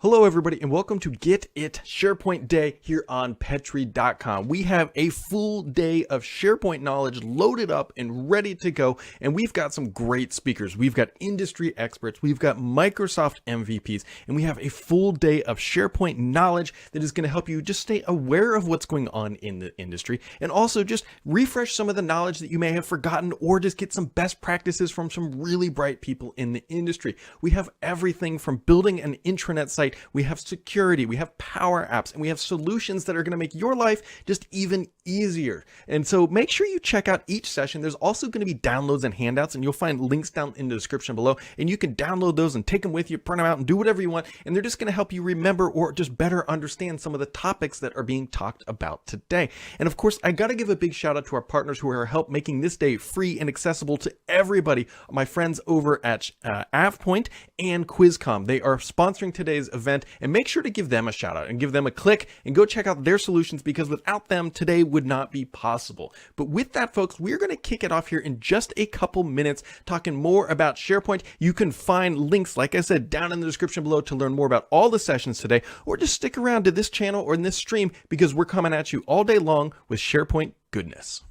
Hello everybody and welcome to Get It SharePoint Day here on Petri.com. We have a full day of SharePoint knowledge loaded up and ready to go, and we've got some great speakers. We've got industry experts, we've got Microsoft MVPs, and we have a full day of SharePoint knowledge that is going to help you just stay aware of what's going on in the industry and also just refresh some of the knowledge that you may have forgotten or just get some best practices from some really bright people in the industry. We have everything from building an intranet site, we have security, we have power apps, and we have solutions that are going to make your life just even easier. And so make sure you check out each session. There's also going to be downloads and handouts, and you'll find links down in the description below, and you can download those and take them with you, print them out, and do whatever you want. And they're just going to help you remember or just better understand some of the topics that are being talked about today. And of course, I got to give a big shout out to our partners who are helping making this day free and accessible to everybody. My friends over at AvePoint and QuizCom. They are sponsoring today's event, and make sure to give them a shout out and give them a click and go check out their solutions, because without them today would not be possible. But with that, folks, we're going to kick it off here in just a couple minutes talking more about SharePoint. You can find links, like I said, down in the description below to learn more about all the sessions today, or just stick around to this channel or in this stream, because we're coming at you all day long with SharePoint goodness.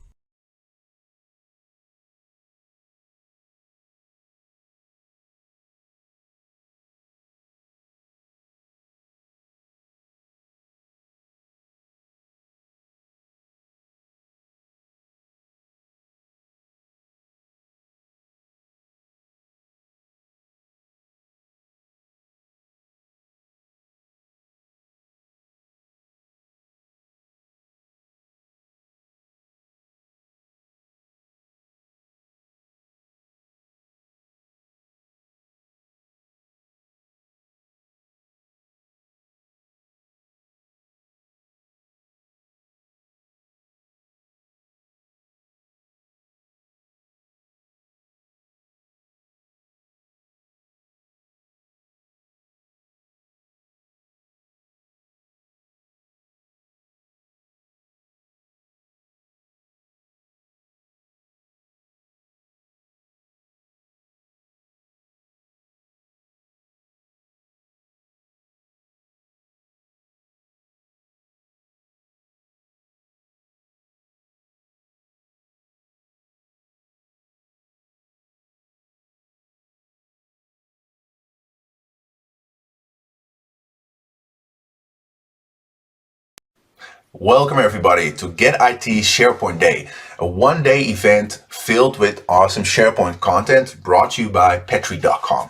Welcome everybody to Get IT SharePoint Day, a one-day event filled with awesome SharePoint content brought to you by Petri.com.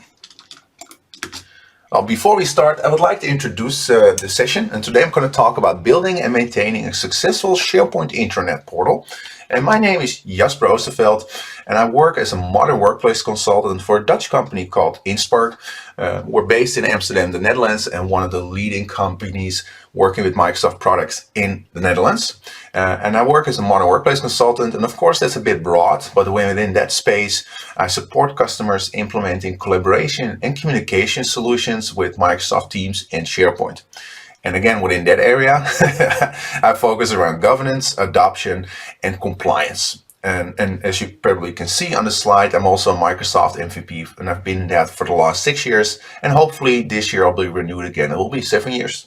Well, before we start, I would like to introduce the session, and today I'm going to talk about building and maintaining a successful SharePoint intranet portal. And my name is Jasper Oosterveld, and I work as a modern workplace consultant for a Dutch company called Inspark. We're based in Amsterdam, the Netherlands, and one of the leading companies working with Microsoft products in the Netherlands. And I work as a modern workplace consultant, and of course that's a bit broad, but within that space, I support customers implementing collaboration and communication solutions with Microsoft Teams and SharePoint. And again, within that area, I focus around governance, adoption, and compliance. And as you probably can see on the slide, I'm also a Microsoft MVP, and I've been that for the last 6 years. And hopefully this year I'll be renewed again. It will be 7 years.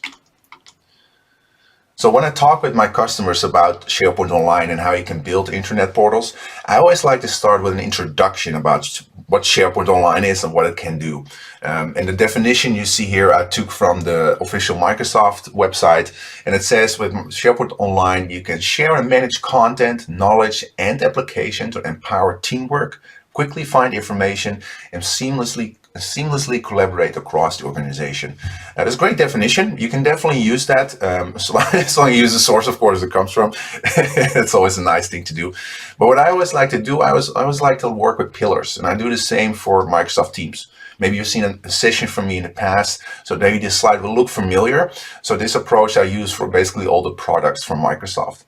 So when I talk with my customers about SharePoint Online and how you can build intranet portals, I always like to start with an introduction about what SharePoint Online is and what it can do. And the definition you see here I took from the official Microsoft website, and it says with SharePoint Online you can share and manage content, knowledge, and application to empower teamwork, quickly find information, and seamlessly collaborate across the organization. That's a great definition. You can definitely use that as long as you use the source, of course, it comes from. It's always a nice thing to do. But what I always like to do, I always like to work with pillars, and I do the same for Microsoft Teams. Maybe you've seen a session from me in the past, so maybe this slide will look familiar. So this approach I use for basically all the products from Microsoft.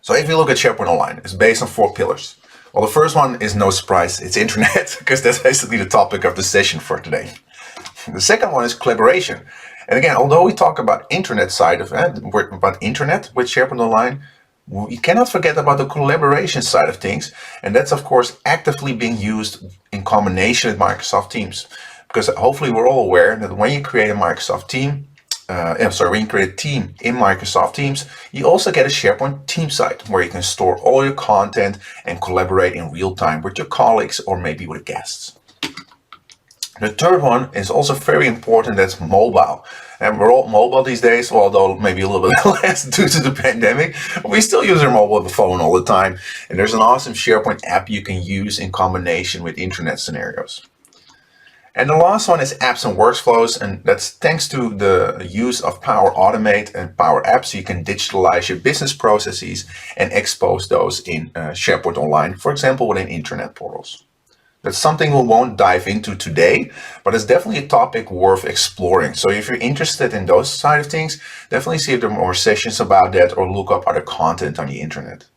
So if you look at SharePoint Online, it's based on 4 pillars. Well, the first one is no surprise, it's internet, because that's basically the topic of the session for today. The second one is collaboration. And again, although we talk about internet side of it, about internet with SharePoint Online, we cannot forget about the collaboration side of things. And that's, of course, actively being used in combination with Microsoft Teams. Because hopefully we're all aware that when you create a Microsoft team, when you create a team in Microsoft Teams, you also get a SharePoint team site where you can store all your content and collaborate in real time with your colleagues or maybe with guests. The third one is also very important, that's mobile. And we're all mobile these days, although maybe a little bit less due to the pandemic. But we still use our mobile phone all the time. And there's an awesome SharePoint app you can use in combination with internet scenarios. And the last one is apps and workflows, and that's thanks to the use of Power Automate and Power Apps, you can digitalize your business processes and expose those in SharePoint Online, for example, within internet portals. That's something we won't dive into today, but it's definitely a topic worth exploring. So if you're interested in those side of things, definitely see if there are more sessions about that or look up other content on the internet.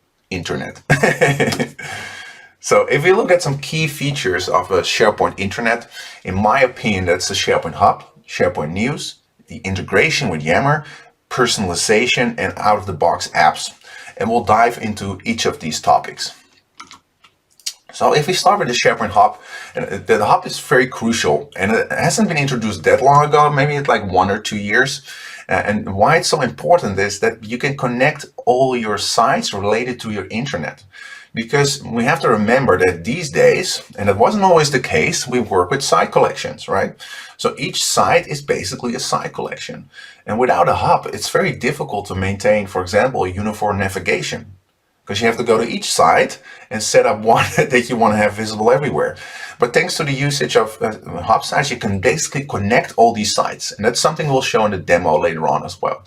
So if we look at some key features of a SharePoint intranet, in my opinion, that's the SharePoint Hub, SharePoint News, the integration with Yammer, personalization, and out-of-the-box apps. And we'll dive into each of these topics. So if we start with the SharePoint Hub, the Hub is very crucial, and it hasn't been introduced that long ago, maybe it's like 1 or 2 years. And why it's so important is that you can connect all your sites related to your intranet. Because we have to remember that these days, and it wasn't always the case, we work with site collections, right? So each site is basically a site collection. And without a hub, it's very difficult to maintain, for example, uniform navigation. Because you have to go to each site and set up one that you want to have visible everywhere. But thanks to the usage of hub sites, you can basically connect all these sites. And that's something we'll show in the demo later on as well.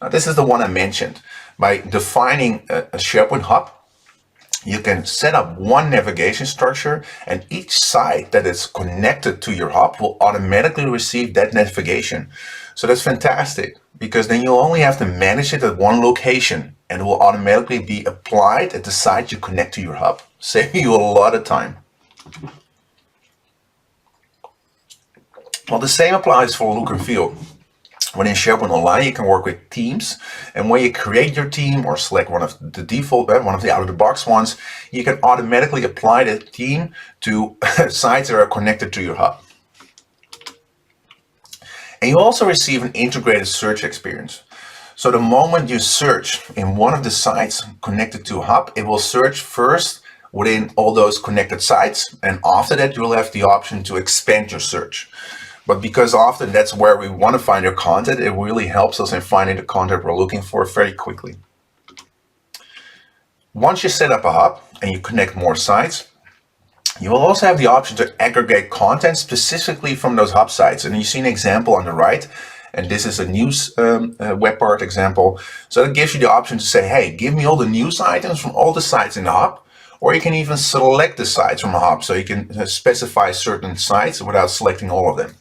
Now, this is the one I mentioned. By defining a SharePoint Hub, you can set up one navigation structure, and each site that is connected to your hub will automatically receive that navigation. So that's fantastic, because then you'll only have to manage it at one location, and it will automatically be applied at the site you connect to your hub, saving you a lot of time. Well, the same applies for look and feel. Within SharePoint Online, you can work with teams, and when you create your team or select one of the default, one of the out-of-the-box ones, you can automatically apply the theme to sites that are connected to your hub. And you also receive an integrated search experience. So the moment you search in one of the sites connected to a hub, it will search first within all those connected sites, and after that, you'll have the option to expand your search. But because often that's where we want to find our content, it really helps us in finding the content we're looking for very quickly. Once you set up a hub and you connect more sites, you will also have the option to aggregate content specifically from those hub sites. And you see an example on the right, and this is a news web part example. So it gives you the option to say, hey, give me all the news items from all the sites in the hub. Or you can even select the sites from a hub, so you can specify certain sites without selecting all of them.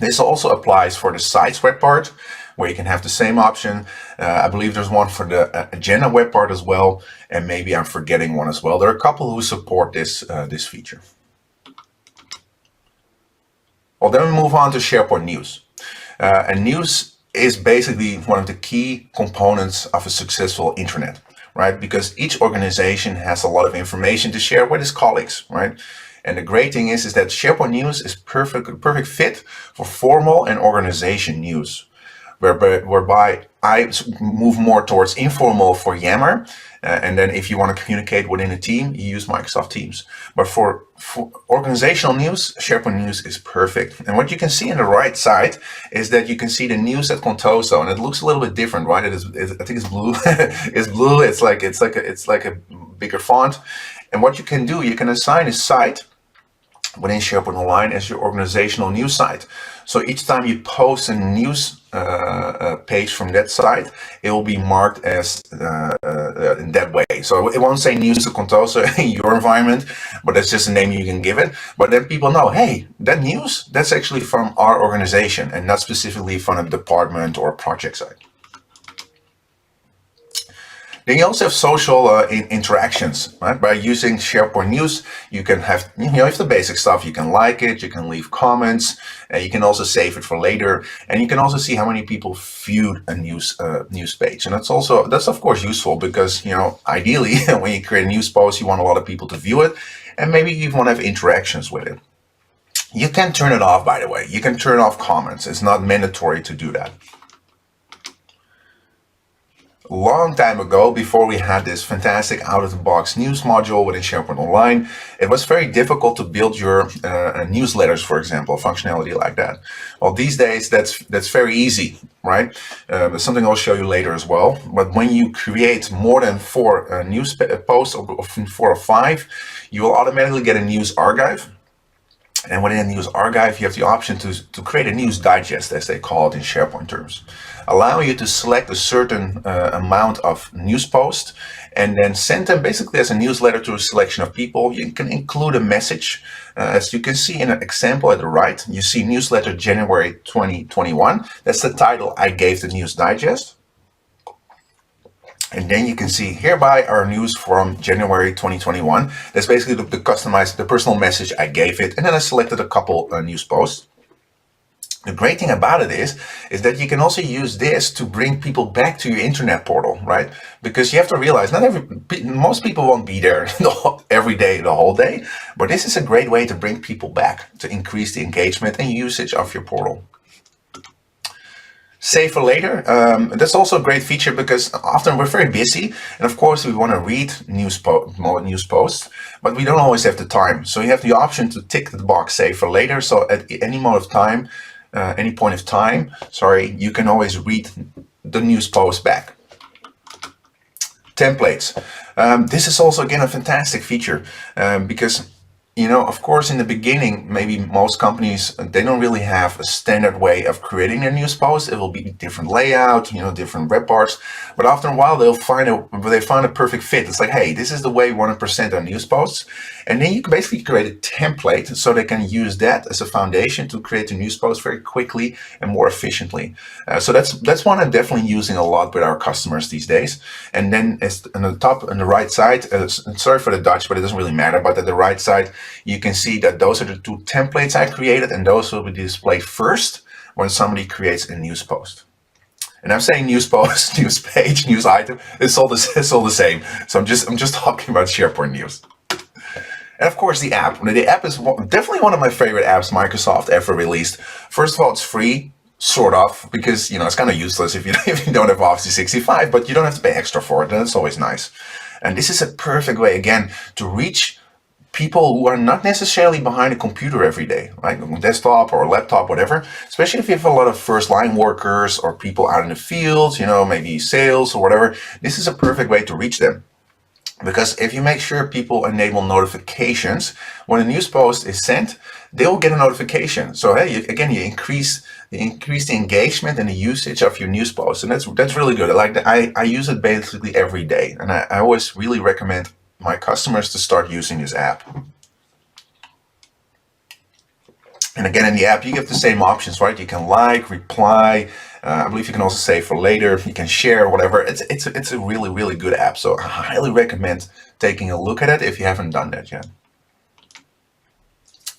This also applies for the sites web part, where you can have the same option. I believe there's one for the agenda web part as well, and maybe I'm forgetting one as well. There are a couple who support this feature. Well, then we move on to SharePoint News. And News is basically one of the key components of a successful intranet, right? Because each organization has a lot of information to share with its colleagues, right? And the great thing is that SharePoint News is perfect fit for formal and organization news, whereby I move more towards informal for Yammer. And then if you want to communicate within a team, you use Microsoft Teams. But for organizational news, SharePoint News is perfect. And what you can see on the right side is that you can see the news at Contoso, and it looks a little bit different, right? I think it's blue. It's blue. It's like a bigger font. And what you can do, you can assign a site within SharePoint Online as your organizational news site. So each time you post a news page from that site, it will be marked as in that way. So it won't say news to Contoso in your environment, but that's just a name you can give it. But then people know, hey, that news, that's actually from our organization and not specifically from a department or a project site. Then you also have social interactions, right? By using SharePoint News, you can have, if the basic stuff, you can like it, you can leave comments, you can also save it for later, and you can also see how many people viewed a news page. And that's of course useful because, ideally, when you create a news post, you want a lot of people to view it, and maybe you even want to have interactions with it. You can turn it off, by the way. You can turn off comments. It's not mandatory to do that. Long time ago, before we had this fantastic out-of-the-box news module within SharePoint Online, it was very difficult to build your newsletters, for example, functionality like that. Well, these days, that's very easy, right? It's something I'll show you later as well. But when you create more than 4 news posts, or 4 or 5, you will automatically get a news archive. And within a news archive, you have the option to create a news digest, as they call it in SharePoint terms, allowing you to select a certain amount of news posts and then send them basically as a newsletter to a selection of people. You can include a message. As you can see in an example at the right, you see newsletter January 2021. That's the title I gave the news digest. And then you can see hereby our news from January 2021. That's basically the customized, the personal message I gave it. And then I selected a couple news posts. The great thing about it is that you can also use this to bring people back to your internet portal, right? Because you have to realize most people won't be there every day, the whole day. But this is a great way to bring people back, to increase the engagement and usage of your portal. Save for later. That's also a great feature because often we're very busy, and of course we want to read more news posts, but we don't always have the time. So you have the option to tick the box save for later. So at any point of time, you can always read the news post back. Templates. This is also again a fantastic feature because, you know, of course, in the beginning, maybe most companies, they don't really have a standard way of creating their news posts. It will be different layout, you know, different web parts. But after a while, they find a perfect fit. It's like, hey, this is the way we want to present our news posts. And then you can basically create a template so they can use that as a foundation to create a news post very quickly and more efficiently. So that's one I'm definitely using a lot with our customers these days. And then it's on the top, on the right side, sorry for the Dutch, but it doesn't really matter. But at the right side, you can see that those are the 2 templates I created, and those will be displayed first when somebody creates a news post. And I'm saying news post, news page, news item. It's all the same. So I'm just talking about SharePoint news. And of course, the app. The app is definitely one of my favorite apps Microsoft ever released. First of all, it's free, sort of, because, you know, it's kind of useless if you don't have Office 365, but you don't have to pay extra for it, and it's always nice. And this is a perfect way, again, to reach people who are not necessarily behind a computer every day, right? A desktop or a laptop, whatever. Especially if you have a lot of first-line workers or people out in the field, you know, maybe sales or whatever. This is a perfect way to reach them. Because if you make sure people enable notifications, when a news post is sent, they will get a notification. So hey, you increase the engagement and the usage of your news posts, and that's really good. I use it basically every day, and I always really recommend my customers to start using this app. And again, in the app, you get the same options, right? You can like, reply. I believe you can also save for later. You can share, whatever. It's a really, really good app. So I highly recommend taking a look at it if you haven't done that yet.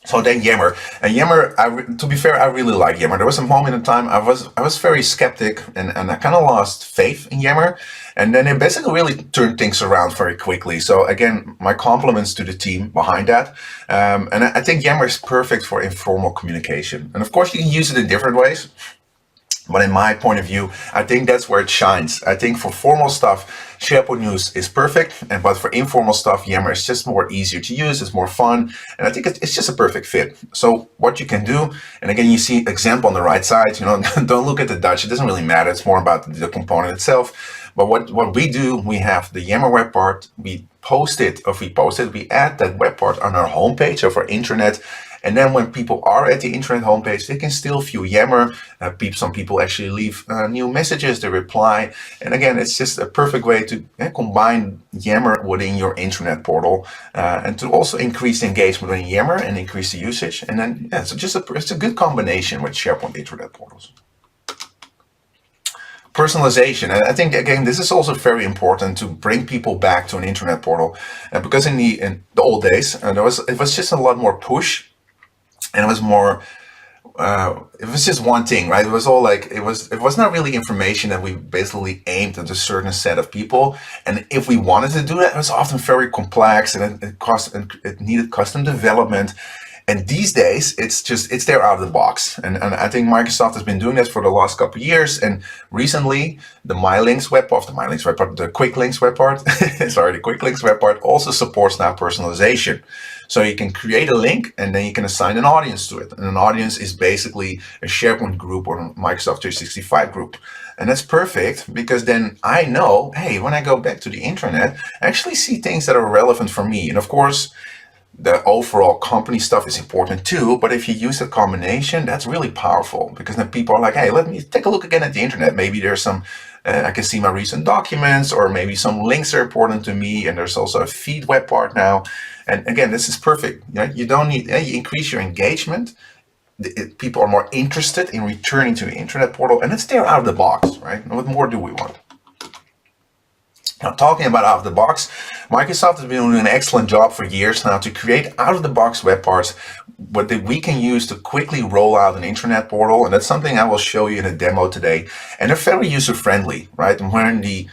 So then Yammer. And Yammer, to be fair, I really like Yammer. There was a moment in time I was very skeptic and I kind of lost faith in Yammer. And then it basically really turned things around very quickly. So again, my compliments to the team behind that. And I think Yammer is perfect for informal communication. And of course, you can use it in different ways. But in my point of view, I think that's where it shines. I think for formal stuff, SharePoint News is perfect. But for informal stuff, Yammer is just more easier to use. It's more fun. And I think it's just a perfect fit. So what you can do, and again, you see example on the right side, you know, don't look at the Dutch. It doesn't really matter. It's more about the component itself. But what we do, we have the Yammer web part. We add that web part on our homepage of our intranet. And then when people are at the internet homepage, they can still view Yammer. Some people actually leave new messages, they reply. And again, it's just a perfect way to combine Yammer within your intranet portal and to also increase the engagement within Yammer and increase the usage. And then, yeah, so it's a good combination with SharePoint intranet portals. Personalization. And I think, again, this is also very important to bring people back to an internet portal. Because in the old days, it was just a lot more push. And it was more, it was just one thing, right? It was all like, it was not really information that we basically aimed at a certain set of people. And if we wanted to do that, it was often very complex and it needed custom development. And these days, it's there out of the box. And I think Microsoft has been doing this for the last couple of years. And recently, the Quick Links web part, sorry, the Quick Links web part also supports now personalization. So you can create a link and then you can assign an audience to it. And an audience is basically a SharePoint group or a Microsoft 365 group. And that's perfect because then I know, hey, when I go back to the internet, I actually see things that are relevant for me. And of course, the overall company stuff is important too, but if you use a combination, that's really powerful because then people are like, hey, let me take a look again at the internet. Maybe there's some, I can see my recent documents, or maybe some links are important to me. And there's also a feed web part now. And again, this is perfect. You don't need, you increase your engagement. People are more interested in returning to the internet portal, and it's there out of the box, right? What more do we want? Now, talking about out of the box, Microsoft has been doing an excellent job for years now to create out of the box web parts that we can use to quickly roll out an internet portal. And that's something I will show you in a demo today. And they're very user friendly, right? And when the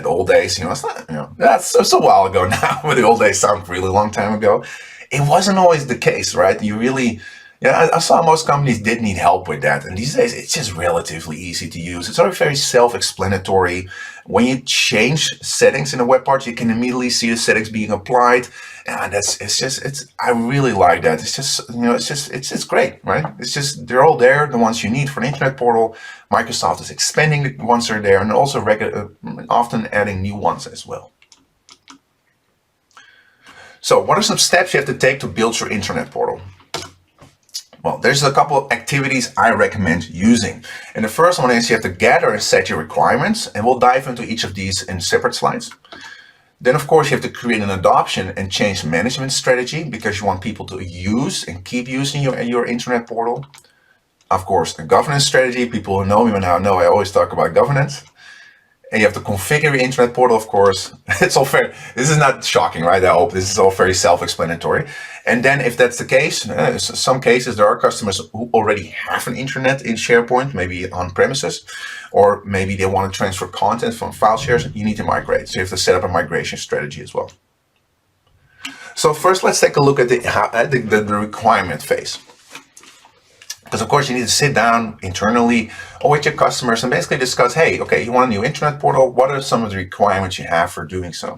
old days, it's not, that's a while ago now, but the old days sound really long time ago. It wasn't always the case, right? You really, I saw most companies did need help with that. And these days, it's just relatively easy to use. It's already very self-explanatory. When you change settings in a web part, you can immediately see the settings being applied. And I really like that. It's great, right? It's just, they're all there, the ones you need for an internet portal. Microsoft is expanding the ones that are there and also often adding new ones as well. So what are some steps you have to take to build your internet portal? Well, there's a couple of activities I recommend using. And the first one is you have to gather and set your requirements, and we'll dive into each of these in separate slides. Then, of course, you have to create an adoption and change management strategy because you want people to use and keep using your internet portal. Of course, a governance strategy. People who know me now know I always talk about governance. And you have to configure your internet portal, of course. It's all fair. This is not shocking, right? I hope this is all very self-explanatory. And then if that's the case, some cases there are customers who already have an internet in SharePoint, maybe on premises, or maybe they want to transfer content from file shares. You need to migrate. So you have to set up a migration strategy as well. So first, let's take a look at the requirement phase. Because of course you need to sit down internally or with your customers and basically discuss, hey, okay, you want a new internet portal? What are some of the requirements you have for doing so?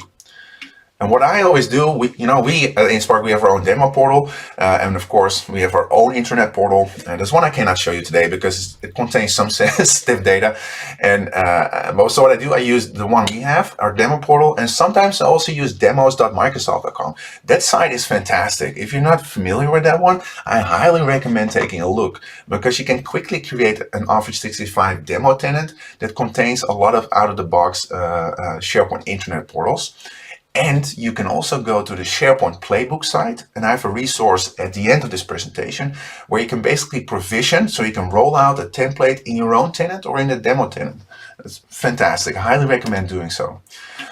And what I always do, we at InSpark, we have our own demo portal, and of course we have our own internet portal. There's one I cannot show you today because it contains some sensitive data. And so what I do, I use the one we have, our demo portal, and sometimes I also use demos.microsoft.com. That site is fantastic. If you're not familiar with that one, I highly recommend taking a look because you can quickly create an Office 365 demo tenant that contains a lot of out-of-the-box SharePoint internet portals. And you can also go to the SharePoint playbook site, and I have a resource at the end of this presentation where you can basically provision, so you can roll out a template in your own tenant or in the demo tenant. It's fantastic. I highly recommend doing so.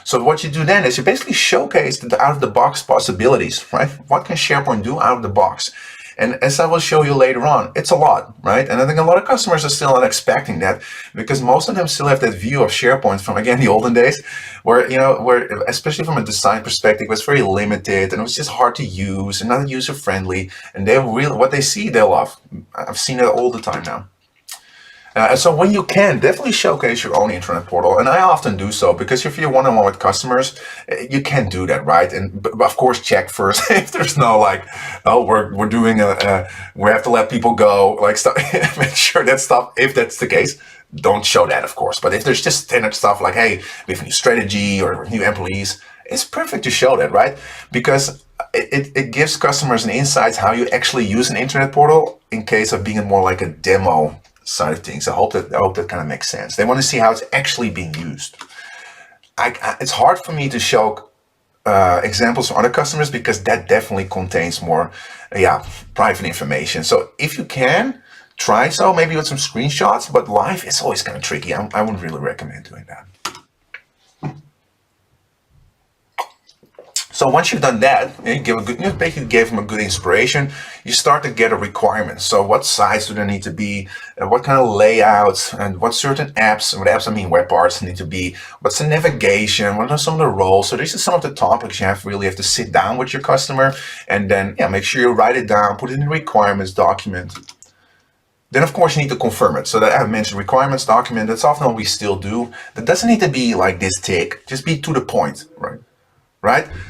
So what you do then is you basically showcase the out-of-the-box possibilities, right? What can SharePoint do out of the box? And as I will show you later on, it's a lot, right? And I think a lot of customers are still not expecting that because most of them still have that view of SharePoint from, again, the olden days where, where especially from a design perspective, it was very limited and it was just hard to use and not user-friendly. And what they see, they love. I've seen it all the time now. So when you can, definitely showcase your own internet portal. And I often do so because if you're one-on-one with customers, you can do that, right? And but of course, check first if there's no like, oh, we're doing we have to let people go, like stuff. Make sure that stuff, if that's the case, don't show that, of course. But if there's just standard stuff like, hey, we have a new strategy or new employees, it's perfect to show that, right? Because it gives customers an insight how you actually use an internet portal in case of being more like a demo side of things. I hope that kind of makes sense. They want to see how it's actually being used. It's hard for me to show examples from other customers because that definitely contains more private information. So if you can, try so, maybe with some screenshots, but live is always kind of tricky. I wouldn't really recommend doing that. So once you've done that, you basically gave them a good inspiration, you start to get a requirement. So what size do they need to be? What kind of layouts and what certain apps, and what apps I mean web parts need to be? What's the navigation? What are some of the roles? So these are some of the topics you really have to sit down with your customer and then make sure you write it down, put it in the requirements document. Then of course you need to confirm it. So that I mentioned requirements document, that's often what we still do. That doesn't need to be like this thick, just be to the point, right?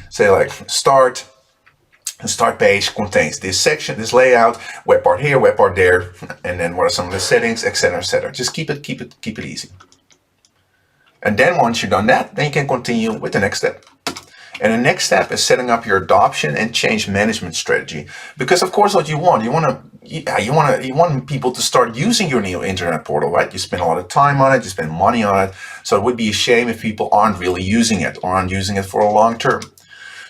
Say like start page contains this section, this layout, web part here, web part there, and then what are some of the settings, etc., etc. Just keep it easy. And then once you've done that, then you can continue with the next step. And the next step is setting up your adoption and change management strategy. Because of course, what you want people to start using your new internet portal, right? You spend a lot of time on it, you spend money on it. So it would be a shame if people aren't really using it or aren't using it for a long term.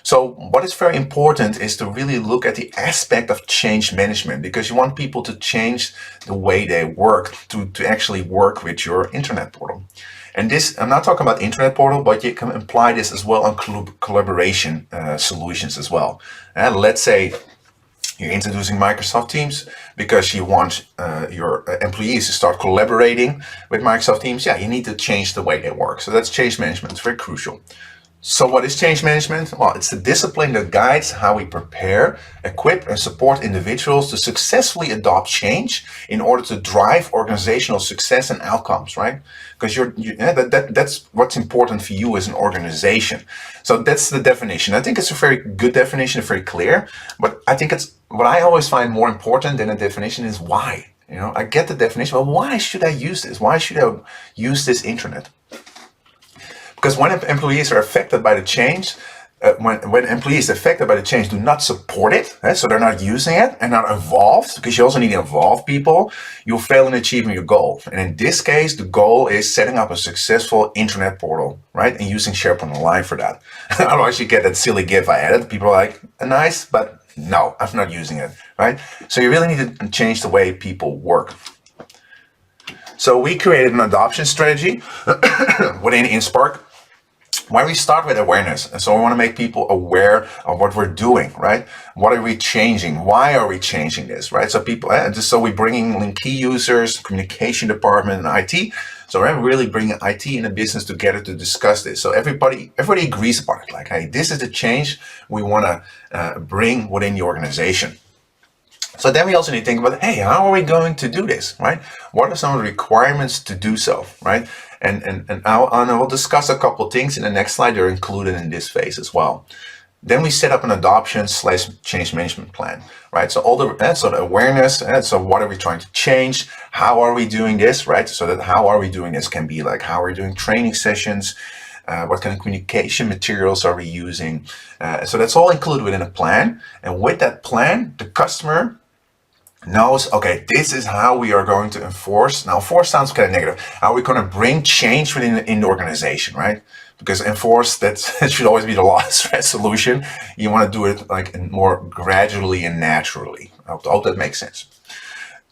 So what is very important is to really look at the aspect of change management, because you want people to change the way they work to actually work with your internet portal. And this, I'm not talking about internet portal, but you can apply this as well on collaboration solutions as well. And let's say you're introducing Microsoft Teams because you want your employees to start collaborating with Microsoft Teams. Yeah, you need to change the way they work. So that's change management. It's very crucial. So what is change management? Well, it's the discipline that guides how we prepare, equip, and support individuals to successfully adopt change in order to drive organizational success and outcomes, right? Because that's what's important for you as an organization. So that's the definition. I think it's a very good definition, very clear, but I think it's what I always find more important than a definition is why. I get the definition, but why should I use this? Why should I use this internet? Because when employees are affected by the change, when employees affected by the change do not support it, so they're not using it and not involved, because you also need to involve people, you'll fail in achieving your goal. And in this case, the goal is setting up a successful internet portal, right? And using SharePoint Online for that. Otherwise, you get that silly GIF I added. People are like, nice, but no, I'm not using it, right? So you really need to change the way people work. So we created an adoption strategy within InSpark, why we start with awareness. And so we want to make people aware of what we're doing, right? What are we changing? Why are we changing this, right? So people, so we're bringing in key users, communication department, and IT. So we're really bringing IT and the business together to discuss this. So everybody agrees upon it. Like, hey, this is the change we want to bring within the organization. So then we also need to think about, hey, how are we going to do this, right? What are some of the requirements to do so, right? And I will discuss a couple of things in the next slide. They're included in this phase as well. Then we set up an adoption/change management plan, right? So all the awareness, so what are we trying to change? How are we doing this, right? So that how are we doing this can be like, how are we doing training sessions? What kind of communication materials are we using? So that's all included within a plan. And with that plan, the customer knows, okay, this is how we are going to enforce. Now, enforce sounds kind of negative. How are we going to bring change within the organization, right? Because enforce, that should always be the last solution. You want to do it like more gradually and naturally. I hope that makes sense.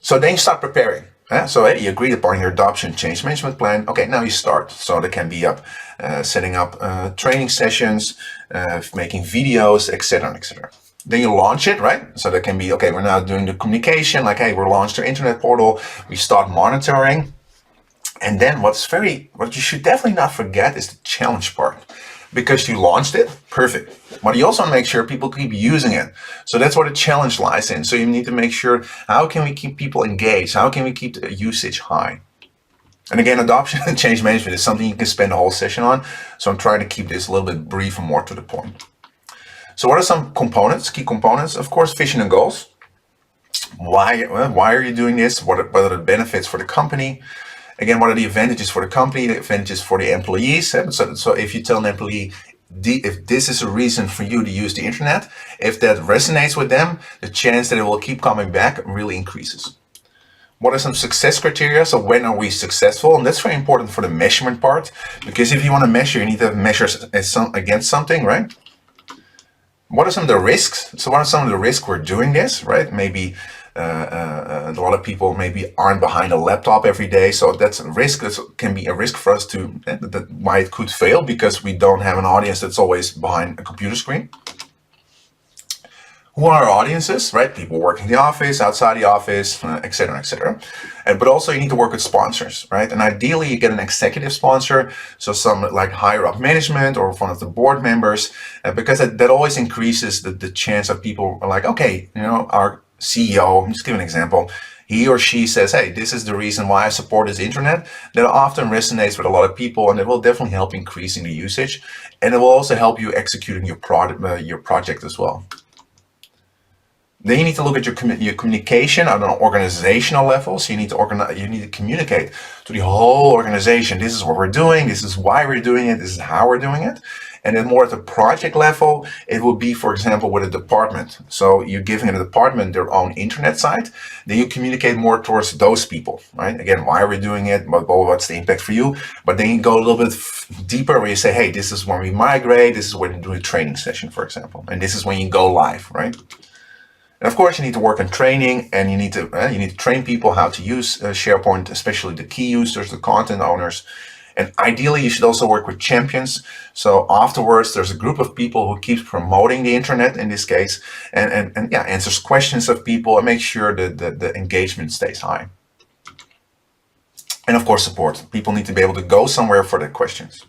So then you start preparing. So you agreed upon your adoption change management plan. Okay, now you start. So there can be setting up training sessions, making videos, etc., etc. Then you launch it, right? So that can be, okay, we're now doing the communication, like, hey, we're launched our internet portal. We start monitoring. And then what you should definitely not forget is the challenge part. Because you launched it, perfect. But you also want to make sure people keep using it. So that's where the challenge lies in. So you need to make sure, how can we keep people engaged? How can we keep the usage high? And again, adoption and change management is something you can spend a whole session on. So I'm trying to keep this a little bit brief and more to the point. So what are some components, key components? Of course, vision and goals. Why are you doing this? What are the benefits for the company? Again, what are the advantages for the company, the advantages for the employees? So if you tell an employee, if this is a reason for you to use the internet, if that resonates with them, the chance that it will keep coming back really increases. What are some success criteria? So when are we successful? And that's very important for the measurement part, because if you want to measure, you need to have measures against something, right? What are some of the risks? So what are some of the risks we're doing this, right? Maybe A lot of people maybe aren't behind a laptop every day, so that's a risk. That can be a risk for us to why it could fail, because we don't have an audience that's always behind a computer screen. Who are our audiences, right? People working in the office, outside the office, et cetera, et cetera. But also you need to work with sponsors, right? And ideally you get an executive sponsor, so some like higher up management or one of the board members, because that always increases the chance of people are like, okay, our CEO, just give an example, he or she says, hey, this is the reason why I support this internet. That often resonates with a lot of people, and it will definitely help increasing the usage, and it will also help you executing your project as well. Then you need to look at your communication on an organizational level. So you need to communicate to the whole organization. This is what we're doing. This is why we're doing it. This is how we're doing it. And then more at the project level, it will be, for example, with a department. So you're giving a department their own internet site. Then you communicate more towards those people, right? Again, why are we doing it? What's the impact for you? But then you go a little bit deeper where you say, hey, this is when we migrate. This is when you do a training session, for example. And this is when you go live, right? And of course, you need to work on training, and you need to train people how to use SharePoint, especially the key users, the content owners. And ideally, you should also work with champions. So afterwards, there's a group of people who keeps promoting the internet in this case, and answers questions of people and makes sure that the engagement stays high. And of course, support. People need to be able to go somewhere for their questions.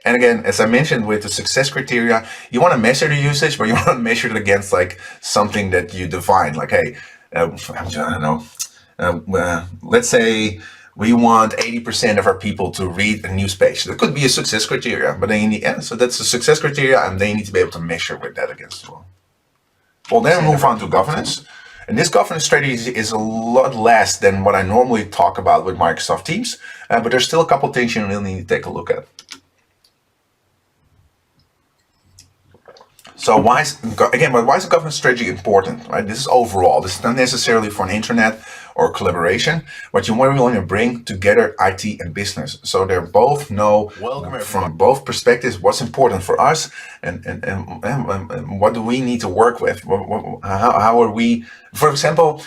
And again, as I mentioned with the success criteria, you want to measure the usage, but you want to measure it against like something that you define. Like, hey, I don't know, let's say we want 80% of our people to read a news page. That could be a success criteria, but then you need, so that's a success criteria, and then you need to be able to measure with that against as well. Well, then move on to governance. And this governance strategy is a lot less than what I normally talk about with Microsoft Teams, but there's still a couple of things you really need to take a look at. So why is a governance strategy important, right? This is overall. This is not necessarily for an internet or collaboration, but you want to bring together IT and business. So they both know from both perspectives what's important for us and what do we need to work with. How are we, for example,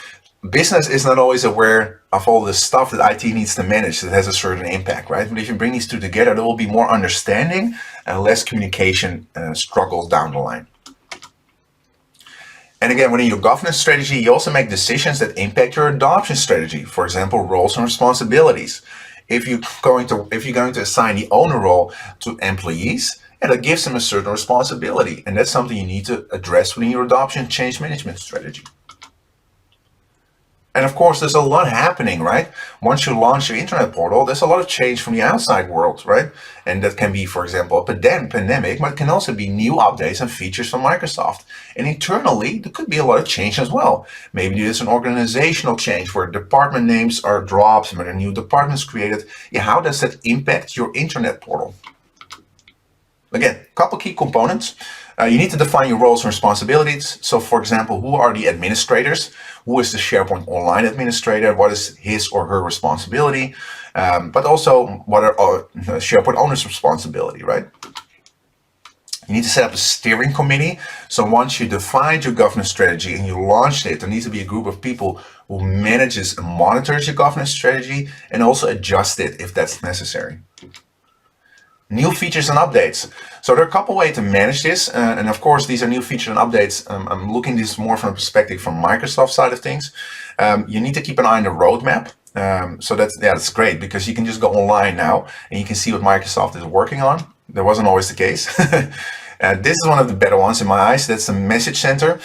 business is not always aware of all the stuff that IT needs to manage that has a certain impact, right? But if you bring these two together, there will be more understanding and less communication struggles down the line. And again, within your governance strategy, you also make decisions that impact your adoption strategy. For example, roles and responsibilities. If you're going to assign the owner role to employees, and that gives them a certain responsibility, and that's something you need to address within your adoption change management strategy. And of course, there's a lot happening, right? Once you launch your internet portal, there's a lot of change from the outside world, right? And that can be, for example, a pandemic, but it can also be new updates and features from Microsoft. And internally, there could be a lot of change as well. Maybe there's an organizational change where department names are dropped, when a new department is created. Yeah, how does that impact your internet portal? Again, a couple key components. You need to define your roles and responsibilities. So for example, who are the administrators? Who is the SharePoint Online administrator? What is his or her responsibility? But also, what are SharePoint owners' responsibility, right? You need to set up a steering committee. So once you defined your governance strategy and you launched it, there needs to be a group of people who manages and monitors your governance strategy and also adjust it if that's necessary. New features and updates. So there are a couple ways to manage this, and of course these are new features and updates. I'm looking at this more from a perspective from Microsoft side of things. You need to keep an eye on the roadmap. So that's great because you can just go online now and you can see what Microsoft is working on. That wasn't always the case. This is one of the better ones in my eyes. That's the message center.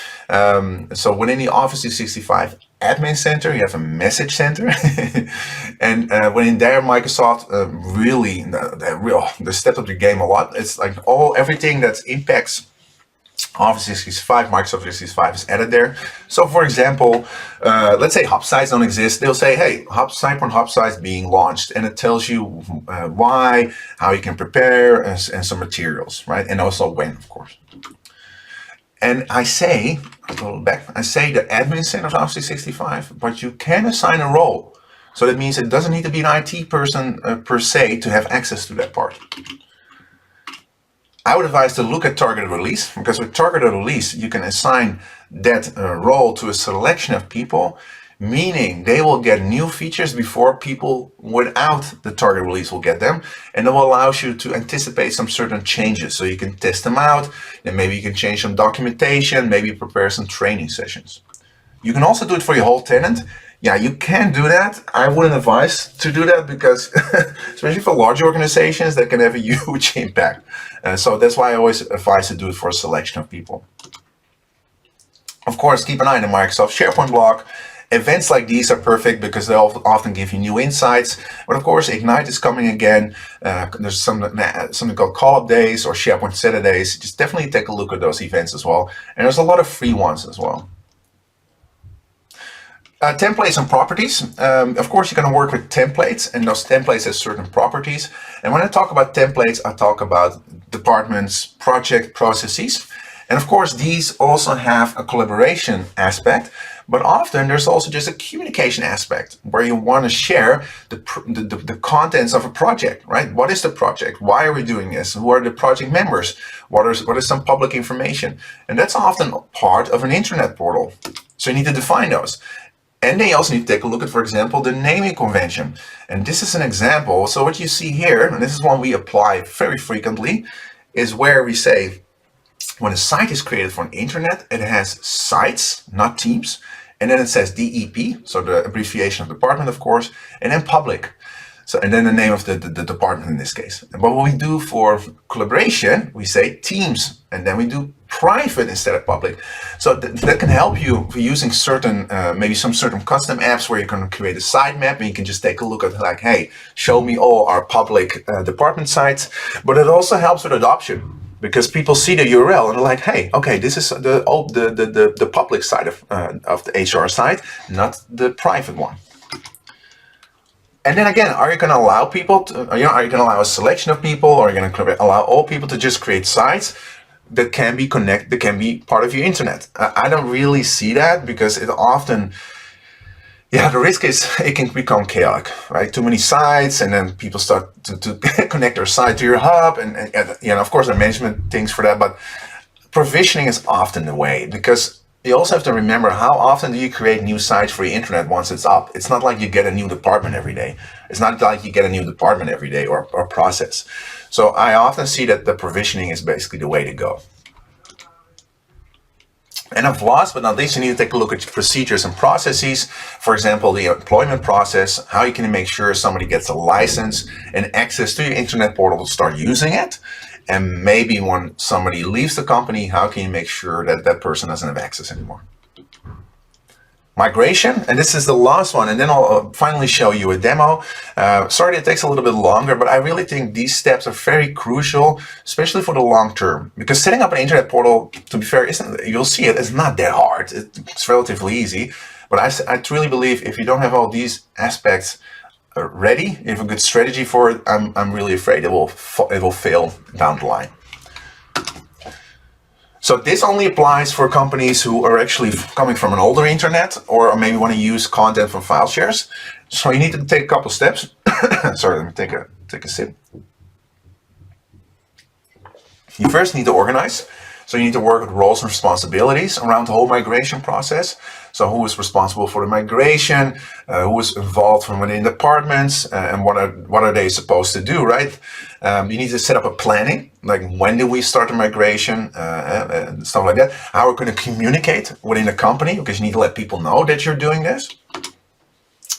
So within the Office 365 admin center, you have a message center. And within there, Microsoft really they stepped up the game a lot. It's like everything that impacts Office 365, Microsoft 365 is added there. So for example, let's say hub sites don't exist. They'll say, hey, SharePoint hub sites being launched. And it tells you why, how you can prepare, and some materials, right? And also when, of course. And I say the admin center of Office 365, but you can assign a role. So that means it doesn't need to be an IT person per se to have access to that part. I would advise to look at targeted release, because with targeted release, you can assign that role to a selection of people, meaning they will get new features before people without the target release will get them, and it will allow you to anticipate some certain changes so you can test them out, and maybe you can change some documentation, maybe prepare some training sessions. You can also do it for your whole tenant. Yeah, you can do that. I wouldn't advise to do that because especially for large organizations, that can have a huge impact. So that's why I always advise to do it for a selection of people. Of course, keep an eye on the Microsoft SharePoint blog. Events like these are perfect because they often give you new insights. But of course, Ignite is coming again. There's something called Call-Up Days or SharePoint Saturdays. Just definitely take a look at those events as well. And there's a lot of free ones as well. Templates and properties. Of course, you're going to work with templates, and those templates have certain properties. And when I talk about templates, I talk about departments, project processes. And of course, these also have a collaboration aspect, but often there's also just a communication aspect where you want to share the contents of a project, right? What is the project? Why are we doing this? Who are the project members? What is some public information? And that's often part of an intranet portal. So you need to define those. And then you also need to take a look at, for example, the naming convention. And this is an example. So what you see here, and this is one we apply very frequently, is where we say, when a site is created for an intranet, it has sites, not teams. And then it says DEP, so the abbreviation of department, of course, and then public. So, and then the name of the department in this case. And what we do for collaboration, we say teams, and then we do private instead of public. So that can help you for using certain, maybe some certain custom apps where you can create a sitemap and you can just take a look at like, hey, show me all our public department sites. But it also helps with adoption because people see the URL and they're like, hey, okay, this is the public side of the HR site, not the private one. And then again, are you going to allow people to, are you going to allow a selection of people, or are you going to allow all people to just create sites that can be connected, that can be part of your internet? I don't really see that because it often, yeah, the risk is it can become chaotic, right? Too many sites, and then people start to connect their site to your hub, and you know, of course, there are management things for that, but provisioning is often the way, because you also have to remember, how often do you create new sites for your internet once it's up? It's not like you get a new department every day. It's not like you get a new department every day or process. So I often see that the provisioning is basically the way to go. And last but not least, you need to take a look at procedures and processes. For example, the employment process, how you can make sure somebody gets a license and access to your internet portal to start using it. And maybe when somebody leaves the company, how can you make sure that that person doesn't have access anymore? Migration, and this is the last one, and then I'll finally show you a demo. Sorry it takes a little bit longer, but I really think these steps are very crucial, especially for the long term. Because setting up an internet portal, to be fair, you'll see it's not that hard. It's relatively easy. But I truly believe if you don't have all these aspects ready, if you have a good strategy for it, I'm really afraid it will fail down the line. So this only applies for companies who are actually coming from an older internet, or maybe want to use content from file shares. So you need to take a couple steps. Sorry, let me take a sip. You first need to organize. So you need to work with roles and responsibilities around the whole migration process. So who is responsible for the migration, who is involved from within departments, and what are they supposed to do, right? You need to set up a planning, like when do we start the migration, and stuff like that. How we're going to communicate within the company, because you need to let people know that you're doing this.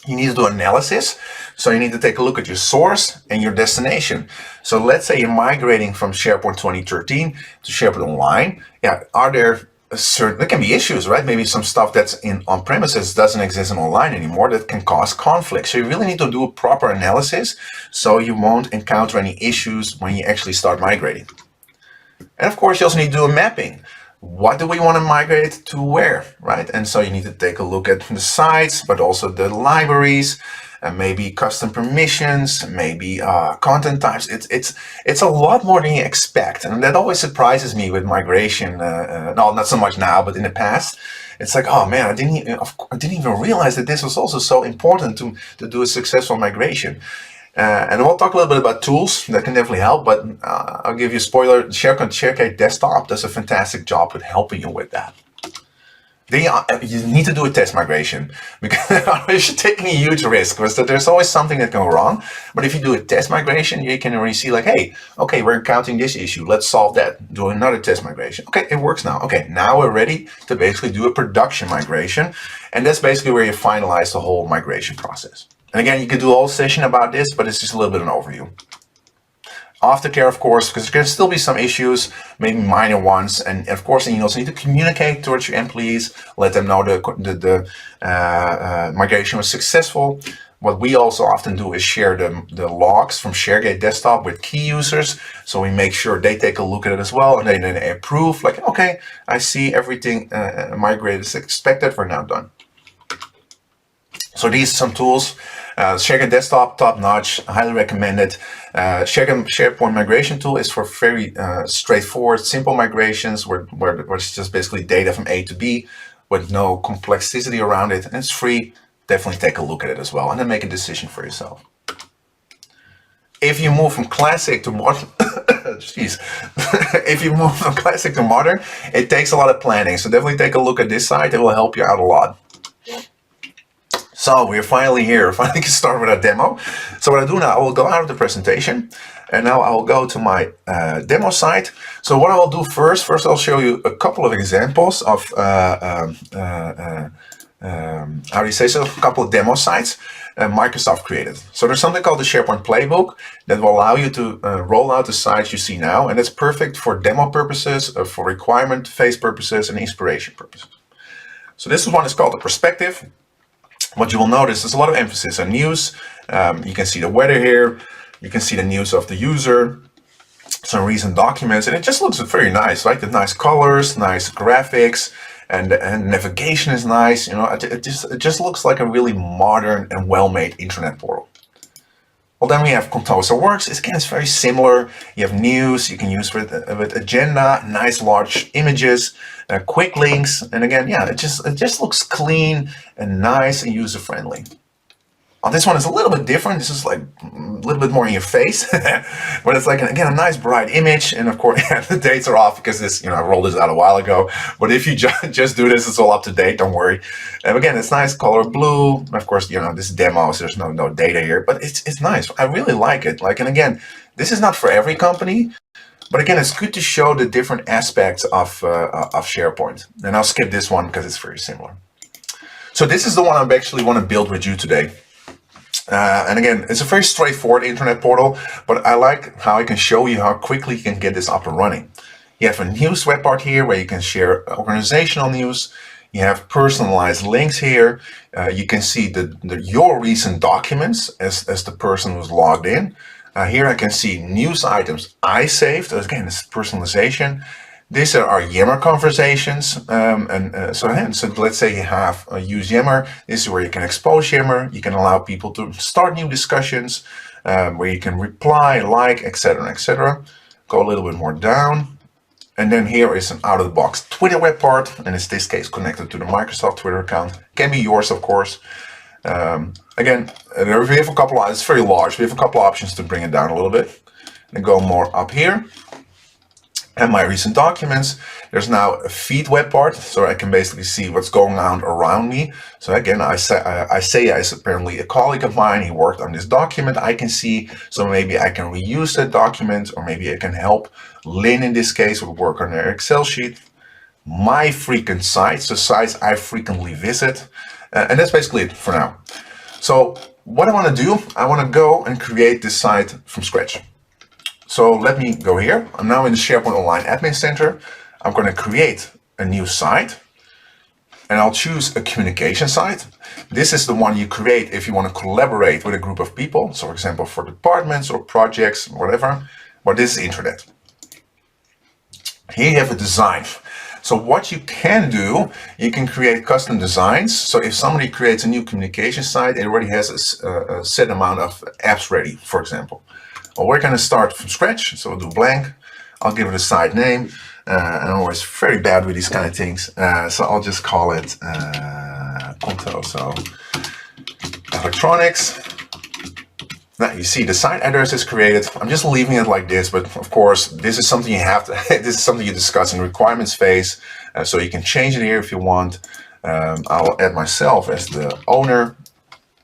You need to do analysis. So you need to take a look at your source and your destination. So let's say you're migrating from SharePoint 2013 to SharePoint Online. Yeah, are there there can be issues, right? Maybe some stuff that's on premises doesn't exist in online anymore that can cause conflict. So you really need to do a proper analysis so you won't encounter any issues when you actually start migrating. And of course, you also need to do a mapping. What do we want to migrate to where, right? And so you need to take a look at the sites, but also the libraries, and maybe custom permissions, maybe content types. It's a lot more than you expect, and that always surprises me with migration. No, not so much now, but in the past, it's like, oh man, I didn't even realize that this was also so important to do a successful migration. And we'll talk a little bit about tools that can definitely help, but I'll give you a spoiler. SharePoint SharePoint Desktop does a fantastic job with helping you with that. then you need to do a test migration, because you're taking a huge risk, because there's always something that can go wrong. But if you do a test migration, you can already see like, hey, okay, we're encountering this issue. Let's solve that. Do another test migration. Okay, it works now. Okay, now we're ready to basically do a production migration. And that's basically where you finalize the whole migration process. And again, you could do a whole session about this, but it's just a little bit of an overview. Aftercare, of course, because there can still be some issues, maybe minor ones, and of course, you also need to communicate towards your employees, let them know the migration was successful. What we also often do is share the logs from ShareGate Desktop with key users, so we make sure they take a look at it as well, and then they approve, like, okay, I see everything migrated as expected, we're now done. So these are some tools. SharePoint Desktop, top notch, highly recommended. SharePoint migration tool is for very straightforward, simple migrations where it's just basically data from A to B with no complexity around it, and it's free. Definitely take a look at it as well, and then make a decision for yourself. If you move from classic to modern, jeez, if you move from classic to modern, it takes a lot of planning. So definitely take a look at this site; it will help you out a lot. So we're finally here, finally can start with our demo. So what I do now, I will go out of the presentation, and now I will go to my demo site. So what I will do first I'll show you a couple of examples of, how do you say so, a couple of demo sites Microsoft created. So there's something called the SharePoint Playbook that will allow you to roll out the sites you see now, and it's perfect for demo purposes, for requirement phase purposes, and inspiration purposes. So this one is called the Perspective. What you will notice is a lot of emphasis on news. You can see the weather here. You can see the news of the user, some recent documents, and it just looks very nice, right? The nice colors, nice graphics, and navigation is nice. You know, it just looks like a really modern and well-made internet portal. Well, then we have Contoso Works. Again, it's very similar. You have news you can use with agenda, nice large images, quick links, and again, yeah, it just looks clean and nice and user-friendly. Oh, this one is a little bit different. This is like a little bit more in your face, but it's like, again, a nice bright image. And of course, yeah, the dates are off because this, I rolled this out a while ago. But if you just do this, it's all up to date. Don't worry. And again, it's nice color blue. Of course, this is demo, so there's no data here, but it's nice. I really like it. And again, this is not for every company, but again, it's good to show the different aspects of SharePoint. And I'll skip this one because it's very similar. So this is the one I actually want to build with you today. And again, it's a very straightforward internet portal, but I like how I can show you how quickly you can get this up and running. You have a news web part here where you can share organizational news. You have personalized links here. You can see your recent documents as the person who's logged in. Here I can see news items I saved. Again, it's personalization. These are our Yammer conversations, so let's say you have use Yammer. This is where you can expose Yammer. You can allow people to start new discussions, where you can reply, like, etc., etc. Go a little bit more down, and then here is an out-of-the-box Twitter web part, and in this case connected to the Microsoft Twitter account. Can be yours, of course. Again, we have a couple. It's very large. We have a couple options to bring it down a little bit, and go more up here. And my recent documents, there's now a feed web part, so I can basically see what's going on around me. So again, I say as apparently a colleague of mine, he worked on this document, I can see, so maybe I can reuse that document, or maybe I can help Lynn in this case with work on their Excel sheet. My frequent sites, the sites I frequently visit, and that's basically it for now. So what I want to do, I want to go and create this site from scratch. So let me go here. I'm now in the SharePoint Online Admin Center. I'm going to create a new site, and I'll choose a communication site. This is the one you create if you want to collaborate with a group of people. So for example, for departments or projects, whatever. But this is intranet. Here you have a design. So what you can do, you can create custom designs. So if somebody creates a new communication site, it already has a set amount of apps ready, for example. Well, we're going to start from scratch, so we'll do blank. I'll give it a site name. I'm always very bad with these kind of things, so I'll just call it Contoso Electronics. Now you see the site address is created. I'm just leaving it like this, but of course, this is something you have to, this is something you discuss in requirements phase. So you can change it here if you want. I'll add myself as the owner.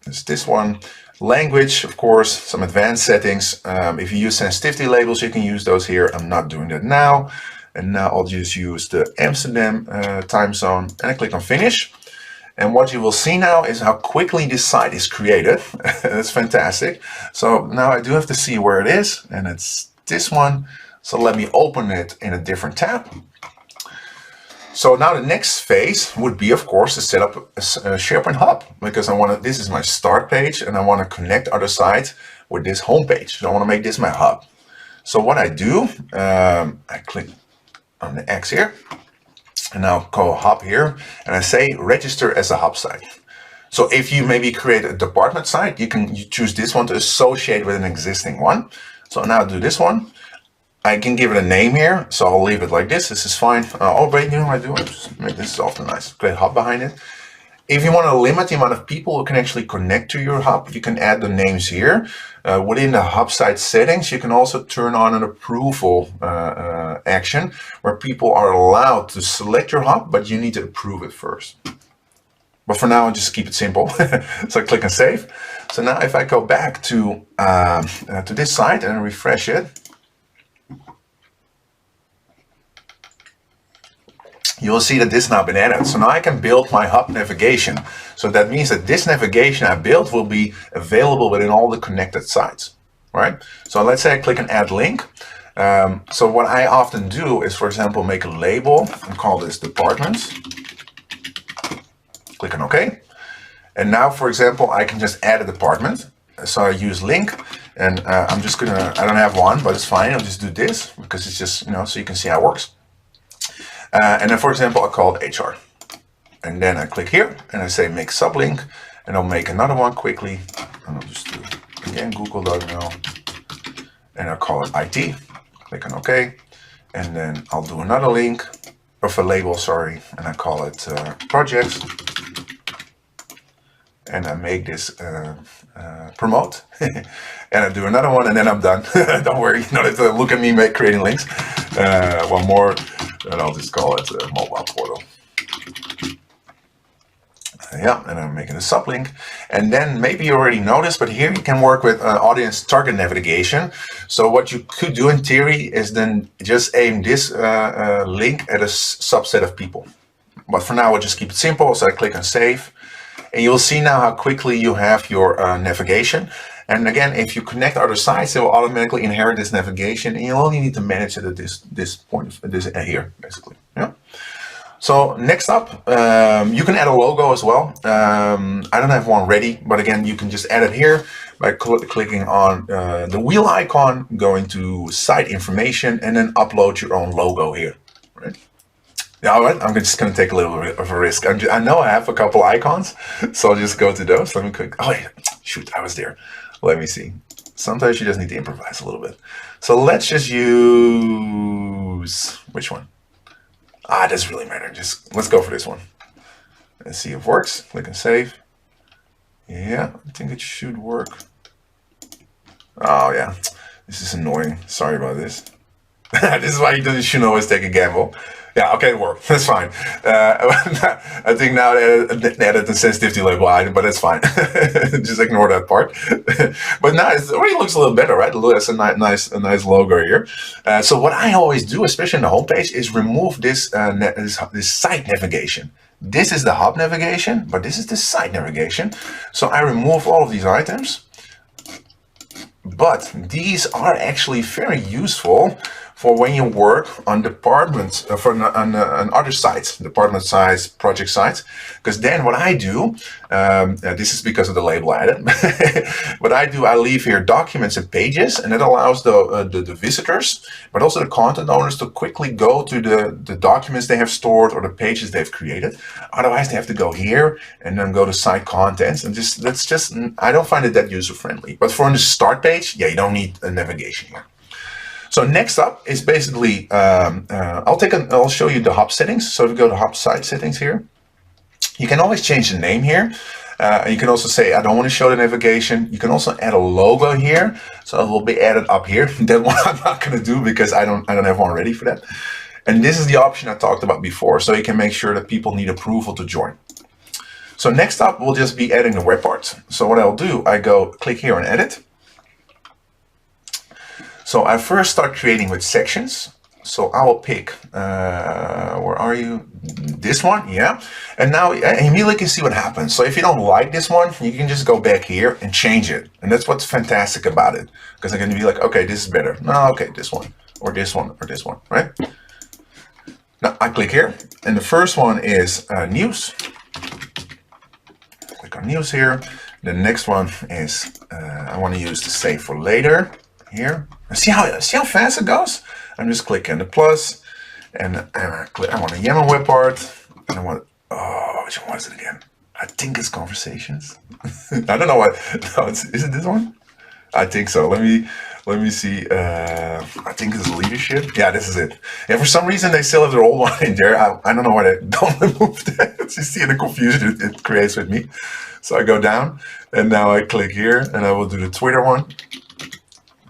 It's this one. Language, of course, some advanced settings. If you use sensitivity labels, you can use those here. I'm not doing that now. And now I'll just use the Amsterdam time zone and I click on finish. And what you will see now is how quickly this site is created. That's fantastic. So now I do have to see where it is, and it's this one. So let me open it in a different tab. So now the next phase would be, of course, to set up a SharePoint hub, because this is my start page and I want to connect other sites with this home page. So I want to make this my hub. So what I do, I click on the X here. And now call hub here, and I say register as a hub site. So if you maybe create a department site, you choose this one to associate with an existing one. So now I'll do this one. I can give it a name here, so I'll leave it like this. This is fine. Oh, wait, you know what I do? I just make this often nice. Create hub behind it. If you want to limit the amount of people who can actually connect to your hub, you can add the names here. Within the hub site settings, you can also turn on an approval action where people are allowed to select your hub, but you need to approve it first. But for now, I'll just keep it simple. So I click on save. So now if I go back to this site and refresh it, you will see that this has now been added. So now I can build my hub navigation. So that means that this navigation I built will be available within all the connected sites, right? So let's say I click on add link. So what I often do is, for example, make a label and call this departments. Click on OK. And now, for example, I can just add a department. So I use link, and I'm just gonna, I don't have one, but it's fine. I'll just do this because it's just, so you can see how it works. And then, for example, I call it HR. And then I click here and I say make sublink, and I'll make another one quickly. And I'll just do again Google.nl, and I'll call it IT. Click on OK. And then I'll do another link of a label, sorry, and I call it projects. And I make this promote. And I do another one, and then I'm done. Don't worry, you don't have to look at me creating links. One more. And I'll just call it a mobile portal. Yeah, and I'm making a sublink. And then maybe you already noticed, but here you can work with audience target navigation. So what you could do in theory is then just aim this link at a subset of people. But for now, I'll just keep it simple. So I click on save. And you'll see now how quickly you have your navigation. And again, if you connect other sites, it will automatically inherit this navigation, and you only need to manage it at this point, here, basically. Yeah. So next up, you can add a logo as well. I don't have one ready, but again, you can just add it here by clicking on the wheel icon, going to site information, and then upload your own logo here. Right? Yeah, all right, I'm just going to take a little bit of a risk. I know I have a couple icons, so I'll just go to those. Let me click. Oh, wait, shoot, I was there. Let me see. Sometimes you just need to improvise a little bit. So let's just use, which one? It doesn't really matter. Just let's go for this one. Let's see if it works. Click and save. Yeah, I think it should work. Oh yeah, this is annoying. Sorry about this. This is why you shouldn't always take a gamble. Yeah, okay, it worked. That's fine. I think now they added the sensitivity label item, but that's fine. Just ignore that part. But now it already looks a little better, right? It looks a nice logo here. So what I always do, especially in the homepage, is remove this this site navigation. This is the hub navigation, but this is the site navigation. So I remove all of these items. But these are actually very useful for when you work on departments, on other sites, department sites, project sites. Because then what I do, this is because of the label added. What I do, I leave here documents and pages, and it allows the visitors, but also the content owners, to quickly go to the documents they have stored or the pages they've created. Otherwise, they have to go here and then go to site contents, and I don't find it that user friendly. But for the start page, yeah, you don't need a navigation here. So next up is basically, I'll show you the hub settings. So if you go to hub site settings here, you can always change the name here. You can also say, I don't want to show the navigation. You can also add a logo here. So it will be added up here. That one I'm not going to do because I don't have one ready for that. And this is the option I talked about before. So you can make sure that people need approval to join. So next up, we'll just be adding the web parts. So what I'll do, I go click here on edit. So I first start creating with sections. So I will pick, where are you? This one, yeah. And now I immediately can see what happens. So if you don't like this one, you can just go back here and change it. And that's what's fantastic about it. Because I'm going to be like, okay, this is better. No, okay, this one, or this one, or this one, right? Now I click here. And the first one is news. Click on news here. The next one is, I want to use the save for later here. See how fast it goes? I'm just clicking the plus, and I want a YAML web part, and I want, which one was it again? I think it's conversations. I don't know what. No, is it this one? I think so. Let me see. I think it's leadership. Yeah, this is it. And for some reason, they still have their old one in there. I don't know why they don't remove that. You see the confusion it creates with me. So I go down, and now I click here, and I will do the Twitter one.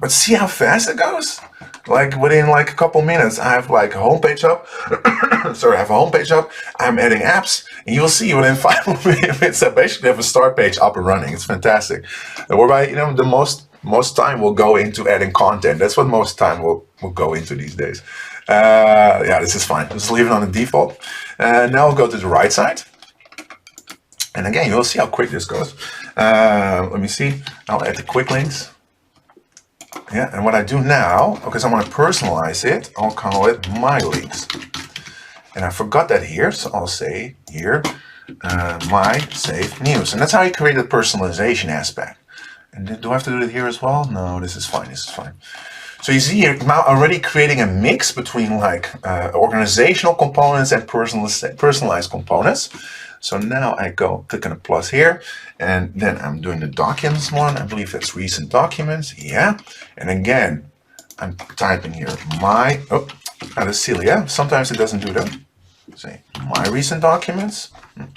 But see how fast it goes? Like within like a couple minutes, I have like a homepage up. Sorry, I have a homepage up. I'm adding apps, and you'll see within 5 minutes, I basically have a start page up and running. It's fantastic. And whereby, you know, the most time will go into adding content. That's what most time will go into these days. Yeah, this is fine. Just leave it on the default. Now I'll go to the right side. And again, you'll see how quick this goes. Let me see. I'll add the quick links. Yeah, and what I do now, because I want to personalize it, I'll call it my links. And I forgot that here, so I'll say here, my save news. And that's how you create the personalization aspect. And then, do I have to do it here as well? No, this is fine, this is fine. So you see here, now already creating a mix between like organizational components and personalized components. So now I go click on the plus here, and then I'm doing the documents one. I believe that's recent documents. Yeah. And again, I'm typing here my, that is silly, yeah? Sometimes it doesn't do that. Say my recent documents,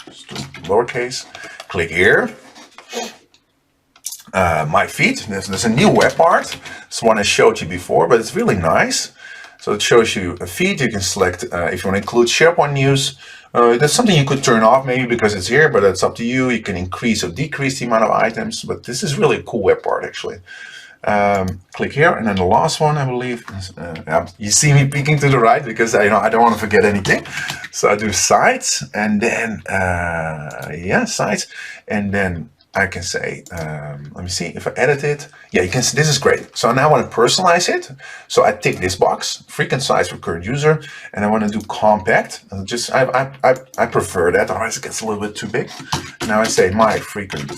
just do lowercase, click here. My feed, there's a new web part. It's one I showed you before, but it's really nice. So it shows you a feed. You can select if you want to include SharePoint news. That's something you could turn off maybe because it's here, but it's up to you. You can increase or decrease the amount of items, but this is really a cool web part actually. Click here, and then the last one I believe is, you see me peeking to the right because I don't want to forget anything. So I do sites, and then sites, and then I can say, let me see if I edit it. Yeah, you can see this is great. So now I want to personalize it. So I tick this box, frequent size for current user, and I want to do compact. Just I prefer that, otherwise it gets a little bit too big. Now I say my frequent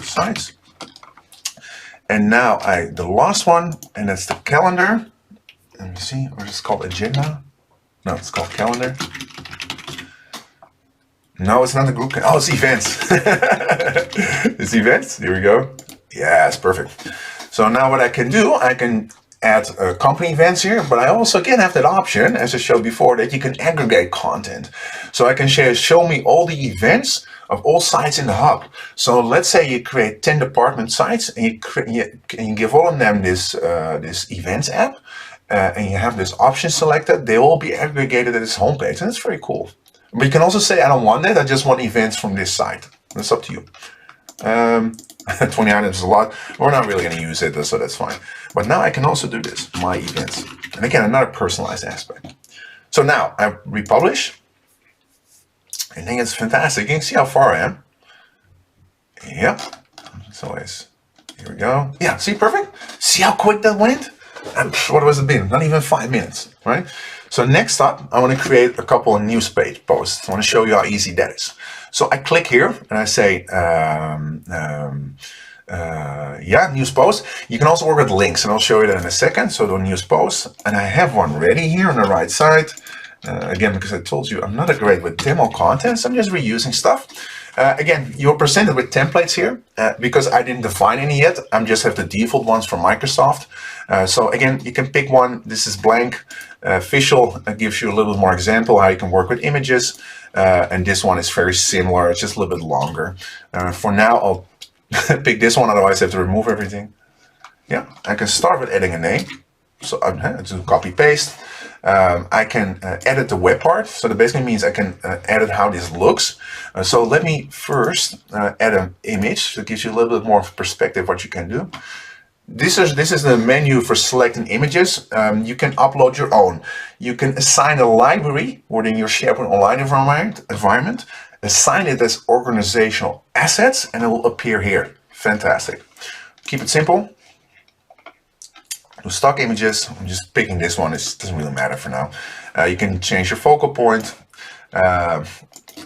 size. And now the last one, and that's the calendar. Let me see, or it's called agenda. No, it's called calendar. No, it's not the group. Oh, it's events. It's events. Here we go. Yeah, it's perfect. So now what I can do, I can add company events here, but I also can have that option, as I showed before, that you can aggregate content. So I can show me all the events of all sites in the hub. So let's say you create 10 department sites, and you give all of them this events app, and you have this option selected. They all be aggregated at this homepage, and it's very cool. But you can also say, I don't want that, I just want events from this site. That's up to you. 20 items is a lot. We're not really going to use it, so that's fine. But now I can also do this, my events. And again, another personalized aspect. So now I republish. I think it's fantastic. You can see how far I am. Yep. So here we go. Yeah, see, perfect. See how quick that went? And what was it been? Not even 5 minutes, right? So next up, I want to create a couple of news page posts. I want to show you how easy that is. So I click here and I say, news post. You can also work with links, and I'll show you that in a second. So the news post, and I have one ready here on the right side. Again, because I told you I'm not great with demo content, so I'm just reusing stuff. Again, you're presented with templates here because I didn't define any yet. I just have the default ones from Microsoft. So again, you can pick one. This is blank. Visual gives you a little bit more example how you can work with images. And this one is very similar. It's just a little bit longer. For now, I'll pick this one. Otherwise, I have to remove everything. Yeah, I can start with adding a name. So I just copy paste. I can edit the web part. So that basically means I can edit how this looks. So let me first add an image. That gives you a little bit more perspective what you can do. This is the menu for selecting images. You can upload your own. You can assign a library within your SharePoint Online environment. Assign it as organizational assets, and it will appear here. Fantastic. Keep it simple. Stock images, I'm just picking this one. It doesn't really matter for now. You can change your focal point.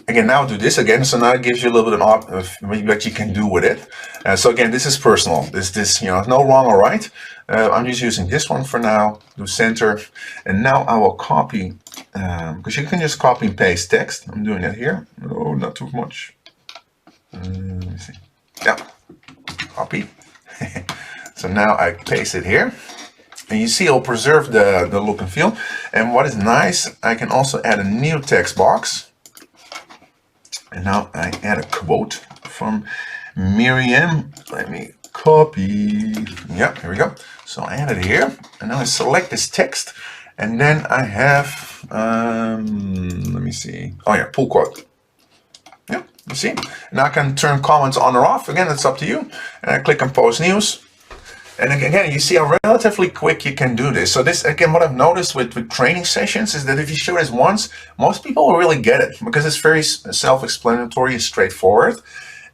Again, now do this again. So now it gives you a little bit of what you can do with it. So again, this is personal. This no wrong or right. I'm just using this one for now. Do center, and now I will copy because you can just copy and paste text. I'm doing that here. Oh, not too much. Let me see. Yeah, copy. So now I paste it here. And you see it'll preserve the look and feel. And what is nice, I can also add a new text box. And now I add a quote from Miriam. Let me copy. Yeah, here we go. So I add it here. And now I select this text. And then I have, let me see. Oh yeah, pull quote. Yeah, you see. Now I can turn comments on or off. Again, it's up to you. And I click on post news. And again, you see how relatively quick you can do this. So this, again, what I've noticed with training sessions is that if you show this once, most people will really get it because it's very self-explanatory and straightforward.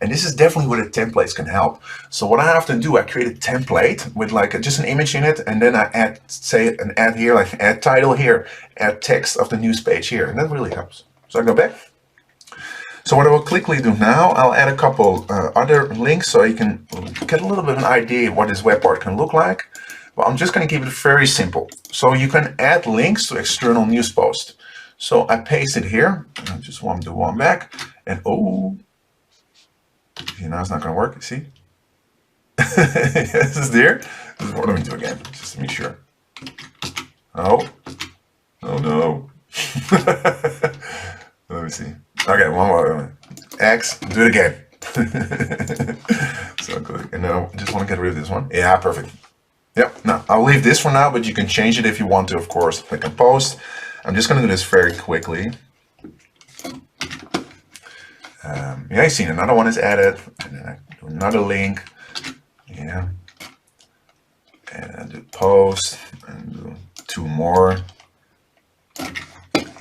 And this is definitely where the templates can help. So what I have to do, I create a template with like just an image in it, and then I add, say, an add here, like add title here, add text of the news page here, and that really helps. So I go back. So what I will quickly do now, I'll add a couple other links so you can get a little bit of an idea what this web part can look like. But I'm just going to keep it very simple. So you can add links to external news posts. So I paste it here. I just want to do one back. And oh, you know, it's not going to work. See? This is there. What do we do again? Just to make sure. Oh. Oh no. Let me see. Okay, one more. X, do it again. So good. And now I just want to get rid of this one. Yeah, perfect. Yep. Now I'll leave this for now, but you can change it if you want to, of course. Click on post. I'm just going to do this very quickly. Yeah, you see another one is added, and then I do another link. Yeah. And I do post, and do two more.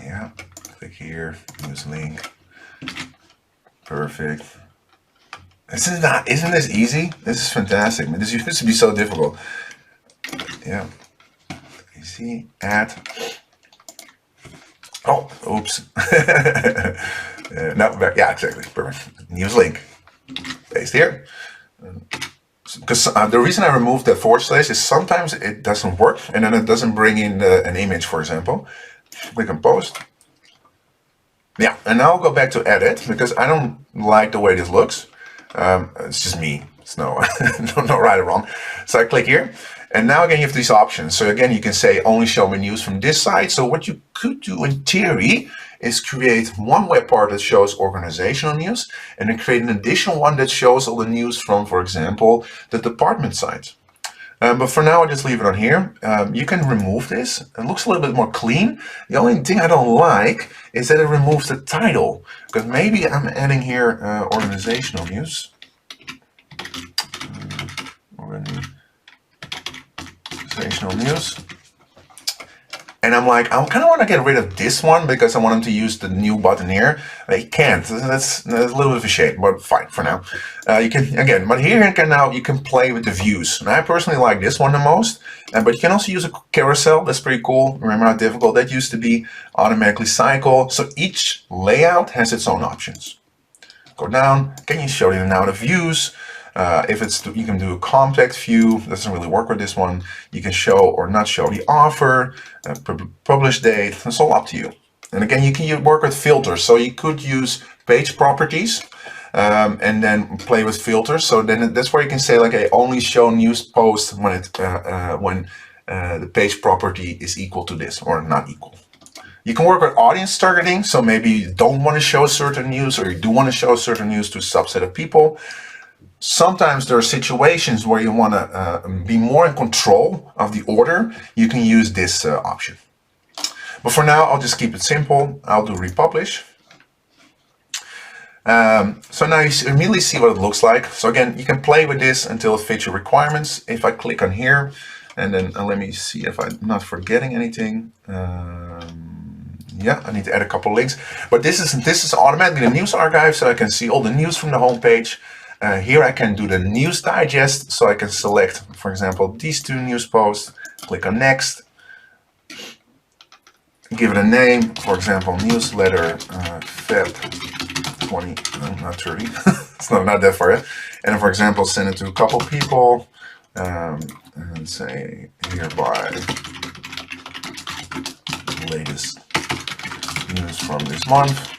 Yeah. Click here, use link. Perfect. Isn't this easy? This is fantastic. This used to be so difficult. Yeah. You see, add. Oh, oops. No, back. Yeah, exactly. Perfect. Use link. Paste here. Because the reason I removed that / is sometimes it doesn't work, and then it doesn't bring in an image, for example. Click on post. Yeah, and now I'll go back to edit because I don't like the way this looks. It's just me. It's no right or wrong. So I click here, and now again you have these options. So again, you can say only show me news from this site. So what you could do in theory is create one web part that shows organizational news, and then create an additional one that shows all the news from, for example, the department site. But for now, I just leave it on here. You can remove this. It looks a little bit more clean. The only thing I don't like is that it removes the title. Because maybe I'm adding here organizational news. Organizational news. And I'm like, I kind of want to get rid of this one because I want him to use the new button here. He can't. That's a little bit of a shame, but fine for now. You can again, but here you can play with the views. And I personally like this one the most. But you can also use a carousel. That's pretty cool. Remember how difficult that used to be? Automatically cycle. So each layout has its own options. Go down. Can you show you now the views? If it's, you can do a compact view. Doesn't really work with this one. You can show or not show the offer, publish date. It's all up to you. And again, you can work with filters. So you could use page properties. and then play with filters. So then that's where you can say like, I only show news posts when the page property is equal to this or not equal. You can work with audience targeting. So maybe you don't want to show certain news, or you do want to show certain news to a subset of people. Sometimes there are situations where you want to be more in control of the order. You can use this option. But for now, I'll just keep it simple. I'll do republish. So now you immediately see what it looks like. So again, you can play with this until it fits your requirements. If I click on here, and then let me see if I'm not forgetting anything. Yeah, I need to add a couple links. But this is automatically the news archive, so I can see all the news from the homepage. Here I can do the news digest, so I can select, for example, these 2 news posts, click on next, give it a name, for example, newsletter Feb 20, not 30, it's not that far yet. And for example, send it to a couple people, and say hereby latest news from this month.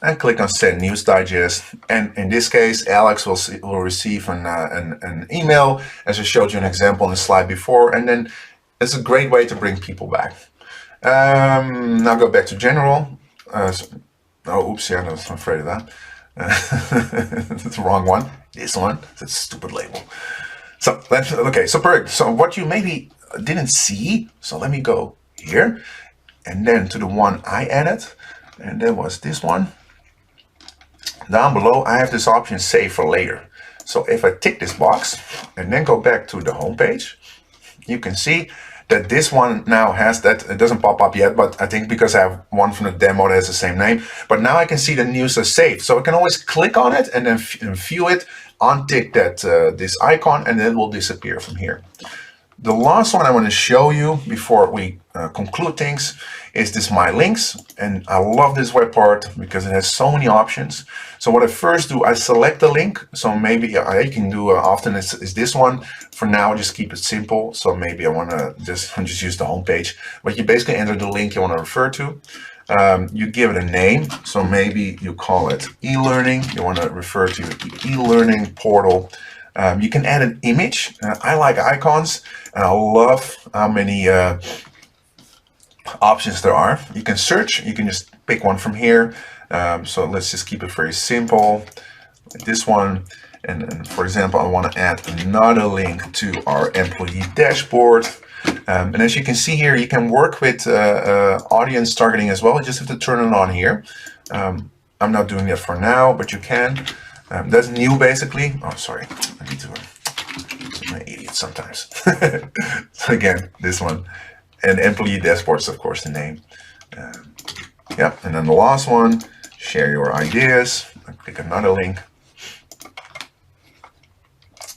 And click on Send News Digest. And in this case, Alex will receive an email, as I showed you an example in the slide before. And then it's a great way to bring people back. Now go back to General. Oops, yeah, I'm afraid of that. That's the wrong one. This one, that's a stupid label. So that's okay. So perfect. So what you maybe didn't see. So let me go here, and then to the one I added, and that was this one. Down below, I have this option Save for Later. So if I tick this box and then go back to the home page, you can see that this one now has that. It doesn't pop up yet, but I think because I have one from the demo that has the same name. But now I can see the news is saved. So I can always click on it and then view it, untick that this icon, and then it will disappear from here. The last one I want to show you before we conclude things is this My Links. And I love this web part because it has so many options. So what I first do, I select the link. So maybe I can do often is this one. For now, just keep it simple. So maybe I want to just use the home page. But you basically enter the link you want to refer to. You give it a name. So maybe you call it e-learning. You want to refer to the e-learning portal. You can add an image. I like icons, and I love how many options there are. You can search. You can just pick one from here. So let's just keep it very simple, like this one. And for example, I want to add another link to our employee dashboard. And as you can see here, you can work with audience targeting as well. You just have to turn it on here. I'm not doing that for now, but you can. That's new, basically. Oh, sorry. I need to. I'm an idiot sometimes. So again, this one, and employee dashboards, of course, the name. Yeah, and then the last one, share your ideas. I click another link.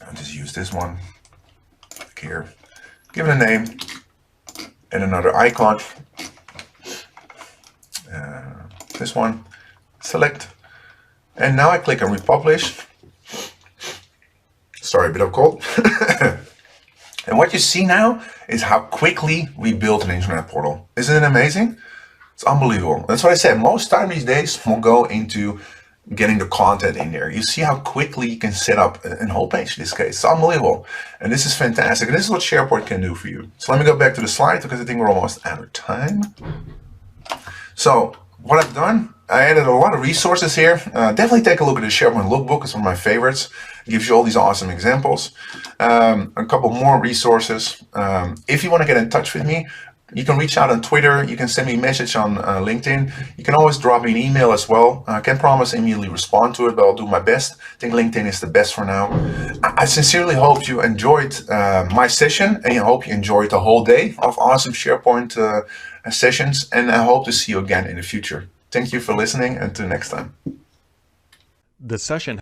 I'll just use this one. Click here. Give it a name and another icon. This one. Select. And now I click on republish. Sorry, a bit of cold. And what you see now is how quickly we built an internet portal. Isn't it amazing? It's unbelievable. That's what I said. Most time these days will go into getting the content in there. You see how quickly you can set up a whole page in this case. It's unbelievable. And this is fantastic. And this is what SharePoint can do for you. So let me go back to the slide because I think we're almost out of time. So what I've done, I added a lot of resources here. Definitely take a look at the SharePoint Lookbook. It's one of my favorites. It gives you all these awesome examples. A couple more resources. If you want to get in touch with me, you can reach out on Twitter. You can send me a message on LinkedIn. You can always drop me an email as well. I can't promise immediately respond to it, but I'll do my best. I think LinkedIn is the best for now. I sincerely hope you enjoyed my session, and I hope you enjoyed the whole day of awesome SharePoint sessions, and I hope to see you again in the future. Thank you for listening, and until next time. The session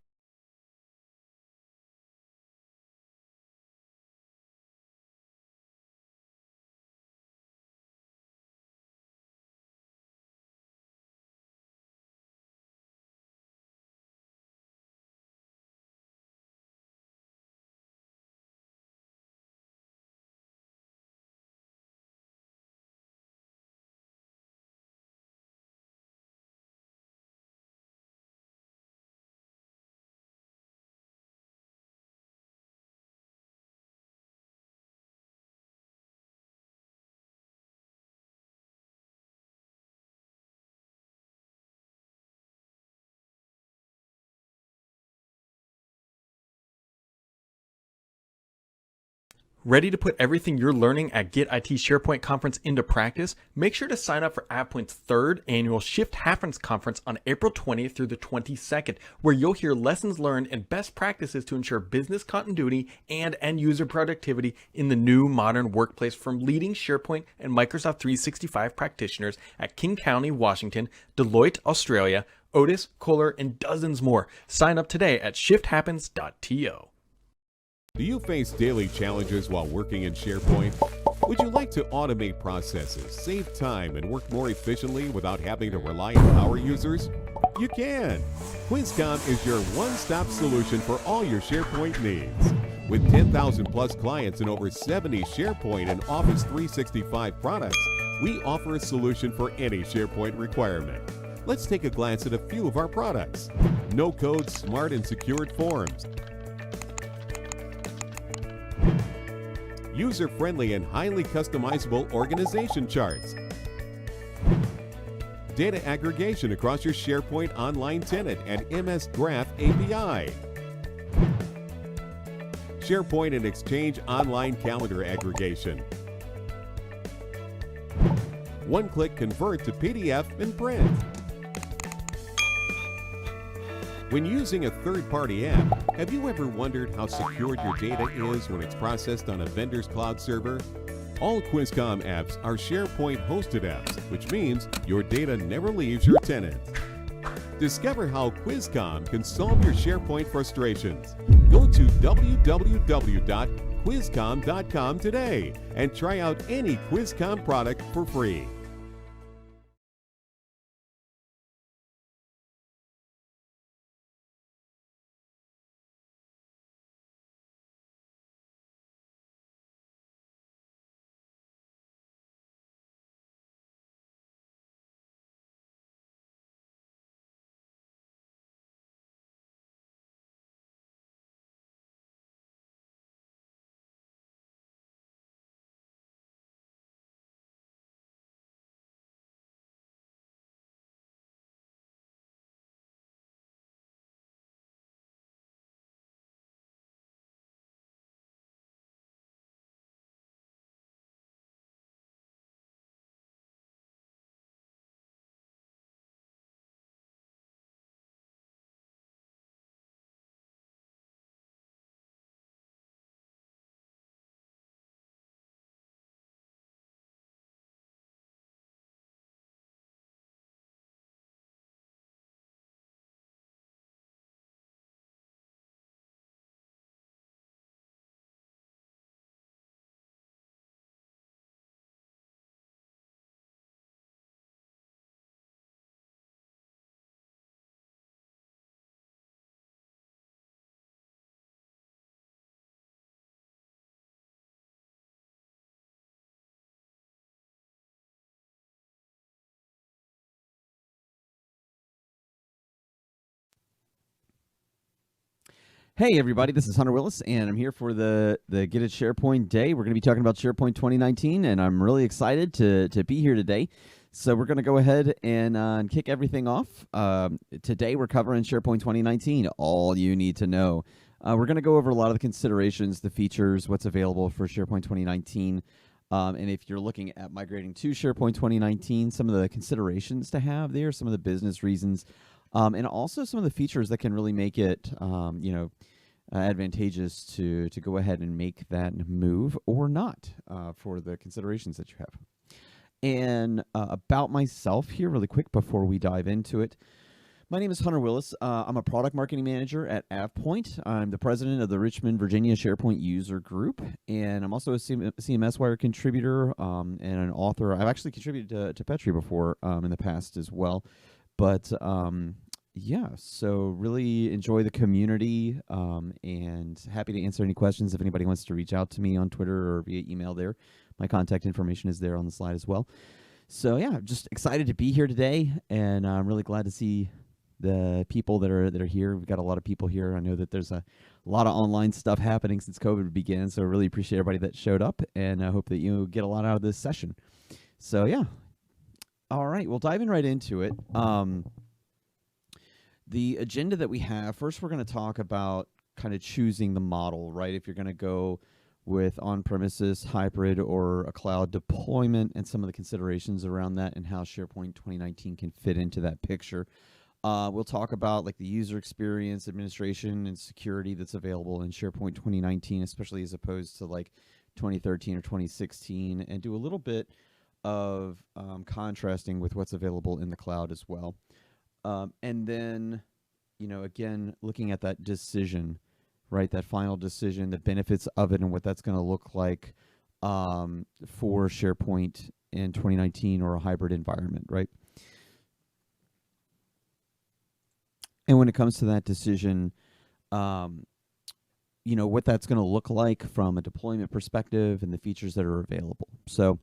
Ready to put everything you're learning at Get IT SharePoint Conference into practice? Make sure to sign up for AvePoint's third annual Shift Happens Conference on April 20th through the 22nd, where you'll hear lessons learned and best practices to ensure business continuity and end-user productivity in the new modern workplace from leading SharePoint and Microsoft 365 practitioners at King County, Washington, Deloitte, Australia, Otis, Kohler, and dozens more. Sign up today at shifthappens.to. Do you face daily challenges while working in SharePoint? Would you like to automate processes, save time, and work more efficiently without having to rely on power users? You can! QuizCom is your one-stop solution for all your SharePoint needs. With 10,000 plus clients and over 70 SharePoint and Office 365 products, we offer a solution for any SharePoint requirement. Let's take a glance at a few of our products. No-code, smart, and secured forms. User-friendly and highly customizable organization charts. Data aggregation across your SharePoint Online tenant and MS Graph API. SharePoint and Exchange Online calendar aggregation. One-click convert to PDF and print. When using a third-party app, have you ever wondered how secured your data is when it's processed on a vendor's cloud server? All QuizCom apps are SharePoint hosted apps, which means your data never leaves your tenant. Discover how QuizCom can solve your SharePoint frustrations. Go to www.quizcom.com today and try out any QuizCom product for free. Hey everybody, this is Hunter Willis, and I'm here for the Get It SharePoint Day. We're going to be talking about SharePoint 2019, and I'm really excited to be here today. So we're going to go ahead and kick everything off. Today we're covering SharePoint 2019, all you need to know. We're going to go over a lot of the considerations, the features, what's available for SharePoint 2019. And if you're looking at migrating to SharePoint 2019, some of the considerations to have there, some of the business reasons, and also some of the features that can really make it, advantageous to go ahead and make that move or not for the considerations that you have. And about myself here really quick before we dive into it. My name is Hunter Willis. I'm a product marketing manager at AvePoint. I'm the president of the Richmond, Virginia SharePoint user group, and I'm also a CMS Wire contributor and an author. I've actually contributed to Petri before in the past as well. But yeah, so really enjoy the community and happy to answer any questions if anybody wants to reach out to me on Twitter or via email there. My contact information is there on the slide as well. So yeah, just excited to be here today, and I'm really glad to see the people that are here. We've got a lot of people here. I know that there's a lot of online stuff happening since COVID began, so I really appreciate everybody that showed up, and I hope that you get a lot out of this session. So yeah. All right, we'll dive in right into it. The agenda that we have, first we're going to talk about kind of choosing the model, right? If you're going to go with on-premises, hybrid, or a cloud deployment, and some of the considerations around that and how SharePoint 2019 can fit into that picture. We'll talk about like the user experience, administration, and security that's available in SharePoint 2019, especially as opposed to like 2013 or 2016, and do a little bit of contrasting with what's available in the cloud as well. And then, again, looking at that decision, right, that final decision, the benefits of it, and what that's going to look like for SharePoint in 2019 or a hybrid environment, right? And when it comes to that decision, what that's going to look like from a deployment perspective and the features that are available. So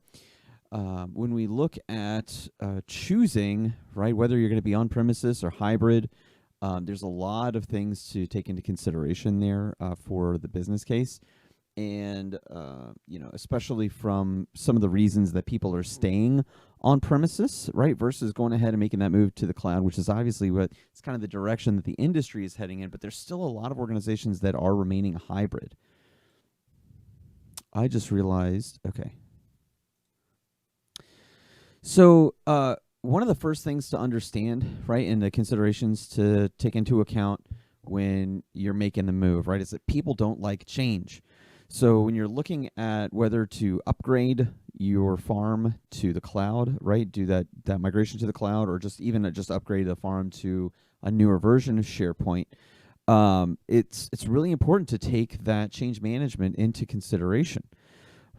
when we look at choosing, right, whether you're going to be on premises or hybrid, there's a lot of things to take into consideration there for the business case. And, especially from some of the reasons that people are staying on premises, right, versus going ahead and making that move to the cloud, which is obviously it's kind of the direction that the industry is heading in, but there's still a lot of organizations that are remaining hybrid. I just realized, okay. So one of the first things to understand, right, and the considerations to take into account when you're making the move, right, is that people don't like change. So when you're looking at whether to upgrade your farm to the cloud, right, do that migration to the cloud, or just upgrade the farm to a newer version of SharePoint, it's really important to take that change management into consideration,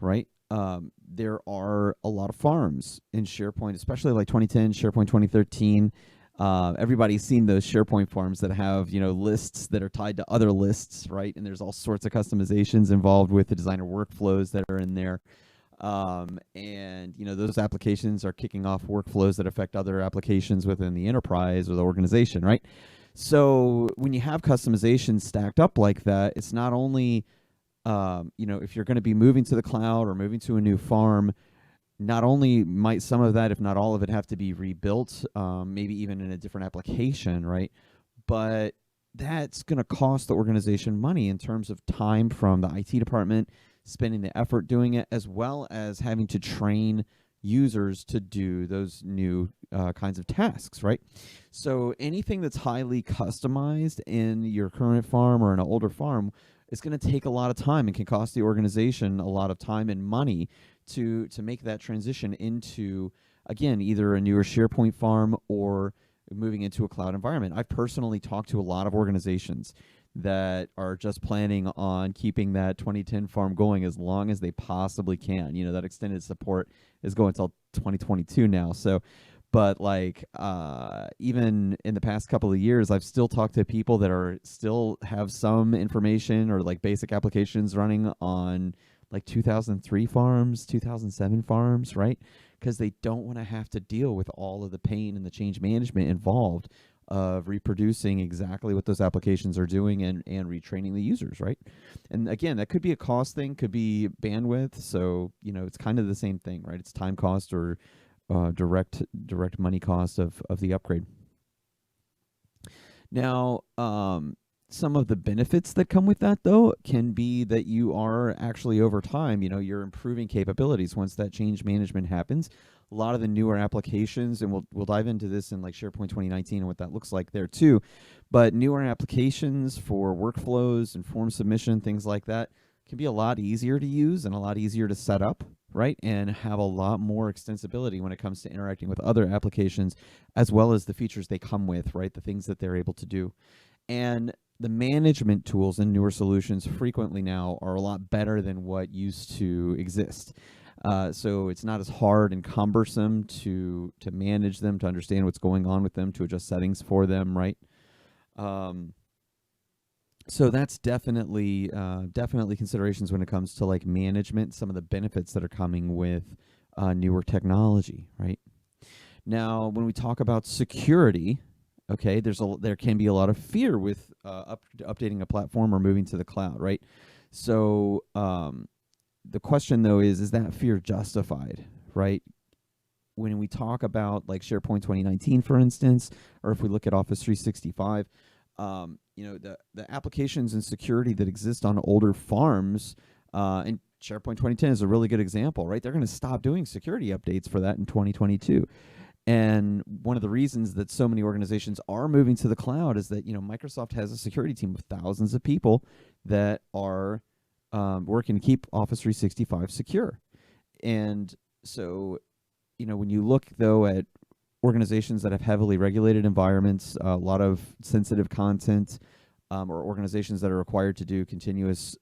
right? There are a lot of farms in SharePoint, especially like 2010, SharePoint 2013. Everybody's seen those SharePoint farms that have, lists that are tied to other lists, right? And there's all sorts of customizations involved with the designer workflows that are in there. And, those applications are kicking off workflows that affect other applications within the enterprise or the organization, right? So when you have customizations stacked up like that, it's not only, if you're going to be moving to the cloud or moving to a new farm, not only might some of that, if not all of it, have to be rebuilt, maybe even in a different application, right? But that's going to cost the organization money in terms of time from the IT department, spending the effort doing it, as well as having to train users to do those new kinds of tasks, right? So anything that's highly customized in your current farm or an older farm is going to take a lot of time and can cost the organization a lot of time and money to make that transition into, again, either a newer SharePoint farm or moving into a cloud environment. I've personally talked to a lot of organizations that are just planning on keeping that 2010 farm going as long as they possibly can. That extended support is going until 2022 now. So, but even in the past couple of years, I've still talked to people that still have some information or like basic applications running on like 2003 farms, 2007 farms, right? Because they don't want to have to deal with all of the pain and the change management involved of reproducing exactly what those applications are doing and retraining the users, right? And again, that could be a cost thing, could be bandwidth. So, it's kind of the same thing, right? It's time cost or direct money cost of the upgrade. Now, some of the benefits that come with that, though, can be that you are actually, over time, you're improving capabilities once that change management happens. A lot of the newer applications, and we'll dive into this in like SharePoint 2019 and what that looks like there too, but newer applications for workflows and form submission, things like that, can be a lot easier to use and a lot easier to set up, right? And have a lot more extensibility when it comes to interacting with other applications, as well as the features they come with, right? The things that they're able to do. And the management tools in newer solutions frequently now are a lot better than what used to exist. So it's not as hard and cumbersome to manage them, to understand what's going on with them, to adjust settings for them, right? So that's definitely considerations when it comes to like management, some of the benefits that are coming with newer technology, right? Now, when we talk about security, okay, there can be a lot of fear with updating a platform or moving to the cloud, right? So the question, though, is that fear justified, right? When we talk about like SharePoint 2019, for instance, or if we look at Office 365, the applications and security that exist on older farms And SharePoint 2010 is a really good example, right? They're going to stop doing security updates for that in 2022. And one of the reasons that so many organizations are moving to the cloud is that, Microsoft has a security team of thousands of people that are working to keep Office 365 secure. And so, when you look, though, at organizations that have heavily regulated environments, a lot of sensitive content, or organizations that are required to do continuous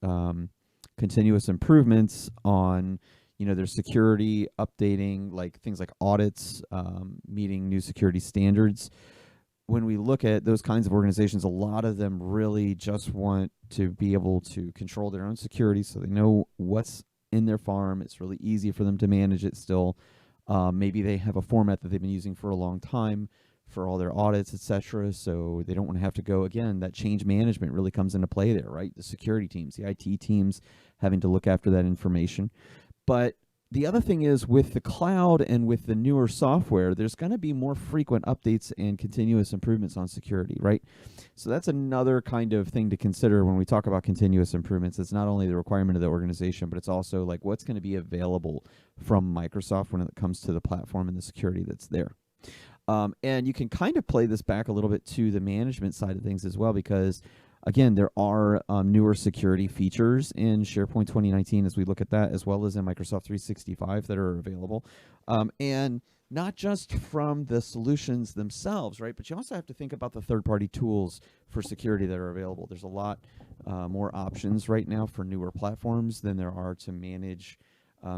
improvements on their security, updating, like things like audits, meeting new security standards. When we look at those kinds of organizations, a lot of them really just want to be able to control their own security, so they know what's in their farm. It's really easy for them to manage it still. Maybe they have a format that they've been using for a long time for all their audits, etc. So they don't want to have to go again. That change management really comes into play there, right? The security teams, the IT teams having to look after that information. But the other thing is, with the cloud and with the newer software, there's going to be more frequent updates and continuous improvements on security, right? So that's another kind of thing to consider when we talk about continuous improvements. It's not only the requirement of the organization, but it's also like what's going to be available from Microsoft when it comes to the platform and the security that's there. And you can kind of play this back a little bit to the management side of things as well, because again, there are newer security features in SharePoint 2019 as we look at that, as well as in Microsoft 365 that are available. And not just from the solutions themselves, right? But you also have to think about the third-party tools for security that are available. There's a lot more options right now for newer platforms than there are to manage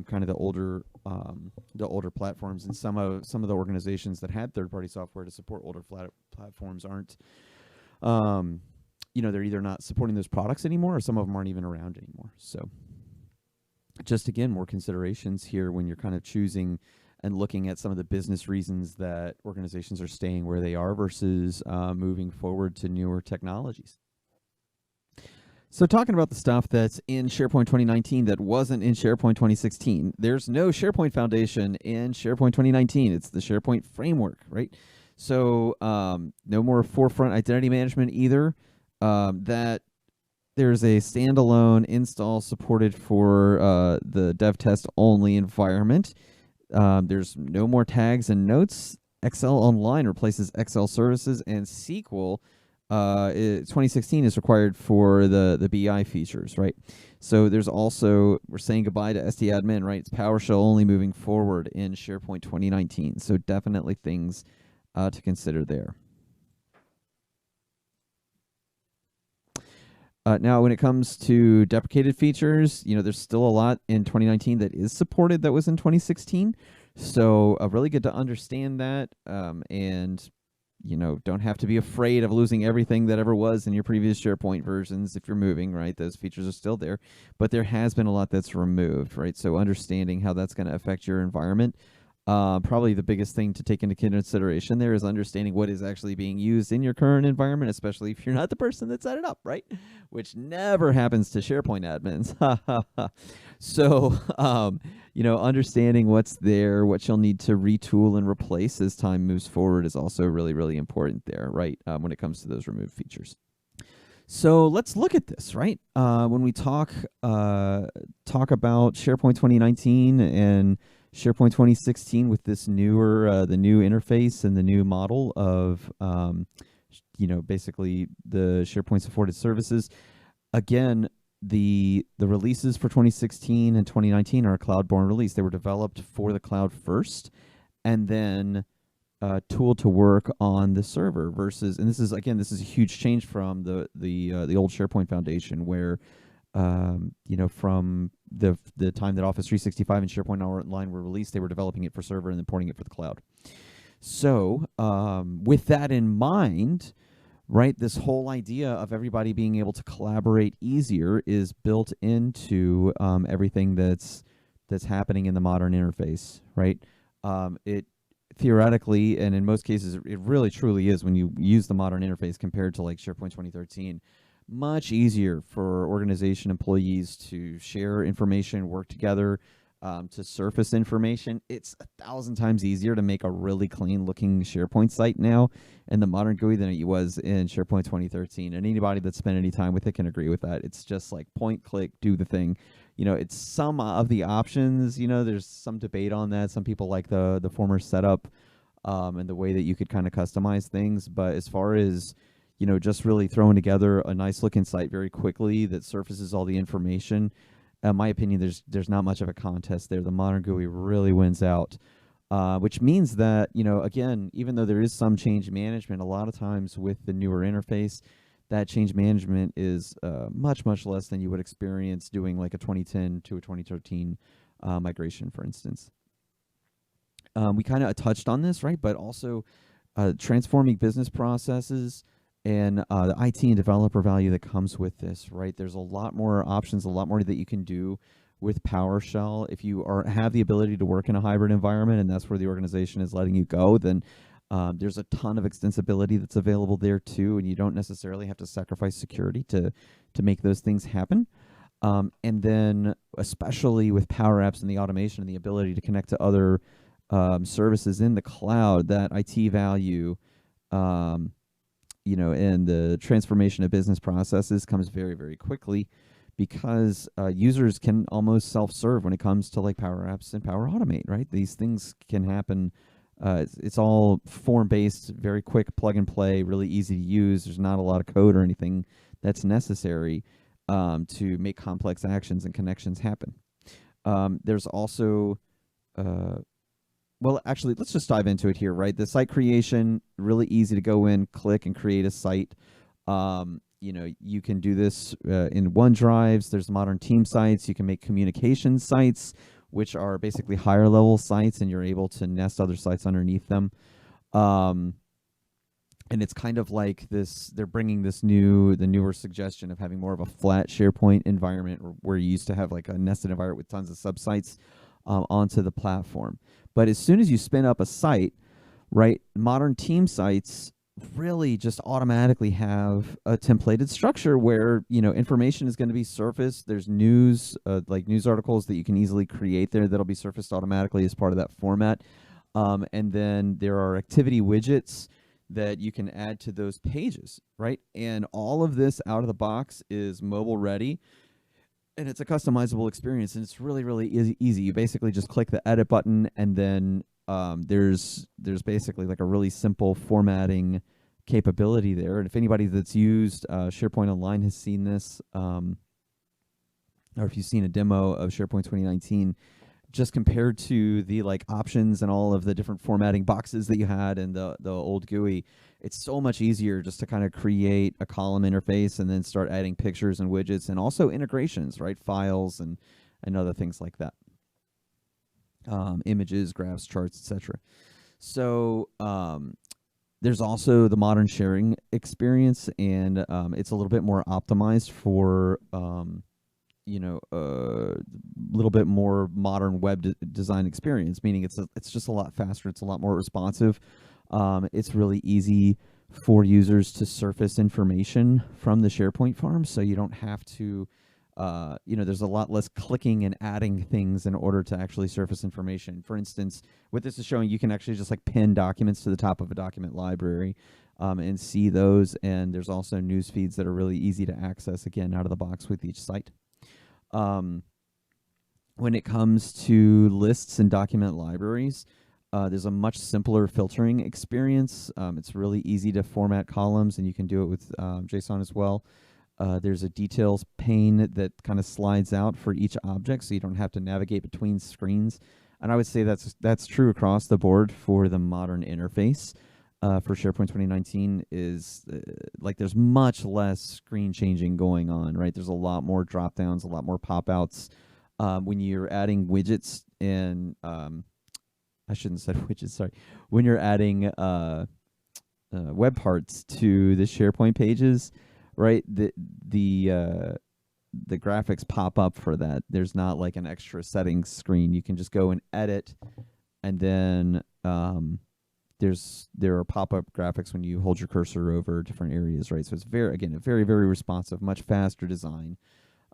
kind of the older platforms. And some of the organizations that had third-party software to support older platforms aren't. They're either not supporting those products anymore, or some of them aren't even around anymore. So just, again, more considerations here when you're kind of choosing and looking at some of the business reasons that organizations are staying where they are versus moving forward to newer technologies. So talking about the stuff that's in SharePoint 2019 that wasn't in SharePoint 2016, there's no SharePoint Foundation in SharePoint 2019. It's the SharePoint framework, right? So no more forefront identity management either. That there's a standalone install supported for the dev test only environment. There's no more tags and notes. Excel Online replaces Excel services, and SQL 2016 is required for the BI features, right? So there's also, we're saying goodbye to SDAdmin, right? It's PowerShell only moving forward in SharePoint 2019. So definitely things to consider there. Now, when it comes to deprecated features, there's still a lot in 2019 that is supported that was in 2016. So really good to understand that, and don't have to be afraid of losing everything that ever was in your previous SharePoint versions if you're moving, right? Those features are still there, but there has been a lot that's removed, right? So understanding how that's going to affect your environment. Probably the biggest thing to take into consideration there is understanding what is actually being used in your current environment, especially if you're not the person that set it up, right? Which never happens to SharePoint admins. So, understanding what's there, what you'll need to retool and replace as time moves forward is also really, really important there, right? When it comes to those removed features. So let's look at this, right? When we talk about SharePoint 2019 and SharePoint 2016 with this newer, the new interface and the new model of, basically the SharePoint supported services. Again, the releases for 2016 and 2019 are a cloud-born release. They were developed for the cloud first, and then tooled to work on the server. Versus, and this is a huge change from the old SharePoint Foundation, where from the time that Office 365 and SharePoint Online were released, they were developing it for server and then porting it for the cloud. So with that in mind, right, this whole idea of everybody being able to collaborate easier is built into everything that's happening in the modern interface, right? It theoretically, and in most cases, it really truly is when you use the modern interface compared to like SharePoint 2013, much easier for organization employees to share information, work together, to surface information. It's 1,000 times easier to make a really clean looking SharePoint site now in the modern GUI than it was in SharePoint 2013. And anybody that's spent any time with it can agree with that. It's just like point, click, do the thing. it's some of the options. There's some debate on that. Some people like the former setup, and the way that you could kind of customize things. But as far as just really throwing together a nice looking site very quickly that surfaces all the information, in my opinion, there's not much of a contest there. The modern GUI really wins out, which means that, again, even though there is some change management, a lot of times with the newer interface, that change management is much, much less than you would experience doing like a 2010 to a 2013 migration, for instance. We kind of touched on this, right? But also transforming business processes and the IT and developer value that comes with this, right? There's a lot more options, a lot more that you can do with PowerShell. If you have the ability to work in a hybrid environment and that's where the organization is letting you go, then there's a ton of extensibility that's available there too, and you don't necessarily have to sacrifice security to make those things happen. And then especially with Power Apps and the automation and the ability to connect to other services in the cloud, that IT value, and the transformation of business processes comes very, very quickly, because users can almost self-serve when it comes to like Power Apps and Power Automate, right? These things can happen. It's all form-based, very quick plug and play, really easy to use. There's not a lot of code or anything that's necessary to make complex actions and connections happen. There's also well, actually, let's just dive into it here, right? The site creation, really easy to go in, click, and create a site. You can do this in OneDrives. There's modern team sites. You can make communication sites, which are basically higher level sites, and you're able to nest other sites underneath them. And it's kind of like this, they're bringing the newer suggestion of having more of a flat SharePoint environment where you used to have like a nested environment with tons of subsites onto the platform. But as soon as you spin up a site, right, modern team sites really just automatically have a templated structure where, information is going to be surfaced. There's news, like news articles that you can easily create there that'll be surfaced automatically as part of that format. And then there are activity widgets that you can add to those pages, right? And all of this out of the box is mobile ready. And it's a customizable experience, and it's really, really easy. You basically just click the edit button, and then there's basically like a really simple formatting capability there. And if anybody that's used SharePoint Online has seen this, or if you've seen a demo of SharePoint 2019, just compared to the like options and all of the different formatting boxes that you had in the old GUI, it's so much easier just to kind of create a column interface and then start adding pictures and widgets and also integrations, right? Files and other things like that. Images, graphs, charts, etc. So there's also the modern sharing experience, and it's a little bit more optimized for a little bit more modern web design experience, meaning it's just a lot faster. It's a lot more responsive. It's really easy for users to surface information from the SharePoint farm, so you don't have to, there's a lot less clicking and adding things in order to actually surface information. For instance, what this is showing, you can actually just like pin documents to the top of a document library and see those, and there's also news feeds that are really easy to access, again, out of the box with each site. When it comes to lists and document libraries, there's a much simpler filtering experience. It's really easy to format columns, and you can do it with JSON as well. There's a details pane that kind of slides out for each object, so you don't have to navigate between screens. And I would say that's true across the board for the modern interface. For SharePoint 2019 is like there's much less screen changing going on, right? There's a lot more drop downs, a lot more pop outs. When you're adding widgets and I shouldn't have said widgets, sorry. When you're adding web parts to the SharePoint pages, right? The graphics pop up for that. There's not like an extra settings screen. You can just go and edit, and then there are pop-up graphics when you hold your cursor over different areas, right? So it's very, very responsive, much faster design,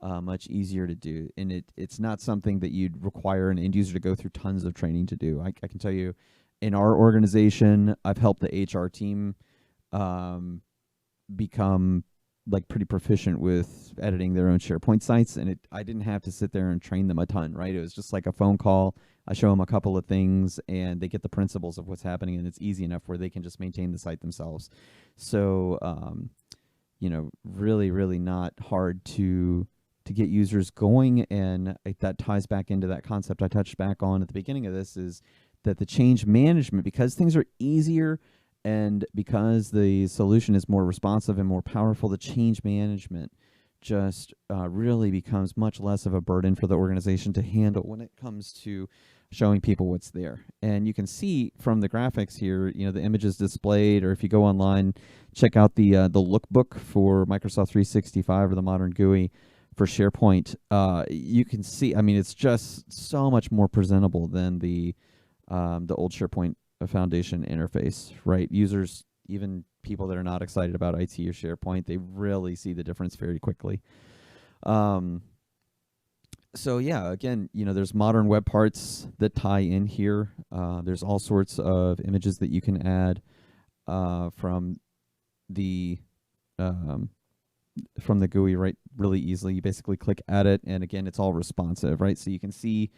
much easier to do, and it's not something that you'd require an end user to go through tons of training to do. I can tell you, in our organization, I've helped the HR team become like pretty proficient with editing their own SharePoint sites, and I didn't have to sit there and train them a ton, right? It was just like a phone call. I show them a couple of things, and they get the principles of what's happening, and it's easy enough where they can just maintain the site themselves. So, really, really not hard to get users going, and that ties back into that concept I touched back on at the beginning of this, is that the change management, because things are easier and because the solution is more responsive and more powerful, the change management just really becomes much less of a burden for the organization to handle when it comes to showing people what's there. And you can see from the graphics here, the images displayed, or if you go online, check out the lookbook for Microsoft 365 or the modern GUI for SharePoint. You can see, it's just so much more presentable than the old SharePoint Foundation interface, right? Users, even people that are not excited about IT or SharePoint, they really see the difference very quickly. So yeah, again, there's modern web parts that tie in here. There's all sorts of images that you can add from the GUI, right? Really easily. You basically click edit, and again, it's all responsive, right? So you can see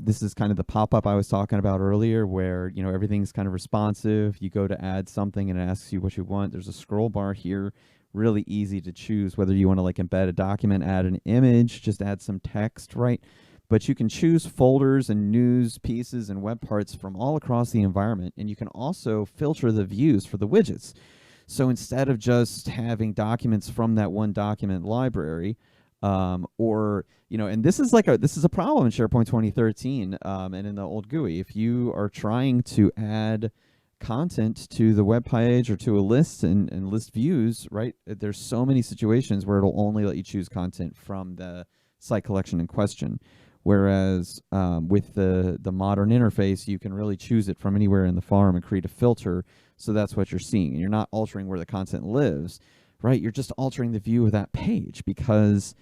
this is kind of the pop-up I was talking about earlier, where everything's kind of responsive. You go to add something and it asks you what you want. There's a scroll bar here, really easy to choose whether you want to like embed a document, add an image, just add some text, right? But you can choose folders and news pieces and web parts from all across the environment, and you can also filter the views for the widgets. So instead of just having documents from that one document library, and this is a problem in SharePoint 2013 and in the old GUI. If you are trying to add content to the web page or to a list and list views, right? There's so many situations where it'll only let you choose content from the site collection in question. Whereas with the modern interface, you can really choose it from anywhere in the farm and create a filter. So that's what you're seeing. And you're not altering where the content lives, right? You're just altering the view of that page because,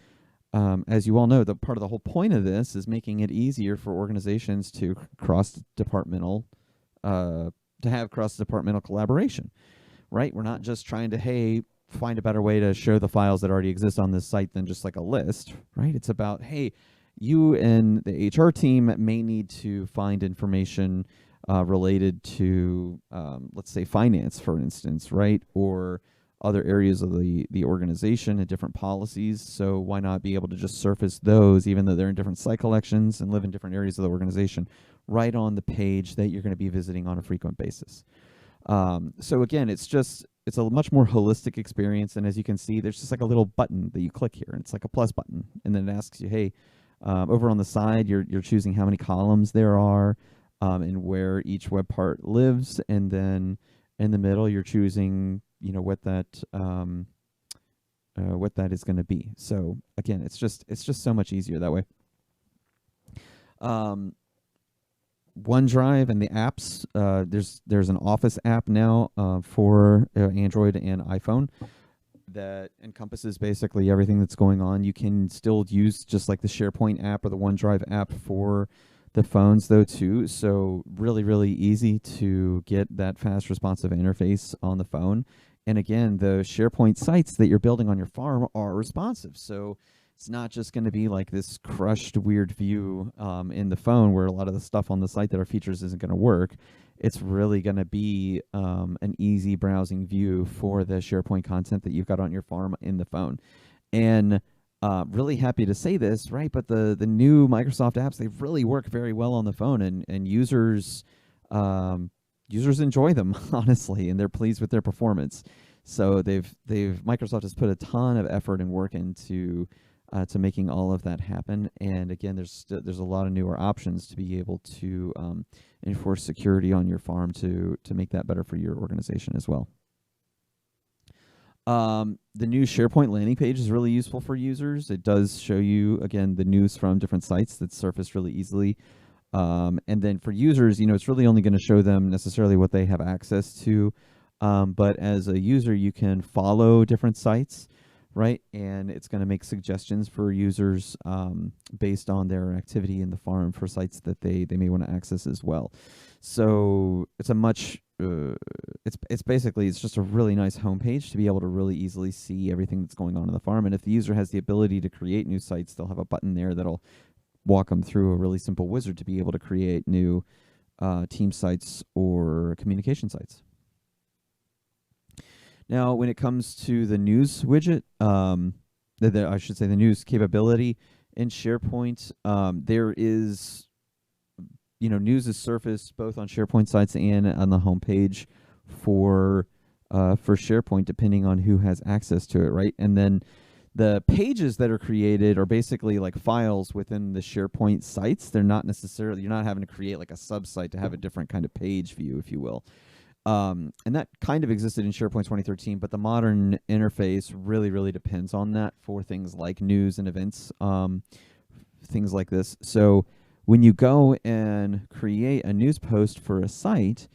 as you all know, the part of the whole point of this is making it easier for organizations to have cross-departmental collaboration, right? We're not just trying to, find a better way to show the files that already exist on this site than just like a list, right? It's about, you and the HR team may need to find information related to, let's say, finance, for instance, right? Or other areas of the organization and different policies. So why not be able to just surface those, even though they're in different site collections and live in different areas of the organization, right on the page that you're going to be visiting on a frequent basis. So again, it's a much more holistic experience. And as you can see, there's just like a little button that you click here, and it's like a plus button. And then it asks you, over on the side, you're choosing how many columns there are and where each web part lives. And then in the middle, you're choosing, what that is going to be. So again, it's just so much easier that way. OneDrive and the apps, there's an Office app now for Android and iPhone that encompasses basically everything that's going on. You can still use just like the SharePoint app or the OneDrive app for the phones though too. So really, really easy to get that fast responsive interface on the phone. And again, the SharePoint sites that you're building on your farm are responsive. So it's not just going to be like this crushed weird view in the phone where a lot of the stuff on the site that are features isn't going to work. It's really going to be an easy browsing view for the SharePoint content that you've got on your farm in the phone. And really happy to say this, right? But the new Microsoft apps, they really work very well on the phone, and users enjoy them, honestly, and they're pleased with their performance. So Microsoft has put a ton of effort and work into to making all of that happen. And again, there's a lot of newer options to be able to enforce security on your farm to make that better for your organization as well. The new SharePoint landing page is really useful for users. It does show you, again, the news from different sites that surface really easily. And then for users, it's really only going to show them necessarily what they have access to. But as a user, you can follow different sites, right? And it's going to make suggestions for users based on their activity in the farm for sites that they may want to access as well. So it's a much it's basically it's just a really nice homepage to be able to really easily see everything that's going on in the farm. And if the user has the ability to create new sites, they'll have a button there that'll walk them through a really simple wizard to be able to create new team sites or communication sites. Now, when it comes to the news widget, I should say the news capability in SharePoint, there is, news is surfaced both on SharePoint sites and on the homepage for SharePoint, depending on who has access to it, right? And then the pages that are created are basically like files within the SharePoint sites. They're not necessarily, you're not having to create like a sub-site to have a different kind of page view, if you will. And that kind of existed in SharePoint 2013, but the modern interface really, really depends on that for things like news and events, things like this. So when you go and create a news post for a site,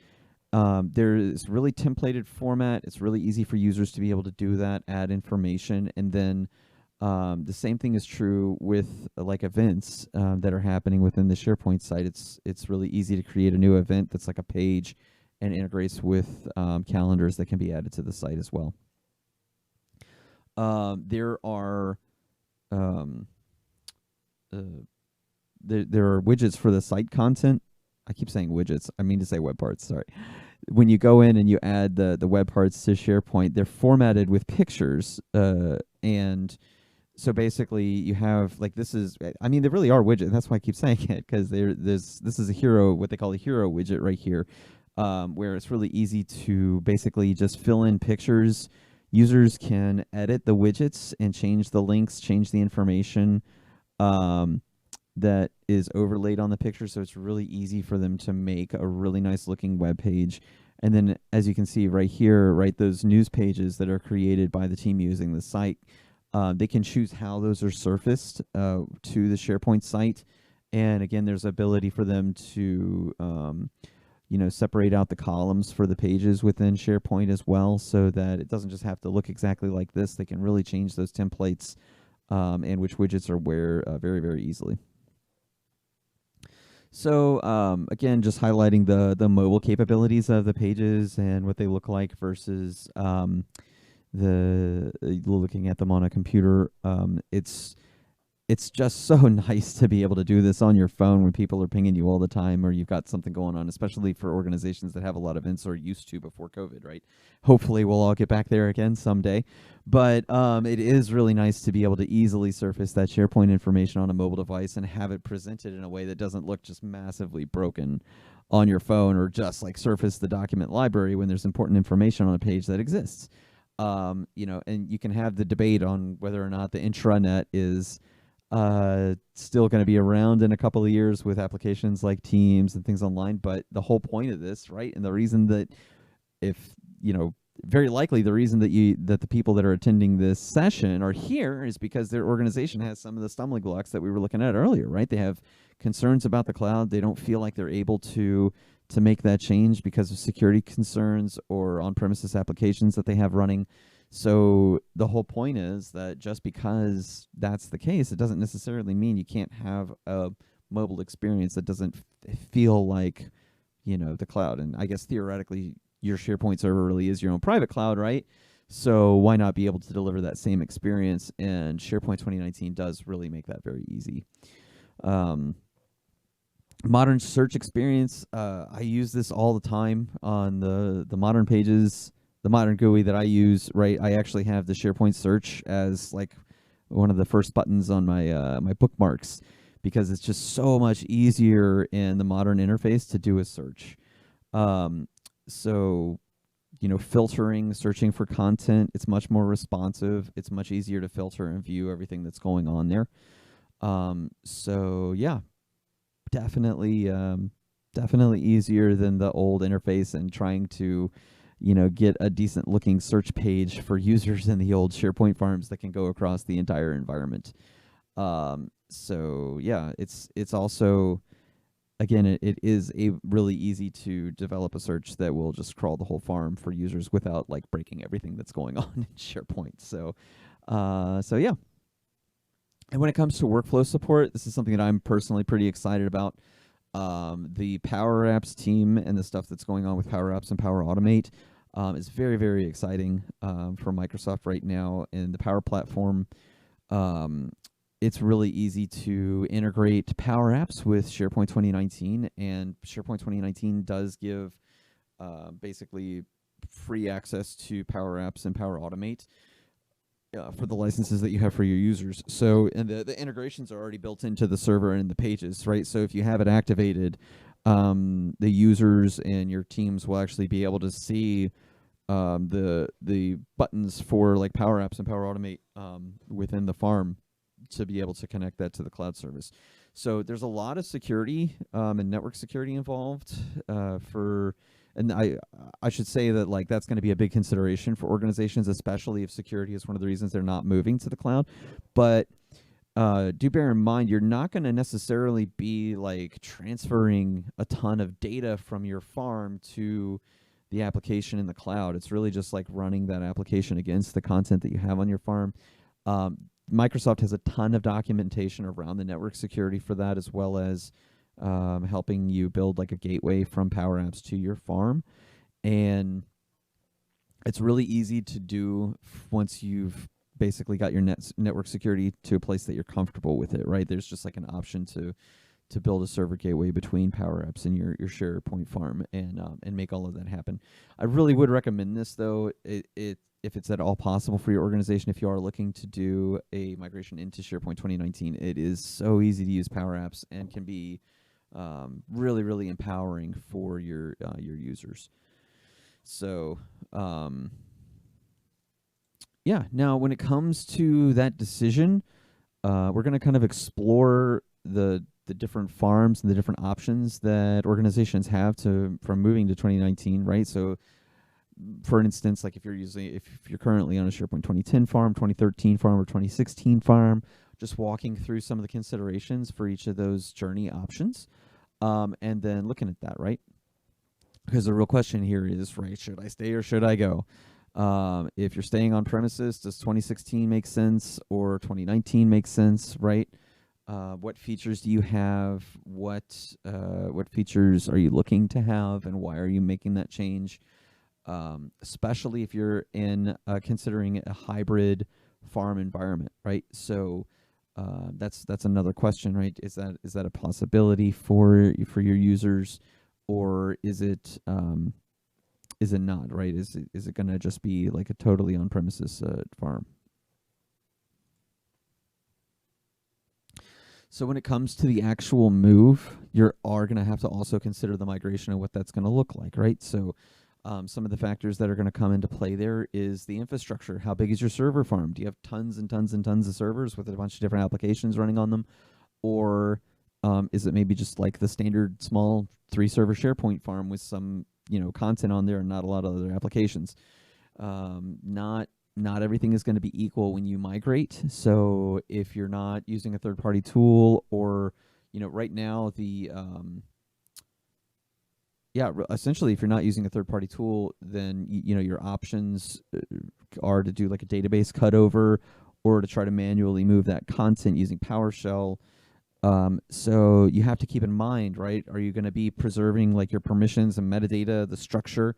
there is really templated format. It's really easy for users to be able to do that, add information, and then the same thing is true with like events that are happening within the SharePoint site. It's really easy to create a new event that's like a page and integrates with calendars that can be added to the site as well. There are widgets for the site content. I keep saying widgets. I mean to say web parts. Sorry. When you go in and you add the web parts to SharePoint, they're formatted with pictures, and so basically you have like this is. I mean, they really are widgets. That's why I keep saying it, because this is a hero, what they call a hero widget right here, where it's really easy to basically just fill in pictures. Users can edit the widgets and change the links, change the information that is overlaid on the picture, so it's really easy for them to make a really nice looking web page. And then as you can see right here, right, those news pages that are created by the team using the site, they can choose how those are surfaced to the SharePoint site. And again, there's ability for them to separate out the columns for the pages within SharePoint as well, so that it doesn't just have to look exactly like this. They can really change those templates and which widgets are where very, very easily. So again, just highlighting the mobile capabilities of the pages and what they look like versus looking at them on a computer. It's just so nice to be able to do this on your phone when people are pinging you all the time, or you've got something going on, especially for organizations that have a lot of events or used to before COVID, right? Hopefully we'll all get back there again someday. But it is really nice to be able to easily surface that SharePoint information on a mobile device and have it presented in a way that doesn't look just massively broken on your phone, or just like surface the document library when there's important information on a page that exists. And you can have the debate on whether or not the intranet is still going to be around in a couple of years with applications like Teams and things online. But the whole point of this, right, and the reason that very likely the reason that the people that are attending this session are here is because their organization has some of the stumbling blocks that we were looking at earlier, right? They have concerns about the cloud. They don't feel like they're able to make that change because of security concerns or on-premises applications that they have running. So the whole point is that just because that's the case, it doesn't necessarily mean you can't have a mobile experience that doesn't feel like, the cloud. And I guess theoretically, your SharePoint server really is your own private cloud, right? So why not be able to deliver that same experience? And SharePoint 2019 does really make that very easy. Modern search experience, I use this all the time on the modern pages. The modern GUI that I use, right? I actually have the SharePoint search as like one of the first buttons on my my bookmarks, because it's just so much easier in the modern interface to do a search. So, filtering, searching for content, it's much more responsive. It's much easier to filter and view everything that's going on there. So yeah, definitely easier than the old interface and trying to get a decent looking search page for users in the old SharePoint farms that can go across the entire environment. So yeah, it's also, again, it is a really easy to develop a search that will just crawl the whole farm for users without like breaking everything that's going on in SharePoint. So So yeah. And when it comes to workflow support, this is something that I'm personally pretty excited about. The Power Apps team and the stuff that's going on with Power Apps and Power Automate is very, very exciting for Microsoft right now. And the Power Platform, it's really easy to integrate Power Apps with SharePoint 2019. And SharePoint 2019 does give basically free access to Power Apps and Power Automate. For the licenses that you have for your users. So, and the integrations are already built into the server and the pages, right? So if you have it activated, the users and your teams will actually be able to see the buttons for like Power Apps and Power Automate within the farm to be able to connect that to the cloud service. So there's a lot of security and network security involved and I should say that like that's going to be a big consideration for organizations, especially if security is one of the reasons they're not moving to the cloud. But do bear in mind, you're not going to necessarily be like transferring a ton of data from your farm to the application in the cloud. It's really just like running that application against the content that you have on your farm. Microsoft has a ton of documentation around the network security for that, as well as helping you build like a gateway from Power Apps to your farm. And it's really easy to do once you've basically got your network security to a place that you're comfortable with it, right? There's just like an option to build a server gateway between Power Apps and your SharePoint farm and make all of that happen. I really would recommend this though, if it's at all possible for your organization, if you are looking to do a migration into SharePoint 2019, it is so easy to use Power Apps and can be really, really empowering for your users. So, yeah. Now, when it comes to that decision, we're going to kind of explore the different farms and the different options that organizations have from moving to 2019, right? So, for instance, like if you're currently on a SharePoint 2010 farm, 2013 farm, or 2016 farm, just walking through some of the considerations for each of those journey options, and then looking at that, right? Because the real question here is, right, should I stay or should I go? If you're staying on premises, does 2016 make sense or 2019 make sense, right? What features do you have? What features are you looking to have, and why are you making that change? Especially if you're considering a hybrid farm environment, right? So that's another question, right? Is that a possibility for your users, or is it not, right? Is it going to just be like a totally on-premises farm? So when it comes to the actual move, you are going to have to also consider the migration and what that's going to look like, right? So some of the factors that are going to come into play there is the infrastructure. How big is your server farm? Do you have tons and tons and tons of servers with a bunch of different applications running on them? Or is it maybe just like the standard small 3-server SharePoint farm with some content on there and not a lot of other applications? Not everything is going to be equal when you migrate. So if you're not using a third-party tool, or right now essentially, if you're not using a third-party tool, then your options are to do like a database cutover, or to try to manually move that content using PowerShell. So you have to keep in mind, right? Are you going to be preserving like your permissions and metadata, the structure,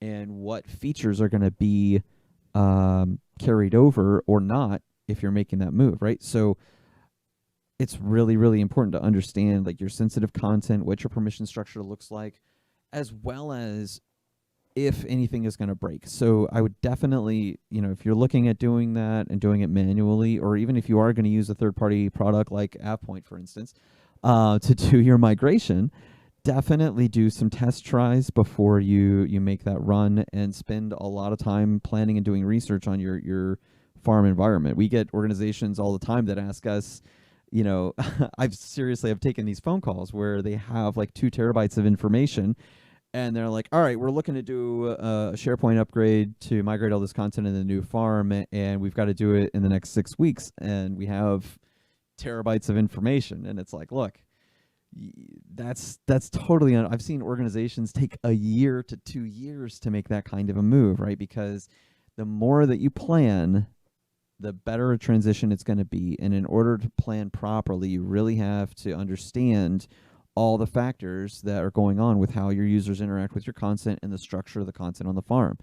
and what features are going to be carried over or not if you're making that move, right? So it's really, really important to understand like your sensitive content, what your permission structure looks like, as well as if anything is going to break. So I would definitely, if you're looking at doing that and doing it manually, or even if you are going to use a third-party product like AvePoint, for instance, to do your migration, definitely do some test tries before you make that run, and spend a lot of time planning and doing research on your farm environment. We get organizations all the time that ask us, I've taken these phone calls where they have like 2 terabytes of information, and they're like, all right, we're looking to do a SharePoint upgrade to migrate all this content in the new farm, and we've got to do it in the next 6 weeks, and we have terabytes of information. And it's like, look, that's totally I've seen organizations take a year to 2 years to make that kind of a move, right? Because the more that you plan, the better a transition it's going to be. And in order to plan properly, you really have to understand all the factors that are going on with how your users interact with your content and the structure of the content on the farm.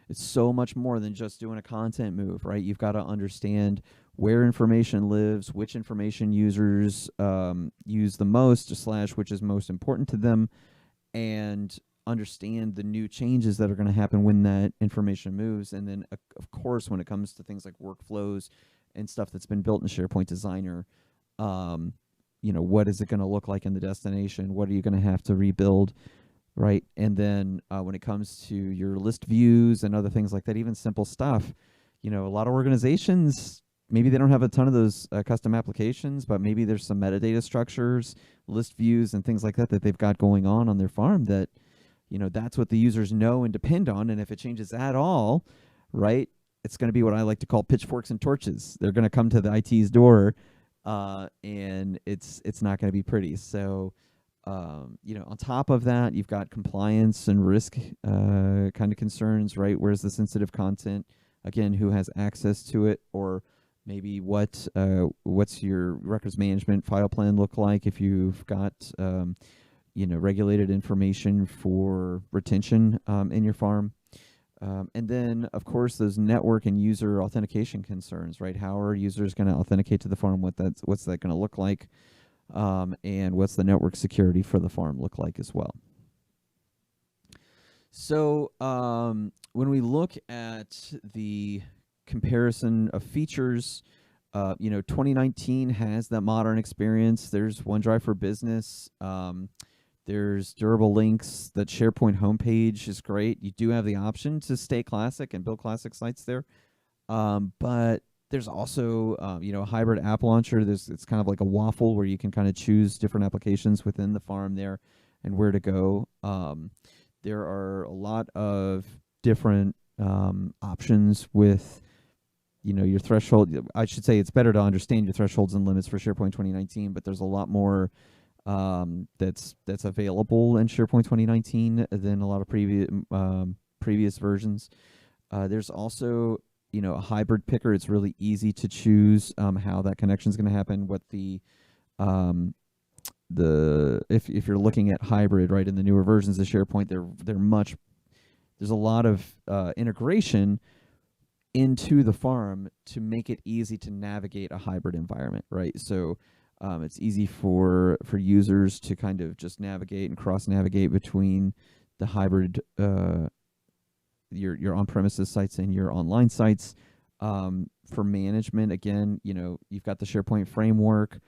It's so much more than just doing a content move, right? You've got to understand where information lives, which information users use the most, / which is most important to them, and understand the new changes that are going to happen when that information moves. And then, of course, when it comes to things like workflows and stuff that's been built in SharePoint Designer, what is it going to look like in the destination? What are you going to have to rebuild, right? And then when it comes to your list views and other things like that, even simple stuff, a lot of organizations, maybe they don't have a ton of those custom applications, but maybe there's some metadata structures, list views, and things like that they've got going on their farm that, that's what the users know and depend on. And if it changes at all, right, it's going to be what I like to call pitchforks and torches. They're going to come to the IT's door, and it's not going to be pretty. So, on top of that, you've got compliance and risk kind of concerns, right? Where's the sensitive content? Again, who has access to it? Or maybe what's your records management file plan look like if you've got regulated information for retention in your farm. And then, of course, those network and user authentication concerns, right? How are users going to authenticate to the farm? What's that going to look like? And what's the network security for the farm look like as well? So when we look at the comparison of features, 2019 has that modern experience. There's OneDrive for Business. There's durable links. That SharePoint homepage is great. You do have the option to stay classic and build classic sites there. But there's also, a hybrid app launcher. It's kind of like a waffle where you can kind of choose different applications within the farm there and where to go. There are a lot of different options with, your threshold. I should say it's better to understand your thresholds and limits for SharePoint 2019, but there's a lot more that's available in SharePoint 2019 than a lot of previous versions. There's also, a hybrid picker. It's really easy to choose how that connection is going to happen. What if you're looking at hybrid, right, in the newer versions of SharePoint, there's a lot of integration into the farm to make it easy to navigate a hybrid environment, right? So it's easy for users to kind of just navigate and cross-navigate between the hybrid, your on-premises sites and your online sites. For management, again, you've got the SharePoint framework.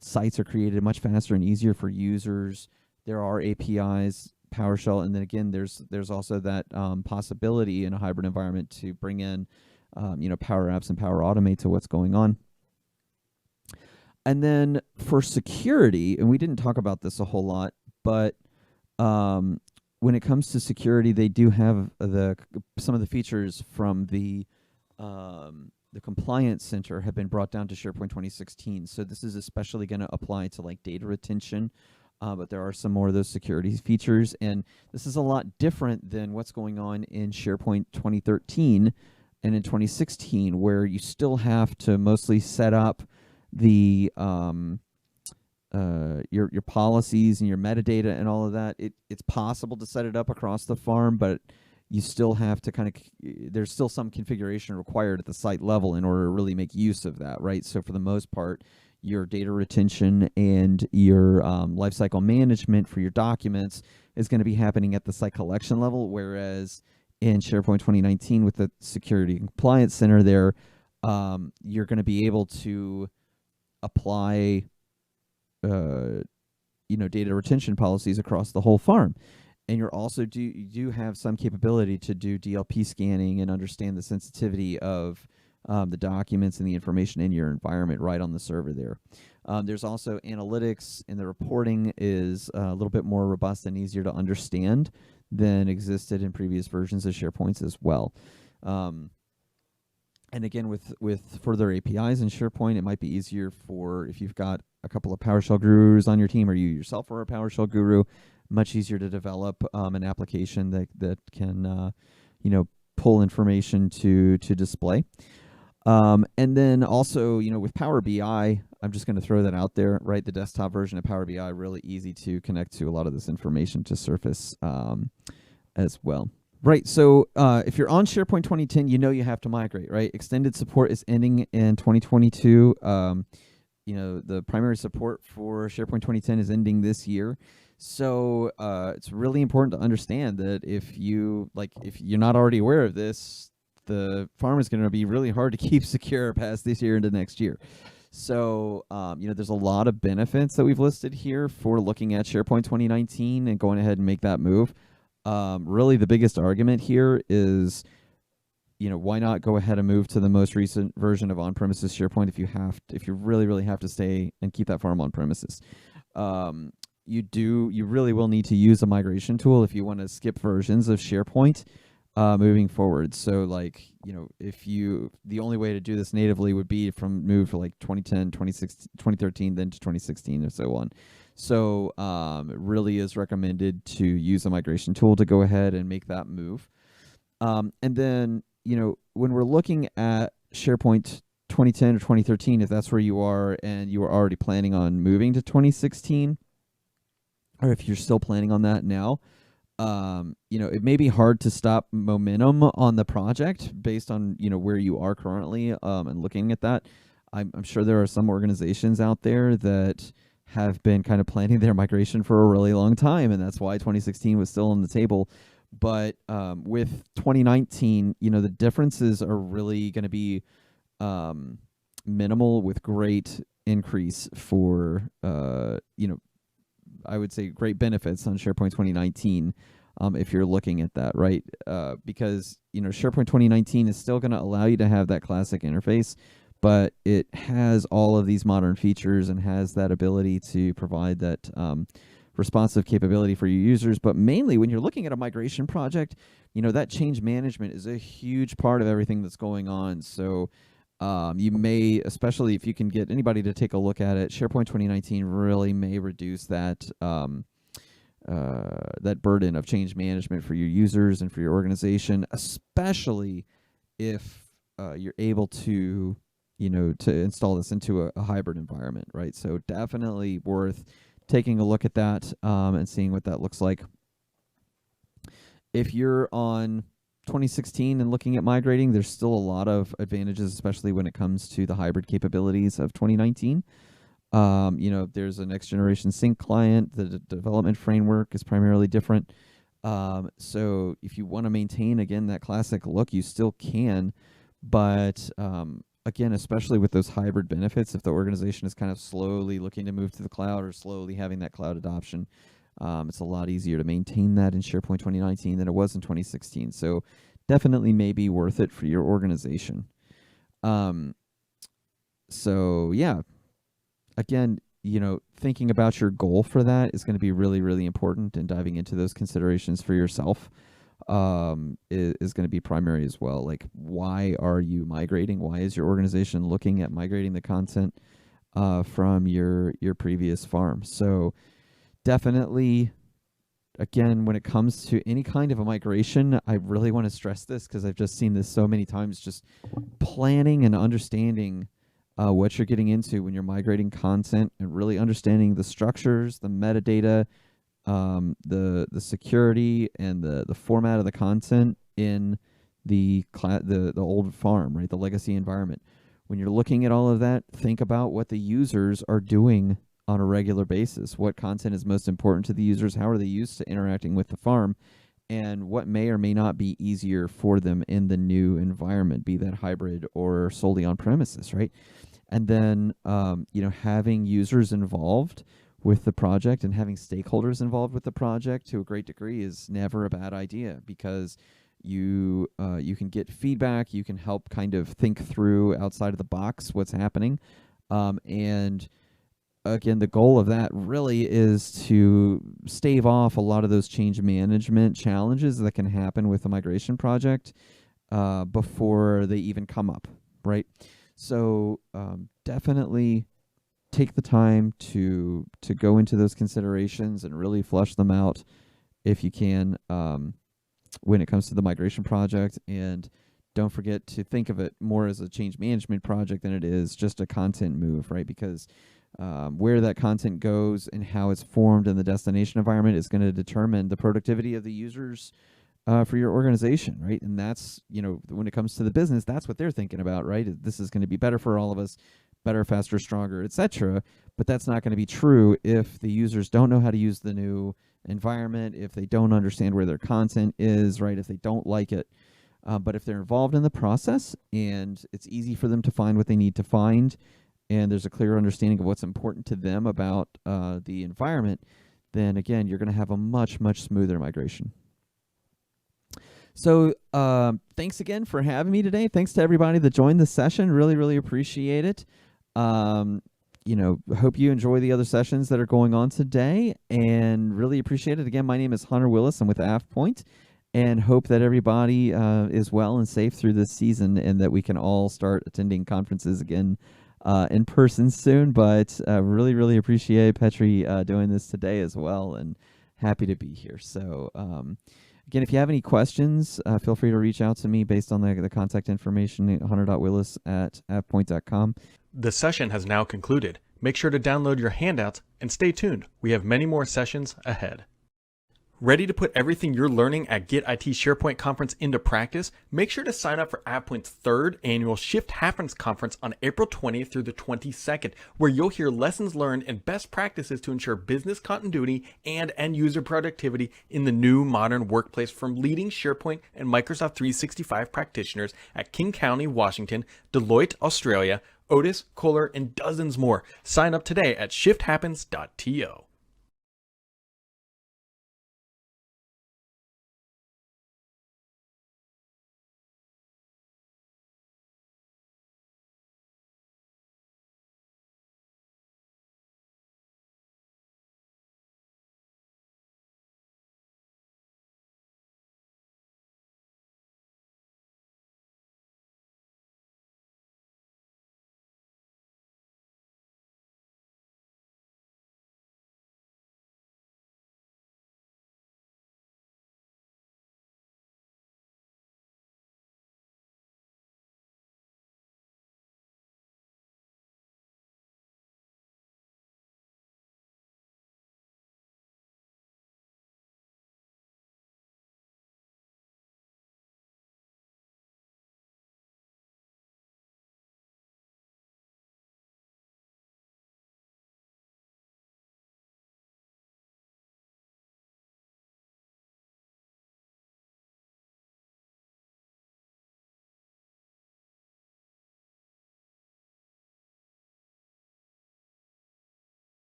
Sites are created much faster and easier for users. There are APIs, PowerShell, and then again, there's also that possibility in a hybrid environment to bring in, Power Apps and Power Automate to what's going on. And then for security, and we didn't talk about this a whole lot, but when it comes to security, they do have some of the features from the Compliance Center have been brought down to SharePoint 2016. So this is especially going to apply to like data retention, but there are some more of those security features. And this is a lot different than what's going on in SharePoint 2013 and in 2016, where you still have to mostly set up the your policies and your metadata and all of that. It's possible to set it up across the farm, but you still have to there's still some configuration required at the site level in order to really make use of that, right? So for the most part, your data retention and your lifecycle management for your documents is going to be happening at the site collection level, whereas in SharePoint 2019 with the Security and Compliance Center there, you're going to be able to apply data retention policies across the whole farm. And you do have some capability to do DLP scanning and understand the sensitivity of the documents and the information in your environment right on the server there. There's also analytics, and the reporting is a little bit more robust and easier to understand than existed in previous versions of SharePoint as well. And again, with further APIs in SharePoint, it might be easier for if you've got a couple of PowerShell gurus on your team, or you yourself are a PowerShell guru, much easier to develop an application that can pull information to display. And then also, with Power BI, I'm just going to throw that out there, right? The desktop version of Power BI, really easy to connect to a lot of this information to surface as well. Right, so if you're on SharePoint 2010, you have to migrate, right? Extended support is ending in 2022. The primary support for SharePoint 2010 is ending this year. So it's really important to understand that if you're not already aware of this, the farm is going to be really hard to keep secure past this year into next year. So, there's a lot of benefits that we've listed here for looking at SharePoint 2019 and going ahead and make that move. Really, the biggest argument here is, why not go ahead and move to the most recent version of on-premises SharePoint if you really, really have to stay and keep that farm on-premises. You really will need to use a migration tool if you want to skip versions of SharePoint moving forward. So the only way to do this natively would be from move to like 2010, 2013, then to 2016 or so on. So it really is recommended to use a migration tool to go ahead and make that move. And then, when we're looking at SharePoint 2010 or 2013, if that's where you are and you are already planning on moving to 2016, or if you're still planning on that now, it may be hard to stop momentum on the project based on, where you are currently and looking at that. I'm sure there are some organizations out there that have been kind of planning their migration for a really long time, and that's why 2016 was still on the table. But with 2019, the differences are really going to be minimal with great increase for, I would say great benefits on SharePoint 2019 if you're looking at that, right? Because, SharePoint 2019 is still going to allow you to have that classic interface, but it has all of these modern features and has that ability to provide that responsive capability for your users. But mainly when you're looking at a migration project, that change management is a huge part of everything that's going on. So you may, especially if you can get anybody to take a look at it, SharePoint 2019 really may reduce that that burden of change management for your users and for your organization, especially if you're able to install this into a hybrid environment, right? So definitely worth taking a look at that and seeing what that looks like. If you're on 2016 and looking at migrating, there's still a lot of advantages, especially when it comes to the hybrid capabilities of 2019. There's a next generation sync client. The development framework is primarily different. So if you want to maintain, again, that classic look, you still can. But again, especially with those hybrid benefits, if the organization is kind of slowly looking to move to the cloud or slowly having that cloud adoption, it's a lot easier to maintain that in SharePoint 2019 than it was in 2016. So definitely may be worth it for your organization. So yeah, again, thinking about your goal for that is going to be really, really important, and diving into those considerations for yourself is going to be primary as well. Like, why are you migrating? Why is your organization looking at migrating the content from your previous farm? So definitely, again, when it comes to any kind of a migration, I really want to stress this because I've just seen this so many times, just planning and understanding what you're getting into when you're migrating content, and really understanding the structures, the metadata, the security, and the format of the content in the old farm, right? The legacy environment. When you're looking at all of that, think about what the users are doing on a regular basis. What content is most important to the users? How are they used to interacting with the farm? And what may or may not be easier for them in the new environment, be that hybrid or solely on premises, right? And then, having users involved with the project and having stakeholders involved with the project to a great degree is never a bad idea, because you can get feedback, you can help kind of think through outside of the box what's happening, and again, the goal of that really is to stave off a lot of those change management challenges that can happen with a migration project before they even come up, right? So definitely take the time to go into those considerations and really flush them out if you can when it comes to the migration project, and don't forget to think of it more as a change management project than it is just a content move, right? Because where that content goes and how it's formed in the destination environment is going to determine the productivity of the users for your organization, right? And that's, when it comes to the business, that's what they're thinking about, right? This is going to be better for all of us, better, faster, stronger, etc. But that's not going to be true if the users don't know how to use the new environment, if they don't understand where their content is, right? If they don't like it. But if they're involved in the process and it's easy for them to find what they need to find, and there's a clear understanding of what's important to them about the environment, then again, you're going to have a much, much smoother migration. So thanks again for having me today. Thanks to everybody that joined the session. Really, really appreciate it. Hope you enjoy the other sessions that are going on today, and really appreciate it. Again, my name is Hunter Willis. I'm with AvePoint, and hope that everybody is well and safe through this season, and that we can all start attending conferences again in person soon. But really, really appreciate Petri doing this today as well, and happy to be here. So again, if you have any questions, feel free to reach out to me based on the contact information at hunter.willis@avepoint.com. The session has now concluded. Make sure to download your handouts and stay tuned. We have many more sessions ahead. Ready to put everything you're learning at Get IT SharePoint Conference into practice? Make sure to sign up for AvePoint's 3rd annual Shift Happens Conference on April 20th through the 22nd, where you'll hear lessons learned and best practices to ensure business continuity and end user productivity in the new modern workplace from leading SharePoint and Microsoft 365 practitioners at King County, Washington, Deloitte, Australia, Otis, Kohler, and dozens more. Sign up today at shifthappens.to.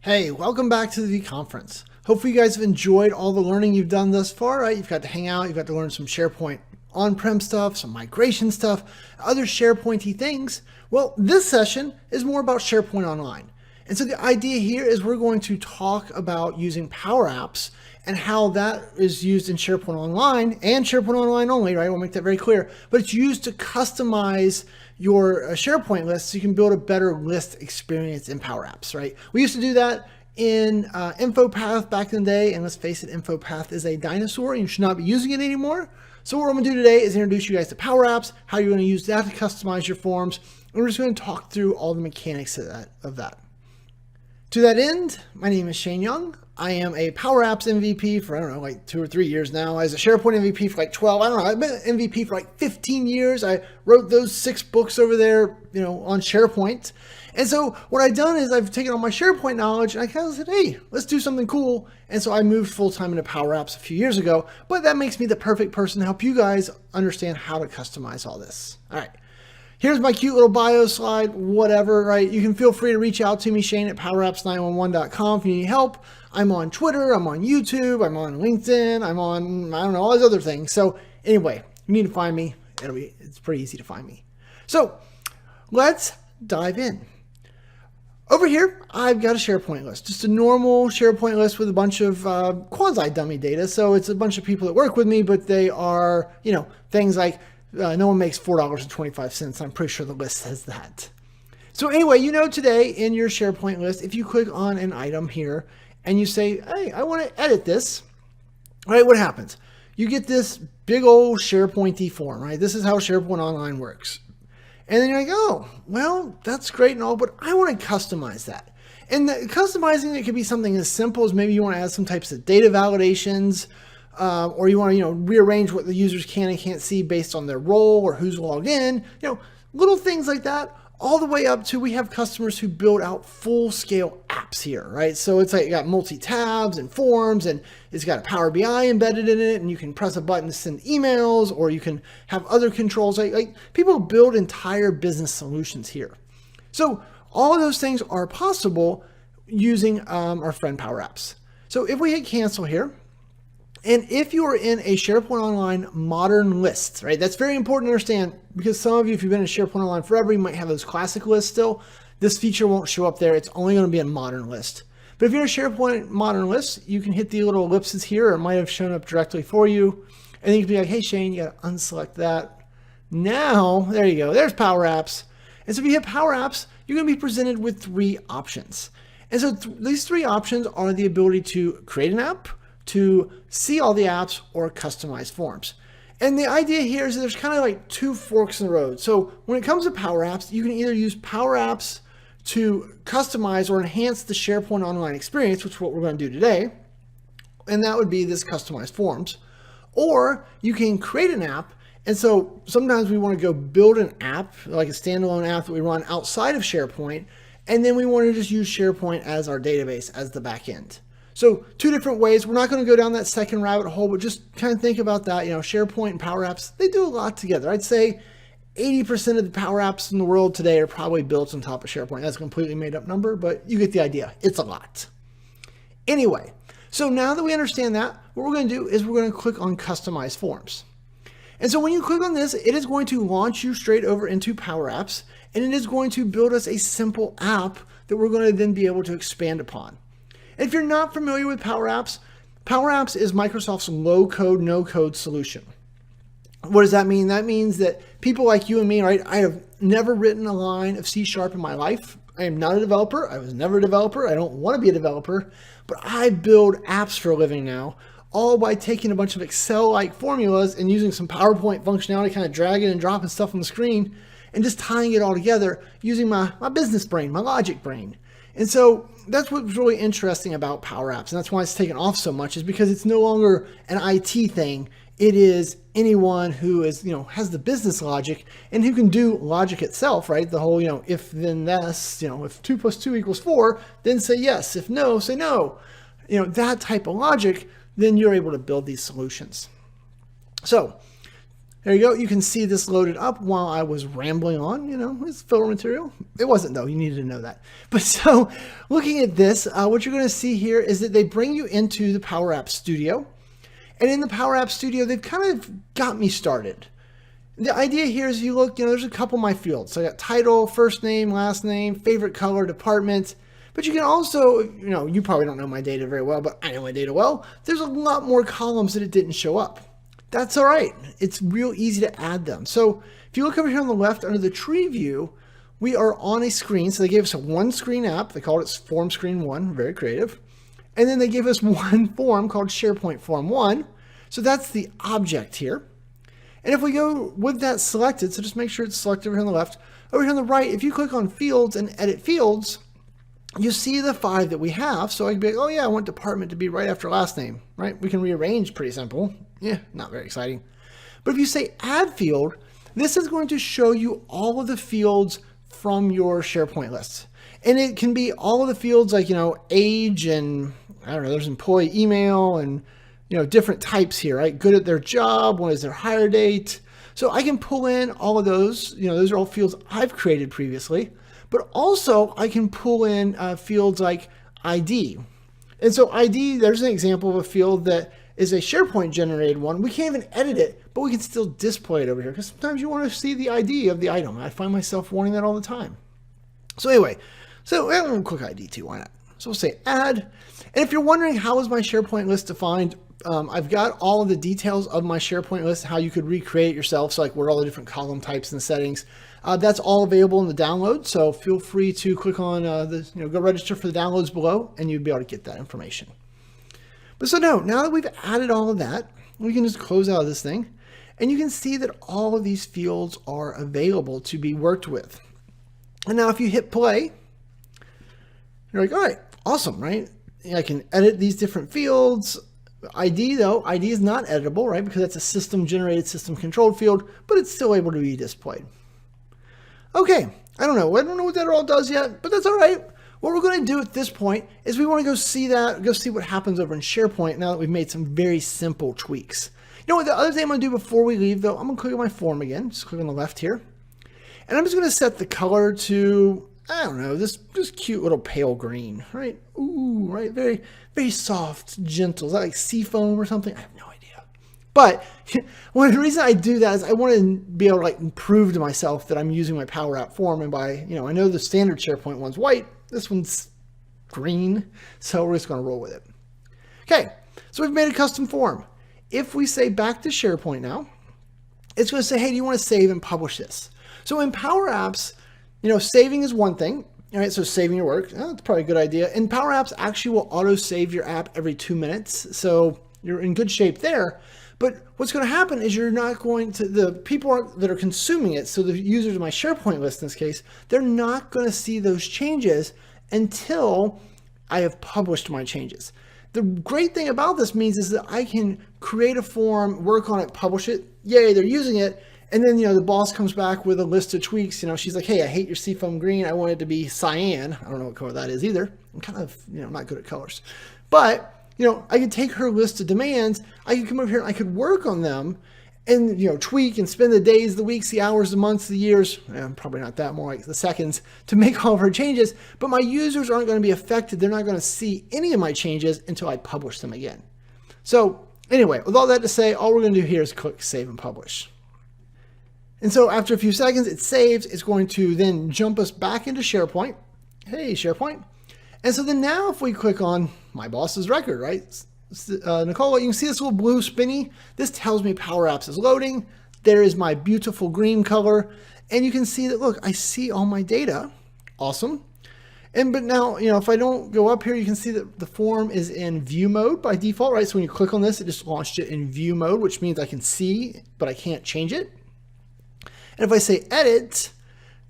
Hey, welcome back to the conference. Hopefully you guys have enjoyed all the learning you've done thus far, right? You've got to hang out, you've got to learn some SharePoint on-prem stuff, some migration stuff, other SharePoint-y things. Well, this session is more about SharePoint Online. And so the idea here is we're going to talk about using Power Apps and how that is used in SharePoint Online and SharePoint Online only, right? We'll make that very clear. But it's used to customize your SharePoint list so you can build a better list experience in Power Apps, right? We used to do that in InfoPath back in the day, and let's face it, InfoPath is a dinosaur and you should not be using it anymore. So what we're going to do today is introduce you guys to Power Apps, how you're going to use that to customize your forms, and we're just going to talk through all the mechanics of that. To that end, my name is Shane Young. I am a Power Apps MVP for, I don't know, like 2 or 3 years now. I was a SharePoint MVP for like 12. I don't know. I've been an MVP for like 15 years. I wrote those 6 books over there, on SharePoint. And so what I've done is I've taken all my SharePoint knowledge and I kind of said, hey, let's do something cool. And so I moved full-time into Power Apps a few years ago, but that makes me the perfect person to help you guys understand how to customize all this. All right. Here's my cute little bio slide, whatever, right? You can feel free to reach out to me, Shane at powerapps911.com if you need help. I'm on Twitter, I'm on YouTube, I'm on LinkedIn, I'm on, I don't know, all these other things. So anyway, you need to find me. It's pretty easy to find me. So let's dive in. Over here, I've got a SharePoint list, just a normal SharePoint list with a bunch of quasi-dummy data. So it's a bunch of people that work with me, but they are, things like no one makes $4.25. I'm pretty sure the list says that. So anyway, today in your SharePoint list, if you click on an item here and you say, hey, I want to edit this, right? What happens? You get this big old SharePoint-y form, right? This is how SharePoint Online works. And then you're like, oh, well, that's great and all, but I want to customize that. And customizing it could be something as simple as maybe you want to add some types of data validations, or you want to, rearrange what the users can and can't see based on their role or who's logged in, little things like that, all the way up to we have customers who build out full scale apps here, right? So it's like you got multi tabs and forms and it's got a Power BI embedded in it and you can press a button to send emails or you can have other controls. Like people build entire business solutions here. So all of those things are possible using our friend Power Apps. So if we hit cancel here, and if you are in a SharePoint Online modern list, right, that's very important to understand because some of you, if you've been in SharePoint Online forever, you might have those classic lists still. This feature won't show up there. It's only going to be a modern list. But if you're in a SharePoint modern list, you can hit the little ellipses here. Or it might have shown up directly for you. And then you can be like, hey, Shane, you got to unselect that. Now, there you go. There's Power Apps. And so if you hit Power Apps, you're going to be presented with 3 options. And so these 3 options are the ability to create an app, to see all the apps, or customize forms. And the idea here is that there's kind of like 2 forks in the road. So when it comes to Power Apps, you can either use Power Apps to customize or enhance the SharePoint Online experience, which is what we're going to do today. And that would be this customized forms. Or you can create an app. And so sometimes we want to go build an app, like a standalone app that we run outside of SharePoint. And then we want to just use SharePoint as our database, as the back end. So 2 different ways. We're not going to go down that second rabbit hole, but just kind of think about that. SharePoint and Power Apps, they do a lot together. I'd say 80% of the Power Apps in the world today are probably built on top of SharePoint. That's a completely made up number, but you get the idea. It's a lot. Anyway, so now that we understand that, what we're going to do is we're going to click on Customize Forms. And so when you click on this, it is going to launch you straight over into Power Apps, and it is going to build us a simple app that we're going to then be able to expand upon. If you're not familiar with Power Apps is Microsoft's low-code, no-code solution. What does that mean? That means that people like you and me, right? I have never written a line of C# in my life. I am not a developer. I was never a developer. I don't want to be a developer, but I build apps for a living now, all by taking a bunch of Excel-like formulas and using some PowerPoint functionality, kind of dragging and dropping stuff on the screen and just tying it all together using my business brain, my logic brain. And so that's what's really interesting about Power Apps. And that's why it's taken off so much, is because it's no longer an IT thing. It is anyone who is, has the business logic and who can do logic itself, right? The whole, if then this, if 2 + 2 = 4, then say yes. If no, say no. That type of logic, then you're able to build these solutions. So there you go. You can see this loaded up while I was rambling on. It's filler material. It wasn't, though. You needed to know that. But so looking at this, what you're going to see here is that they bring you into the Power Apps Studio. And in the Power Apps Studio, they've kind of got me started. The idea here is you look, there's a couple of my fields. So I got title, first name, last name, favorite color, department. But you can also, you probably don't know my data very well, but I know my data well. There's a lot more columns that it didn't show up. That's all right. It's real easy to add them. So if you look over here on the left under the tree view, we are on a screen. So they gave us a 1-screen app. They called it Form Screen 1, very creative. And then they gave us one form called SharePoint Form 1. So that's the object here. And if we go with that selected, so just make sure it's selected over here on the left. Over here on the right, if you click on Fields and Edit Fields, you see the 5 that we have. So I can be like, oh yeah, I want department to be right after last name, right? We can rearrange, pretty simple. Yeah, not very exciting. But if you say add field, this is going to show you all of the fields from your SharePoint lists. And it can be all of the fields like, age and I don't know, there's employee email and, different types here, right? Good at their job. What is their hire date? So I can pull in all of those, those are all fields I've created previously, but also I can pull in fields like ID. And so ID, there's an example of a field that is a SharePoint generated one. We can't even edit it, but we can still display it over here because sometimes you want to see the ID of the item. I find myself wanting that all the time. So anyway, we'll click ID too, why not? So we'll say add. And if you're wondering how is my SharePoint list defined, I've got all of the details of my SharePoint list, how you could recreate it yourself. So like where all the different column types and settings, that's all available in the download. So feel free to click on go register for the downloads below and you'll be able to get that information. But so now that we've added all of that, we can just close out of this thing and you can see that all of these fields are available to be worked with. And now if you hit play, you're like, all right, awesome, right? I can edit these different fields. ID though, ID is not editable, right? Because that's a system generated, system controlled field, but it's still able to be displayed. Okay, I don't know what that all does yet, but that's all right. What we're going to do at this point is we want to go see what happens over in SharePoint now that we've made some very simple tweaks. The other thing I'm going to do before we leave though, I'm going to click on my form again, just click on the left here. And I'm just going to set the color to, I don't know, this cute little pale green, right? Ooh, right, very, very soft, gentle. Is that like seafoam or something? I have no idea. But one of the reasons I do that is I want to be able to like prove to myself that I'm using my Power App form. And by, I know the standard SharePoint one's white. This one's green. So we're just going to roll with it. Okay, so we've made a custom form. If we say back to SharePoint now, it's going to say, hey, do you want to save and publish this? So in Power Apps, saving is one thing. All right, so saving your work, that's probably a good idea. And Power Apps actually will auto save your app every 2 minutes. So you're in good shape there. But what's going to happen is you're not going to, the people that are consuming it, so the users of my SharePoint list in this case, they're not going to see those changes until I have published my changes. The great thing about this means is that I can create a form, work on it, publish it. Yay, they're using it. And then, the boss comes back with a list of tweaks. She's like, hey, I hate your seafoam green. I want it to be cyan. I don't know what color that is either. I'm kind of, not good at colors. But, I could take her list of demands. I could come over here and I could work on them and, tweak and spend the days, the weeks, the hours, the months, the years, probably not that, more like the seconds, to make all of her changes. But my users aren't going to be affected. They're not going to see any of my changes until I publish them again. So anyway, with all that to say, all we're going to do here is click Save and Publish. And so after a few seconds, it saves. It's going to then jump us back into SharePoint. Hey, SharePoint. And so then now if we click on my boss's record, right? Nicole, you can see this little blue spinny. This tells me Power Apps is loading. There is my beautiful green color. And you can see that, look, I see all my data. Awesome. But now, if I don't go up here, you can see that the form is in view mode by default, right? So when you click on this, it just launched it in view mode, which means I can see, but I can't change it. And if I say edit,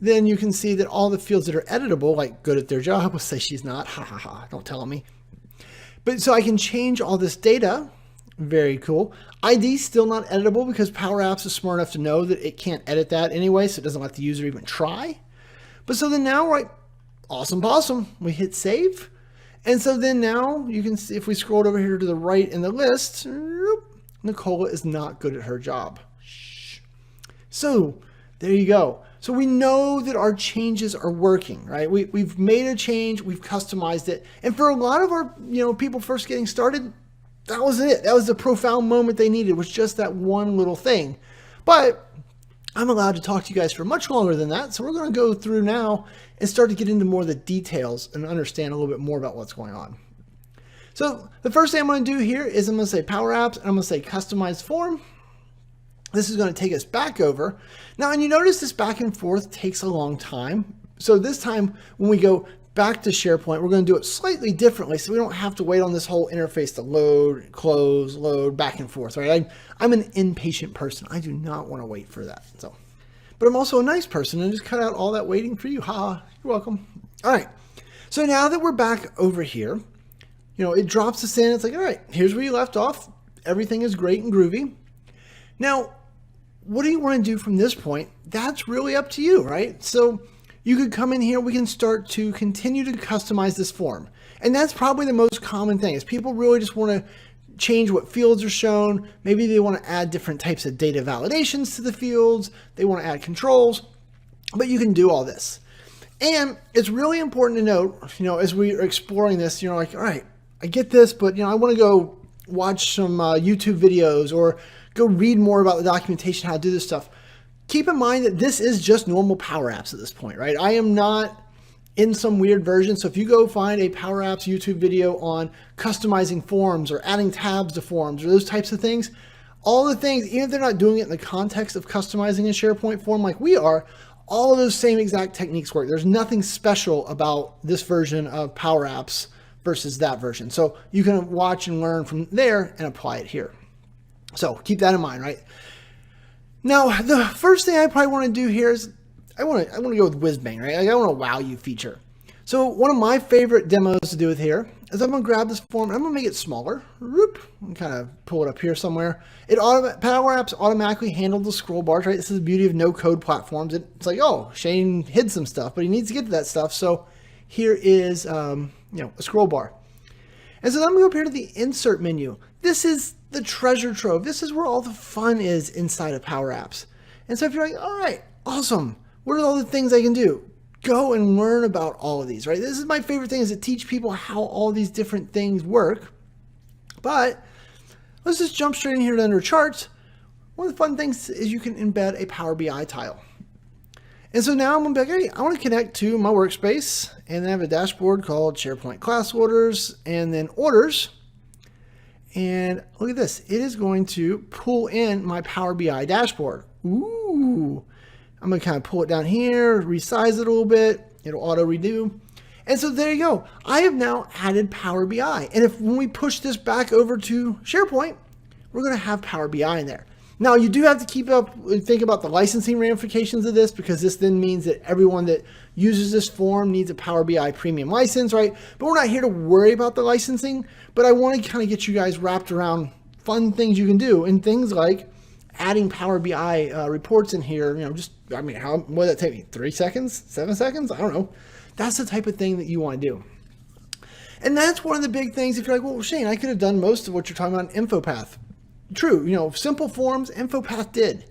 then you can see that all the fields that are editable, like good at their job, will say she's not, ha ha ha, don't tell me. But so I can change all this data. Very cool. ID still not editable because Power Apps is smart enough to know that it can't edit that anyway, so it doesn't let the user even try. But so then now, right, awesome possum, we hit save. And so then now you can see if we scrolled over here to the right in the list, Nicola is not good at her job. So there you go. So we know that our changes are working, right? We've made a change, we've customized it. And for a lot of our, people first getting started, that was it. That was the profound moment they needed, was just that one little thing. But I'm allowed to talk to you guys for much longer than that. So we're going to go through now and start to get into more of the details and understand a little bit more about what's going on. So the first thing I'm going to do here is I'm going to say Power Apps and I'm going to say Customize Form. This is going to take us back over. Now, and you notice this back and forth takes a long time. So this time when we go back to SharePoint, we're going to do it slightly differently so we don't have to wait on this whole interface to load, close, load, back and forth, right? I'm an impatient person. I do not want to wait for that. But I'm also a nice person and just cut out all that waiting for you. Ha, you're welcome. All right. So now that we're back over here, it drops us in. It's like, all right, here's where you left off. Everything is great and groovy. Now, what do you want to do from this point? That's really up to you, right? So you could come in here. We can start to continue to customize this form. And that's probably the most common thing is people really just want to change what fields are shown. Maybe they want to add different types of data validations to the fields. They want to add controls, but you can do all this. And it's really important to note, as we are exploring this, like, all right, I get this, but, I want to go watch some YouTube videos or go read more about the documentation, how to do this stuff. Keep in mind that this is just normal Power Apps at this point, right? I am not in some weird version. So if you go find a Power Apps YouTube video on customizing forms or adding tabs to forms or those types of things, all the things, even if they're not doing it in the context of customizing a SharePoint form like we are, all of those same exact techniques work. There's nothing special about this version of Power Apps versus that version. So you can watch and learn from there and apply it here. So keep that in mind, right? Now, the first thing I probably want to do here is I want to go with whiz bang, right? I want a wow you feature. So one of my favorite demos to do with here is I'm going to grab this form and I'm going to make it smaller. Whoop, and kind of pull it up here somewhere. Power Apps automatically handle the scroll bars, right? This is the beauty of no code platforms. It's like, oh, Shane hid some stuff, but he needs to get to that stuff. So here is, a scroll bar. And so then I'm going to go up here to the insert menu. This is the treasure trove. This is where all the fun is inside of Power Apps. And so if you're like, all right, awesome. What are all the things I can do? Go and learn about all of these, right? This is my favorite thing, is to teach people how all these different things work. But let's just jump straight in here to under charts. One of the fun things is you can embed a Power BI tile. And so now I'm going to be like, hey, I want to connect to my workspace, and then I have a dashboard called SharePoint class orders and then orders. And look at this. It is going to pull in my Power BI dashboard. Ooh. I'm going to kind of pull it down here, resize it a little bit. It'll auto redo. And so there you go. I have now added Power BI. And when we push this back over to SharePoint, we're going to have Power BI in there. Now, you do have to keep up and think about the licensing ramifications of this, because this then means that everyone that uses this form needs a Power BI premium license, right? But we're not here to worry about the licensing, but I want to kind of get you guys wrapped around fun things you can do, and things like adding Power BI reports in here. What did that take me? 3 seconds? 7 seconds? I don't know. That's the type of thing that you want to do. And that's one of the big things. If you're like, well, Shane, I could have done most of what you're talking about in InfoPath. True, simple forms, InfoPath did.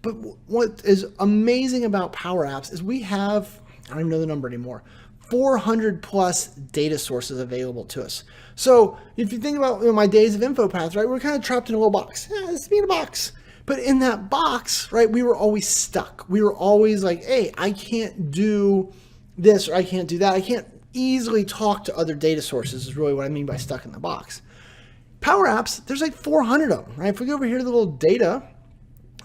But what is amazing about Power Apps is we have, I don't even know the number anymore, 400 plus data sources available to us. So if you think about my days of InfoPath, right, we're kind of trapped in a little box. Yeah, this is me in a box. But in that box, right, we were always stuck. We were always like, hey, I can't do this or I can't do that. I can't easily talk to other data sources is really what I mean by stuck in the box. Power Apps, there's like 400 of them, right? If we go over here to the little data,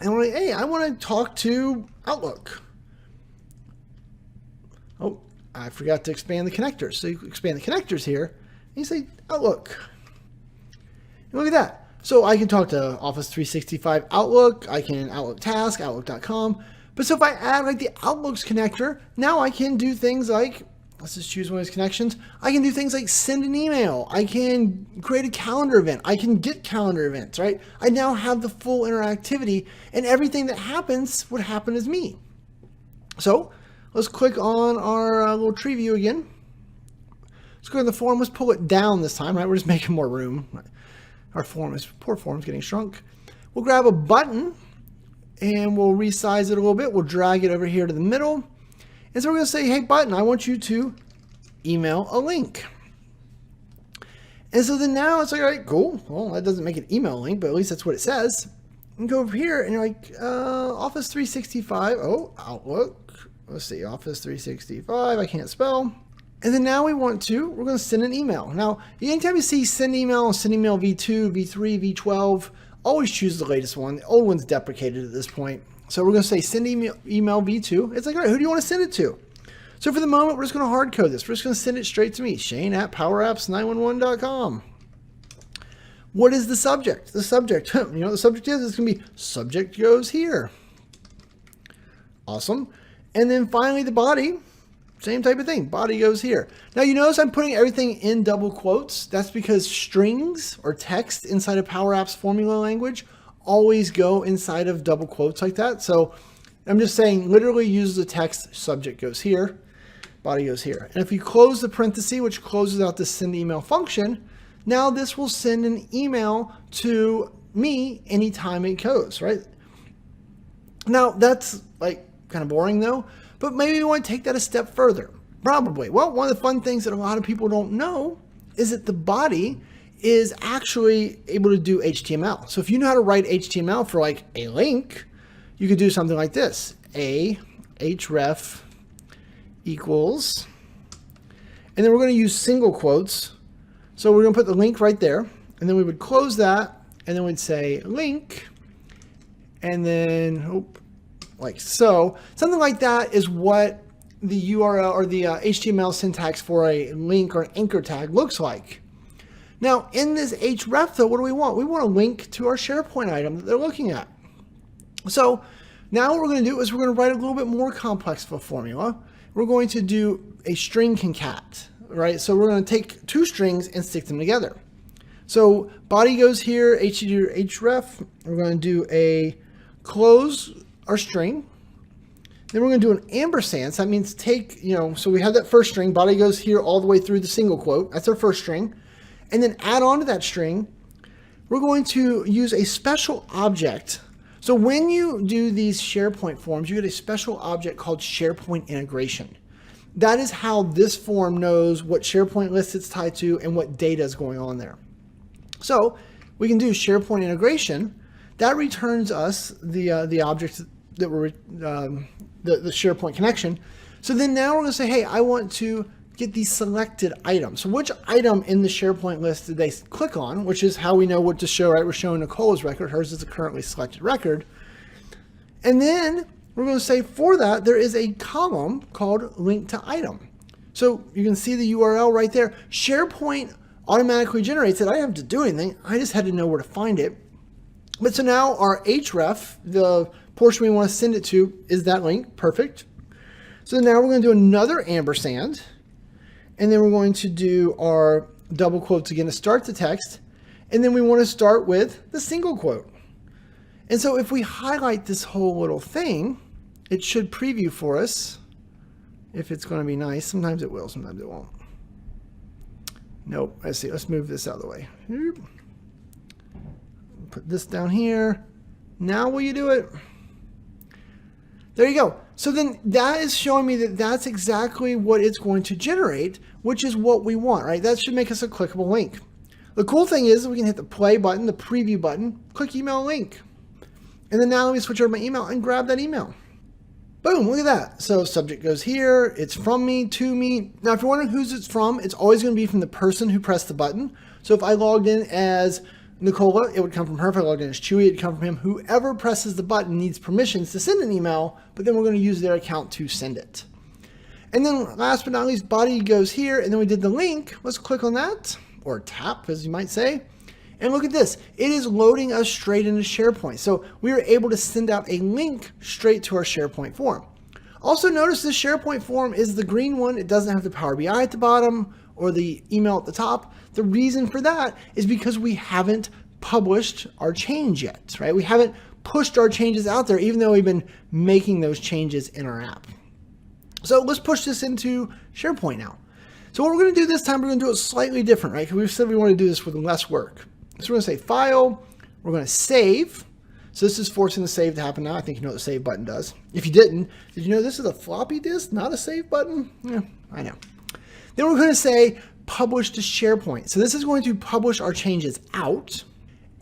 and we're like, hey, I want to talk to Outlook. Oh, I forgot to expand the connectors. So you expand the connectors here, and you say Outlook. And look at that. So I can talk to Office 365 Outlook, I can Outlook Task, Outlook.com. But so if I add like the Outlook's connector, now I can do things like, let's just choose one of these connections. I can do things like send an email. I can create a calendar event. I can get calendar events, right? I now have the full interactivity, and everything that happens would happen as me. So let's click on our little tree view again. Let's go to the form. Let's pull it down this time, right? We're just making more room. Our poor form's getting shrunk. We'll grab a button and we'll resize it a little bit. We'll drag it over here to the middle. And so we're going to say, hey, button, I want you to email a link. And so then now it's like, all right, cool. Well, that doesn't make an email link, but at least that's what it says. And go over here and you're like, Office 365. Oh, Outlook. Let's see, Office 365. I can't spell. And then now we're going to send an email. Now, anytime you see send email v2, v3, v12, always choose the latest one. The old one's deprecated at this point. So we're going to say send email v2. It's like, all right, who do you want to send it to? So for the moment, we're just going to hard code this. We're just going to send it straight to me, Shane@powerapps911.com. What is the subject? The subject, the subject is, it's going to be subject goes here. Awesome. And then finally the body, same type of thing. Body goes here. Now you notice I'm putting everything in double quotes. That's because strings or text inside of Power Apps formula language always go inside of double quotes like that. So I'm just saying literally use the text, subject goes here, body goes here. And if you close the parenthesis, which closes out the send email function, now this will send an email to me anytime it goes, right? Now that's like kind of boring though, but maybe you want to take that a step further. Probably. Well, one of the fun things that a lot of people don't know is that the body is actually able to do HTML. So if you know how to write HTML for like a link, you could do something like this. A href equals, and then we're going to use single quotes. So we're going to put the link right there, and then we would close that, and then we'd say link, and then like so. Something like that is what the URL or the HTML syntax for a link or an anchor tag looks like. Now in this href though, what do we want? We want a link to our SharePoint item that they're looking at. So now what we're going to do is we're going to write a little bit more complex of a formula. We're going to do a string concat, right? So we're going to take two strings and stick them together. So body goes here, href. We're going to do a close our string. Then we're going to do an ampersand. So that means take, so we have that first string. Body goes here all the way through the single quote. That's our first string. And then add on to that string, we're going to use a special object. So when you do these SharePoint forms, you get a special object called SharePoint integration. That is how this form knows what SharePoint list it's tied to and what data is going on there. So we can do SharePoint integration. That returns us the object that we're the SharePoint connection. So then now we're going to say, hey, I want to get the selected item. So which item in the SharePoint list did they click on, which is how we know what to show, right? We're showing Nicola's record. Hers is a currently selected record. And then we're going to say for that, there is a column called link to item. So you can see the URL right there. SharePoint automatically generates it. I didn't have to do anything. I just had to know where to find it. But so now our href, the portion we want to send it to, is that link. Perfect. So now we're going to do another ampersand. And then we're going to do our double quotes again to start the text. And then we want to start with the single quote. And so if we highlight this whole little thing, it should preview for us if it's going to be nice. Sometimes it will, sometimes it won't. Nope. Let's see. Let's move this out of the way. Put this down here. Now will you do it? There you go. So then that is showing me that that's exactly what it's going to generate, which is what we want, right? That should make us a clickable link. The cool thing is we can hit the play button, the preview button, click email link. And then now let me switch over my email and grab that email. Boom, look at that. So subject goes here, it's from me, to me. Now, if you're wondering whose it's from, it's always going to be from the person who pressed the button. So if I logged in as Nicola, it would come from her. If I logged in as Chewy, it'd come from him. Whoever presses the button needs permissions to send an email, but then we're going to use their account to send it. And then last but not least, body goes here, and then we did the link. Let's click on that, or tap, as you might say. And look at this. It is loading us straight into SharePoint. So we are able to send out a link straight to our SharePoint form. Also notice this SharePoint form is the green one. It doesn't have the Power BI at the bottom or the email at the top. The reason for that is because we haven't published our change yet, right? We haven't pushed our changes out there, even though we've been making those changes in our app. So let's push this into SharePoint now. So what we're going to do this time, we're going to do it slightly different, right? Because we've said we want to do this with less work. So we're going to say File, we're going to Save. So this is forcing the save to happen now. I think you know what the save button does. If you didn't, did you know this is a floppy disk, not a save button? Yeah, I know. Then we're going to say Publish to SharePoint. So this is going to publish our changes out.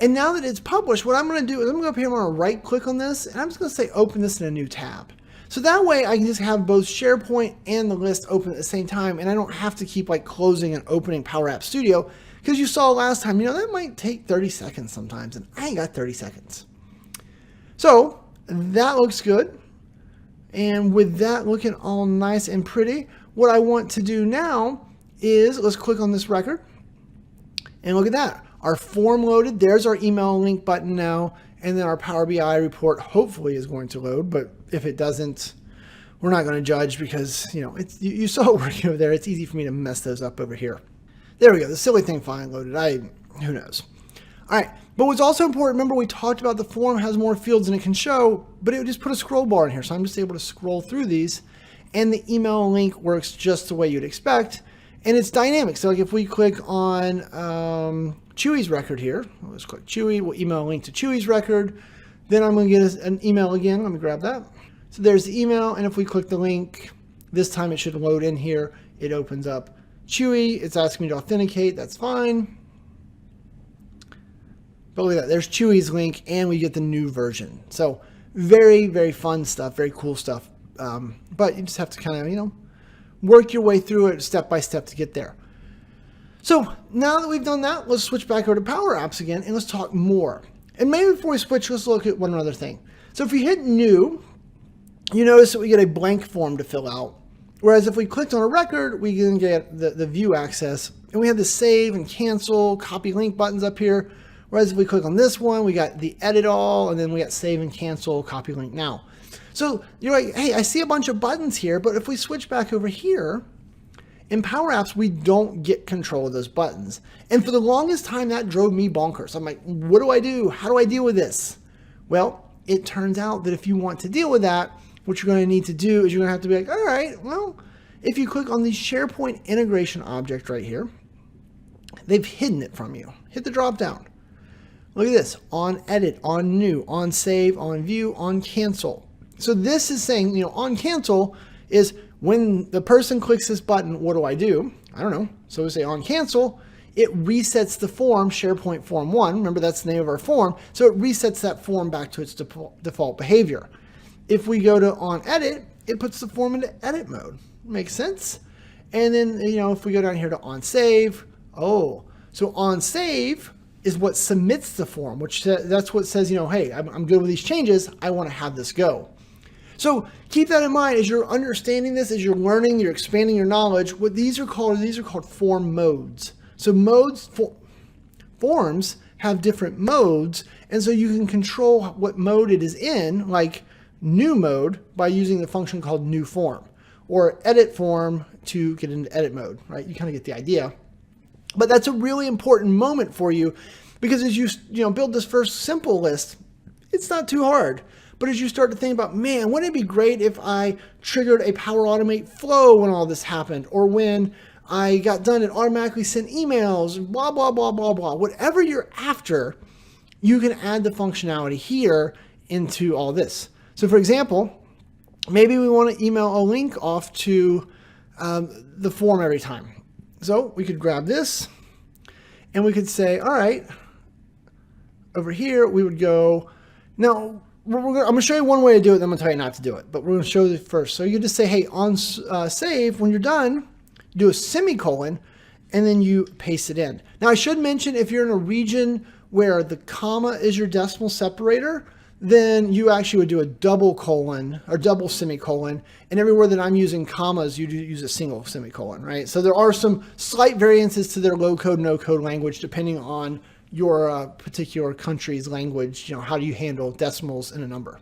And now that it's published, what I'm going to do is I'm going to go up here, I'm going to right click on this, and I'm just going to say Open this in a new tab. So that way I can just have both SharePoint and the list open at the same time, and I don't have to keep like closing and opening Power Apps Studio, because you saw last time, that might take 30 seconds sometimes, and I ain't got 30 seconds. So that looks good. And with that looking all nice and pretty, what I want to do now is let's click on this record, and look at that. Our form loaded. There's our email link button now. And then our Power BI report hopefully is going to load, but if it doesn't, we're not going to judge because, you saw it working over there. It's easy for me to mess those up over here. There we go. The silly thing finally loaded. Who knows? All right. But what's also important, remember we talked about the form has more fields than it can show, but it would just put a scroll bar in here. So I'm just able to scroll through these, and the email link works just the way you'd expect. And it's dynamic. So like if we click on Chewy's record here, let's click Chewy, we'll email a link to Chewy's record. Then I'm going to get an email again. Let me grab that. So there's the email. And if we click the link, this time it should load in here. It opens up Chewy. It's asking me to authenticate. That's fine. But look at that. There's Chewy's link and we get the new version. So very, very fun stuff. Very cool stuff. But you just have to kind of, work your way through it step by step to get there. So now that we've done that, let's switch back over to Power Apps again and let's talk more. And maybe before we switch, let's look at one other thing. So if we hit New, you notice that we get a blank form to fill out. Whereas if we clicked on a record, we can get the view access. And we have the save and cancel, copy link buttons up here. Whereas if we click on this one, we got the edit all, and then we got save and cancel, copy link now. So you're like, hey, I see a bunch of buttons here, but if we switch back over here, in Power Apps, we don't get control of those buttons. And for the longest time, that drove me bonkers. I'm like, what do I do? How do I deal with this? Well, it turns out that if you want to deal with that, what you're going to need to do is you're going to have to be like, all right, well, if you click on the SharePoint integration object right here, they've hidden it from you. Hit the drop down. Look at this, on edit, on new, on save, on view, on cancel. So this is saying, on cancel is when the person clicks this button, what do I do? I don't know. So we say on cancel, it resets the form, SharePoint form 1. Remember, that's the name of our form. So it resets that form back to its default behavior. If we go to on edit, it puts the form into edit mode. Makes sense? And then, if we go down here to on save, so on save is what submits the form, which that's what says, hey, I'm good with these changes. I want to have this go. So keep that in mind as you're understanding this, as you're learning, you're expanding your knowledge. What these are called form modes. So forms have different modes, and so you can control what mode it is in, like new mode, by using the function called new form, or edit form to get into edit mode, right? You kind of get the idea. But that's a really important moment for you because as you build this first simple list, it's not too hard. But as you start to think about, man, wouldn't it be great if I triggered a Power Automate flow when all this happened, or when I got done, it automatically sent emails, blah, blah, blah, blah, blah. Whatever you're after, you can add the functionality here into all this. So for example, maybe we want to email a link off to the form every time. So we could grab this and we could say, all right, over here, we would go, now, I'm going to show you one way to do it, then I'm going to tell you not to do it, but we're going to show you first. So you just say, hey, on save, when you're done, do a semicolon, and then you paste it in. Now, I should mention, if you're in a region where the comma is your decimal separator, then you actually would do a double colon or double semicolon. And everywhere that I'm using commas, you use a single semicolon, right? So there are some slight variances to their low code, no code language, depending on your particular country's language. How do you handle decimals in a number?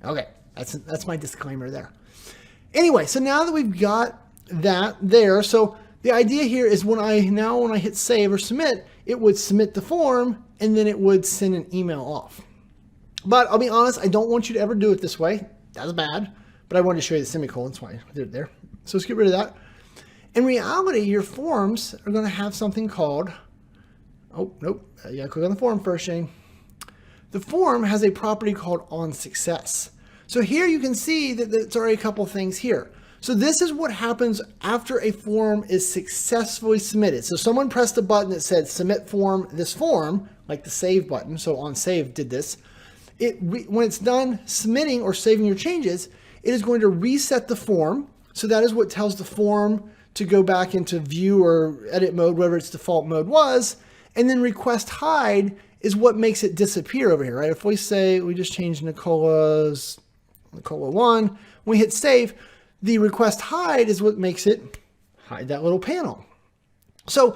Okay, that's my disclaimer there. Anyway, so now that we've got that there, so the idea here is when I hit save or submit, it would submit the form and then it would send an email off. But I'll be honest, I don't want you to ever do it this way. That's bad. But I wanted to show you the semicolon, that's why I did it there. So let's get rid of that. In reality, your forms are going to have something called, oh, nope, you got to click on the form first, Shane. The form has a property called onSuccess. So here you can see that it's already a couple things here. So this is what happens after a form is successfully submitted. So someone pressed a button that said submit form, this form, like the save button. So onSave did this. When it's done submitting or saving your changes, it is going to reset the form. So that is what tells the form to go back into view or edit mode, whatever its default mode was. And then request hide is what makes it disappear over here, right? If we say we just changed Nicola 1, when we hit save, the request hide is what makes it hide that little panel. So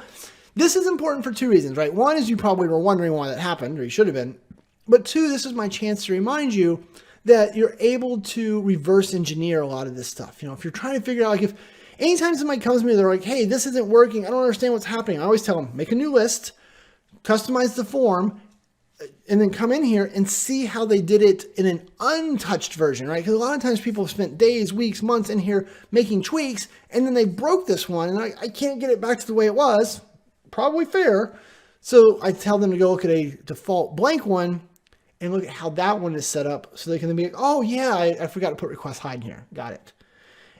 this is important for two reasons, right? One is you probably were wondering why that happened, or you should have been. But two, this is my chance to remind you that you're able to reverse engineer a lot of this stuff. You know, if you're trying to figure out, like, if anytime somebody comes to me, they're like, hey, this isn't working, I don't understand what's happening, I always tell them, make a new list, customize the form, and then come in here and see how they did it in an untouched version, right? Because a lot of times people have spent days, weeks, months in here making tweaks, and then they broke this one, and I can't get it back to the way it was. Probably fair. So I tell them to go look at a default blank one and look at how that one is set up, so they can then be like, oh yeah, I forgot to put request hide in here. Got it.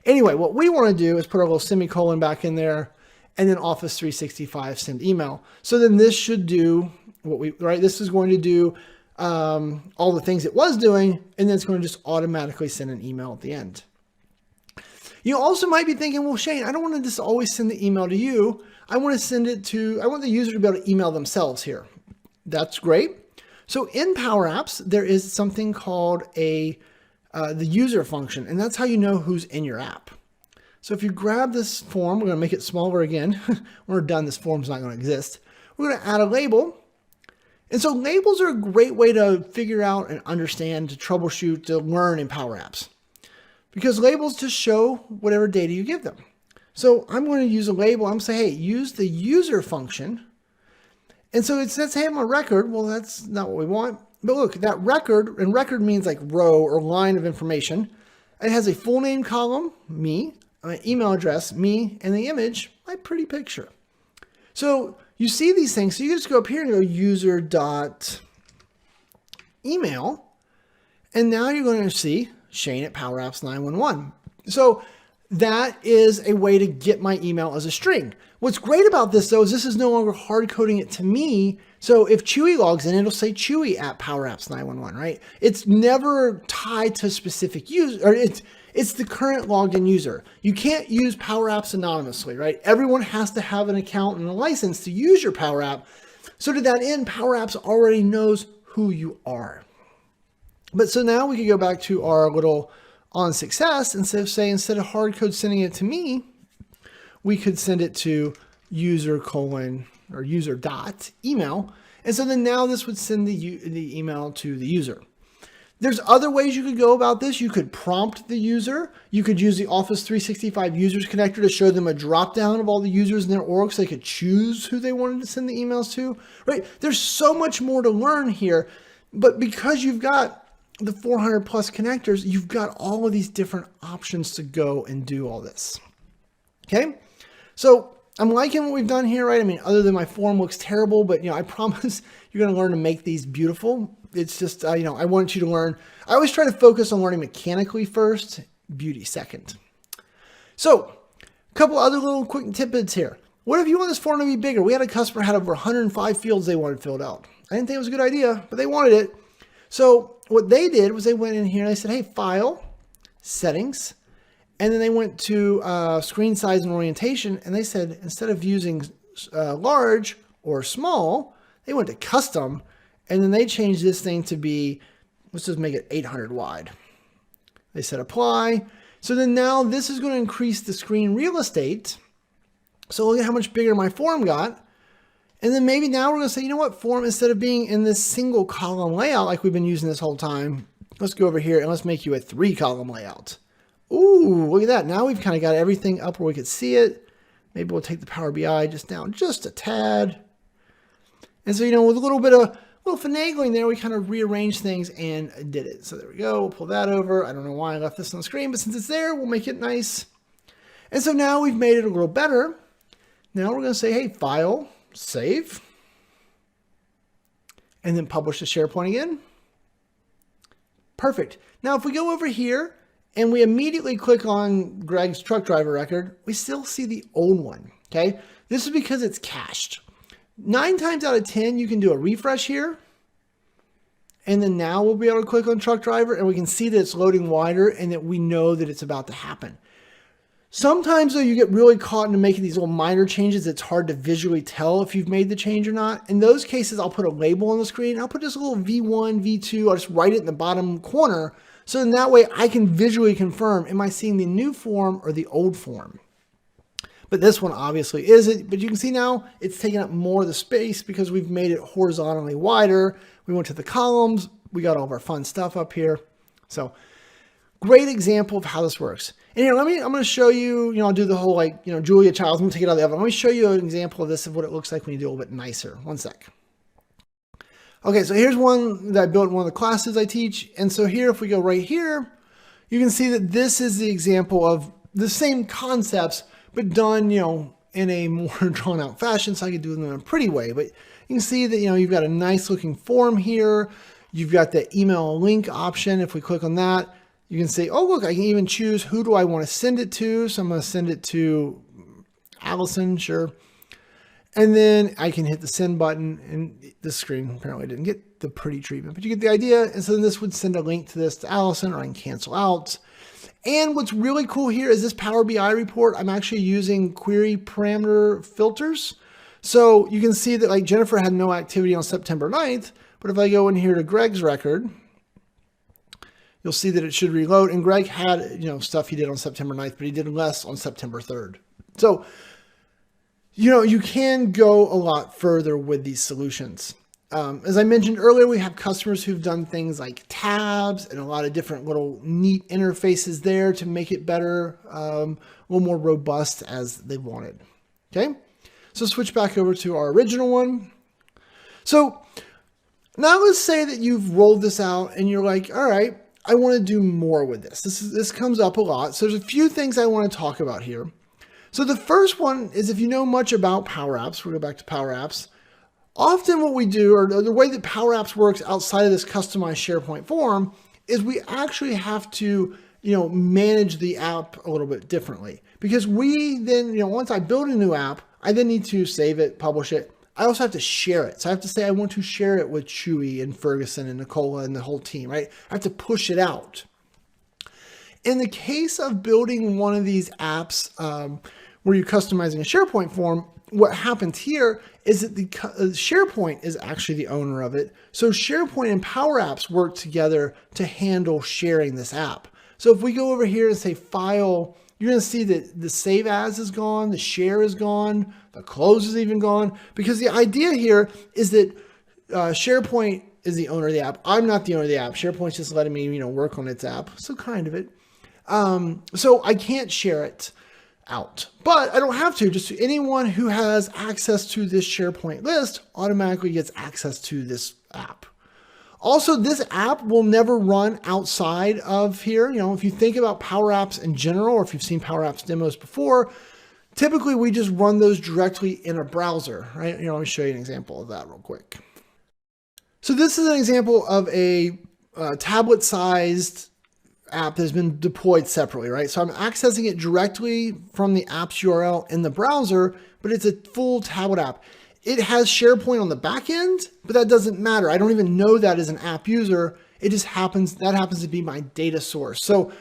Anyway, what we want to do is put our little semicolon back in there, and then Office 365 send email. So then this should do this is going to do all the things it was doing, and then it's going to just automatically send an email at the end. You also might be thinking, well, Shane, I don't want to just always send the email to you. I want the user to be able to email themselves here. That's great. So in Power Apps, there is something called the user function, and that's how you know who's in your app. So if you grab this form, we're going to make it smaller again. When we're done, this form's not going to exist. We're going to add a label. And so labels are a great way to figure out and understand, to troubleshoot, to learn in Power Apps. Because labels just show whatever data you give them. So I'm going to use a label. I'm going to say, hey, use the user function. And so it says, hey, I'm a record. Well, that's not what we want. But look, that record, and record means like row or line of information. It has a full name column, me, my email address, me, and the image, my pretty picture. So you see these things. So you just go up here and go user.email. And now you're going to see Shane at Power Apps 911. So that is a way to get my email as a string. What's great about this, though, is this is no longer hard coding it to me. So if Chewy logs in, it'll say Chewy at Power Apps 911, right? It's never tied to a specific user, or it's the current logged in user. You can't use Power Apps anonymously, right? Everyone has to have an account and a license to use your Power App. So to that end, Power Apps already knows who you are. But so now we can go back to our little on success, instead of hard code sending it to me, we could send it to user.email. And so then now this would send the email to the user. There's other ways you could go about this. You could prompt the user. You could use the Office 365 users connector to show them a drop down of all the users in their org so they could choose who they wanted to send the emails to, right? There's so much more to learn here, but because you've got the 400 plus connectors, you've got all of these different options to go and do all this. Okay. So I'm liking what we've done here, right? I mean, other than my form looks terrible, but I promise you're going to learn to make these beautiful. It's just, I want you to learn. I always try to focus on learning mechanically first, beauty second. So a couple other little quick tidbits here. What if you want this form to be bigger? We had a customer had over 105 fields they wanted filled out. I didn't think it was a good idea, but they wanted it. So what they did was they went in here and they said, hey, file, settings, and then they went to screen size and orientation, and they said, instead of using large or small, they went to custom, and then they changed this thing to be, let's just make it 800 wide. They said apply. So then now this is going to increase the screen real estate. So look at how much bigger my form got. And then maybe now we're going to say, you know what, form, instead of being in this single column layout like we've been using this whole time, let's go over here and let's make you a 3-column layout. Ooh, look at that. Now we've kind of got everything up where we could see it. Maybe we'll take the Power BI just down just a tad. And so, with a little bit of finagling there, we kind of rearranged things and did it. So there we go. We'll pull that over. I don't know why I left this on the screen, but since it's there, we'll make it nice. And so now we've made it a little better. Now we're going to say, hey, file, save, and then publish to SharePoint again. Perfect. Now, if we go over here and we immediately click on Greg's truck driver record, we still see the old one. Okay. This is because it's cached. 9 times out of 10, you can do a refresh here. And then now we'll be able to click on truck driver and we can see that it's loading wider and that we know that it's about to happen. Sometimes though, you get really caught into making these little minor changes. It's hard to visually tell if you've made the change or not. In those cases, I'll put a label on the screen. I'll put just a little V1, V2. I'll just write it in the bottom corner. So in that way, I can visually confirm, am I seeing the new form or the old form? But this one obviously isn't. But you can see now it's taking up more of the space because we've made it horizontally wider. We went to the columns. We got all of our fun stuff up here. So great example of how this works. And here, I'm going to show you, I'll do the whole Julia Childs. I'm going to take it out of the oven. Let me show you an example of this, of what it looks like when you do it a little bit nicer. One sec. Okay, so here's one that I built in one of the classes I teach. And so here, if we go right here, you can see that this is the example of the same concepts, but done, in a more drawn out fashion. So I could do them in a pretty way, but you can see that, you've got a nice looking form here. You've got the email link option. If we click on that, you can say, oh, look, I can even choose who do I want to send it to. So I'm going to send it to Allison, sure. And then I can hit the send button, and this screen apparently didn't get the pretty treatment, but you get the idea. And so then this would send a link to this to Allison, or I can cancel out. And what's really cool here is this Power BI report. I'm actually using query parameter filters. So you can see that like Jennifer had no activity on September 9th, but if I go in here to Greg's record, you'll see that it should reload. And Greg had, stuff he did on September 9th, but he did less on September 3rd. So, you can go a lot further with these solutions. As I mentioned earlier, we have customers who've done things like tabs and a lot of different little neat interfaces there to make it better, a little more robust as they wanted. Okay, so switch back over to our original one. So now let's say that you've rolled this out and you're like, all right, I want to do more with this. This comes up a lot. So there's a few things I want to talk about here. So the first one is, if you know much about Power Apps, we'll go back to Power Apps. Often what we do, or the way that Power Apps works outside of this customized SharePoint form, is we actually have to, manage the app a little bit differently. Because we then, once I build a new app, I then need to save it, publish it. I also have to share it. So I have to say I want to share it with Chewy and Ferguson and Nicola and the whole team, right? I have to push it out. In the case of building one of these apps where you're customizing a SharePoint form, what happens here is that the SharePoint is actually the owner of it. So SharePoint and Power Apps work together to handle sharing this app. So if we go over here and say File, you're going to see that the Save As is gone, the Share is gone, the Close is even gone, because the idea here is that SharePoint is the owner of the app. I'm not the owner of the app. SharePoint's just letting me, work on its app. So kind of it. So I can't share it out, but I don't have to. Just anyone who has access to this SharePoint list automatically gets access to this app. Also, this app will never run outside of here. If you think about Power Apps in general, or if you've seen Power Apps demos before, typically we just run those directly in a browser, right? Let me show you an example of that real quick. So this is an example of a tablet-sized app that has been deployed separately, right? So I'm accessing it directly from the app's URL in the browser, but it's a full tablet app. It has SharePoint on the back end, but that doesn't matter. I don't even know that as an app user. It just happens to be my data source. So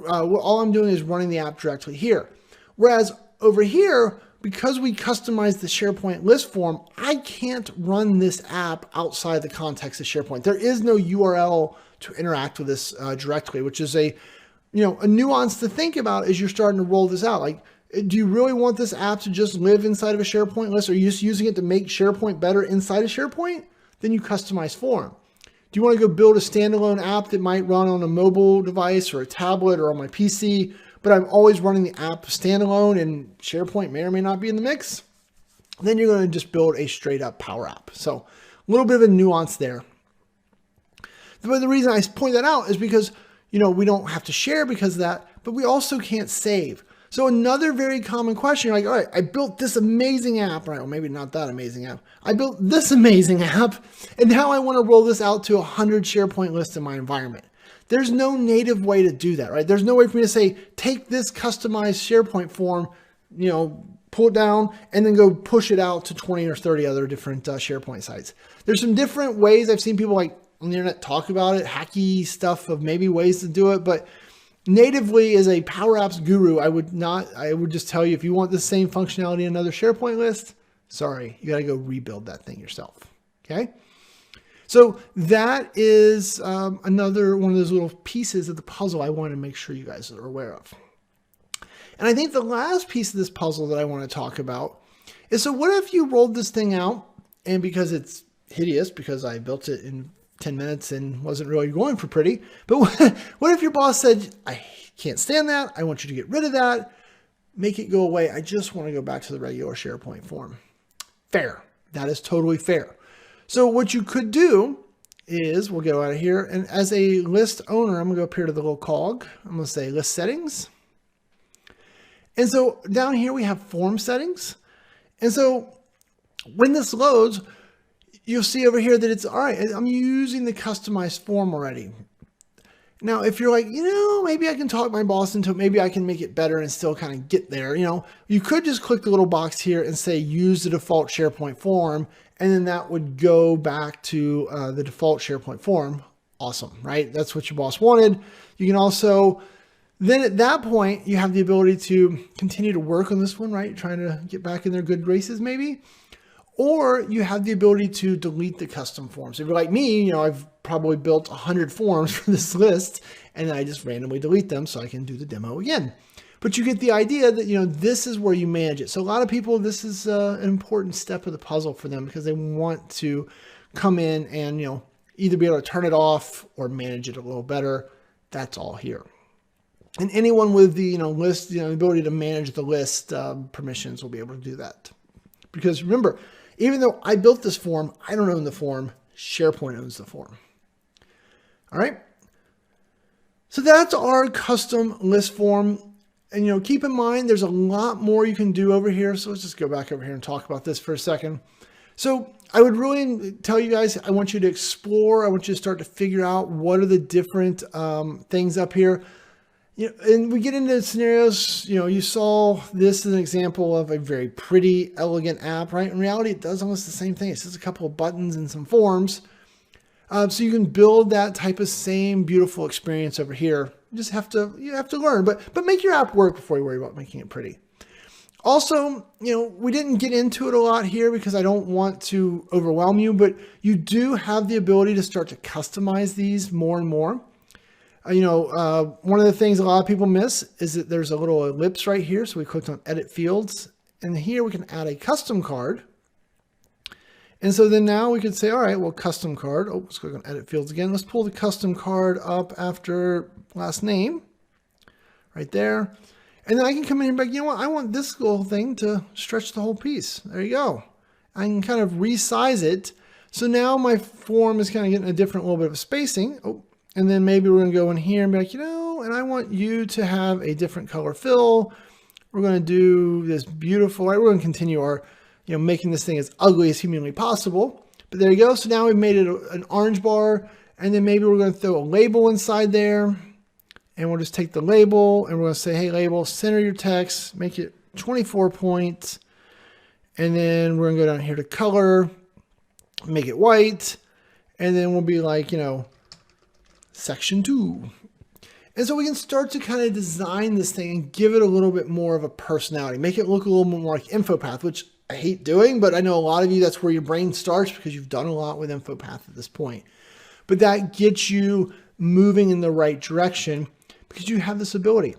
all I'm doing is running the app directly here. Whereas over here, because we customized the SharePoint list form, I can't run this app outside the context of SharePoint. There is no URL to interact with this directly, which is a nuance to think about as you're starting to roll this out. Like, do you really want this app to just live inside of a SharePoint list? Are you just using it to make SharePoint better inside of SharePoint? Then you customize form. Do you want to go build a standalone app that might run on a mobile device or a tablet or on my PC, but I'm always running the app standalone and SharePoint may or may not be in the mix? Then you're going to just build a straight up Power App. So a little bit of a nuance there. But the reason I point that out is because, we don't have to share because of that, but we also can't save. So another very common question, you're like, all right, I built this amazing app, right? Well, maybe not that amazing app. I built this amazing app, and now I want to roll this out to 100 SharePoint lists in my environment. There's no native way to do that, right? There's no way for me to say, take this customized SharePoint form, pull it down, and then go push it out to 20 or 30 other different SharePoint sites. There's some different ways. I've seen people like on the internet talk about it, hacky stuff of maybe ways to do it, but natively, as a Power Apps guru, I would just tell you, if you want the same functionality in another SharePoint list, sorry, you got to go rebuild that thing yourself. Okay. So that is another one of those little pieces of the puzzle I want to make sure you guys are aware of. And I think the last piece of this puzzle that I want to talk about is, so what if you rolled this thing out, and because it's hideous, because I built it in 10 minutes and wasn't really going for pretty. But what if your boss said, I can't stand that. I want you to get rid of that. Make it go away. I just want to go back to the regular SharePoint form. Fair. That is totally fair. So what you could do is we'll go out of here. And as a list owner, I'm going to go up here to the little cog. I'm going to say list settings. And so down here we have form settings. And so when this loads, you'll see over here that it's all right. I'm using the customized form already. Now, if you're like, maybe I can talk my boss into it. Maybe I can make it better and still kind of get there. You could just click the little box here and say, use the default SharePoint form. And then that would go back to the default SharePoint form. Awesome, right? That's what your boss wanted. You can also, then at that point, you have the ability to continue to work on this one, right? Trying to get back in their good graces, maybe. Or you have the ability to delete the custom forms. If you're like me, I've probably built 100 forms for this list, and I just randomly delete them so I can do the demo again. But you get the idea that, this is where you manage it. So a lot of people, this is an important step of the puzzle for them because they want to come in and, either be able to turn it off or manage it a little better. That's all here. And anyone with the, list, the ability to manage the list permissions will be able to do that. Because remember, even though I built this form, I don't own the form. SharePoint owns the form. All right. So that's our custom list form. And, keep in mind, there's a lot more you can do over here. So let's just go back over here and talk about this for a second. So I would really tell you guys, I want you to explore. I want you to start to figure out what are the different things up here. And we get into scenarios, you saw this as an example of a very pretty, elegant app, right? In reality, it does almost the same thing. It's just a couple of buttons and some forms. So you can build that type of same beautiful experience over here. You have to learn, but make your app work before you worry about making it pretty. Also, we didn't get into it a lot here because I don't want to overwhelm you, but you do have the ability to start to customize these more and more. One of the things a lot of people miss is that there's a little ellipse right here. So we clicked on edit fields, and here we can add a custom card. And so then now we could say, all right, well, custom card. Oh, let's click on edit fields again. Let's pull the custom card up after last name right there. And then I can come in and be like, what? I want this little thing to stretch the whole piece. There you go. I can kind of resize it. So now my form is kind of getting a different little bit of spacing. Oh. And then maybe we're going to go in here and be like, and I want you to have a different color fill. We're going to do this beautiful, right? We're going to continue our, making this thing as ugly as humanly possible. But there you go. So now we've made it an orange bar. And then maybe we're going to throw a label inside there. And we'll just take the label and we're going to say, hey, label, center your text, make it 24 points. And then we're going to go down here to color, make it white. And then we'll be like, section 2. And so we can start to kind of design this thing and give it a little bit more of a personality, make it look a little more like InfoPath, which I hate doing, but I know a lot of you, that's where your brain starts because you've done a lot with InfoPath at this point. But that gets you moving in the right direction because you have this ability.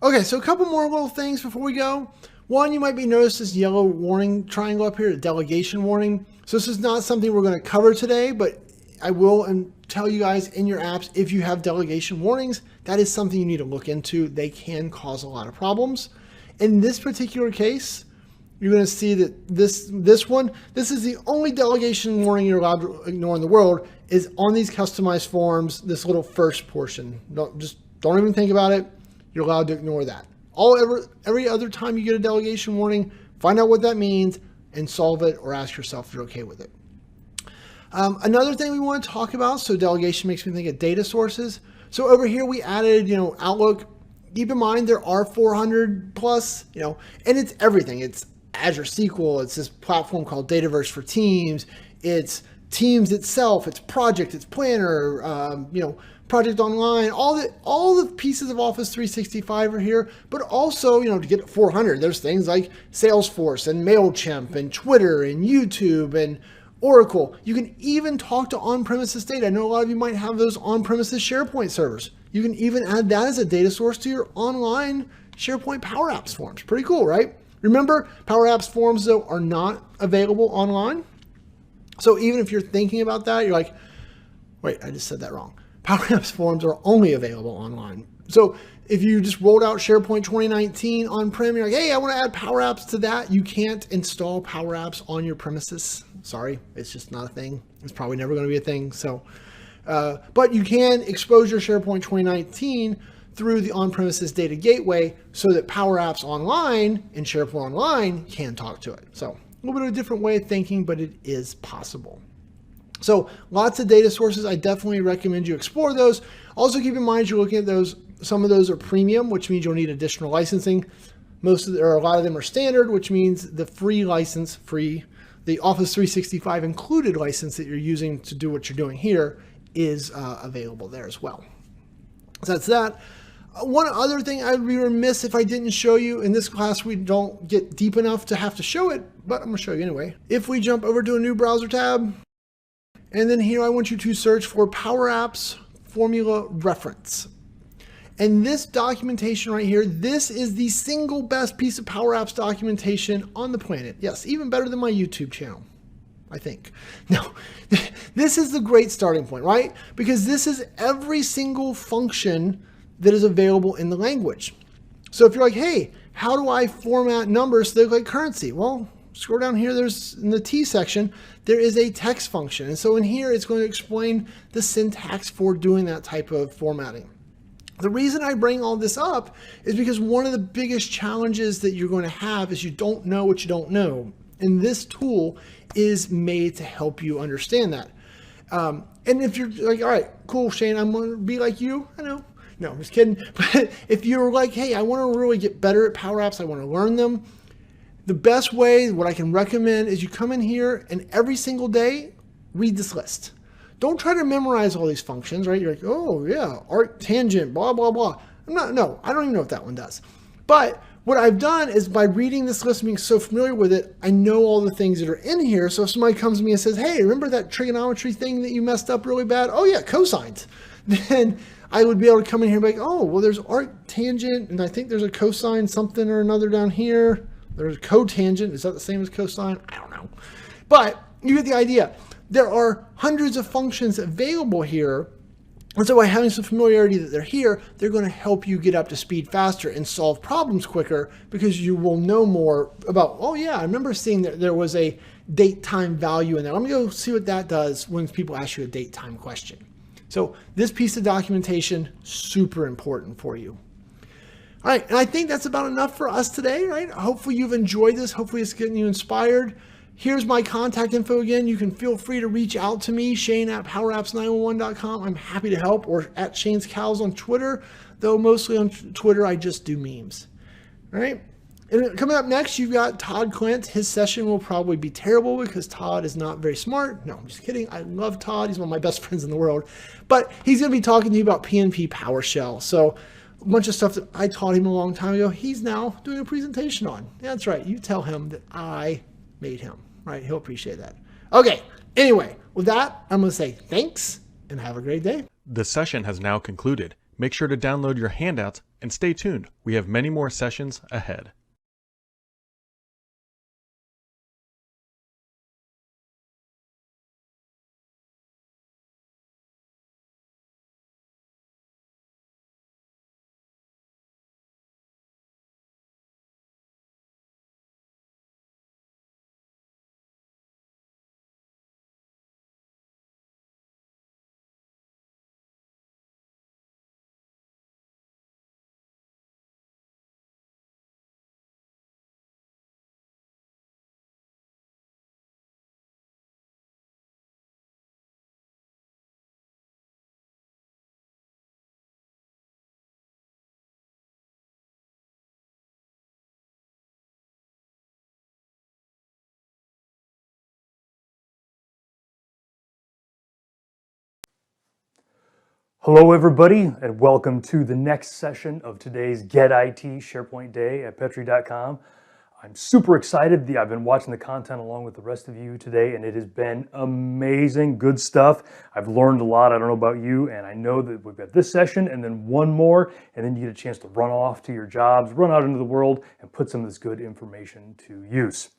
Okay, so a couple more little things before we go. One, you might be noticed this yellow warning triangle up here, the delegation warning. So this is not something we're going to cover today, but I will tell you guys in your apps, if you have delegation warnings, that is something you need to look into. They can cause a lot of problems. In this particular case, you're going to see that this is the only delegation warning you're allowed to ignore in the world is on these customized forms, this little first portion. Don't even think about it. You're allowed to ignore that. Every other time you get a delegation warning, find out what that means and solve it or ask yourself if you're okay with it. Another thing we want to talk about, so delegation makes me think of data sources. So over here we added, Outlook. Keep in mind there are 400 plus, and it's everything. It's Azure SQL. It's this platform called Dataverse for Teams. It's Teams itself. It's Project. It's Planner. Project Online. All the pieces of Office 365 are here. But also, to get to 400, there's things like Salesforce and MailChimp and Twitter and YouTube and Oracle. You can even talk to on-premises data. I know a lot of you might have those on-premises SharePoint servers. You can even add that as a data source to your online SharePoint Power Apps forms. Pretty cool, right? Remember, Power Apps forms, though, are not available online. So even if you're thinking about that, you're like, Wait, I just said that wrong. Power Apps forms are only available online. So if you just rolled out SharePoint 2019 on-prem, you're like, hey, I want to add Power Apps to that. You can't install Power Apps on your premises. Sorry, it's just not a thing. It's probably never going to be a thing. So, but you can expose your SharePoint 2019 through the on-premises data gateway so that Power Apps Online and SharePoint Online can talk to it. So a little bit of a different way of thinking, but it is possible. So lots of data sources. I definitely recommend you explore those. Also keep in mind, you're looking at those. Some of those are premium, which means you'll need additional licensing. A lot of them are standard, which means the free license, the Office 365 included license that you're using to do what you're doing here is available there as well. So that's that. One other thing I'd be remiss if I didn't show you. In this class, we don't get deep enough to have to show it, but I'm going to show you anyway. If we jump over to a new browser tab, and then here I want you to search for Power Apps Formula Reference. And this documentation right here, this is the single best piece of Power Apps documentation on the planet. Yes, even better than my YouTube channel, I think. No, this is the great starting point, right? Because this is every single function that is available in the language. So if you're like, hey, how do I format numbers so they look like currency? Well, scroll down here, there's in the T section, there is a text function. And so in here, it's going to explain the syntax for doing that type of formatting. The reason I bring all this up is because one of the biggest challenges that you're going to have is you don't know what you don't know. And this tool is made to help you understand that. And if you're like, all right, cool, Shane, I'm going to be like you. I know. No, I'm just kidding. But if you're like, hey, I want to really get better at Power Apps, I want to learn them, the best way, what I can recommend is you come in here and every single day, read this list. Don't try to memorize all these functions, right? You're like, oh yeah, arc tangent, blah, blah, blah. I don't even know what that one does. But what I've done is by reading this list and being so familiar with it, I know all the things that are in here. So if somebody comes to me and says, hey, remember that trigonometry thing that you messed up really bad? Oh yeah, cosines. Then I would be able to come in here and be like, oh, well, there's arc tangent, and I think there's a cosine something or another down here. There's cotangent. Is that the same as cosine? I don't know. But you get the idea. There are hundreds of functions available here. And so by having some familiarity that they're here, they're going to help you get up to speed faster and solve problems quicker because you will know more about, oh yeah, I remember seeing that there was a date time value in there. Let me go see what that does when people ask you a date time question. So this piece of documentation, super important for you. All right, and I think that's about enough for us today, right? Hopefully you've enjoyed this. Hopefully it's getting you inspired. Here's my contact info again. You can feel free to reach out to me, Shane at powerapps911.com. I'm happy to help, or at Shane's Cows on Twitter, though mostly on Twitter I just do memes. All right, and coming up next, you've got Todd Clint. His session will probably be terrible because Todd is not very smart. No, I'm just kidding. I love Todd. He's one of my best friends in the world. But he's going to be talking to you about PNP PowerShell. So a bunch of stuff that I taught him a long time ago, he's now doing a presentation on. That's right. You tell him that I made him, right? He'll appreciate that. Okay. Anyway, with that, I'm going to say thanks and have a great day. The session has now concluded. Make sure to download your handouts and stay tuned. We have many more sessions ahead. Hello everybody, and welcome to the next session of today's Get IT SharePoint Day at Petri.com. I'm super excited. I've been watching the content along with the rest of you today, and it has been amazing, good stuff. I've learned a lot. I don't know about you, and I know that we've got this session and then one more, and then you get a chance to run off to your jobs, run out into the world, and put some of this good information to use.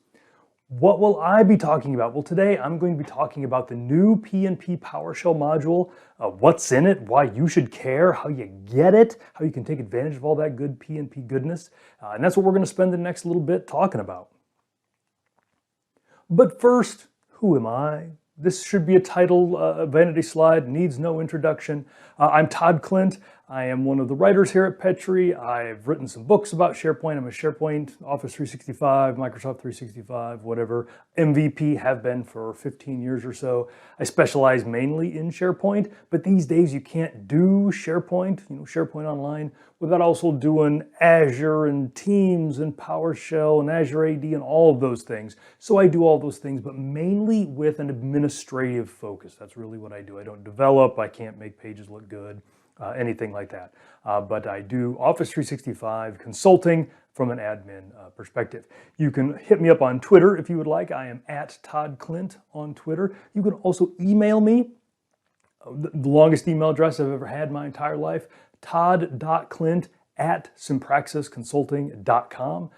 What will I be talking about? Well, today I'm going to be talking about the new PNP PowerShell module, what's in it, why you should care, how you get it, how you can take advantage of all that good PNP goodness. And that's what we're going to spend the next little bit talking about. But first, who am I? This should be a title, vanity slide, needs no introduction. I'm Todd Klint. I am one of the writers here at Petri. I've written some books about SharePoint. I'm a SharePoint, Office 365, Microsoft 365, whatever, MVP, have been for 15 years or so. I specialize mainly in SharePoint, but these days you can't do SharePoint, SharePoint Online, without also doing Azure and Teams and PowerShell and Azure AD and all of those things. So I do all those things, but mainly with an administrative focus. That's really what I do. I don't develop, I can't make pages look good. Anything like that. But I do Office 365 consulting from an admin perspective. You can hit me up on Twitter if you would like. I am at Todd Klint on Twitter. You can also email me. The longest email address I've ever had my entire life, todd.klint@sympraxisconsulting.com.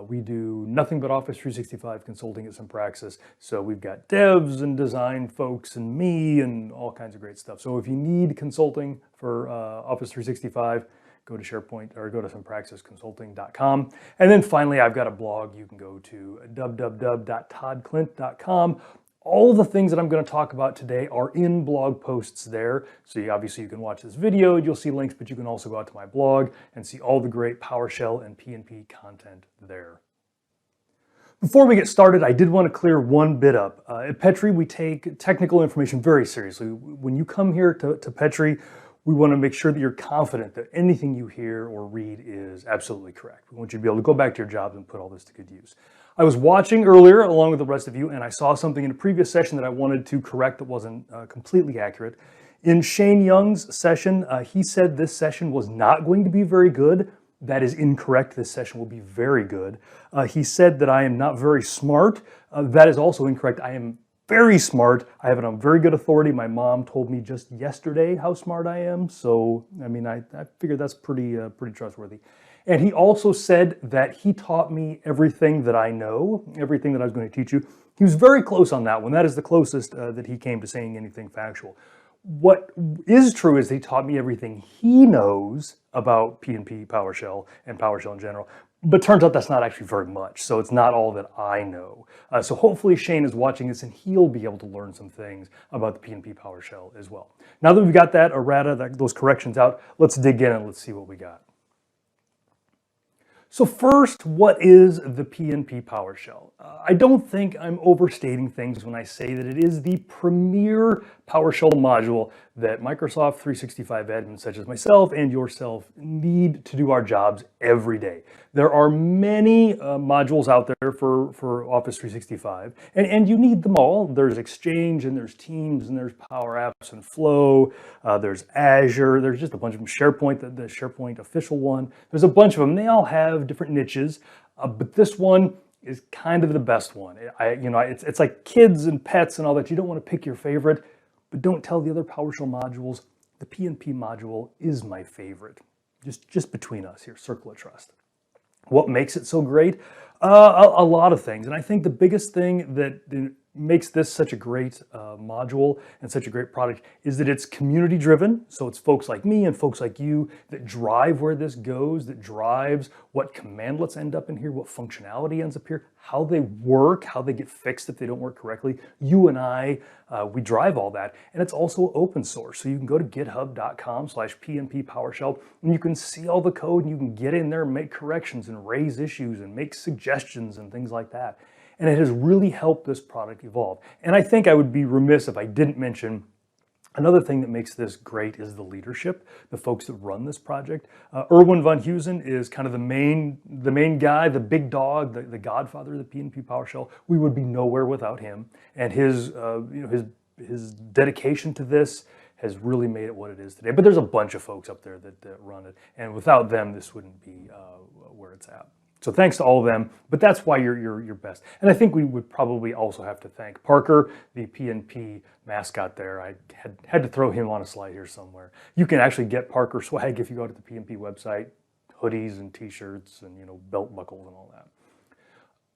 We do nothing but Office 365 consulting at Sympraxis. So we've got devs and design folks and me and all kinds of great stuff. So if you need consulting for Office 365, go to SharePoint or go to sympraxisconsulting.com. And then finally, I've got a blog. You can go to www.toddklint.com. All the things that I'm going to talk about today are in blog posts there. So obviously you can watch this video, you'll see links, but you can also go out to my blog and see all the great PowerShell and PNP content there. Before we get started, I did want to clear one bit up. At Petri, we take technical information very seriously. When you come here to Petri, we want to make sure that you're confident that anything you hear or read is absolutely correct. We want you to be able to go back to your jobs and put all this to good use. I was watching earlier along with the rest of you, and I saw something in a previous session that I wanted to correct that wasn't completely accurate. In Shane Young's session, he said this session was not going to be very good. That is incorrect. This session will be very good. He said that I am not very smart. That is also incorrect. I am very smart. I have it on very good authority. My mom told me just yesterday how smart I am. So, I mean, I figured that's pretty trustworthy. And he also said that he taught me everything that I know, everything that I was going to teach you. He was very close on that one. That is the closest that he came to saying anything factual. What is true is he taught me everything he knows about PNP PowerShell and PowerShell in general. But turns out that's not actually very much. So it's not all that I know. So hopefully Shane is watching this and he'll be able to learn some things about the PNP PowerShell as well. Now that we've got that errata, those corrections out, let's dig in and let's see what we got. So first, what is the PNP PowerShell? I don't think I'm overstating things when I say that it is the premier PowerShell module that Microsoft 365 admins such as myself and yourself need to do our jobs every day. There are many modules out there for Office 365, and you need them all. There's Exchange, and there's Teams, and there's Power Apps and Flow. There's Azure. There's just a bunch of them. SharePoint, the SharePoint official one. There's a bunch of them. They all have different niches, but this one is kind of the best one. It's like kids and pets and all that. You don't want to pick your favorite, but don't tell the other PowerShell modules. The PNP module is my favorite. Just between us here, circle of trust. What makes it so great? A lot of things. And I think the biggest thing that makes this such a great module and such a great product is that it's community driven. So it's folks like me and folks like you that drive where this goes, that drives what commandlets end up in here, what functionality ends up here, how they work, how they get fixed if they don't work correctly. You and I, we drive all that. And it's also open source. So you can go to github.com/PNP PowerShell and you can see all the code and you can get in there and make corrections and raise issues and make suggestions and things like that. And it has really helped this product evolve. And I think I would be remiss if I didn't mention another thing that makes this great is the leadership, the folks that run this project. Erwin von Husen is kind of the main guy, the big dog, the godfather of the PNP PowerShell. We would be nowhere without him. And his dedication to this has really made it what it is today. But there's a bunch of folks up there that run it. And without them, this wouldn't be where it's at. So thanks to all of them, but that's why you're best. And I think we would probably also have to thank Parker, the PNP mascot there. I had to throw him on a slide here somewhere. You can actually get Parker swag if you go to the PNP website, hoodies and t-shirts and belt buckles and all that.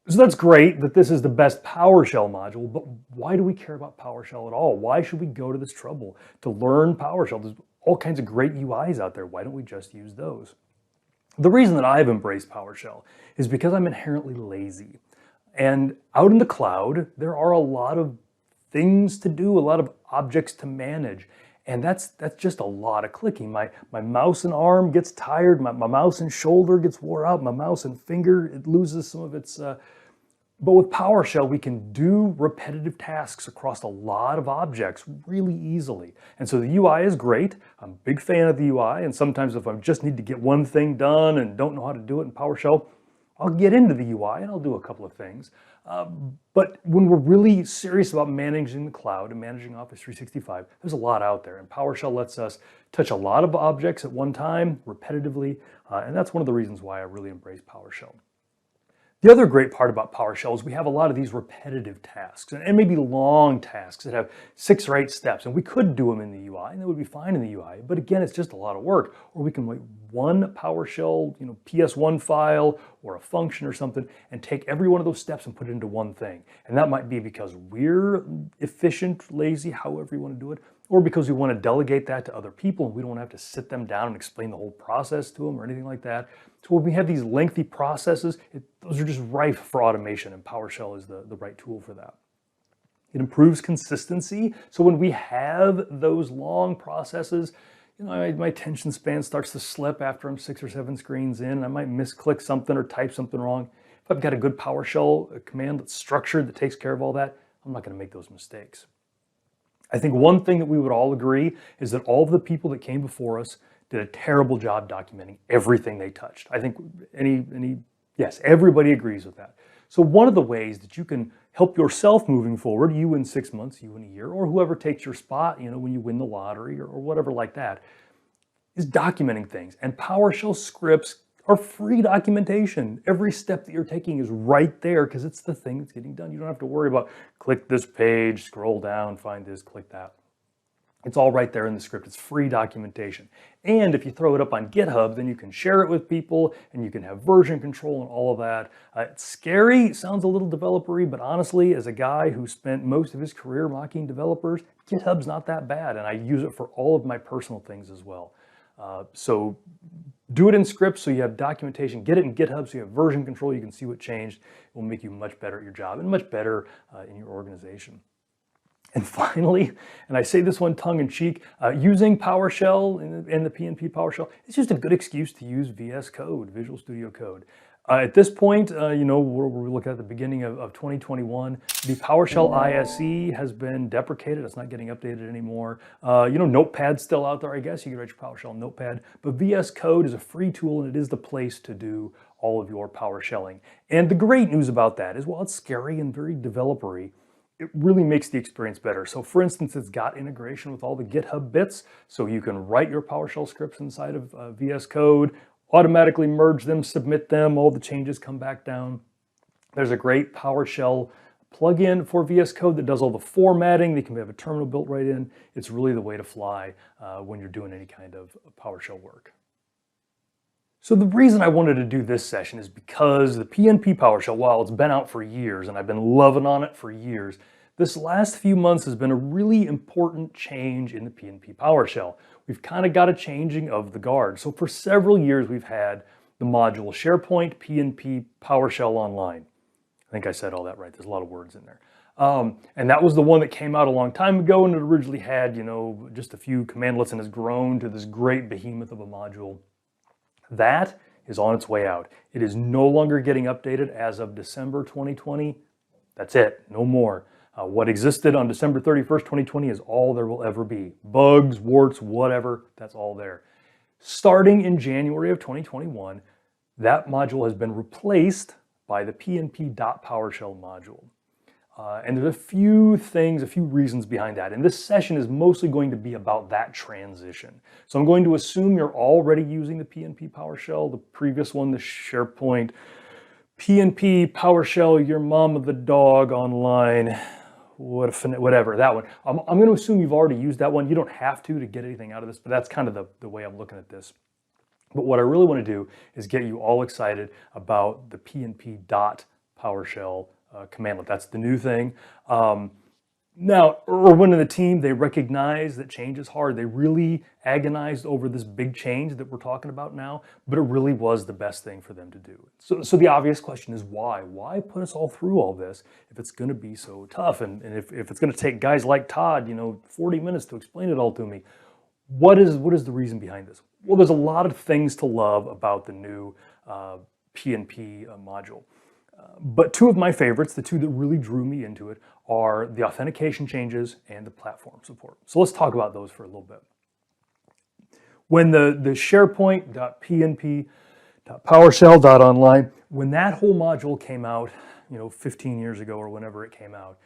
So that's great that this is the best PowerShell module, but why do we care about PowerShell at all? Why should we go to this trouble to learn PowerShell? There's all kinds of great UIs out there. Why don't we just use those? The reason that I've embraced PowerShell is because I'm inherently lazy. And out in the cloud, there are a lot of things to do, a lot of objects to manage. And that's just a lot of clicking. My mouse and arm gets tired, my mouse and shoulder gets wore out, my mouse and finger, it loses some of its... But with PowerShell, we can do repetitive tasks across a lot of objects really easily. And so the UI is great. I'm a big fan of the UI. And sometimes if I just need to get one thing done and don't know how to do it in PowerShell, I'll get into the UI and I'll do a couple of things. But when we're really serious about managing the cloud and managing Office 365, there's a lot out there. And PowerShell lets us touch a lot of objects at one time, repetitively. And that's one of the reasons why I really embrace PowerShell. The other great part about PowerShell is we have a lot of these repetitive tasks and maybe long tasks that have 6 or 8 steps, and we could do them in the UI and they would be fine in the UI, but again, it's just a lot of work. Or we can write one PowerShell, PS1 file or a function or something and take every one of those steps and put it into one thing. And that might be because we're efficient, lazy, however you want to do it, or because we want to delegate that to other people and we don't have to sit them down and explain the whole process to them or anything like that. So when we have these lengthy processes, those are just rife for automation, and PowerShell is the right tool for that. It improves consistency. So when we have those long processes, my attention span starts to slip after I'm 6 or 7 screens in, and I might misclick something or type something wrong. If I've got a good PowerShell command that's structured, that takes care of all that, I'm not going to make those mistakes. I think one thing that we would all agree is that all of the people that came before us did a terrible job documenting everything they touched. I think yes, everybody agrees with that. So one of the ways that you can help yourself moving forward, you in 6 months, you in a year, or whoever takes your spot, when you win the lottery or whatever like that, is documenting things. And PowerShell scripts are free documentation. Every step that you're taking is right there because it's the thing that's getting done. You don't have to worry about click this page, scroll down, find this, click that. It's all right there in the script. It's free documentation. And if you throw it up on GitHub, then you can share it with people and you can have version control and all of that. It's scary, sounds a little developer-y, but honestly, as a guy who spent most of his career mocking developers, GitHub's not that bad, and I use it for all of my personal things as well. So do it in scripts so you have documentation. Get it in GitHub so you have version control. You can see what changed. It will make you much better at your job and much better in your organization. And finally, and I say this one tongue-in-cheek, using PowerShell and the PNP PowerShell, it's just a good excuse to use VS Code, Visual Studio Code. At this point, we're looking at the beginning of 2021. The PowerShell ISE has been deprecated. It's not getting updated anymore. Notepad's still out there, I guess. You can write your PowerShell in Notepad. But VS Code is a free tool, and it is the place to do all of your PowerShelling. And the great news about that is, while it's scary and very developer-y, it really makes the experience better. So for instance, it's got integration with all the GitHub bits, so you can write your PowerShell scripts inside of VS Code, automatically merge them, submit them, all the changes come back down. There's a great PowerShell plugin for VS Code that does all the formatting. They can have a terminal built right in. It's really the way to fly when you're doing any kind of PowerShell work. So the reason I wanted to do this session is because the PNP PowerShell, while it's been out for years and I've been loving on it for years, this last few months has been a really important change in the PNP PowerShell. We've kind of got a changing of the guard. So for several years, we've had the module SharePoint PNP PowerShell Online. I think I said all that right. There's a lot of words in there. And that was the one that came out a long time ago, and it originally had, just a few commandlets and has grown to this great behemoth of a module. That is on its way out. It is no longer getting updated as of December 2020. That's it, no more. What existed on December 31st, 2020 is all there will ever be. Bugs, warts, whatever, that's all there. Starting in January of 2021, that module has been replaced by the PNP.PowerShell module. And there's a few reasons behind that. And this session is mostly going to be about that transition. So I'm going to assume you're already using the PNP PowerShell, the previous one, the SharePoint, PNP PowerShell, your mom of the dog online, whatever, that one. I'm going to assume you've already used that one. You don't have to get anything out of this, but that's kind of the way I'm looking at this. But what I really want to do is get you all excited about the PNP PowerShell commandlet. That's the new thing. Now, Erwin and the team, they recognize that change is hard. They really agonized over this big change that we're talking about now, but it really was the best thing for them to do. So the obvious question is why? Why put us all through all this if it's going to be so tough? And if it's going to take guys like Todd, 40 minutes to explain it all to me, what is the reason behind this? Well, there's a lot of things to love about the new PNP module. But two of my favorites, the two that really drew me into it, are the authentication changes and the platform support. So let's talk about those for a little bit. When the SharePoint.pnp.PowerShell.online, when that whole module came out, 15 years ago or whenever it came out,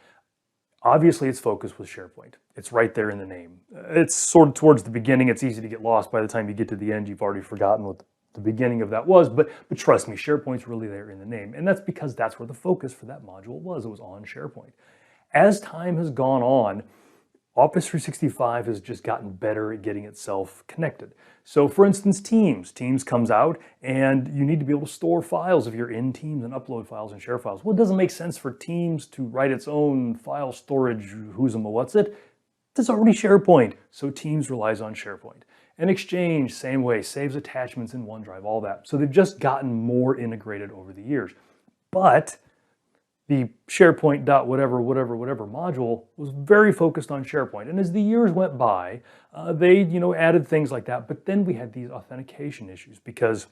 obviously its focus was SharePoint. It's right there in the name. It's sort of towards the beginning. It's easy to get lost. By the time you get to the end, you've already forgotten what the beginning of that was, but trust me, SharePoint's really there in the name. And that's because that's where the focus for that module was. It was on SharePoint. As time has gone on, Office 365 has just gotten better at getting itself connected. So for instance, Teams. Teams comes out and you need to be able to store files if you're in Teams and upload files and share files. Well, it doesn't make sense for Teams to write its own file storage, who's and what's it. There's already SharePoint, so Teams relies on SharePoint. And Exchange, same way, saves attachments in OneDrive, all that. So they've just gotten more integrated over the years. But the SharePoint whatever module was very focused on SharePoint. And as the years went by, they added things like that. But then we had these authentication issues because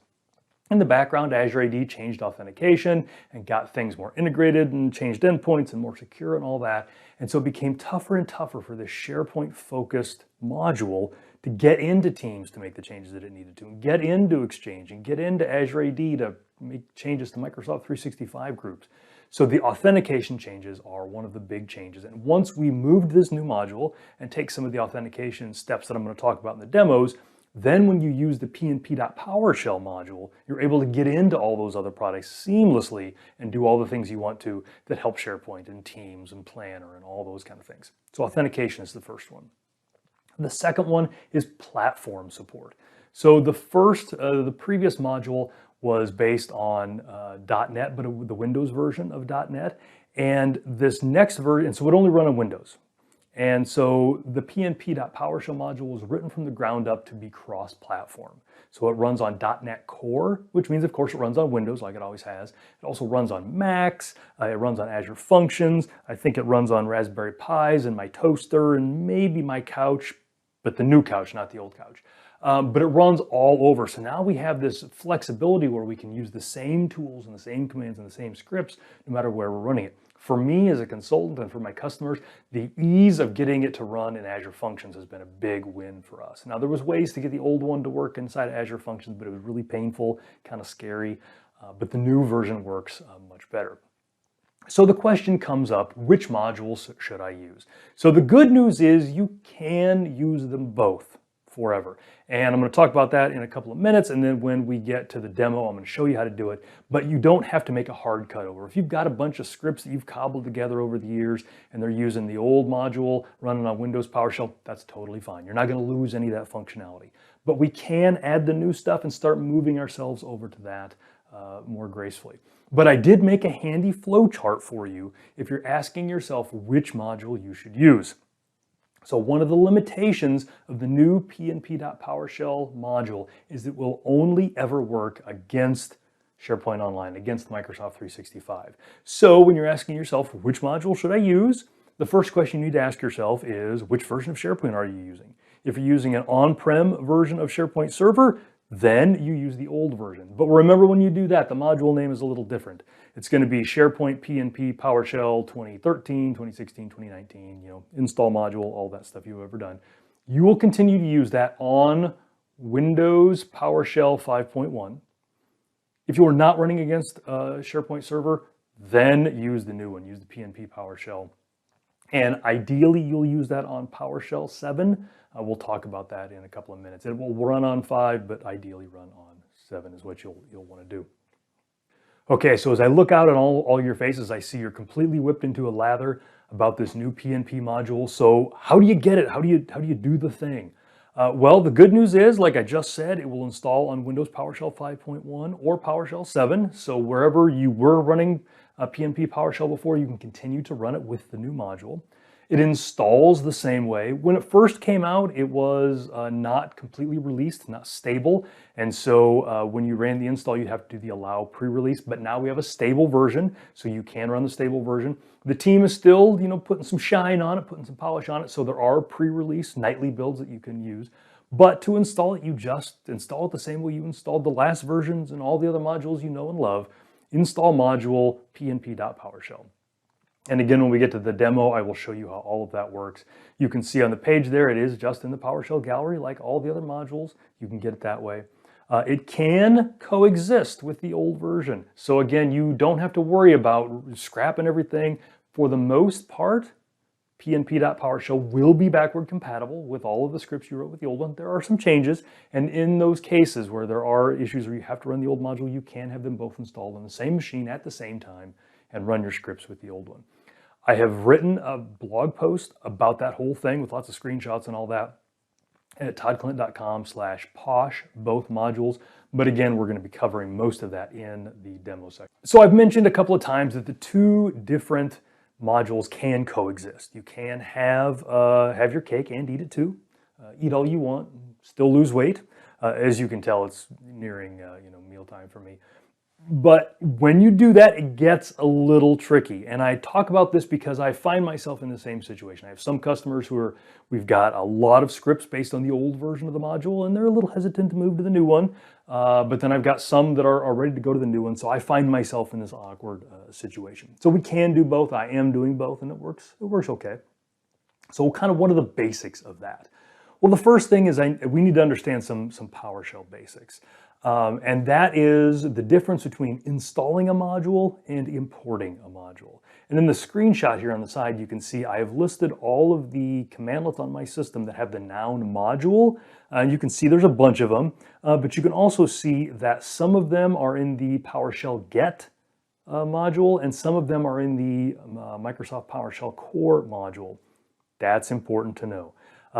in the background, Azure AD changed authentication and got things more integrated and changed endpoints and more secure and all that. And so it became tougher and tougher for this SharePoint-focused module to get into Teams to make the changes that it needed to, and get into Exchange, and get into Azure AD to make changes to Microsoft 365 groups. So the authentication changes are one of the big changes. And once we moved this new module and take some of the authentication steps that I'm going to talk about in the demos, then when you use the PNP.PowerShell module, you're able to get into all those other products seamlessly and do all the things you want to that help SharePoint and Teams and Planner and all those kind of things. So authentication is the first one. The second one is platform support. So the previous module was based on .NET, but the Windows version of .NET. And this next version, so it would only run on Windows. And so the PNP.PowerShell module was written from the ground up to be cross-platform. So it runs on .NET Core, which means, of course, it runs on Windows like it always has. It also runs on Macs. It runs on Azure Functions. I think it runs on Raspberry Pis and my toaster and maybe my couch, but the new couch, not the old couch. But it runs all over. So now we have this flexibility where we can use the same tools and the same commands and the same scripts no matter where we're running it. For me as a consultant and for my customers, the ease of getting it to run in Azure Functions has been a big win for us. Now there was ways to get the old one to work inside Azure Functions, but it was really painful, kind of scary. But the new version works much better. So the question comes up, which modules should I use? So the good news is you can use them both forever. And I'm going to talk about that in a couple of minutes. And then when we get to the demo, I'm going to show you how to do it. But you don't have to make a hard cutover. If you've got a bunch of scripts that you've cobbled together over the years and they're using the old module running on Windows PowerShell, that's totally fine. You're not going to lose any of that functionality. But we can add the new stuff and start moving ourselves over to that more gracefully. But I did make a handy flow chart for you if you're asking yourself which module you should use. So one of the limitations of the new PNP.PowerShell module is it will only ever work against SharePoint Online, against Microsoft 365. So when you're asking yourself, which module should I use? The first question you need to ask yourself is, which version of SharePoint are you using? If you're using an on-prem version of SharePoint Server, then you use the old version. But remember when you do that, the module name is a little different. It's going to be SharePoint PNP PowerShell 2013, 2016, 2019, install module, all that stuff you've ever done. You will continue to use that on Windows PowerShell 5.1. If you are not running against SharePoint Server, then use the new one, use the PNP PowerShell. And ideally, you'll use that on PowerShell 7. We'll talk about that in a couple of minutes. It will run on 5, but ideally run on 7 is what you'll want to do. Okay, so as I look out at all your faces, I see you're completely whipped into a lather about this new PNP module. So how do you get it? How do you do the thing? Well, the good news is, like I just said, it will install on Windows PowerShell 5.1 or PowerShell 7. So wherever you were running PNP PowerShell before, you can continue to run it with the new module. It installs the same way. When it first came out, it was not completely released, not stable. And so when you ran the install, you have to do the allow pre-release. But now we have a stable version, so you can run the stable version. The team is still, putting some shine on it, putting some polish on it. So there are pre-release nightly builds that you can use. But to install it, you just install it the same way you installed the last versions and all the other modules you know and love. Install module pnp.powershell. And again, when we get to the demo, I will show you how all of that works. You can see on the page there, it is just in the PowerShell gallery like all the other modules. You can get it that way. It can coexist with the old version. So again, you don't have to worry about scrapping everything. For the most part, pnp.powershell will be backward compatible with all of the scripts you wrote with the old one. There are some changes, and in those cases where there are issues where you have to run the old module, you can have them both installed on the same machine at the same time and run your scripts with the old one. I have written a blog post about that whole thing with lots of screenshots and all that at toddclint.com/posh, both modules. But again, we're going to be covering most of that in the demo section. So I've mentioned a couple of times that the two different modules can coexist. You can have your cake and eat it too. Eat all you want, still lose weight. As you can tell, it's nearing mealtime for me. But when you do that, it gets a little tricky. And I talk about this because I find myself in the same situation. I have some customers we've got a lot of scripts based on the old version of the module, and they're a little hesitant to move to the new one. But then I've got some that are ready to go to the new one. So I find myself in this awkward situation. So we can do both. I am doing both, and it works okay. So kind of what are the basics of that? Well, the first thing is we need to understand some PowerShell basics. And that is the difference between installing a module and importing a module. And in the screenshot here on the side, you can see I have listed all of the commandlets on my system that have the noun module. You can see there's a bunch of them, but you can also see that some of them are in the PowerShell get module, and some of them are in the Microsoft PowerShell core module. That's important to know.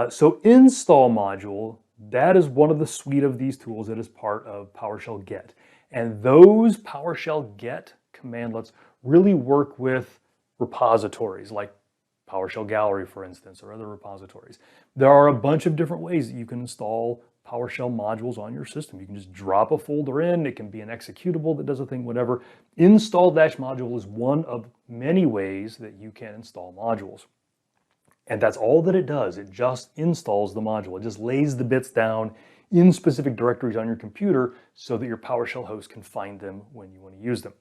So install module, that is one of the suite of these tools that is part of PowerShell get. And those PowerShell get commandlets really work with repositories like PowerShell Gallery, for instance, or other repositories. There are a bunch of different ways that you can install PowerShell modules on your system. You can just drop a folder in. It can be an executable that does a thing, whatever. Install-module is one of many ways that you can install modules. And that's all that it does. It just installs the module. It just lays the bits down in specific directories on your computer so that your PowerShell host can find them when you want to use them.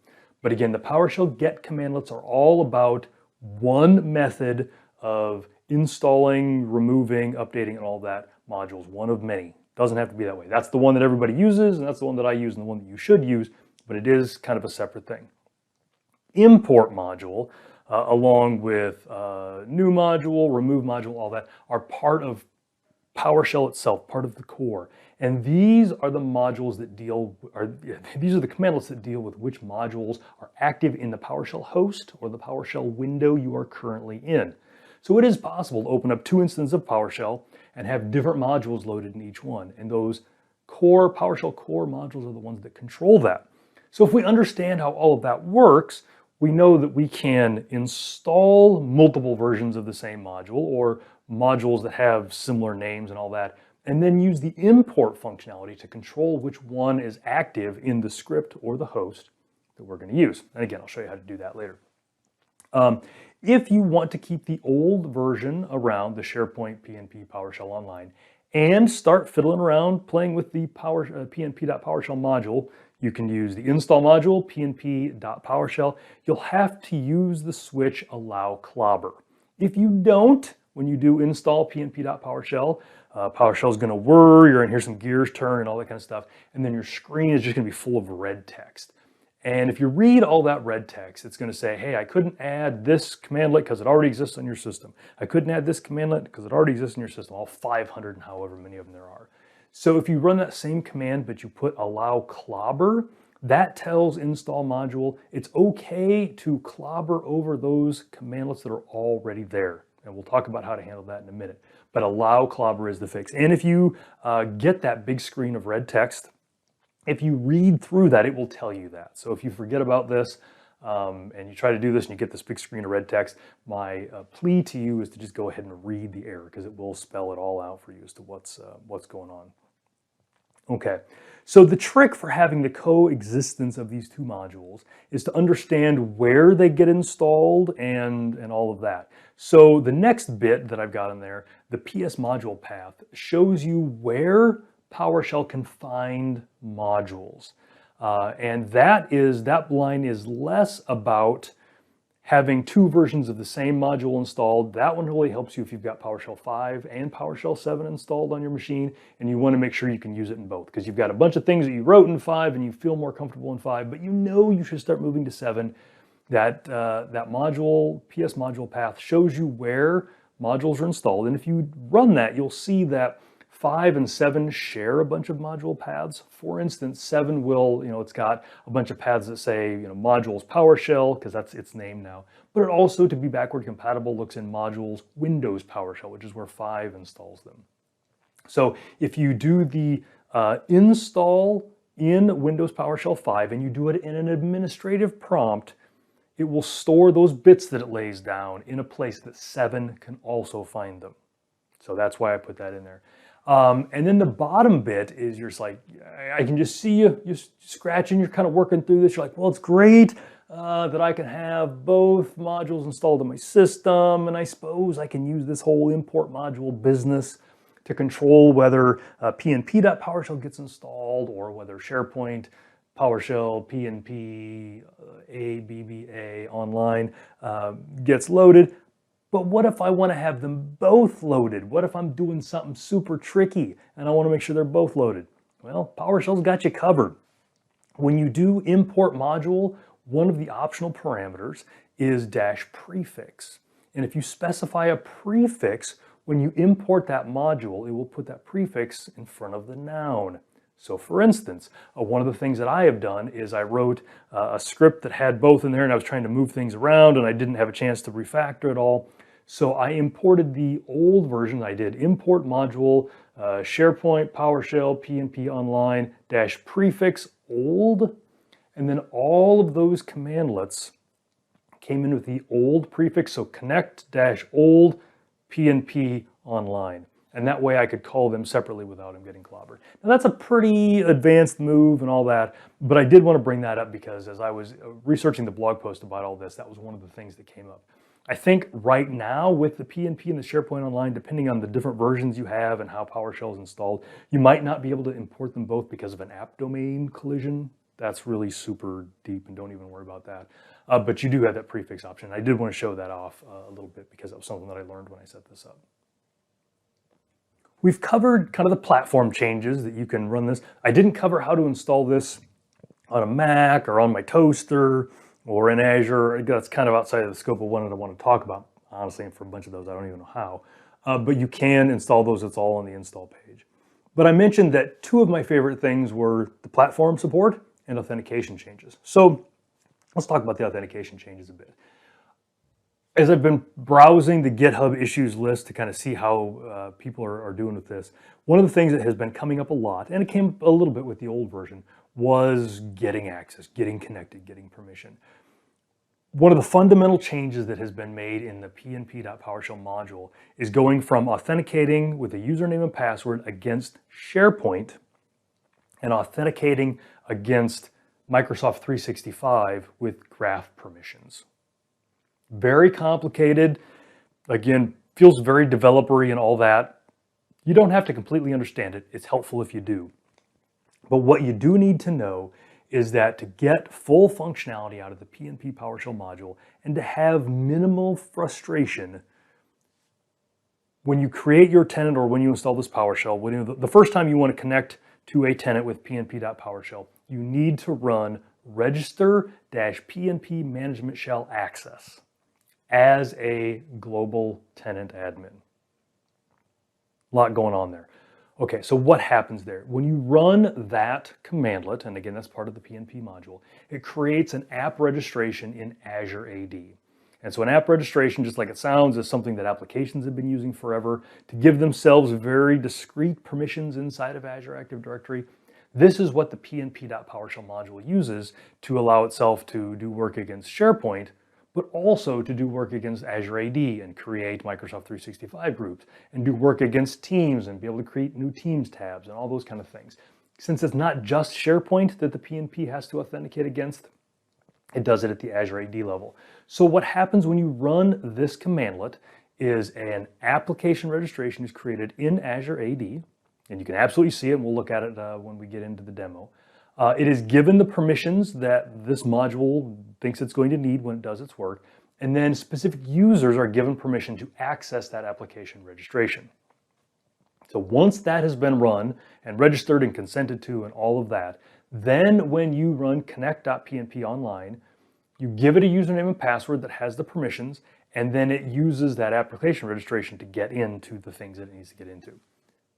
But again, the PowerShell get commandlets are all about one method of installing, removing, updating, and all that modules. One of many. Doesn't have to be that way. That's the one that everybody uses, and that's the one that I use, and the one that you should use, but it is kind of a separate thing. Import module, along with new module, remove module, all that, are part of PowerShell itself, part of the core. And these are the modules that these are the commandlets that deal with which modules are active in the PowerShell host or the PowerShell window you are currently in. So it is possible to open up two instances of PowerShell and have different modules loaded in each one. And those core PowerShell core modules are the ones that control that. So if we understand how all of that works, we know that we can install multiple versions of the same module or modules that have similar names and all that, and then use the import functionality to control which one is active in the script or the host that we're going to use. And again, I'll show you how to do that later. If you want to keep the old version around, the SharePoint PNP PowerShell Online, and start fiddling around playing with the pnp.powershell module, you can use the install module, pnp.powershell. You'll have to use the switch allow clobber. If you don't, when you do install pnp.powershell, PowerShell is going to whir, you're going to hear some gears turn and all that kind of stuff, and then your screen is just going to be full of red text. And if you read all that red text, it's going to say, hey, I couldn't add this commandlet because it already exists on your system. I couldn't add this commandlet because it already exists in your system, all 500 and however many of them there are. So if you run that same command, but you put allow clobber, that tells install module it's okay to clobber over those commandlets that are already there. And we'll talk about how to handle that in a minute. But allow clobber is the fix. And if you get that big screen of red text, if you read through that, it will tell you that. So if you forget about this, and you try to do this and you get this big screen of red text, my plea to you is to just go ahead and read the error, because it will spell it all out for you as to what's going on. Okay, so the trick for having the coexistence of these two modules is to understand where they get installed and all of that. So the next bit that I've got in there, the PS module path, shows you where PowerShell can find modules. And that line is less about having two versions of the same module installed. That one really helps you if you've got PowerShell 5 and PowerShell 7 installed on your machine, and you want to make sure you can use it in both, because you've got a bunch of things that you wrote in 5 and you feel more comfortable in 5, but you know you should start moving to 7. That module, PS module path, shows you where modules are installed, and if you run that, you'll see that 5 and 7 share a bunch of module paths. For instance, 7 will, it's got a bunch of paths that say, modules PowerShell, because that's its name now. But it also, to be backward compatible, looks in modules Windows PowerShell, which is where 5 installs them. So if you do the install in Windows PowerShell 5 and you do it in an administrative prompt, it will store those bits that it lays down in a place that 7 can also find them. So that's why I put that in there. And then the bottom bit is you're just like, I can just see you're scratching, you're kind of working through this. You're like, well, it's great that I can have both modules installed in my system, and I suppose I can use this whole import module business to control whether pnp.powershell gets installed or whether SharePoint, PowerShell, PNP, ABBA online gets loaded. But what if I want to have them both loaded? What if I'm doing something super tricky and I want to make sure they're both loaded? Well, PowerShell's got you covered. When you do import module, one of the optional parameters is -prefix. And if you specify a prefix, when you import that module, it will put that prefix in front of the noun. So for instance, one of the things that I have done is I wrote a script that had both in there, and I was trying to move things around and I didn't have a chance to refactor it all. So I imported the old version. I did import module, SharePoint, PowerShell, PNP online, -prefix old. And then all of those commandlets came in with the old prefix. So connect-old PNP online. And that way I could call them separately without them getting clobbered. Now that's a pretty advanced move and all that, but I did want to bring that up because as I was researching the blog post about all this, that was one of the things that came up. I think right now with the PNP and the SharePoint Online, depending on the different versions you have and how PowerShell is installed, you might not be able to import them both because of an app domain collision. That's really super deep and don't even worry about that. But you do have that prefix option. I did want to show that off a little bit because that was something that I learned when I set this up. We've covered kind of the platform changes that you can run this. I didn't cover how to install this on a Mac or on my toaster or in Azure. That's kind of outside of the scope of what I want to talk about. Honestly, and for a bunch of those, I don't even know how. But you can install those. It's all on the install page. But I mentioned that two of my favorite things were the platform support and authentication changes. So let's talk about the authentication changes a bit. As I've been browsing the GitHub issues list to kind of see how people are doing with this, one of the things that has been coming up a lot, and it came a little bit with the old version, was getting access, getting connected, getting permission. One of the fundamental changes that has been made in the pnp.powershell module is going from authenticating with a username and password against SharePoint and authenticating against Microsoft 365 with graph permissions. Very complicated, again, feels very developer-y and all that. You don't have to completely understand it. It's helpful if you do. But what you do need to know is that to get full functionality out of the PNP PowerShell module and to have minimal frustration when you create your tenant or when you install this PowerShell, the first time you want to connect to a tenant with pnp.powershell, you need to run register-pnp management shell access as a global tenant admin. A lot going on there. Okay, so what happens there? When you run that commandlet, and again, that's part of the PNP module, it creates an app registration in Azure AD. And so an app registration, just like it sounds, is something that applications have been using forever to give themselves very discrete permissions inside of Azure Active Directory. This is what the pnp.powershell module uses to allow itself to do work against SharePoint, but also to do work against Azure AD and create Microsoft 365 groups and do work against Teams and be able to create new Teams tabs and all those kind of things. Since it's not just SharePoint that the PNP has to authenticate against, it does it at the Azure AD level. So what happens when you run this commandlet is an application registration is created in Azure AD, and you can absolutely see it, and we'll look at it when we get into the demo. It is given the permissions that this module thinks it's going to need when it does its work, and then specific users are given permission to access that application registration. So once that has been run and registered and consented to and all of that, then when you run connect.pnp online, you give it a username and password that has the permissions, and then it uses that application registration to get into the things that it needs to get into.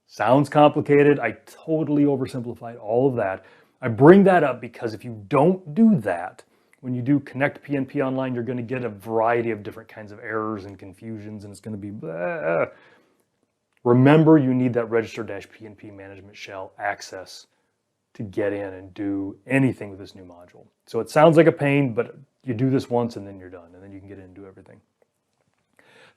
Sounds complicated. I totally oversimplified all of that. I bring that up because if you don't do that, when you do connect PNP online, you're going to get a variety of different kinds of errors and confusions, and it's going to be blah. Remember, you need that register-PNP management shell access to get in and do anything with this new module. So it sounds like a pain, but you do this once and then you're done, and then you can get in and do everything.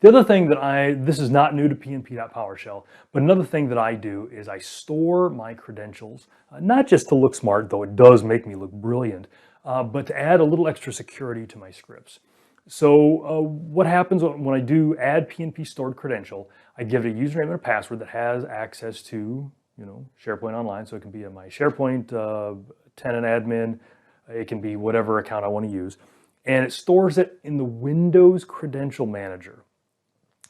The other thing that this is not new to pnp.powershell, but another thing that I do is I store my credentials, not just to look smart, though it does make me look brilliant, but to add a little extra security to my scripts. So what happens when I do add PNP stored credential, I give it a username and a password that has access to, SharePoint Online. So it can be my SharePoint tenant admin, it can be whatever account I want to use, and it stores it in the Windows Credential Manager.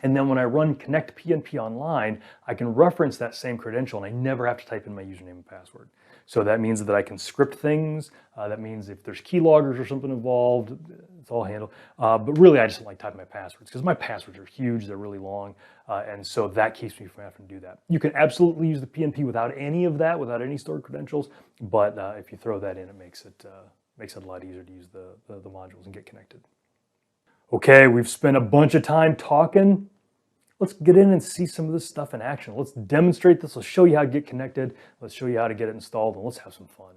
And then when I run connect PNP online, I can reference that same credential and I never have to type in my username and password. So that means that I can script things. That means if there's keyloggers or something involved, it's all handled. But really, I just don't like typing my passwords because my passwords are huge, they're really long. And so that keeps me from having to do that. You can absolutely use the PNP without any of that, without any stored credentials. But if you throw that in, it makes it a lot easier to use the modules and get connected. Okay, we've spent a bunch of time talking. Let's get in and see some of this stuff in action. Let's demonstrate this. Let's show you how to get connected. Let's show you how to get it installed, and let's have some fun.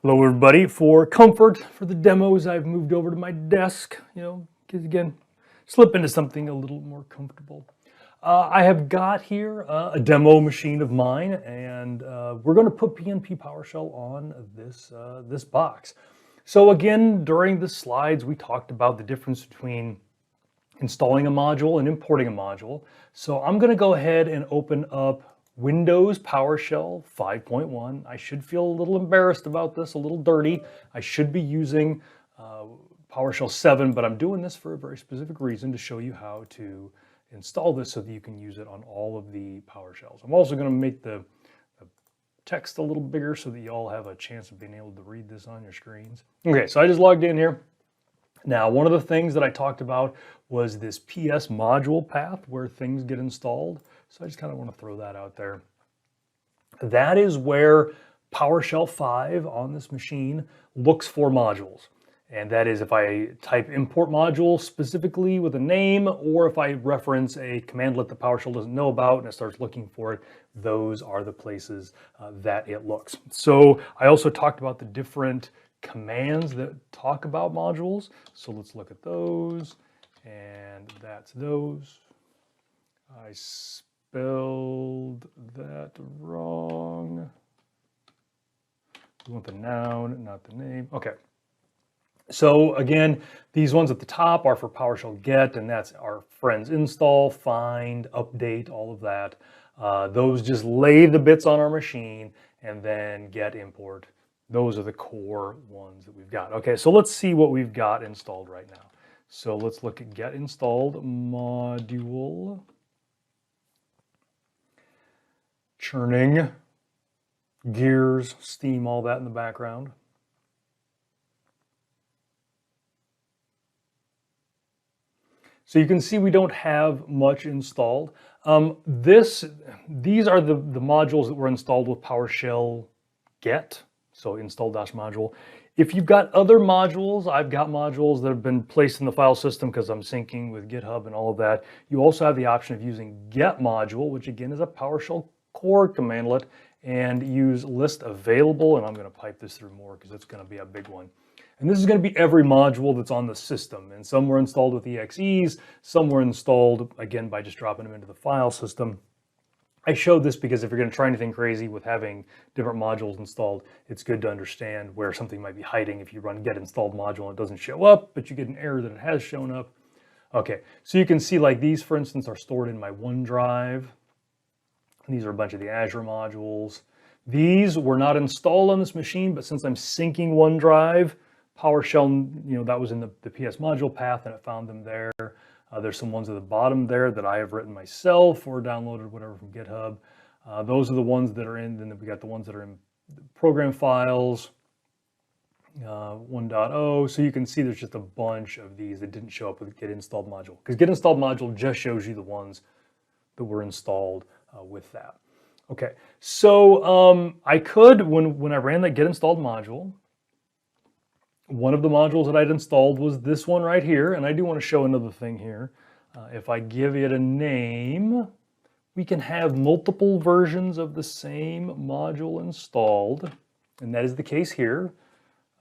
Hello, everybody. For comfort, for the demos, I've moved over to my desk, because again, slip into something a little more comfortable. I have got here a demo machine of mine, and we're going to put PNP PowerShell on this box. So again, during the slides, we talked about the difference between installing a module and importing a module. So I'm going to go ahead and open up Windows PowerShell 5.1. I should feel a little embarrassed about this, a little dirty. I should be using PowerShell 7, but I'm doing this for a very specific reason, to show you how to install this so that you can use it on all of the PowerShells. I'm also going to make the text a little bigger so that you all have a chance of being able to read this on your screens. Okay, so I just logged in here. Now, one of the things that I talked about was this PS module path where things get installed. So I just kind of want to throw that out there. That is where PowerShell 5 on this machine looks for modules. And that is if I type import module specifically with a name, or if I reference a commandlet that PowerShell doesn't know about and it starts looking for it, those are the places that it looks. So I also talked about the different commands that talk about modules. So let's look at those, and that's those. I spelled that wrong. We want the noun, not the name. Okay. So again, these ones at the top are for PowerShell get, and that's our friends install, find, update, all of that. Those just lay the bits on our machine, and then get, import. Those are the core ones that we've got. Okay, so let's see what we've got installed right now. So let's look at get installed module. Churning, gears, steam, all that in the background. So you can see we don't have much installed. These are the modules that were installed with PowerShell get, so install-module. If you've got other modules, I've got modules that have been placed in the file system because I'm syncing with GitHub and all of that. You also have the option of using get module, which again is a PowerShell core commandlet, and use list available, and I'm going to pipe this through more because it's going to be a big one. And this is going to be every module that's on the system, and some were installed with EXEs, some were installed, again, by just dropping them into the file system. I showed this because if you're going to try anything crazy with having different modules installed, it's good to understand where something might be hiding. If you run get installed module and it doesn't show up, but you get an error that it has shown up. Okay, so you can see like these, for instance, are stored in my OneDrive. These are a bunch of the Azure modules. These were not installed on this machine, but since I'm syncing OneDrive, PowerShell, that was in the PS module path and it found them there. There's some ones at the bottom there that I have written myself or downloaded whatever from GitHub. Those are the ones that are in, then we got the ones that are in program files, 1.0. So you can see there's just a bunch of these that didn't show up with the get installed module, because get installed module just shows you the ones that were installed with that. Okay, so I could, when I ran that get installed module, one of the modules that I'd installed was this one right here, and I do want to show another thing here. If I give it a name, we can have multiple versions of the same module installed, and that is the case here.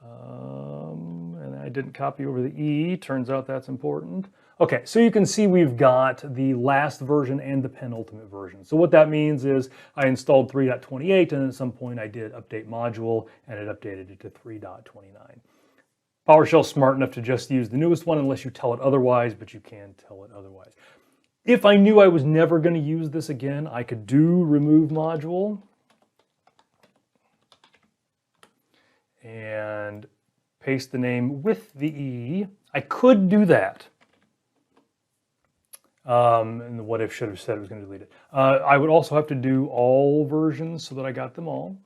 And I didn't copy over the E, turns out that's important. Okay, so you can see we've got the last version and the penultimate version. So what that means is I installed 3.28, and at some point I did update module, and it updated it to 3.29. PowerShell's smart enough to just use the newest one unless you tell it otherwise, but you can tell it otherwise. If I knew I was never going to use this again, I could do remove module and paste the name with the E. I could do that. And the what if should have said it was going to delete it. I would also have to do all versions so that I got them all.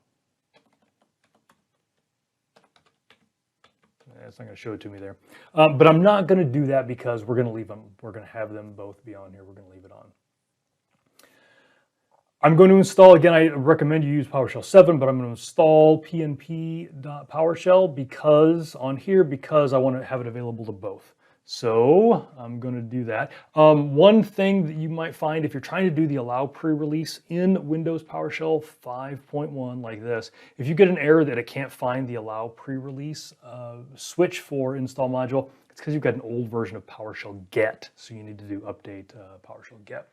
It's not going to show it to me there. But I'm not going to do that because we're going to leave them. We're going to have them both be on here. We're going to leave it on. I'm going to install, again, I recommend you use PowerShell 7, but I'm going to install pnp.powershell because I want to have it available to both. So I'm going to do that. One thing that you might find if you're trying to do the allow pre-release in Windows PowerShell 5.1 like this, if you get an error that it can't find the allow pre-release switch for install module, it's because you've got an old version of PowerShell get. So you need to do update PowerShell get.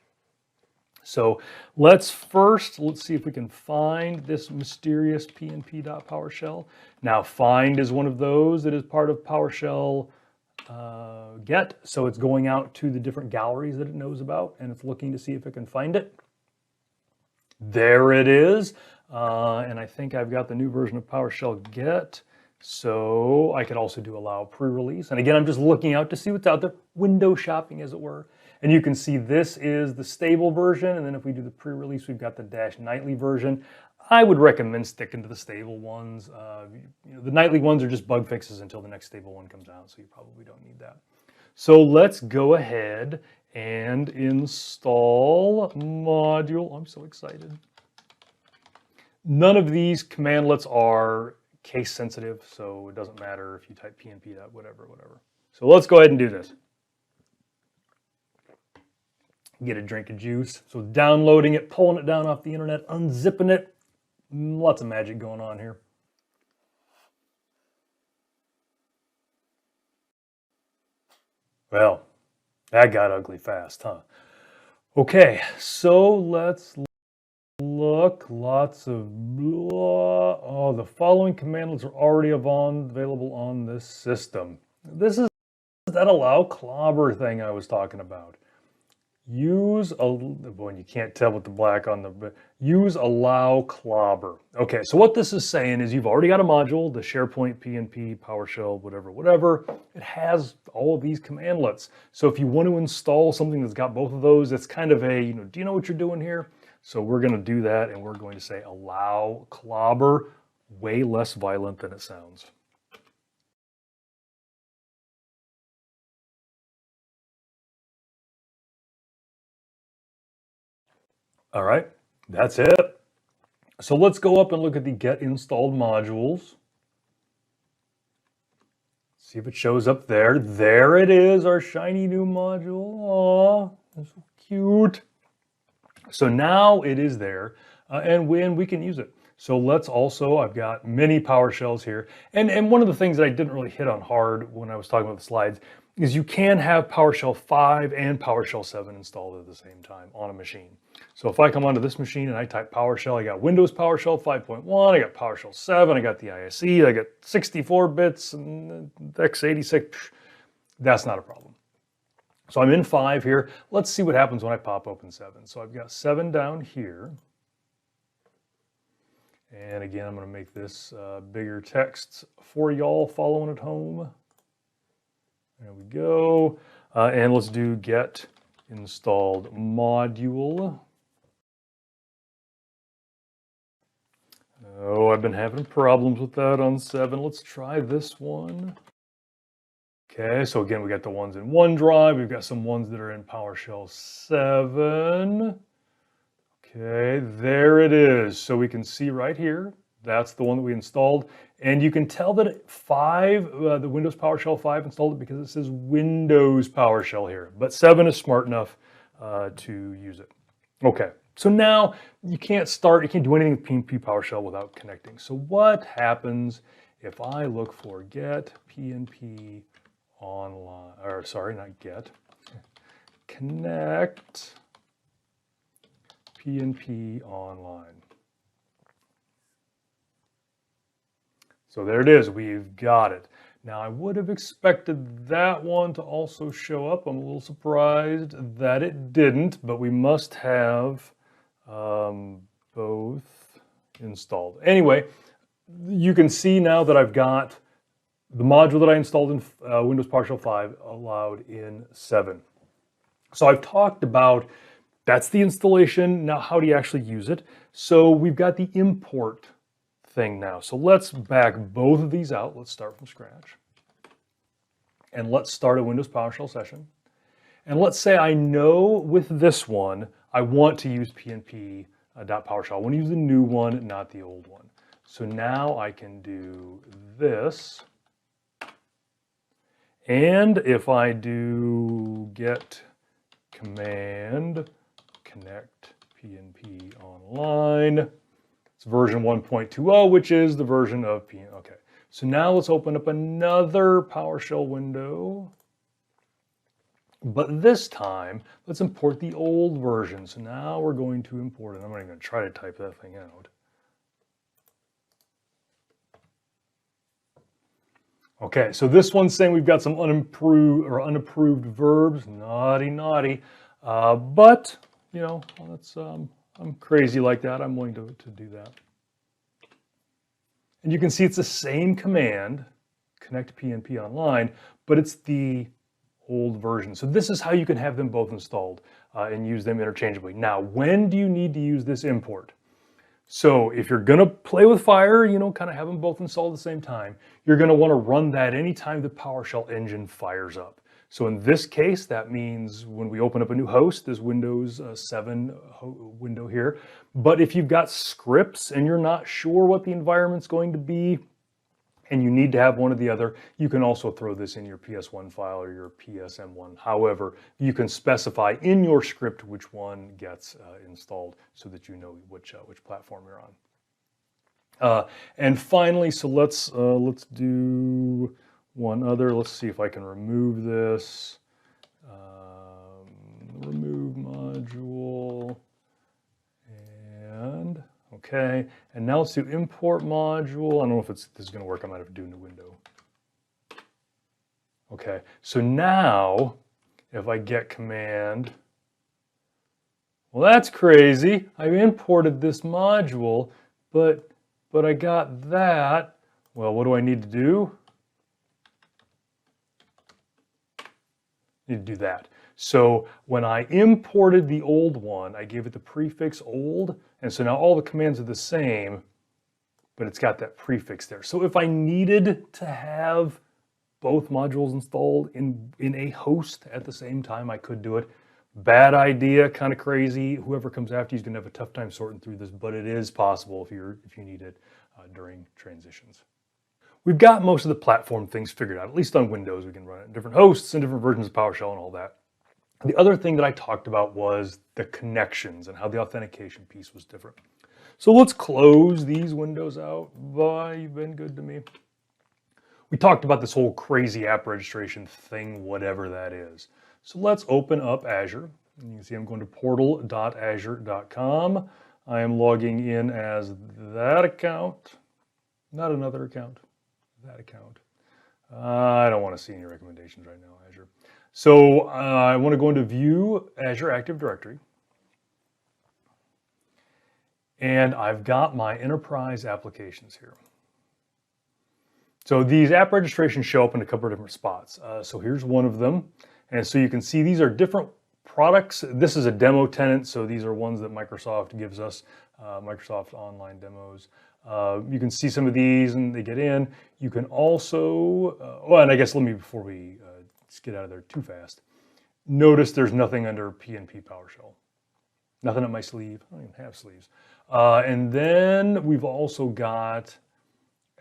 So let's see if we can find this mysterious pnp.powershell. Now find is one of those that is part of PowerShell get, so it's going out to the different galleries that it knows about and it's looking to see if it can find it. There it is, and I think I've got the new version of PowerShell get, so I could also do allow pre-release, and again I'm just looking out to see what's out there, window shopping as it were, and you can see this is the stable version, and then if we do the pre-release we've got the -nightly version. I would recommend sticking to the stable ones. The nightly ones are just bug fixes until the next stable one comes out, so you probably don't need that. So let's go ahead and install module. I'm so excited. None of these commandlets are case sensitive, so it doesn't matter if you type pnp, whatever. So let's go ahead and do this. Get a drink of juice. So downloading it, pulling it down off the internet, unzipping it. Lots of magic going on here. Well, that got ugly fast, huh? Okay, so let's look. Lots of blah. Oh, the following commandlets are already available on this system. This is that allow clobber thing I was talking about. Use when you can't tell with the black on the use allow clobber. Okay, so what this is saying is you've already got a module, the SharePoint, PNP, PowerShell, whatever. It has all of these commandlets. So if you want to install something that's got both of those, it's kind of a, do you know what you're doing here? So we're going to do that, and we're going to say allow clobber, way less violent than it sounds. All right, that's it. So let's go up and look at the get installed modules. See if it shows up there. There it is, our shiny new module. Aw, that's so cute. So now it is there. and we can use it. So let's also, I've got many PowerShells here. And one of the things that I didn't really hit on hard when I was talking about the slides is you can have PowerShell 5 and PowerShell 7 installed at the same time on a machine. So if I come onto this machine and I type PowerShell, I got Windows PowerShell 5.1, I got PowerShell 7, I got the ISE, I got 64 bits and x86. That's not a problem. So I'm in 5 here. Let's see what happens when I pop open 7. So I've got 7 down here. And again, I'm going to make this bigger text for y'all following at home. There we go. And let's do get installed module. Oh, I've been having problems with that on 7. Let's try this one. Okay, so again, we got the ones in OneDrive. We've got some ones that are in PowerShell 7. Okay, there it is. So we can see right here, that's the one that we installed. And you can tell that the Windows PowerShell 5 installed it because it says Windows PowerShell here. But 7 is smart enough to use it. Okay, so now you can't do anything with PNP PowerShell without connecting. So what happens if I look for get PNP online, or sorry, not get, connect PNP online. So there it is, we've got it. Now I would have expected that one to also show up. I'm a little surprised that it didn't, but we must have both installed. Anyway, you can see now that I've got the module that I installed in Windows PowerShell 5 allowed in 7. So I've talked about that's the installation. Now, how do you actually use it? So we've got the import thing now. So let's back both of these out. Let's start from scratch. And let's start a Windows PowerShell session. And let's say I know with this one, I want to use PNP.PowerShell. I want to use the new one, not the old one. So now I can do this. And if I do get command connect PNP online, it's version 1.20, which is the version of PNP. Okay, so now let's open up another PowerShell window. But this time, let's import the old version. So now we're going to import it. I'm not even going to try to type that thing out. Okay, so this one's saying we've got some unapproved verbs. Naughty, naughty. But, you know, that's, I'm crazy like that. I'm willing to do that. And you can see it's the same command, connect PNP online, but it's the old version. So this is how you can have them both installed and use them interchangeably. Now, when do you need to use this import? So if you're gonna play with fire, you know, kind of have them both installed at the same time, you're gonna wanna run that anytime the PowerShell engine fires up. So in this case, that means when we open up a new host, this Windows 7 window here. But if you've got scripts and you're not sure what the environment's going to be, and you need to have one or the other, you can also throw this in your PS1 file or your PSM1. However, you can specify in your script which one gets installed so that you know which platform you're on. And finally, so let's do one other. Let's see if I can remove this. Remove module. And okay, and now let's do import module. I don't know if this is going to work. I might have to do a new window. Okay, so now if I get command, well, that's crazy. I imported this module, but I got that. Well, what do I need to do? I need to do that. So when I imported the old one, I gave it the prefix old, and so now all the commands are the same, but it's got that prefix there. So if I needed to have both modules installed in a host at the same time, I could do it. Bad idea, kind of crazy. Whoever comes after you is going to have a tough time sorting through this, but it is possible if you need it during transitions. We've got most of the platform things figured out, at least on Windows. We can run it in different hosts and different versions of PowerShell and all that. The other thing that I talked about was the connections and how the authentication piece was different. So let's close these windows out. Boy, you've been good to me. We talked about this whole crazy app registration thing, whatever that is. So let's open up Azure. And you can see I'm going to portal.azure.com. I am logging in as that account, not another account, that account. I don't want to see any recommendations right now, Azure. So I want to go into View Azure Active Directory. And I've got my enterprise applications here. So these app registrations show up in a couple of different spots. So here's one of them. And so you can see these are different products. This is a demo tenant, so these are ones that Microsoft gives us, Microsoft Online Demos. You can see some of these and they get in. You can also, well, and I guess before we get out of there too fast, notice there's nothing under PNP PowerShell. Nothing up my sleeve. I don't even have sleeves. And then we've also got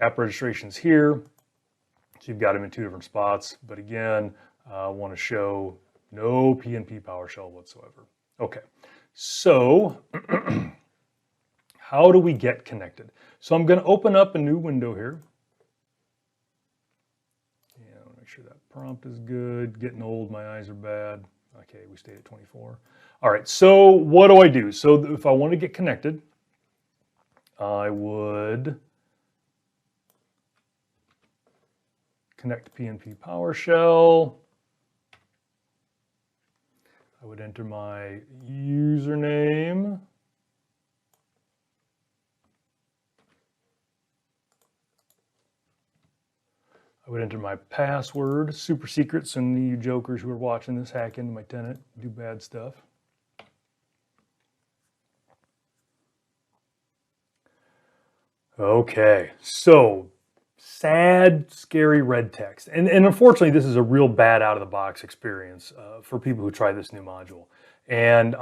app registrations here. So you've got them in two different spots. But again, I want to show no PNP PowerShell whatsoever. Okay, so how do we get connected? So I'm going to open up a new window here. Yeah, I want to make sure that prompt is good. Getting old, my eyes are bad. Okay, we stayed at 24. All right, so what do I do? So if I want to get connected, I would connect PNP PowerShell. I would enter my username. I would enter my password, super secret, so none of you jokers who are watching this hack into my tenant, do bad stuff. Okay, so sad, scary red text. And unfortunately, this is a real bad out-of-the-box experience for people who try this new module. And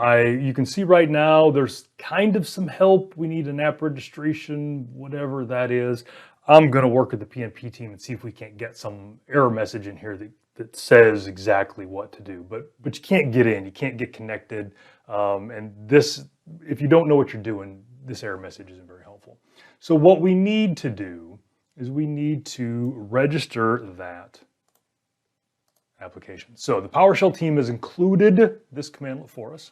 you can see right now, there's kind of some help. We need an app registration, whatever that is. I'm going to work with the PNP team and see if we can't get some error message in here that says exactly what to do. But you can't get in, you can't get connected. And this, if you don't know what you're doing, this error message isn't very helpful. So what we need to do is we need to register that application. So the PowerShell team has included this commandlet for us.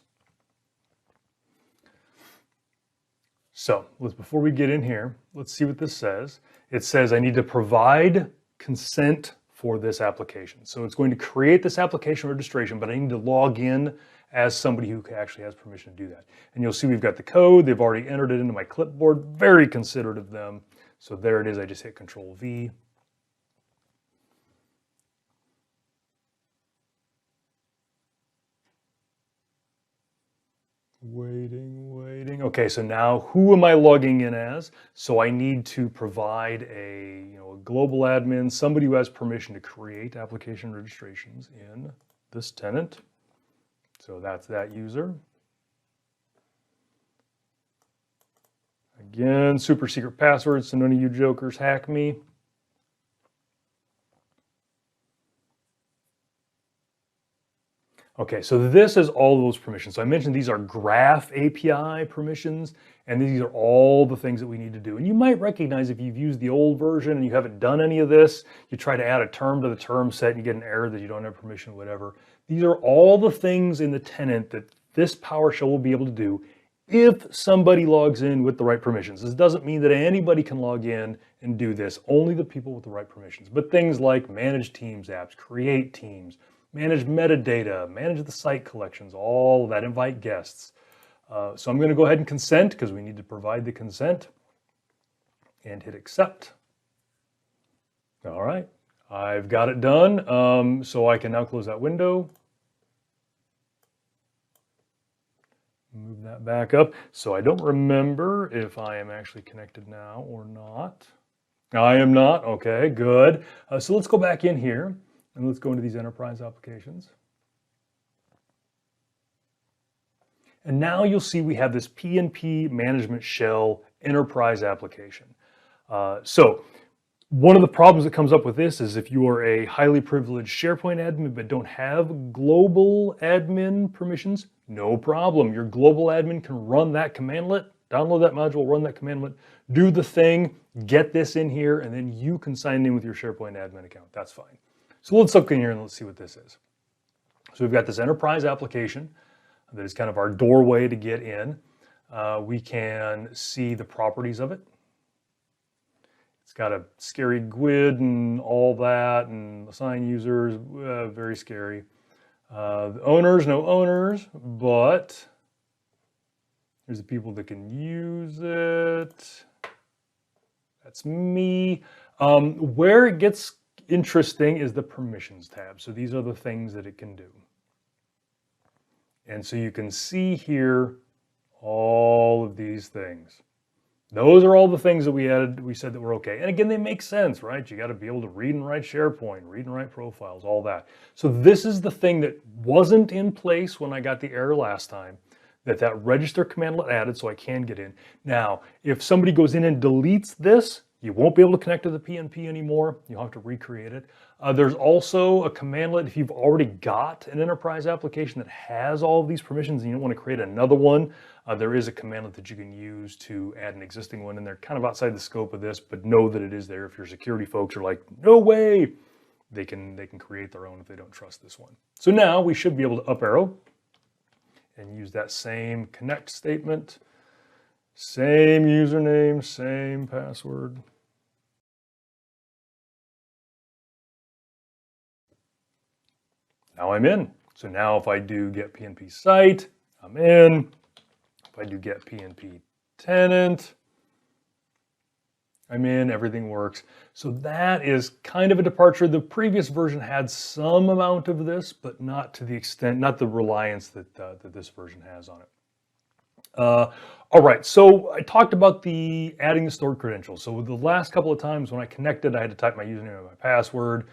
So before we get in here, let's see what this says. It says I need to provide consent for this application. So it's going to create this application registration, but I need to log in as somebody who actually has permission to do that. And you'll see we've got the code. They've already entered it into my clipboard. Very considerate of them. So there it is. I just hit Control V. Waiting. Okay, so now who am I logging in as? So I need to provide a global admin, somebody who has permission to create application registrations in this tenant. So that's that user. Again, super secret password, so none of you jokers hack me. Okay, so this is all those permissions. So I mentioned these are Graph API permissions, and these are all the things that we need to do. And you might recognize if you've used the old version and you haven't done any of this, you try to add a term to the term set and you get an error that you don't have permission, whatever. These are all the things in the tenant that this PowerShell will be able to do if somebody logs in with the right permissions. This doesn't mean that anybody can log in and do this, only the people with the right permissions. But things like manage Teams apps, create teams, manage metadata, manage the site collections, all of that, invite guests. So I'm going to go ahead and consent because we need to provide the consent and hit accept. All right, I've got it done. So I can now close that window. Move that back up. So I don't remember if I am actually connected now or not. I am not. Okay, good. So let's go back in here. And let's go into these enterprise applications. And now you'll see we have this PNP management shell enterprise application. So one of the problems that comes up with this is if you are a highly privileged SharePoint admin but don't have global admin permissions, no problem. Your global admin can run that commandlet Download that module, run that commandlet, do the thing, get this in here, and then you can sign in with your SharePoint admin account. That's fine. So let's look in here and let's see what this is. So we've got this enterprise application that is kind of our doorway to get in. We can see the properties of it. It's got a scary GUID and all that, and assign users, very scary. The owners, no owners, but here's the people that can use it. That's me. Where it gets interesting is the permissions tab. So these are the things that it can do. And so you can see here all of these things. Those are all the things that we added, we said that were okay. And again, they make sense, right? You got to be able to read and write SharePoint, read and write profiles, all that. So this is the thing that wasn't in place when I got the error last time, that register commandlet added so I can get in. Now, if somebody goes in and deletes this, you won't be able to connect to the PNP anymore. You'll have to recreate it. There's also a commandlet if you've already got an enterprise application that has all of these permissions and you don't want to create another one. There is a commandlet that you can use to add an existing one, and they're kind of outside the scope of this, but know that it is there. If your security folks are like, no way, they can create their own if they don't trust this one. So now we should be able to up arrow and use that same connect statement. Same username, same password. Now I'm in. So now if I do get PNP site, I'm in. If I do get PNP tenant, I'm in, everything works. So that is kind of a departure. The previous version had some amount of this, but not to the extent, not the reliance that, that this version has on it. All right, so I talked about adding the stored credentials. So the last couple of times when I connected, I had to type my username and my password.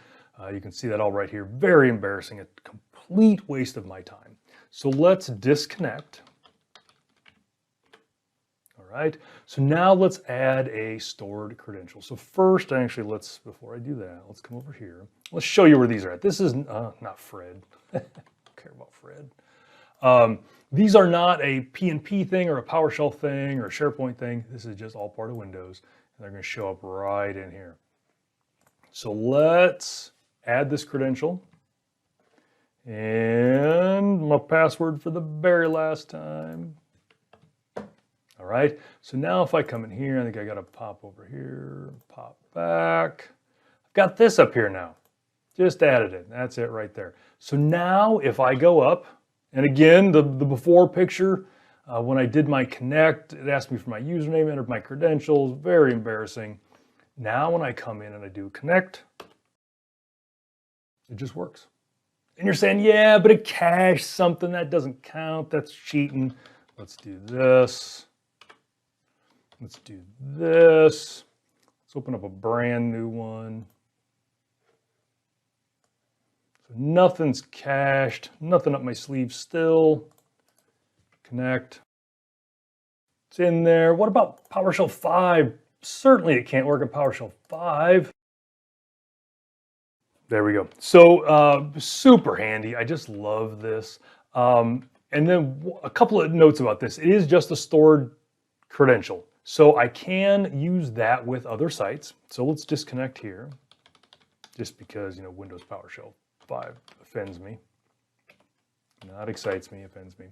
You can see that all right here. Very embarrassing, a complete waste of my time. So let's disconnect. All right, so now let's add a stored credential. So first, actually, before I do that, let's come over here. Let's show you where these are at. This is not Fred. I don't care about Fred. These are not a PNP thing or a PowerShell thing or a SharePoint thing. This is just all part of Windows. And they're going to show up right in here. So let's add this credential. And my password for the very last time. All right. So now if I come in here, I think I got to pop over here, pop back. I've got this up here now. Just added it. That's it right there. So now if I go up, and again, the before picture, when I did my connect, it asked me for my username, entered my credentials, very embarrassing. Now when I come in and I do connect, it just works. And you're saying, yeah, but it cached something, that doesn't count, that's cheating. Let's do this. Let's do this. Let's open up a brand new one. So nothing's cached, nothing up my sleeve still. Connect. It's in there. What about PowerShell 5? Certainly it can't work in PowerShell 5. There we go. So super handy. I just love this. And then a couple of notes about this. It is just a stored credential. So I can use that with other sites. So let's disconnect here, just because, Windows PowerShell 5 offends me. Not excites me, offends me.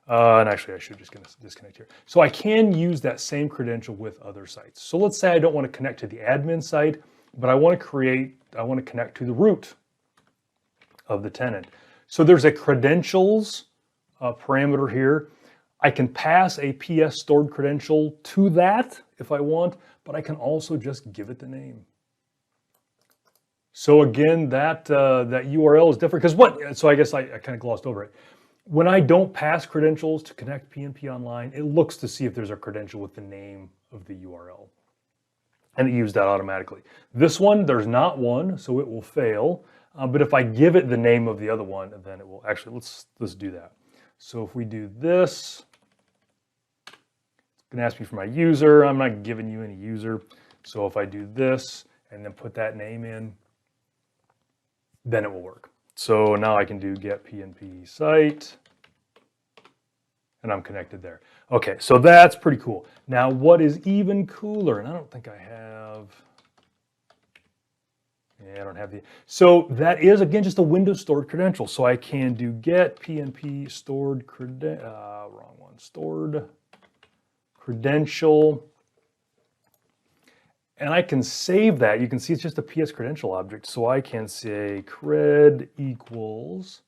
And actually, I should just disconnect here. So I can use that same credential with other sites. So let's say I don't want to connect to the admin site, but I want to connect to the root of the tenant. So there's a credentials parameter here. I can pass a PS stored credential to that if I want, but I can also just give it the name. So again, that URL is different because so I guess I kind of glossed over it. When I don't pass credentials to connect PNP online, it looks to see if there's a credential with the name of the URL. And it used that automatically. This one, there's not one, so it will fail. But if I give it the name of the other one, then it will actually, let's do that. So if we do this, it's gonna ask me for my user. I'm not giving you any user. So if I do this and then put that name in, then it will work. So now I can do get PNP site. and I'm connected there. Okay, so that's pretty cool. Now, what is even cooler, and I don't think I have, I don't have the, so that is, again, just a Windows stored credential. So I can do get PNP stored stored credential. And I can save that. You can see it's just a PS credential object. So I can say cred equals,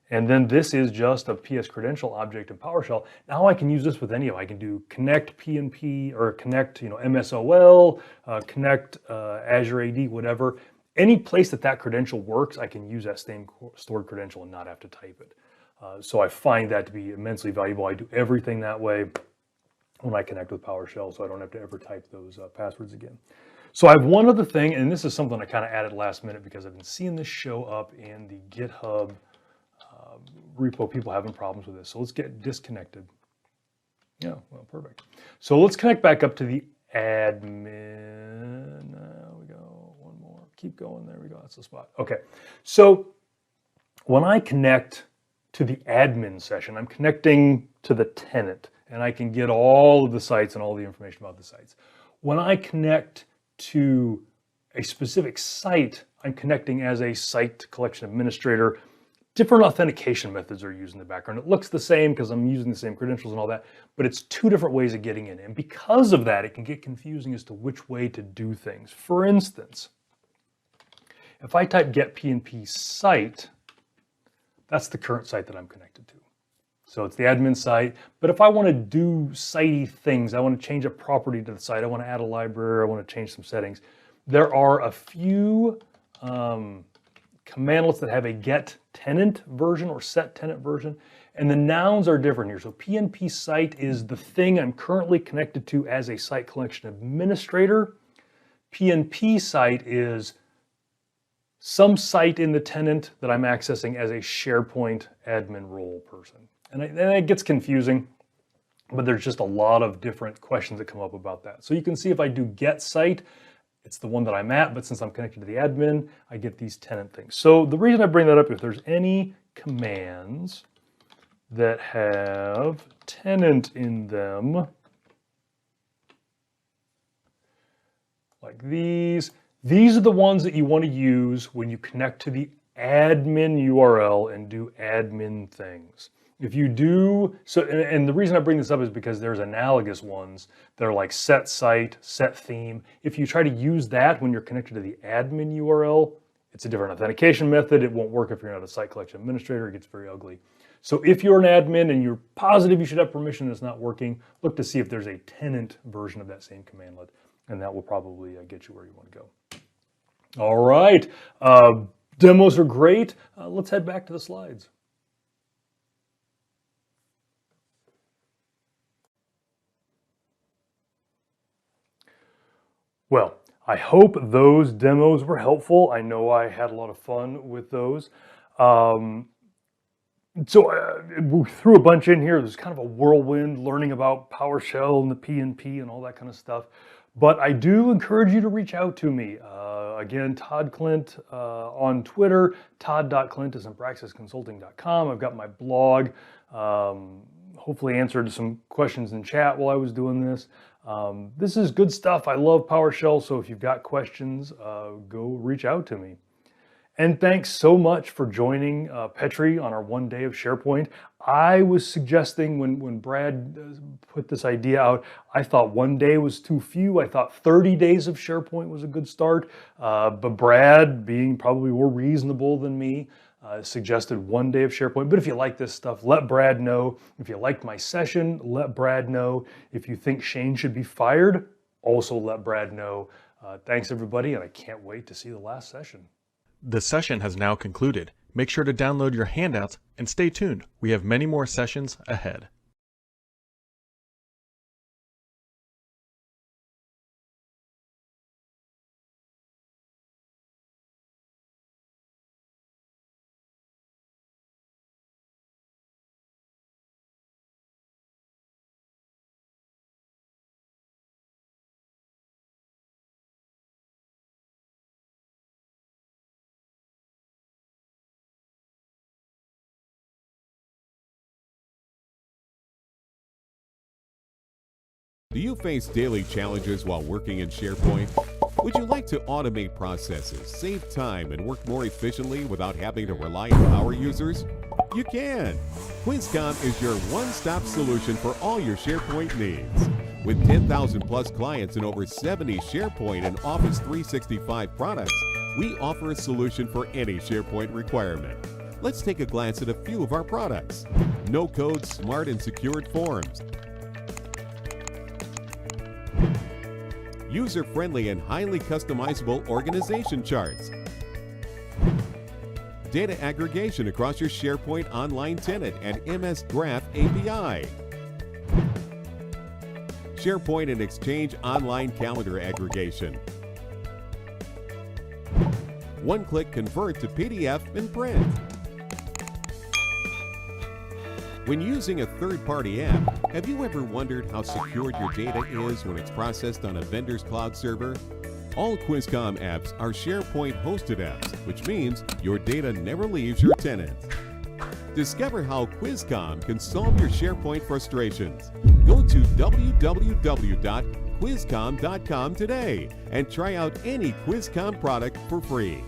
and then this is just a PS credential object in PowerShell. Now I can use this with any of them. I can do connect PNP or connect, MSOL, connect Azure AD, whatever. Any place that credential works, I can use that same stored credential and not have to type it. So I find that to be immensely valuable. I do everything that way when I connect with PowerShell, so I don't have to ever type those passwords again. So I have one other thing, and this is something I kind of added last minute because I've been seeing this show up in the GitHub repo, people having problems with this. So let's get disconnected. Yeah, well, perfect. So let's connect back up to the admin. There we go. One more. Keep going. There we go. That's the spot. Okay. So when I connect to the admin session, I'm connecting to the tenant, and I can get all of the sites and all the information about the sites. When I connect to a specific site, I'm connecting as a site collection administrator. Different authentication methods are used in the background. It looks the same because I'm using the same credentials and all that, but it's two different ways of getting in. And because of that, it can get confusing as to which way to do things. For instance, if I type get PNP site, that's the current site that I'm connected to. So it's the admin site, but if I want to do sitey things, I want to change a property to the site, I want to add a library, I want to change some settings, there are a few commandlets that have a get tenant version or set tenant version, and the nouns are different here. So PNP site is the thing I'm currently connected to as a site collection administrator. PNP site is some site in the tenant that I'm accessing as a SharePoint admin role person. And it gets confusing, but there's just a lot of different questions that come up about that. So you can see if I do get site, it's the one that I'm at, but since I'm connected to the admin, I get these tenant things. So the reason I bring that up, if there's any commands that have tenant in them, like these are the ones that you want to use when you connect to the admin URL and do admin things. If you do, so, and the reason I bring this up is because there's analogous ones that are like set site, set theme. If you try to use that when you're connected to the admin URL, it's a different authentication method. It won't work if you're not a site collection administrator. It gets very ugly. So if you're an admin and you're positive you should have permission and it's not working, look to see if there's a tenant version of that same commandlet, and that will probably get you where you want to go. All right, demos are great. Let's head back to the slides. Well, I hope those demos were helpful. I know I had a lot of fun with those. We threw a bunch in here. There's kind of a whirlwind learning about PowerShell and the PNP and all that kind of stuff. But I do encourage you to reach out to me. Again, Todd Clint on Twitter, todd.clint@praxisconsulting.com. I've got my blog. Hopefully answered some questions in chat while I was doing this. This is good stuff. I love PowerShell, so if you've got questions, go reach out to me. And thanks so much for joining Petri on our one day of SharePoint. I was suggesting when Brad put this idea out, I thought one day was too few. I thought 30 days of SharePoint was a good start. But Brad, being probably more reasonable than me, suggested one day of SharePoint. But if you like this stuff, let Brad know. If you liked my session, let Brad know. If you think Shane should be fired, also let Brad know. Thanks everybody, and I can't wait to see the last session. The session has now concluded. Make sure to download your handouts and stay tuned. We have many more sessions ahead. Do you face daily challenges while working in SharePoint? Would you like to automate processes, save time, and work more efficiently without having to rely on power users? You can! QuizCom is your one-stop solution for all your SharePoint needs. With 10,000 plus clients and over 70 SharePoint and Office 365 products, we offer a solution for any SharePoint requirement. Let's take a glance at a few of our products. No-code, smart and secured forms. User-friendly and highly customizable organization charts. Data aggregation across your SharePoint Online tenant and MS Graph API. SharePoint and Exchange Online calendar aggregation. One-click convert to PDF and print. When using a third-party app, have you ever wondered how secured your data is when it's processed on a vendor's cloud server? All QuizCom apps are SharePoint hosted apps, which means your data never leaves your tenant. Discover how QuizCom can solve your SharePoint frustrations. Go to www.quizcom.com today and try out any QuizCom product for free.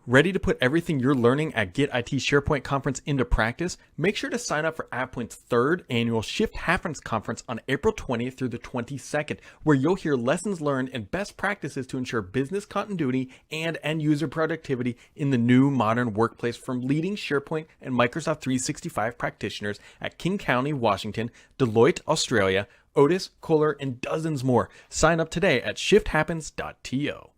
Ready to put everything you're learning at Get IT SharePoint Conference into practice? Make sure to sign up for AvePoint's third annual Shift Happens Conference on April 20th through the 22nd, where you'll hear lessons learned and best practices to ensure business continuity and end user productivity in the new modern workplace from leading SharePoint and Microsoft 365 practitioners at King County, Washington, Deloitte, Australia, Otis, Kohler, and dozens more. Sign up today at shifthappens.to.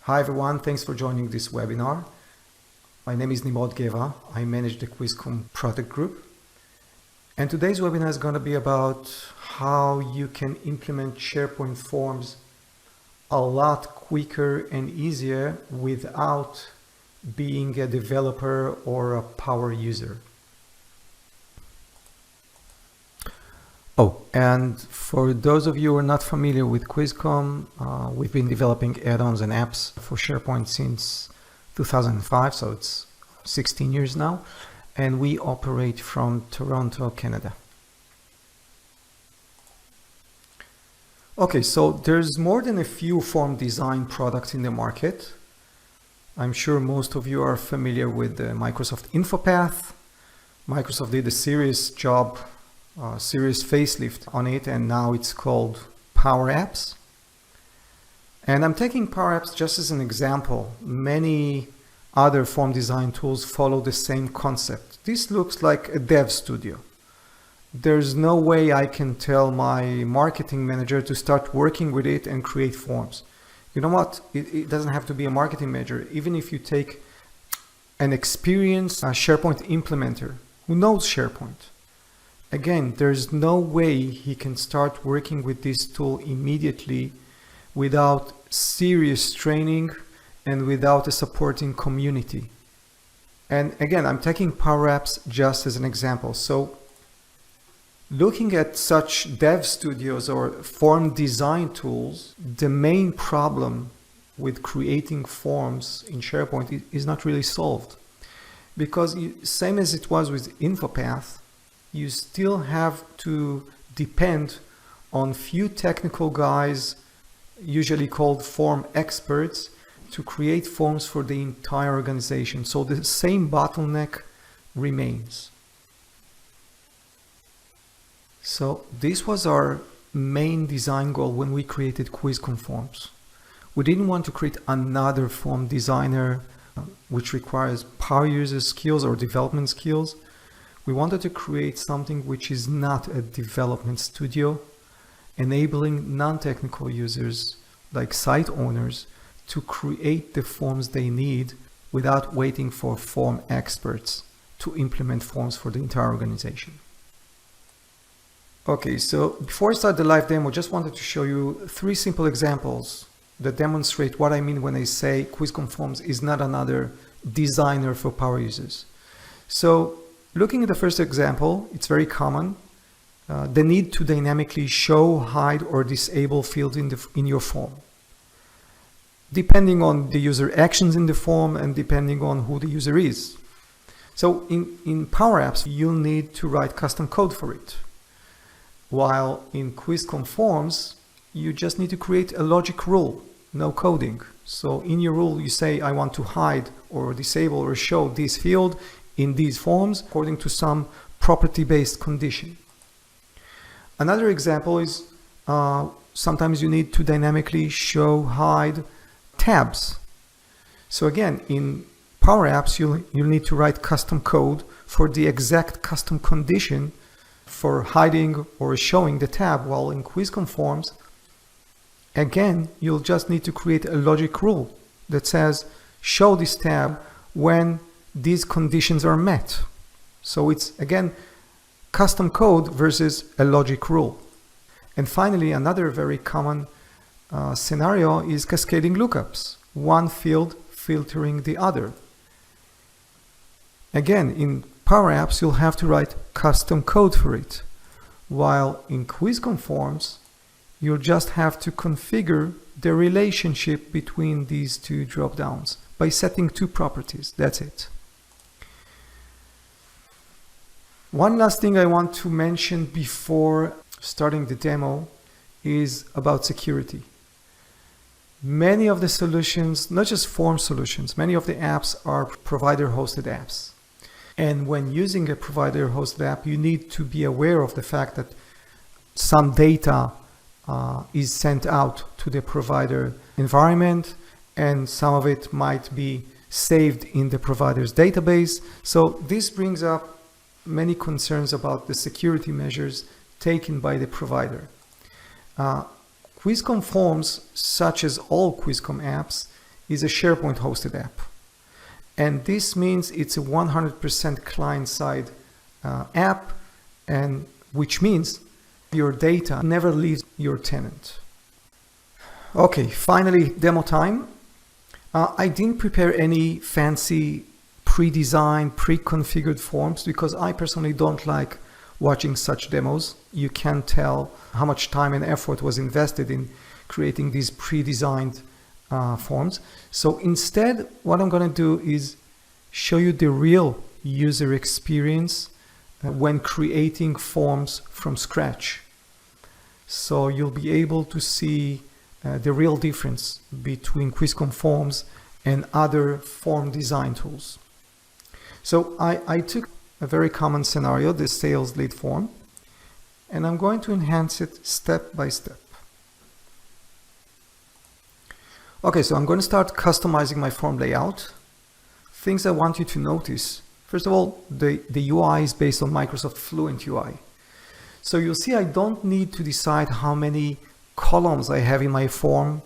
Hi everyone, thanks for joining this webinar. My name is Nimrod Geva. I manage the QuizCom product group. And today's webinar is going to be about how you can implement SharePoint forms a lot quicker and easier without being a developer or a power user. Oh, and for those of you who are not familiar with Quizcom, we've been developing add-ons and apps for SharePoint since 2005, so it's 16 years now, and we operate from Toronto, Canada. Okay, so there's more than a few form design products in the market. I'm sure most of you are familiar with the Microsoft InfoPath. Microsoft did a serious job, serious facelift on it, and now it's called Power Apps. And I'm taking Power Apps just as an example. Many other form design tools follow the same concept. This looks like a dev studio. There's no way I can tell my marketing manager to start working with it and create forms. You know what? It doesn't have to be a marketing manager. Even if you take an experienced SharePoint implementer who knows SharePoint, again, there's no way he can start working with this tool immediately without serious training and without a supporting community. And again, I'm taking Power Apps just as an example. So looking at such dev studios or form design tools, the main problem with creating forms in SharePoint is not really solved. Because same as it was with InfoPath, you still have to depend on few technical guys, usually called form experts, to create forms for the entire organization. So the same bottleneck remains. So this was our main design goal when we created Quizcom forms. We didn't want to create another form designer which requires power user skills or development skills. We wanted to create something which is not a development studio, enabling non-technical users like site owners to create the forms they need without waiting for form experts to implement forms for the entire organization. Okay, so before I start the live demo, just wanted to show you 3 simple examples that demonstrate what I mean when I say Quizcom Forms is not another designer for power users. So looking at the first example, it's very common. The need to dynamically show, hide, or disable fields in your form, depending on the user actions in the form and depending on who the user is. So in Power Apps, you'll need to write custom code for it. While in Quizcom Forms, you just need to create a logic rule, no coding. So in your rule, you say, I want to hide or disable or show this field in these forms according to some property-based condition. Another example is sometimes you need to dynamically show, hide tabs. So again, in Power Apps, you'll need to write custom code for the exact custom condition for hiding or showing the tab, while in Quizcom Forms, again, you'll just need to create a logic rule that says, show this tab when these conditions are met. So it's, again, custom code versus a logic rule. And finally, another very common scenario is cascading lookups, one field filtering the other. Again, in Power Apps, you'll have to write custom code for it, while in Quizcom Forms, you'll just have to configure the relationship between these 2 dropdowns by setting 2 properties. That's it. One last thing I want to mention before starting the demo is about security. Many of the solutions, not just form solutions, many of the apps are provider-hosted apps. And when using a provider-hosted app, you need to be aware of the fact that some data is sent out to the provider environment, and some of it might be saved in the provider's database. So this brings up many concerns about the security measures taken by the provider. Quizcom Forms, such as all Quizcom apps, is a SharePoint hosted app. And this means it's a 100% client-side app, and which means your data never leaves your tenant. Okay, finally, demo time. I didn't prepare any fancy pre-designed, pre-configured forms because I personally don't like watching such demos. You can tell how much time and effort was invested in creating these pre-designed forms. So instead, what I'm going to do is show you the real user experience when creating forms from scratch. So you'll be able to see the real difference between Quizcom forms and other form design tools. So I took a very common scenario, the sales lead form, and I'm going to enhance it step by step. Okay, so I'm going to start customizing my form layout. Things I want you to notice. First of all, the UI is based on Microsoft Fluent UI. So you'll see I don't need to decide how many columns I have in my form,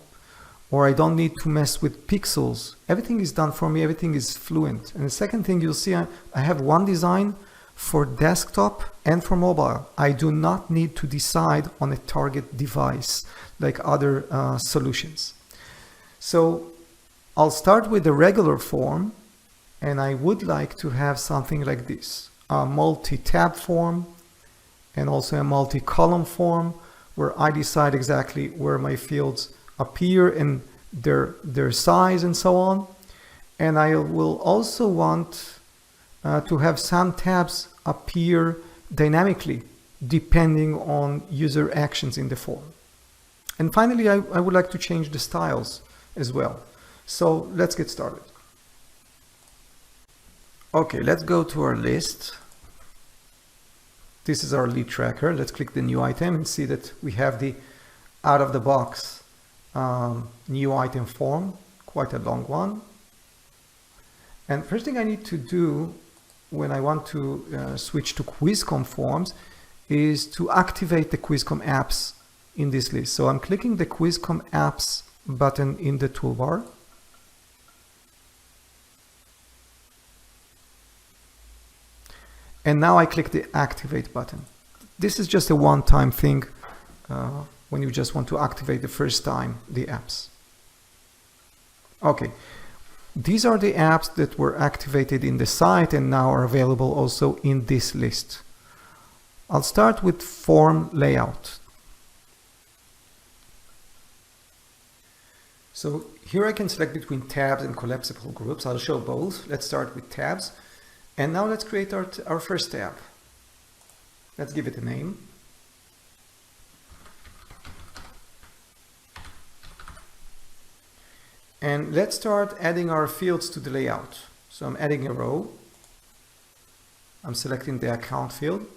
or I don't need to mess with pixels. Everything is done for me, everything is fluent. And the second thing you'll see, I have one design for desktop and for mobile. I do not need to decide on a target device like other solutions. So I'll start with the regular form, and I would like to have something like this, a multi-tab form and also a multi-column form where I decide exactly where my fields appear and their size and so on. And I will also want to have some tabs appear dynamically depending on user actions in the form. And finally, I would like to change the styles as well. So let's get started. Okay, let's go to our list. This is our lead tracker. Let's click the new item and see that we have the out of the box new item form, quite a long one. And first thing I need to do when I want to switch to Quizcom forms is to activate the Quizcom apps in this list. So I'm clicking the Quizcom apps button in the toolbar. And now I click the activate button. This is just a one-time thing when you just want to activate the first time the apps. Okay, these are the apps that were activated in the site and now are available also in this list. I'll start with form layout. So here I can select between tabs and collapsible groups. I'll show both. Let's start with tabs. And now let's create our first tab. Let's give it a name. And let's start adding our fields to the layout. So I'm adding a row. I'm selecting the account field.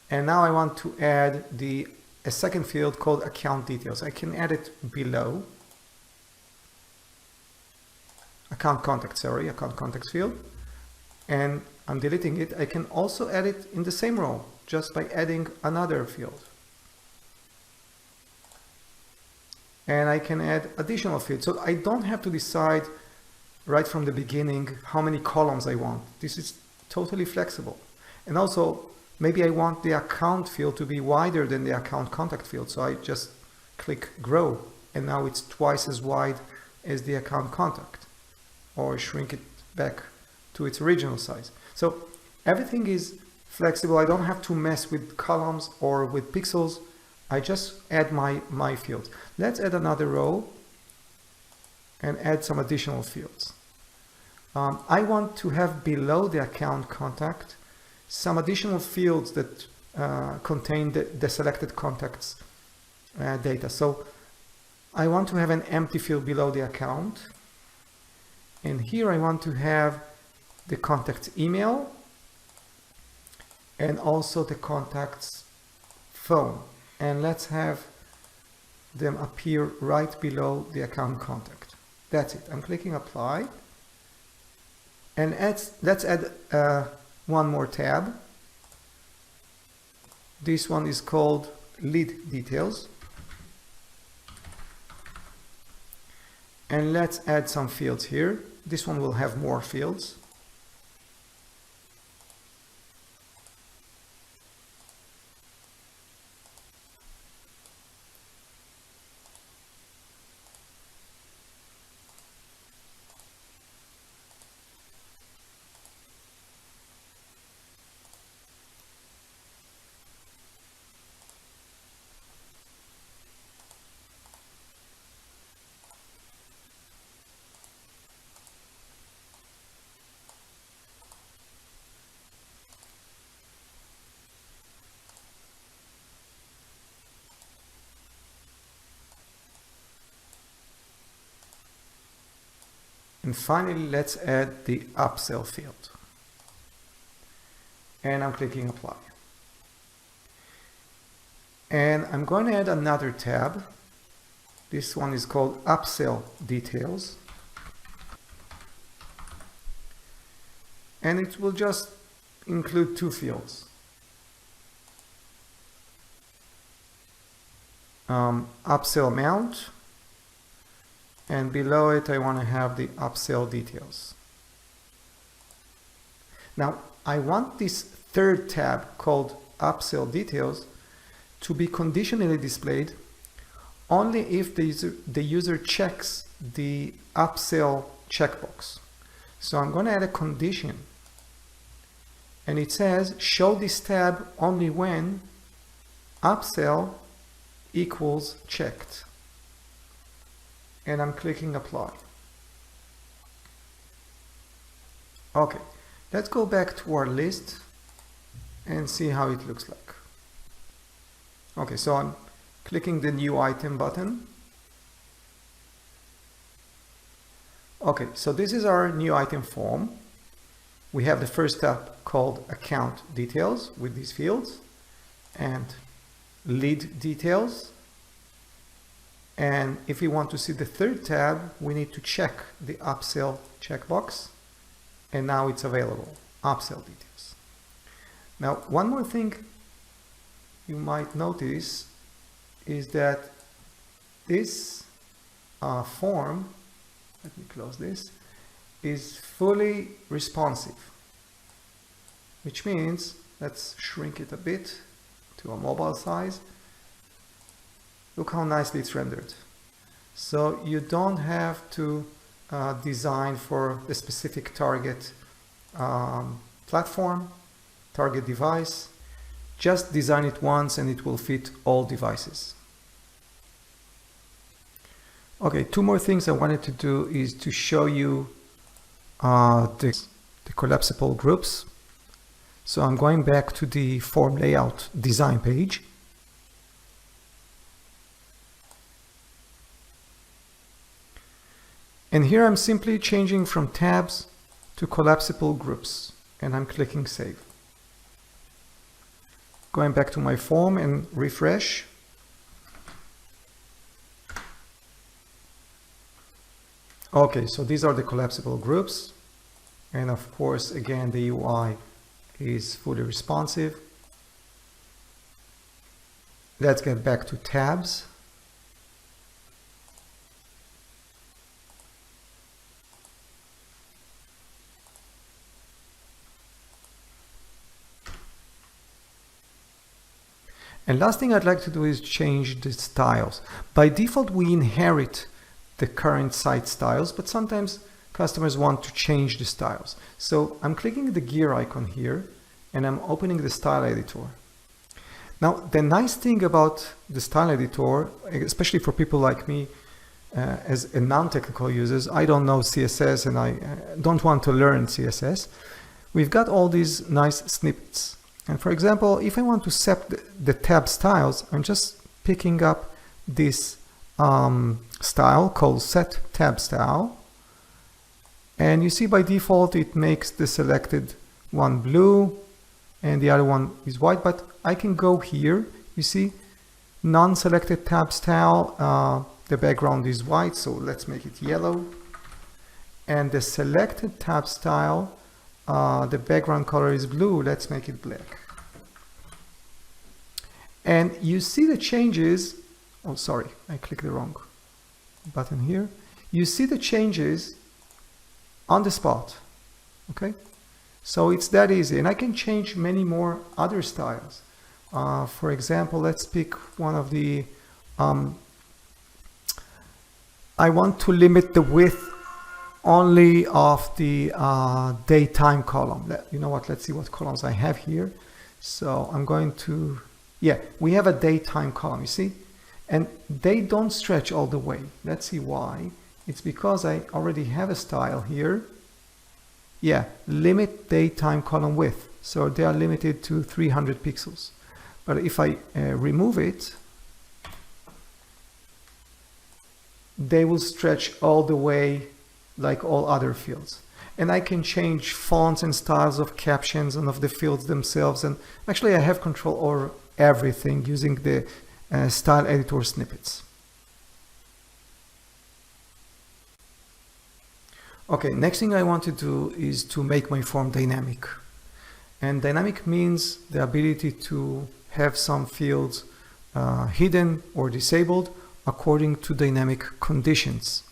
And now I want to add a second field called account details. I can add it below. Account contact field. And I'm deleting it. I can also add it in the same row just by adding another field. And I can add additional fields. So I don't have to decide right from the beginning how many columns I want. This is totally flexible. And also, maybe I want the account field to be wider than the account contact field. So I just click grow, and now it's twice as wide as the account contact, or shrink it back to its original size. So everything is flexible. I don't have to mess with columns or with pixels. I just add my fields. Let's add another row and add some additional fields. I want to have below the account contact some additional fields that contain the selected contacts data. So I want to have an empty field below the account. And here I want to have the contact's email and also the contact's phone. And let's have them appear right below the account contact. That's it. I'm clicking apply. And let's add one more tab. This one is called lead details. And let's add some fields here. This one will have more fields. And finally, let's add the upsell field. And I'm clicking apply. And I'm going to add another tab. This one is called upsell details. And it will just include two fields. Upsell amount, and below it I want to have the upsell details. Now I want this third tab called upsell details to be conditionally displayed only if the user checks the upsell checkbox. So I'm going to add a condition, and it says show this tab only when upsell equals checked. And I'm clicking apply. Okay, let's go back to our list and see how it looks like. Okay, so I'm clicking the new item button. Okay, so this is our new item form. We have the first tab called account details with these fields and lead details. And if we want to see the third tab, we need to check the upsell checkbox, and now it's available, upsell details. Now, one more thing you might notice is that this form, let me close this, is fully responsive, which means, let's shrink it a bit to a mobile size. Look how nicely it's rendered. So you don't have to design for a specific target platform, target device. Just design it once and it will fit all devices. Okay, two more things I wanted to do is to show you the collapsible groups. So I'm going back to the form layout design page. And here I'm simply changing from tabs to collapsible groups, and I'm clicking save. Going back to my form and refresh. Okay, so these are the collapsible groups. And of course, again, the UI is fully responsive. Let's get back to tabs. And last thing I'd like to do is change the styles. By default, we inherit the current site styles, but sometimes customers want to change the styles. So I'm clicking the gear icon here and I'm opening the style editor. Now, the nice thing about the style editor, especially for people like me, as a non-technical users, I don't know CSS and I don't want to learn CSS. We've got all these nice snippets. And for example, if I want to set the tab styles, I'm just picking up this style called set tab style. And you see by default, it makes the selected one blue and the other one is white, but I can go here, you see, non-selected tab style, the background is white, so let's make it yellow. And the selected tab style, the background color is blue, let's make it black. And you see the changes, oh sorry, I clicked the wrong button here. You see the changes on the spot, okay? So it's that easy, and I can change many more other styles. For example, let's pick one of the, I want to limit the width only of the daytime column. You know what, let's see what columns I have here. So I'm going to, yeah, we have a daytime column, you see? And they don't stretch all the way. Let's see why. It's because I already have a style here. Yeah, limit daytime column width. So they are limited to 300 pixels. But if I remove it, they will stretch all the way like all other fields. And I can change fonts and styles of captions and of the fields themselves. And actually I have control over everything using the style editor snippets. Okay, next thing I want to do is to make my form dynamic. And dynamic means the ability to have some fields hidden or disabled according to dynamic conditions.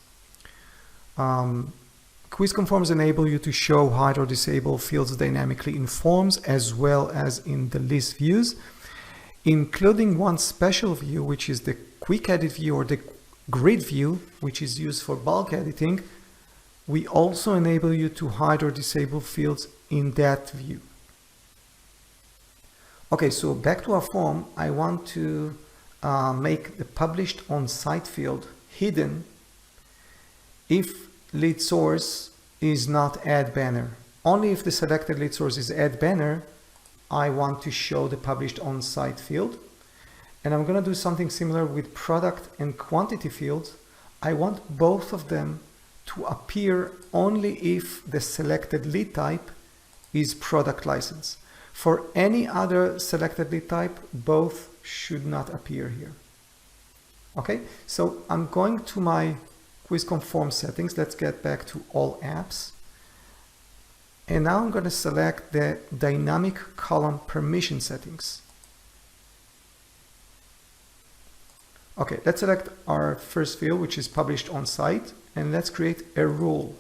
QuizCon forms enable you to show, hide, or disable fields dynamically in forms as well as in the list views, including one special view, which is the quick edit view or the grid view, which is used for bulk editing. We also enable you to hide or disable fields in that view. Okay, so back to our form, I want to make the published on site field hidden if lead source is not add banner. Only if the selected lead source is add banner, I want to show the published on site field. And I'm going to do something similar with product and quantity fields. I want both of them to appear only if the selected lead type is product license. For any other selected lead type, both should not appear here. Okay, so I'm going to my QuizCon form settings. Let's get back to all apps. And now I'm going to select the dynamic column permission settings. Okay, let's select our first field, which is published on site, and let's create a rule.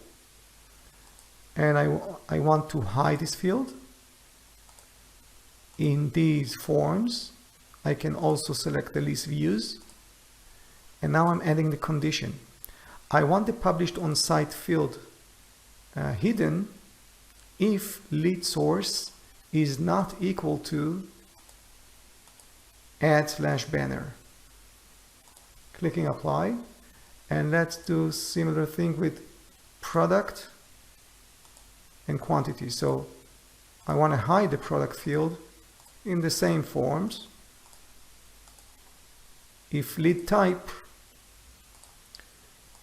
And I want to hide this field. In these forms, I can also select the list views. And now I'm adding the condition. I want the published on site field hidden if lead source is not equal to add/banner. Clicking apply, and let's do similar thing with product and quantity. So I want to hide the product field in the same forms if lead type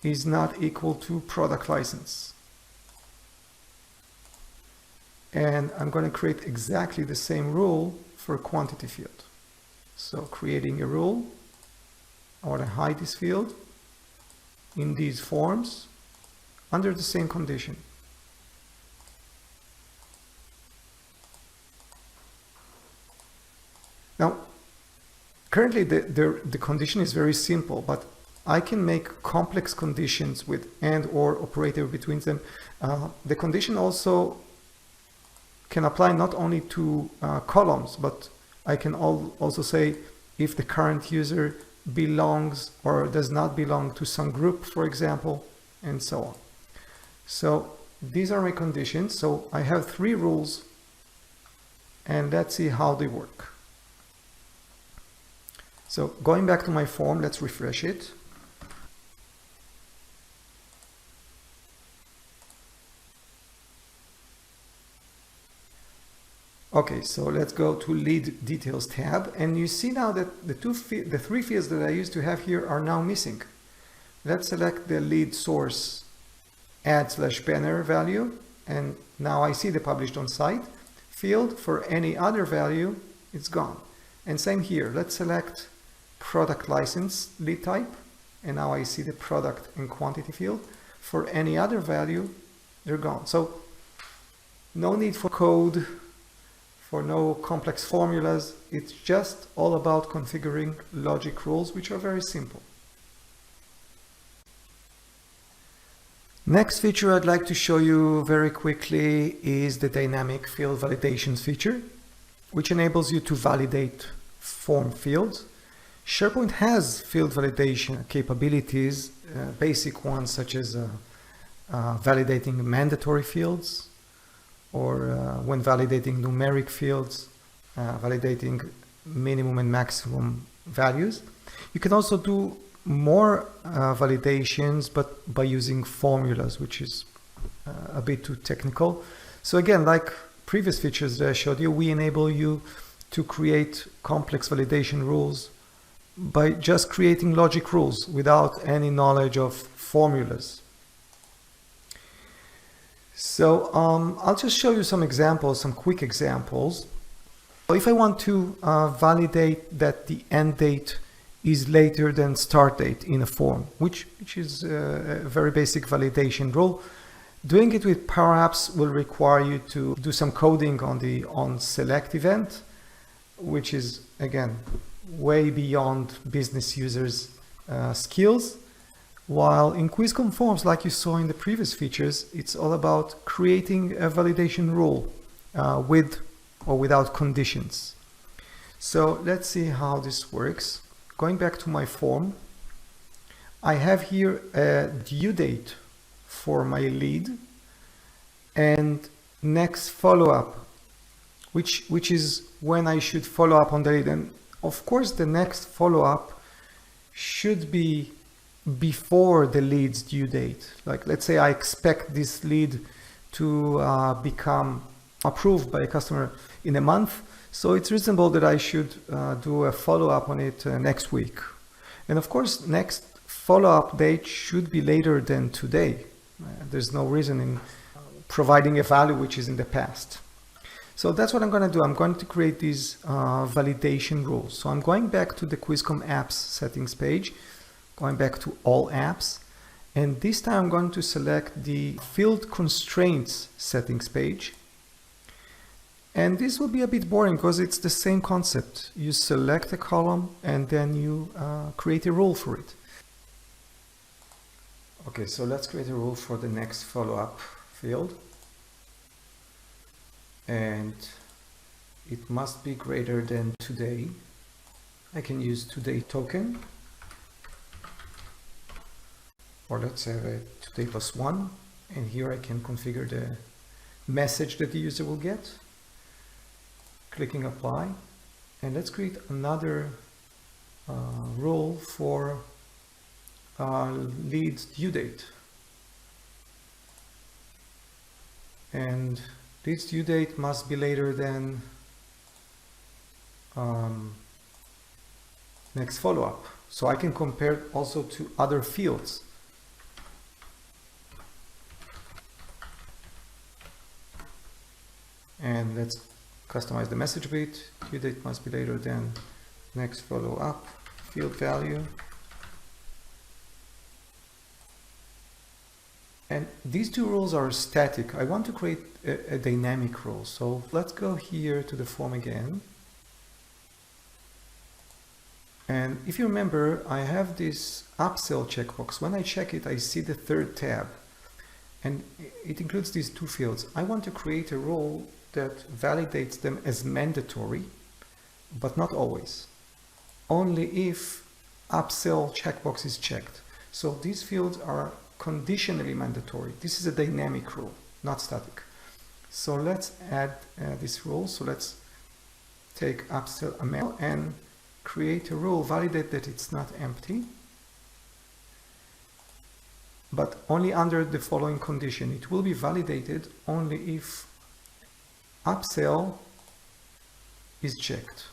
is not equal to product license. And I'm going to create exactly the same rule for quantity field. So creating a rule, I want to hide this field in these forms under the same condition. Now, currently the condition is very simple, but I can make complex conditions with and or operator between them. The condition also can apply not only to columns, but I can also say if the current user belongs or does not belong to some group, for example, and so on. So these are my conditions. So I have 3 rules, and let's see how they work. So going back to my form, let's refresh it. Okay, so let's go to lead details tab, and you see now that the 3 fields that I used to have here are now missing. Let's select the lead source add/banner value, and now I see the published on site field. For any other value, it's gone. And same here, let's select product license lead type, and now I see the product and quantity field. For any other value, they're gone. So no need for code, for no complex formulas. It's just all about configuring logic rules, which are very simple. Next feature I'd like to show you very quickly is the dynamic field validations feature, which enables you to validate form fields. SharePoint has field validation capabilities, basic ones such as validating mandatory fields, or when validating numeric fields, validating minimum and maximum values. You can also do more validations, but by using formulas, which is a bit too technical. So again, like previous features that I showed you, we enable you to create complex validation rules by just creating logic rules without any knowledge of formulas. So I'll just show you some examples, some quick examples. If I want to validate that the end date is later than start date in a form, which is a very basic validation rule, doing it with Power Apps will require you to do some coding on the onSelect event, which is, again, way beyond business users' skills. While in QuizCon Forms, like you saw in the previous features, it's all about creating a validation rule with or without conditions. So let's see how this works. Going back to my form, I have here a due date for my lead and next follow-up, which is when I should follow up on the lead. And of course, the next follow-up should be before the lead's due date. Like, let's say I expect this lead to become approved by a customer in a month. So it's reasonable that I should do a follow-up on it next week. And of course, next follow-up date should be later than today. There's no reason in providing a value which is in the past. So that's what I'm going to do. I'm going to create these validation rules. So I'm going back to the QuizCon Apps settings page, going back to all apps. And this time I'm going to select the field constraints settings page. And this will be a bit boring because it's the same concept. You select a column and then you create a rule for it. Okay, so let's create a rule for the next follow-up field. And it must be greater than today. I can use today token. Or let's have a today plus 1. And here I can configure the message that the user will get. Clicking apply. And let's create another rule for lead due date. And lead's due date must be later than next follow-up. So I can compare it also to other fields. And let's customize the message bit. Due date must be later than next follow-up. Field value. And these two rules are static. I want to create a dynamic rule. So let's go here to the form again. And if you remember, I have this upsell checkbox. When I check it, I see the third tab. And it includes these two fields. I want to create a rule that validates them as mandatory, but not always. Only if upsell checkbox is checked. So these fields are conditionally mandatory. This is a dynamic rule, not static. So let's add this rule. So let's take upsell amount and create a rule, validate that it's not empty, but only under the following condition. It will be validated only if upsell is checked.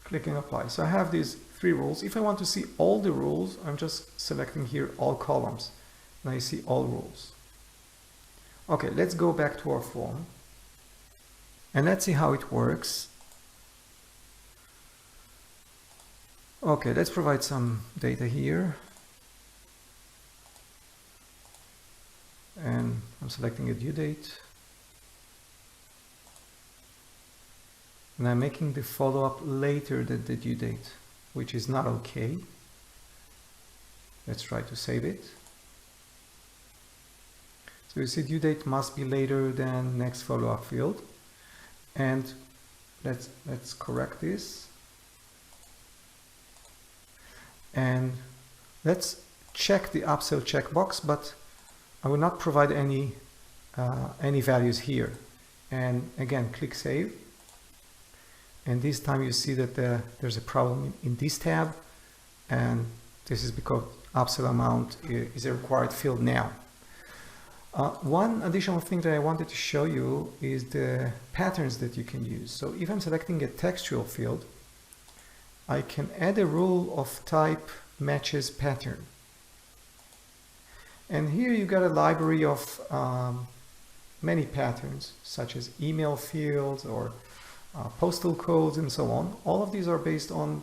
Clicking apply. So I have these three rules. If I want to see all the rules, I'm just selecting here all columns and I see all rules. Okay, let's go back to our form and let's see how it works. Okay, let's provide some data here. And I'm selecting a due date. And I'm making the follow-up later than the due date, which is not okay. Let's try to save it. So you see due date must be later than next follow-up field. And let's correct this. And let's check the upsell checkbox, but I will not provide any values here. And again, click save. And this time you see that there's a problem in this tab, and this is because upsell amount is a required field now. One additional thing that I wanted to show you is the patterns that you can use. So if I'm selecting a textual field, I can add a rule of type matches pattern. And here you got a library of many patterns, such as email fields or postal codes and so on. All of these are based on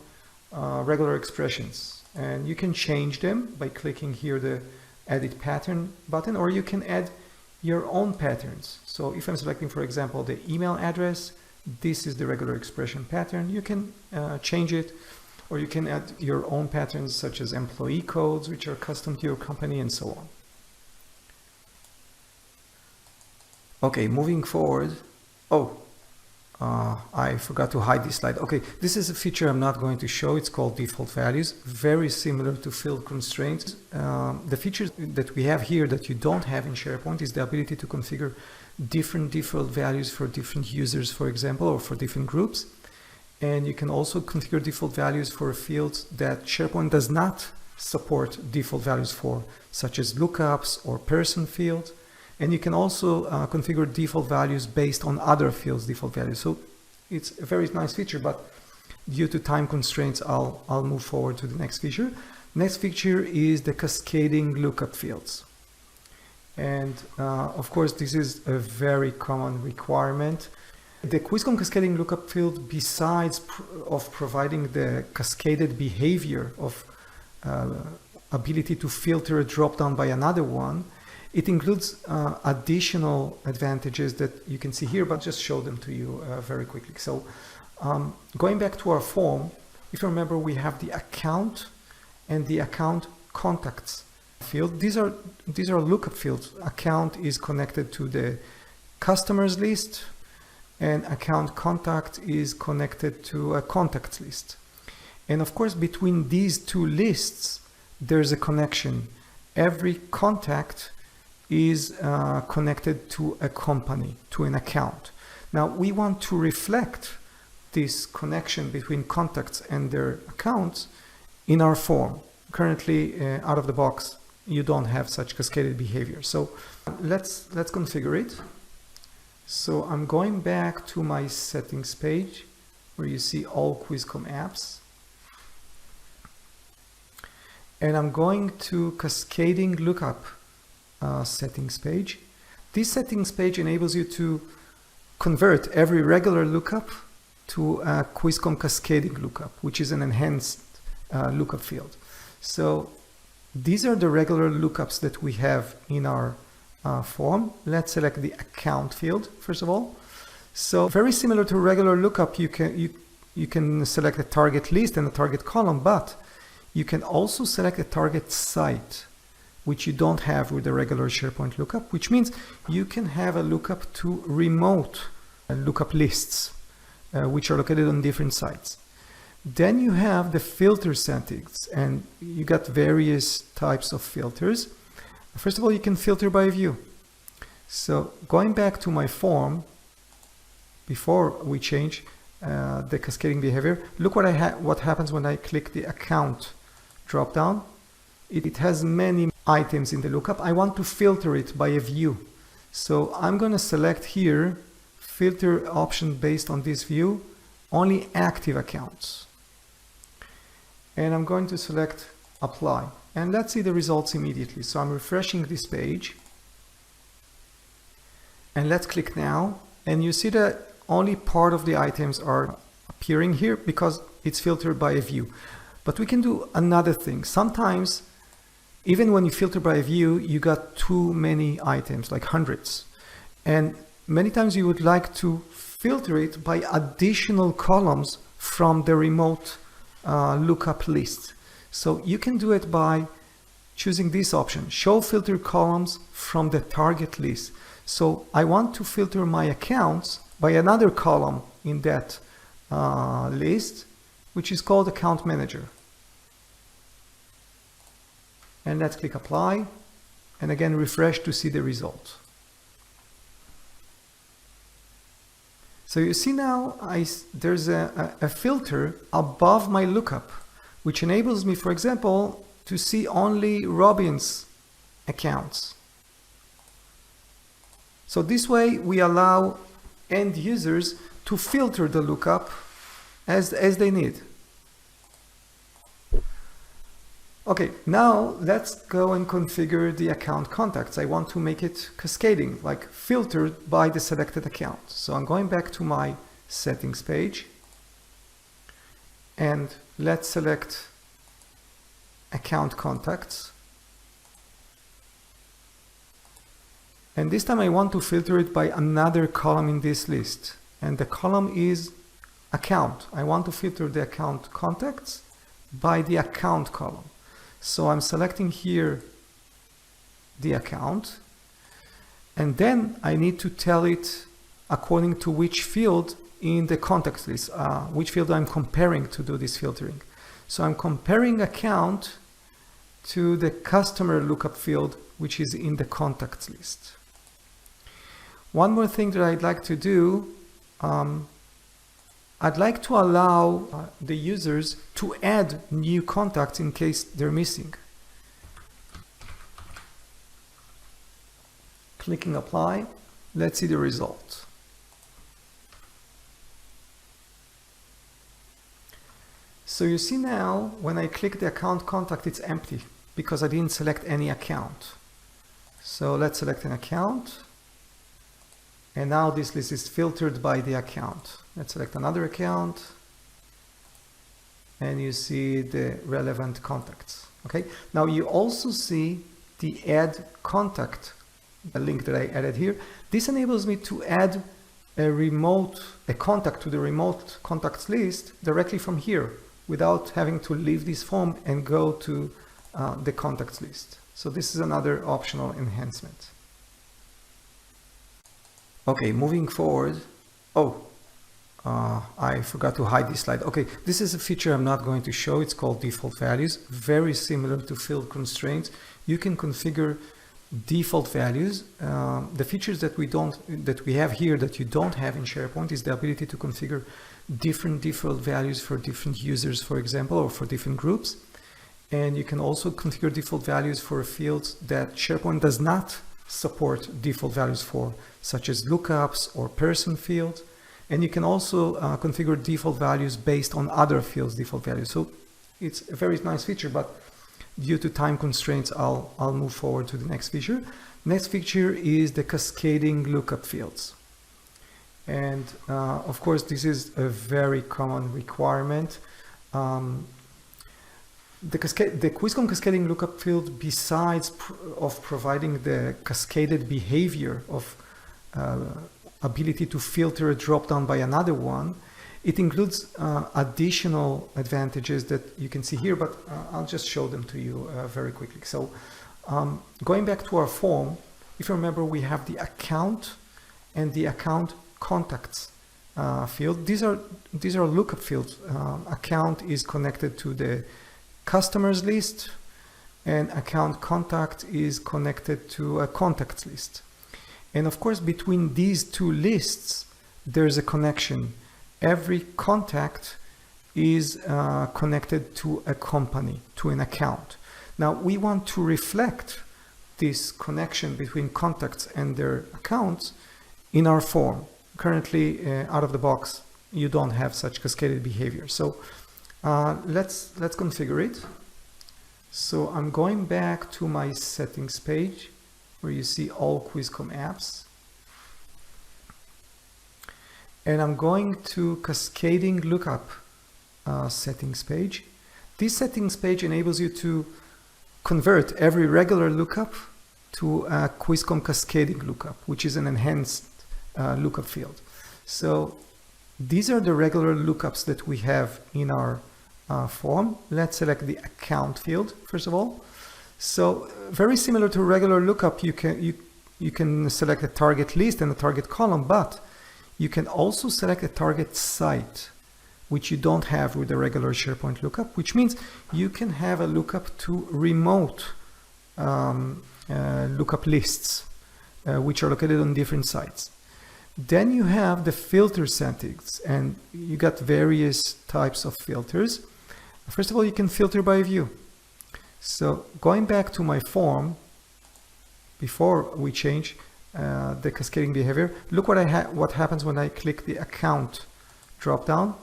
regular expressions, and you can change them by clicking here the edit pattern button, or you can add your own patterns. So if I'm selecting, for example, the email address, this is the regular expression pattern. You can change it, or you can add your own patterns such as employee codes, which are custom to your company, and so on. Okay, moving forward. I forgot to hide this slide. Okay, this is a feature I'm not going to show. It's called default values, very similar to field constraints. The features that we have here that you don't have in SharePoint is the ability to configure different default values for different users, for example, or for different groups. And you can also configure default values for fields that SharePoint does not support default values for, such as lookups or person fields. And you can also configure default values based on other fields' default values. So it's a very nice feature, but due to time constraints, I'll move forward to the next feature. Next feature is the cascading lookup fields. And of course, this is a very common requirement. The QuizCon cascading lookup field, besides of providing the cascaded behavior of ability to filter a dropdown by another one, it includes additional advantages that you can see here, but just show them to you very quickly. So going back to our form, if you remember, we have the account and the account contacts field. These are lookup fields. Account is connected to the customers list, and account contact is connected to a contacts list. And of course, between these two lists, there's a connection. Every contact is connected to a company, to an account. Now, we want to reflect this connection between contacts and their accounts in our form. Currently, out of the box, you don't have such cascaded behavior. So let's configure it. So I'm going back to my settings page where you see all QuizCom apps. And I'm going to cascading lookup settings page. This settings page enables you to convert every regular lookup to a QuizCom cascading lookup, which is an enhanced lookup field. So these are the regular lookups that we have in our form. Let's select the account field first of all. So very similar to regular lookup, you can select a target list and a target column, but you can also select a target site, which you don't have with the regular SharePoint lookup, which means you can have a lookup to remote lookup lists, which are located on different sites. Then you have the filter settings, and you got various types of filters. First of all, you can filter by view. So going back to my form, before we change the cascading behavior, look what happens when I click the account drop down. It has many items in the lookup. I want to filter it by a view. So I'm going to select here, filter option based on this view, only active accounts. And I'm going to select apply. And let's see the results immediately. So I'm refreshing this page. And let's click now. And you see that only part of the items are appearing here because it's filtered by a view. But we can do another thing. Sometimes, even when you filter by a view, you got too many items, like hundreds. And many times you would like to filter it by additional columns from the remote lookup list. So you can do it by choosing this option, show filter columns from the target list. So I want to filter my accounts by another column in that list, which is called account manager. And let's click apply, and again refresh to see the result. So you see now there's a filter above my lookup, which enables me, for example, to see only Robin's accounts. So this way we allow end users to filter the lookup as they need. Okay, now let's go and configure the account contacts. I want to make it cascading, like filtered by the selected account. So I'm going back to my settings page and let's select account contacts. And this time I want to filter it by another column in this list. And the column is account. I want to filter the account contacts by the account column. So I'm selecting here the account, and then I need to tell it according to which field in the contacts list, which field I'm comparing to do this filtering. So I'm comparing account to the customer lookup field, which is in the contacts list. One more thing that I'd like to do, I'd like to allow the users to add new contacts in case they're missing. Clicking apply, let's see the result. So you see now, when I click the account contact, it's empty because I didn't select any account. So let's select an account. And now this list is filtered by the account. Let's select another account. And you see the relevant contacts. Okay. Now you also see the add contact, the link that I added here. This enables me to add a contact to the remote contacts list directly from here without having to leave this form and go to the contacts list. So this is another optional enhancement. Okay, moving forward. I forgot to hide this slide. Okay, this is a feature I'm not going to show. It's called default values. Very similar to field constraints. You can configure default values. The features that we have here that you don't have in SharePoint is the ability to configure different default values for different users, for example, or for different groups. And you can also configure default values for fields that SharePoint does not support default values for, such as lookups or person field. And you can also configure default values based on other fields' default values. So it's a very nice feature, but due to time constraints, I'll move forward to the next feature. Next feature is the cascading lookup fields. And of course, this is a very common requirement. The QuizCon cascading lookup field, besides of providing the cascaded behavior of ability to filter a drop-down by another one, it includes additional advantages that you can see here, but I'll just show them to you very quickly. So going back to our form, if you remember, we have the account and the account contacts field. These are lookup fields. Account is connected to the customers list, and account contact is connected to a contacts list. And of course, between these two lists, there's a connection. Every contact is connected to a company, to an account. Now, we want to reflect this connection between contacts and their accounts in our form. Currently, out of the box, you don't have such cascaded behavior. So let's configure it. So I'm going back to my settings page where you see all QuizCon apps. And I'm going to cascading lookup settings page. This settings page enables you to convert every regular lookup to a QuizCon cascading lookup, which is an enhanced lookup field. So these are the regular lookups that we have in our form. Let's select the account field first of all. So very similar to regular lookup, you can select a target list and a target column, but you can also select a target site, which you don't have with the regular SharePoint lookup, which means you can have a lookup to remote lookup lists, which are located on different sites. Then you have the filter settings, and you got various types of filters. First of all, you can filter by view. So going back to my form, before we change the cascading behavior, look what happens when I click the account drop down.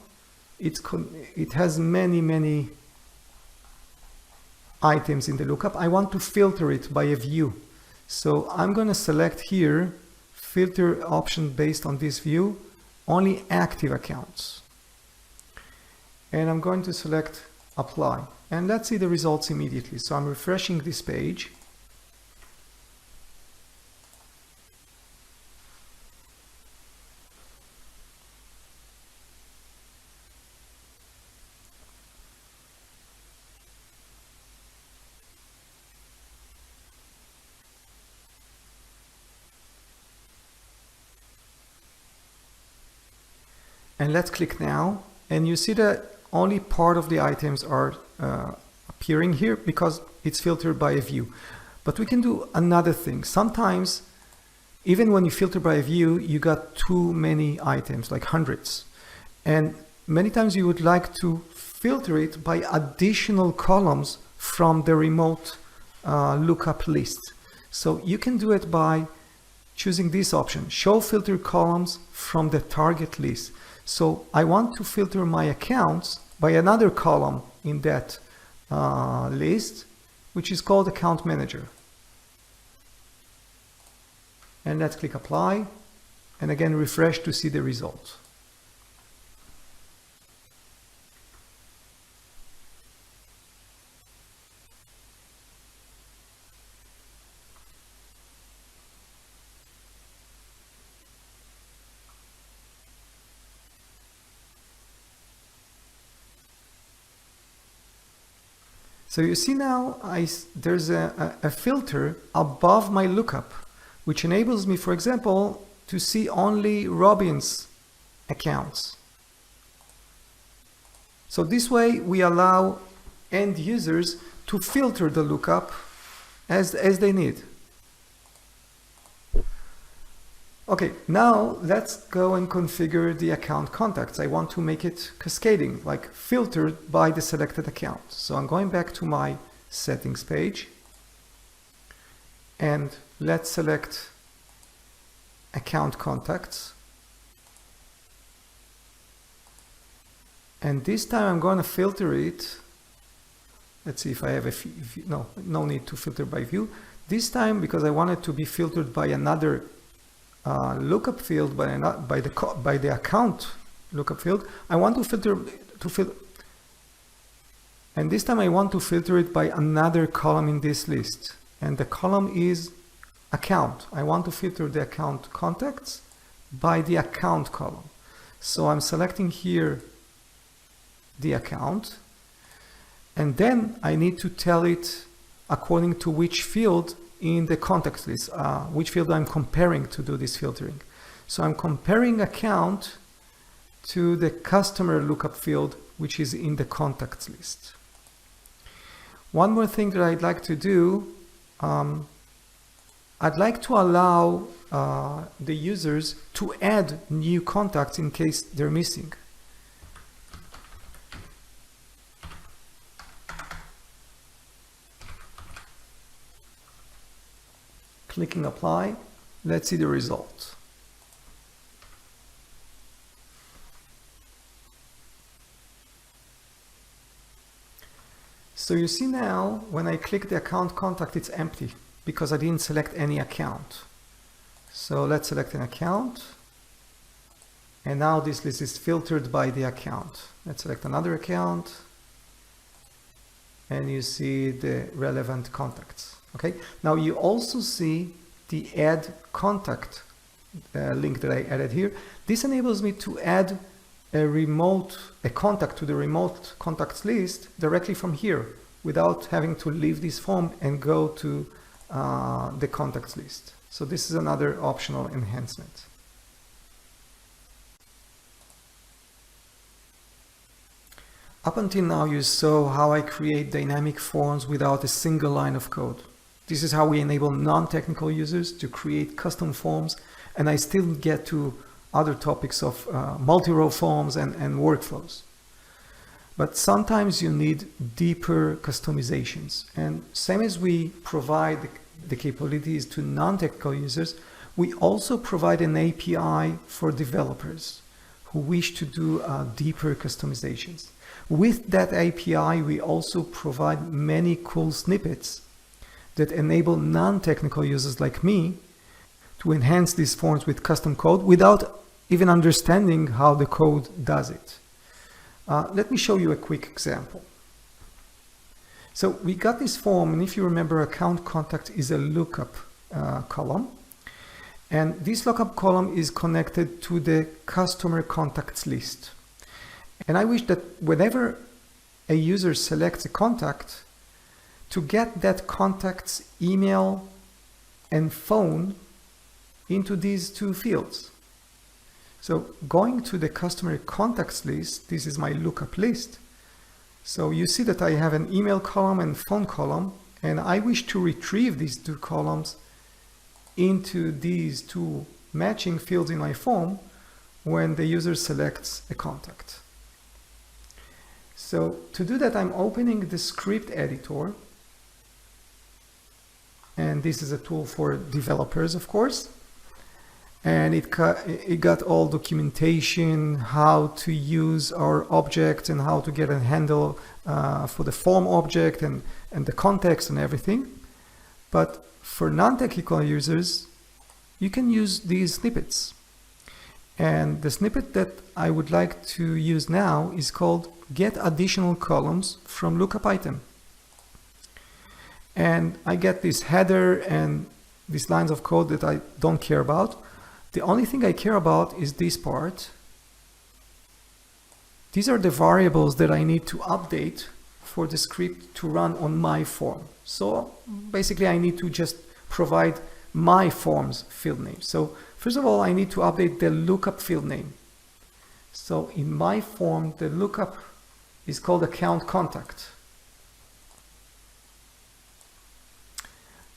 It has many items in the lookup. I want to filter it by a view. So I'm going to select here, filter option based on this view, only active accounts. And I'm going to select apply. And let's see the results immediately. So I'm refreshing this page. And let's click now, and you see that only part of the items are appearing here because it's filtered by a view. But we can do another thing. Sometimes, even when you filter by a view, you got too many items, like hundreds. And many times you would like to filter it by additional columns from the remote lookup list. So you can do it by choosing this option, show filter columns from the target list. So I want to filter my accounts by another column in that list, which is called Account Manager. And let's click Apply, and again refresh to see the result. So you see now there's a filter above my lookup, which enables me, for example, to see only Robin's accounts. So this way we allow end users to filter the lookup as they need. Okay, now let's go and configure the account contacts. I want to make it cascading, like filtered by the selected account. So I'm going back to my settings page, and let's select account contacts. And this time I'm going to filter it. Let's see if I have a no need to filter by view. This time, because I want it to be filtered by another lookup field, by the account lookup field, I want to filter and this time I want to filter it by another column in this list, and the column is account. I want to filter the account contacts by the account column. So I'm selecting here the account, and then I need to tell it according to which field in the contacts list, which field I'm comparing to do this filtering. So I'm comparing account to the customer lookup field, which is in the contacts list. One more thing that I'd like to do, I'd like to allow the users to add new contacts in case they're missing. Clicking apply, let's see the result. So you see now, when I click the account contact, it's empty because I didn't select any account. So let's select an account. And now this list is filtered by the account. Let's select another account. And you see the relevant contacts. Okay. Now you also see the add contact link that I added here. This enables me to add a contact to the remote contacts list directly from here without having to leave this form and go to the contacts list. So this is another optional enhancement. Up until now, you saw how I create dynamic forms without a single line of code. This is how we enable non-technical users to create custom forms, and I still get to other topics of multi-row forms and workflows. But sometimes you need deeper customizations. And same as we provide the capabilities to non-technical users, we also provide an API for developers who wish to do deeper customizations. With that API, we also provide many cool snippets that enable non-technical users like me to enhance these forms with custom code without even understanding how the code does it. Let me show you a quick example. So we got this form, and if you remember, account contact is a lookup column. And this lookup column is connected to the customer contacts list. And I wish that whenever a user selects a contact, to get that contact's email and phone into these two fields. So going to the customer contacts list, this is my lookup list. So you see that I have an email column and phone column, and I wish to retrieve these two columns into these two matching fields in my form when the user selects a contact. So to do that, I'm opening the script editor, and this is a tool for developers, of course. And it got all documentation, how to use our object and how to get a handle for the form object and the context and everything. But for non-technical users, you can use these snippets. And the snippet that I would like to use now is called Get Additional Columns from Lookup Item. And I get this header and these lines of code that I don't care about. The only thing I care about is this part. These are the variables that I need to update for the script to run on my form. So basically I need to just provide my form's field name. So first of all, I need to update the lookup field name. So in my form, the lookup is called account contact.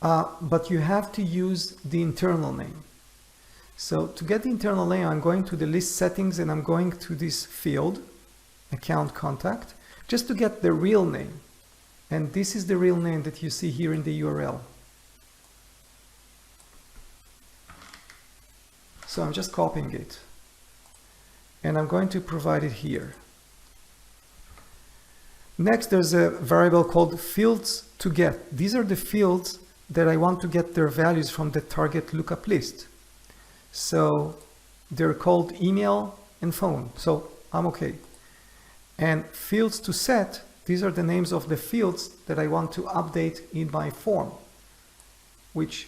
But you have to use the internal name. So to get the internal name, I'm going to the list settings and I'm going to this field, account contact, just to get the real name. And this is the real name that you see here in the URL. So I'm just copying it. And I'm going to provide it here. Next, there's a variable called fields to get. These are the fields that I want to get their values from the target lookup list. So they're called email and phone. So I'm okay. And fields to set, these are the names of the fields that I want to update in my form, which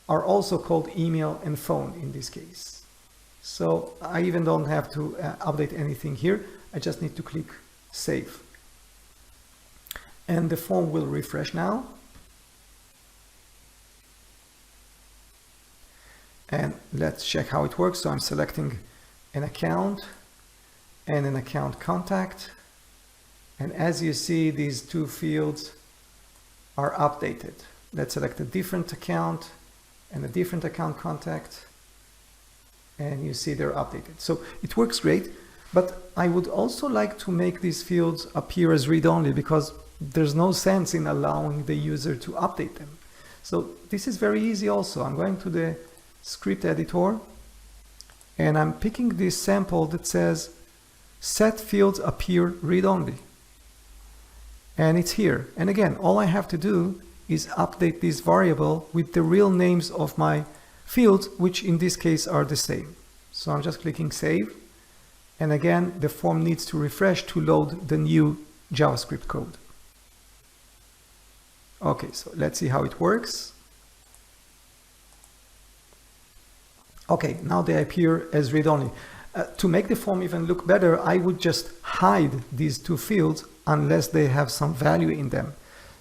are also called email and phone in this case. So I even don't have to update anything here. I just need to click save. And the form will refresh now. And let's check how it works. So I'm selecting an account and an account contact. And as you see, these two fields are updated. Let's select a different account and a different account contact. And you see they're updated. So it works great, but I would also like to make these fields appear as read-only because there's no sense in allowing the user to update them. So this is very easy also. I'm going to the script editor and I'm picking this sample that says set fields appear read-only, and it's here. And again, all I have to do is update this variable with the real names of my fields, which in this case are the same. So I'm just clicking save, and again the form needs to refresh to load the new JavaScript code. Okay, so let's see how it works. Okay, now they appear as read-only. To make the form even look better, I would just hide these two fields unless they have some value in them.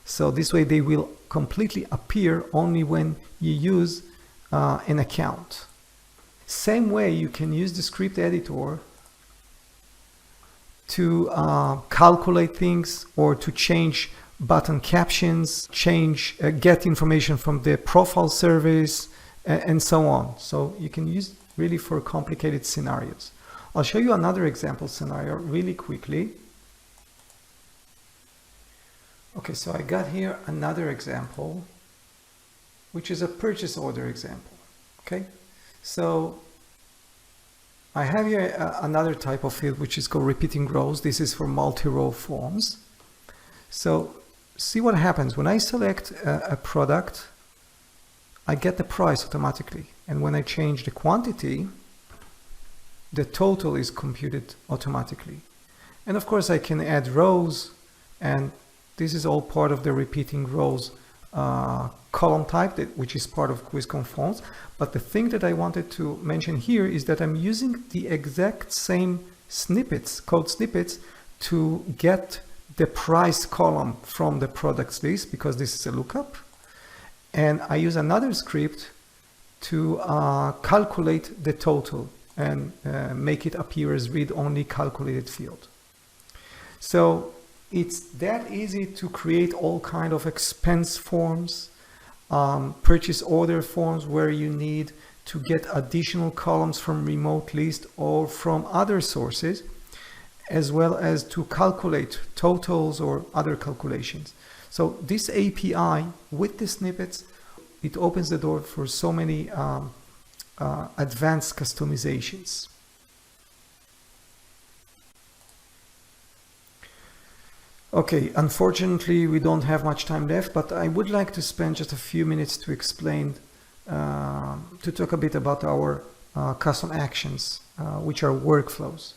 So this way they will completely appear only when you use an account. Same way you can use the script editor to calculate things or to change button captions, get information from the profile service, and so on. So you can use really for complicated scenarios. I'll show you another example scenario really quickly. Okay, so I got here another example, which is a purchase order example. Okay, so I have here another type of field which is called repeating rows. This is for multi-row forms. So see what happens when I select a product, I get the price automatically. And when I change the quantity, the total is computed automatically. And of course I can add rows, and this is all part of the repeating rows column type, which is part of QuizCon fonts. But the thing that I wanted to mention here is that I'm using the exact same snippets, code snippets, to get the price column from the products list, because this is a lookup. And I use another script to calculate the total and make it appear as read-only calculated field. So it's that easy to create all kind of expense forms, purchase order forms where you need to get additional columns from remote list or from other sources, as well as to calculate totals or other calculations. So this API with the snippets, it opens the door for so many advanced customizations. Okay, unfortunately we don't have much time left, but I would like to spend just a few minutes to explain, to talk a bit about our custom actions, which are workflows.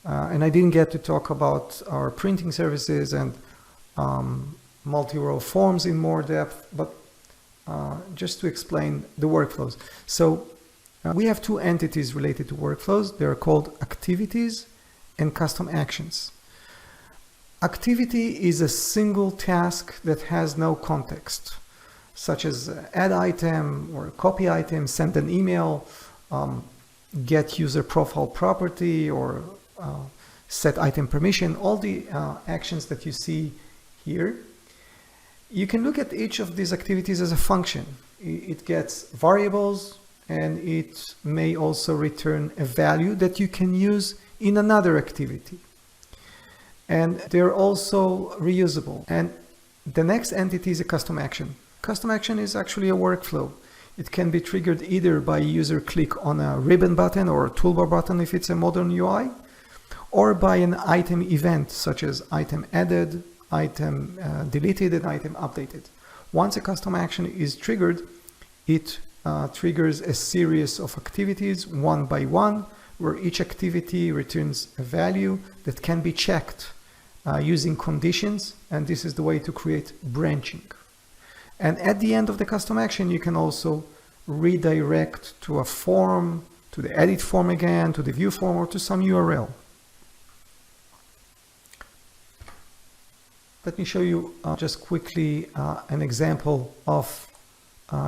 And I didn't get to talk about our printing services and multi-row forms in more depth, but just to explain the workflows. So we have two entities related to workflows. They're called activities and custom actions. Activity is a single task that has no context, such as add item or copy item, send an email, get user profile property, or set item permission, all the actions that you see here. You can look at each of these activities as a function. It gets variables, and it may also return a value that you can use in another activity. And they're also reusable. And the next entity is a custom action. Custom action is actually a workflow. It can be triggered either by user click on a ribbon button or a toolbar button if it's a modern UI, or by an item event such as item added, item deleted, and item updated. Once a custom action is triggered, it triggers a series of activities one by one, where each activity returns a value that can be checked using conditions, and this is the way to create branching. And at the end of the custom action, you can also redirect to a form, to the edit form again, to the view form, or to some URL. Let me show you just quickly an example of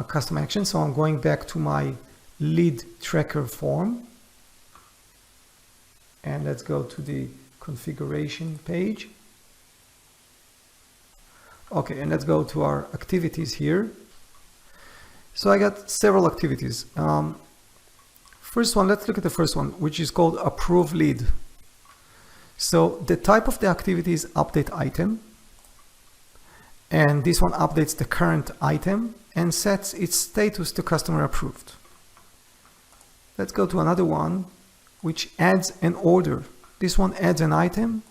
custom action. So I'm going back to my lead tracker form. And let's go to the configuration page. Okay, and let's go to our activities here. So I got several activities. First one, let's look at the first one, which is called approve lead. So the type of the activity is update item. And this one updates the current item and sets its status to customer approved. Let's go to another one, which adds an order. This one adds an item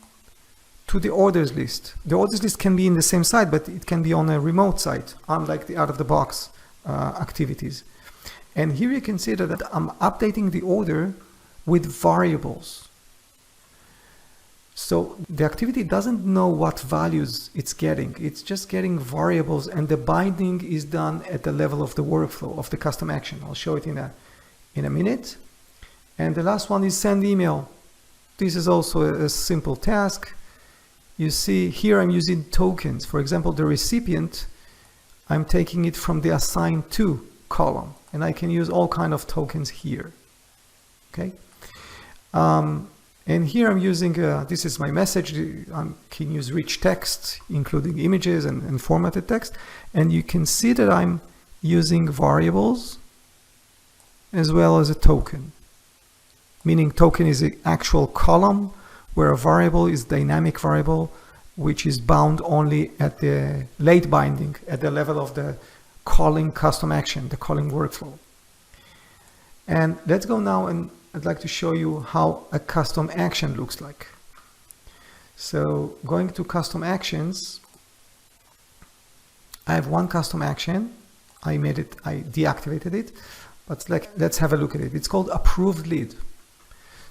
to the orders list. The orders list can be in the same site, but it can be on a remote site, unlike the out-of-the-box activities. And here you can see that I'm updating the order with variables. So the activity doesn't know what values it's getting. It's just getting variables, and the binding is done at the level of the workflow of the custom action. I'll show it in a minute. And the last one is send email. This is also a simple task. You see here I'm using tokens. For example, the recipient, I'm taking it from the assign to column, and I can use all kind of tokens here. Okay. And here I'm using, this is my message. I can use rich text, including images and formatted text. And you can see that I'm using variables as well as a token. Meaning token is the actual column, where a variable is dynamic variable, which is bound only at the late binding, at the level of the calling custom action, the calling workflow. And let's go now and I'd like to show you how a custom action looks like. So going to custom actions, I have one custom action. I deactivated it, but let's have a look at it. It's called approved lead.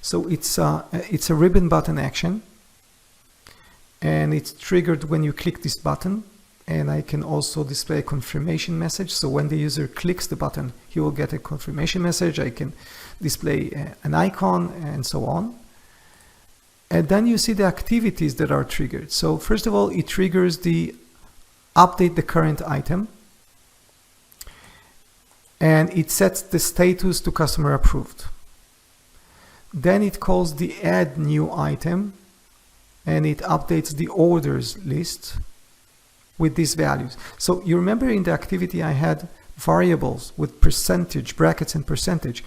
So it's a ribbon button action, and it's triggered when you click this button. And I can also display a confirmation message. So when the user clicks the button, he will get a confirmation message. I can display an icon and so on. And then you see the activities that are triggered. So first of all, it triggers the update the current item. And it sets the status to customer approved. Then it calls the add new item, and it updates the orders list with these values. So you remember in the activity I had variables with percentage, brackets and percentage.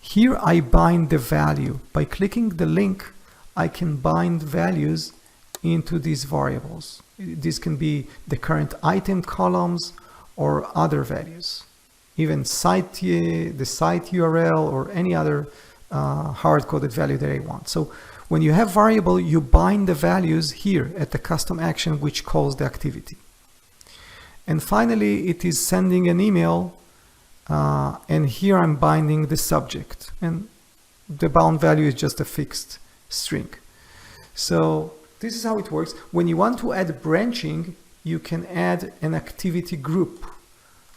Here I bind the value. By clicking the link, I can bind values into these variables. This can be the current item columns or other values, even the site URL or any other hard-coded value that I want. So when you have variable, you bind the values here at the custom action, which calls the activity. And finally, it is sending an email, and here I'm binding the subject. And the bound value is just a fixed string. So this is how it works. When you want to add branching, you can add an activity group.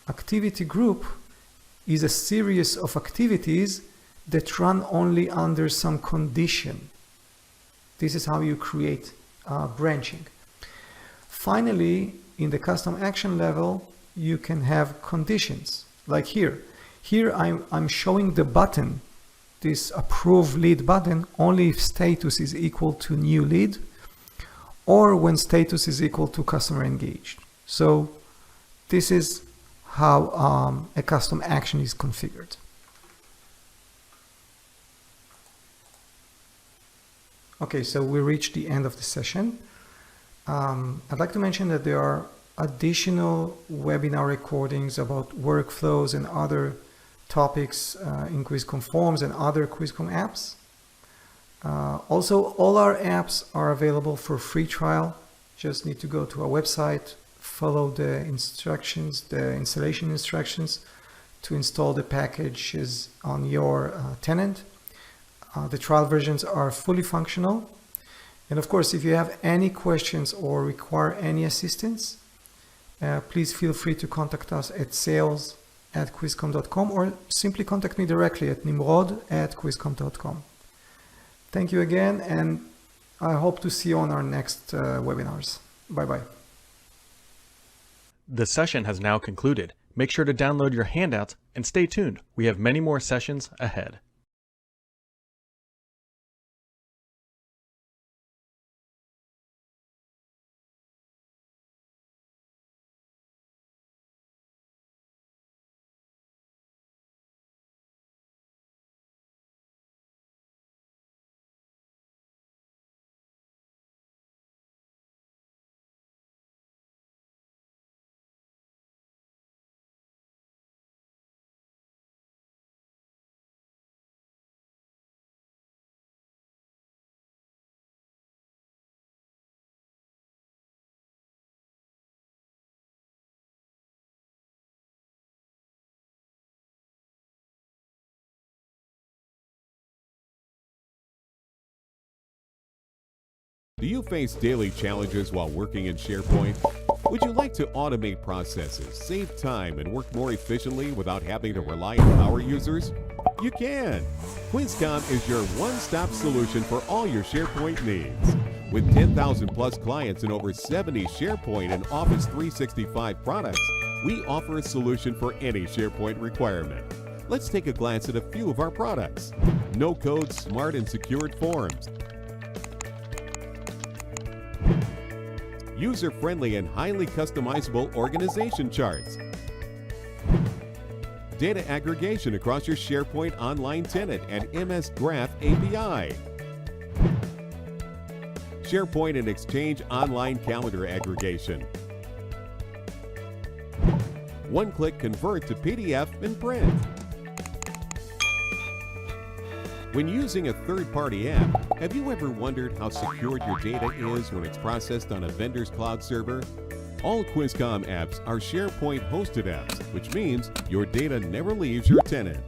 Activity group is a series of activities that run only under some condition. This is how you create branching. Finally, in the custom action level, you can have conditions like here. Here I'm showing the button, this approve lead button, only if status is equal to new lead or when status is equal to customer engaged. So this is how a custom action is configured. Okay, so we reached the end of the session. I'd like to mention that there are additional webinar recordings about workflows and other topics in QuizCom Forms and other QuizCom apps. Also, all our apps are available for free trial. Just need to go to our website, follow the instructions, the installation instructions to install the packages on your tenant. The trial versions are fully functional. And of course, if you have any questions or require any assistance, please feel free to contact us at sales@quizcom.com or simply contact me directly at nimrod@quizcom.com. Thank you again, and I hope to see you on our next webinars. Bye-bye. The session has now concluded. Make sure to download your handouts and stay tuned. We have many more sessions ahead. Do you face daily challenges while working in SharePoint? Would you like to automate processes, save time, and work more efficiently without having to rely on power users? You can! QuizCom is your one-stop solution for all your SharePoint needs. With 10,000 plus clients and over 70 SharePoint and Office 365 products, we offer a solution for any SharePoint requirement. Let's take a glance at a few of our products. No-code, smart, and secured forms. User-friendly and highly customizable organization charts. Data aggregation across your SharePoint Online tenant and MS Graph API. SharePoint and Exchange Online calendar aggregation. One-click convert to PDF and print. When using a third-party app, have you ever wondered how secured your data is when it's processed on a vendor's cloud server? All Quizcom apps are SharePoint hosted apps, which means your data never leaves your tenant.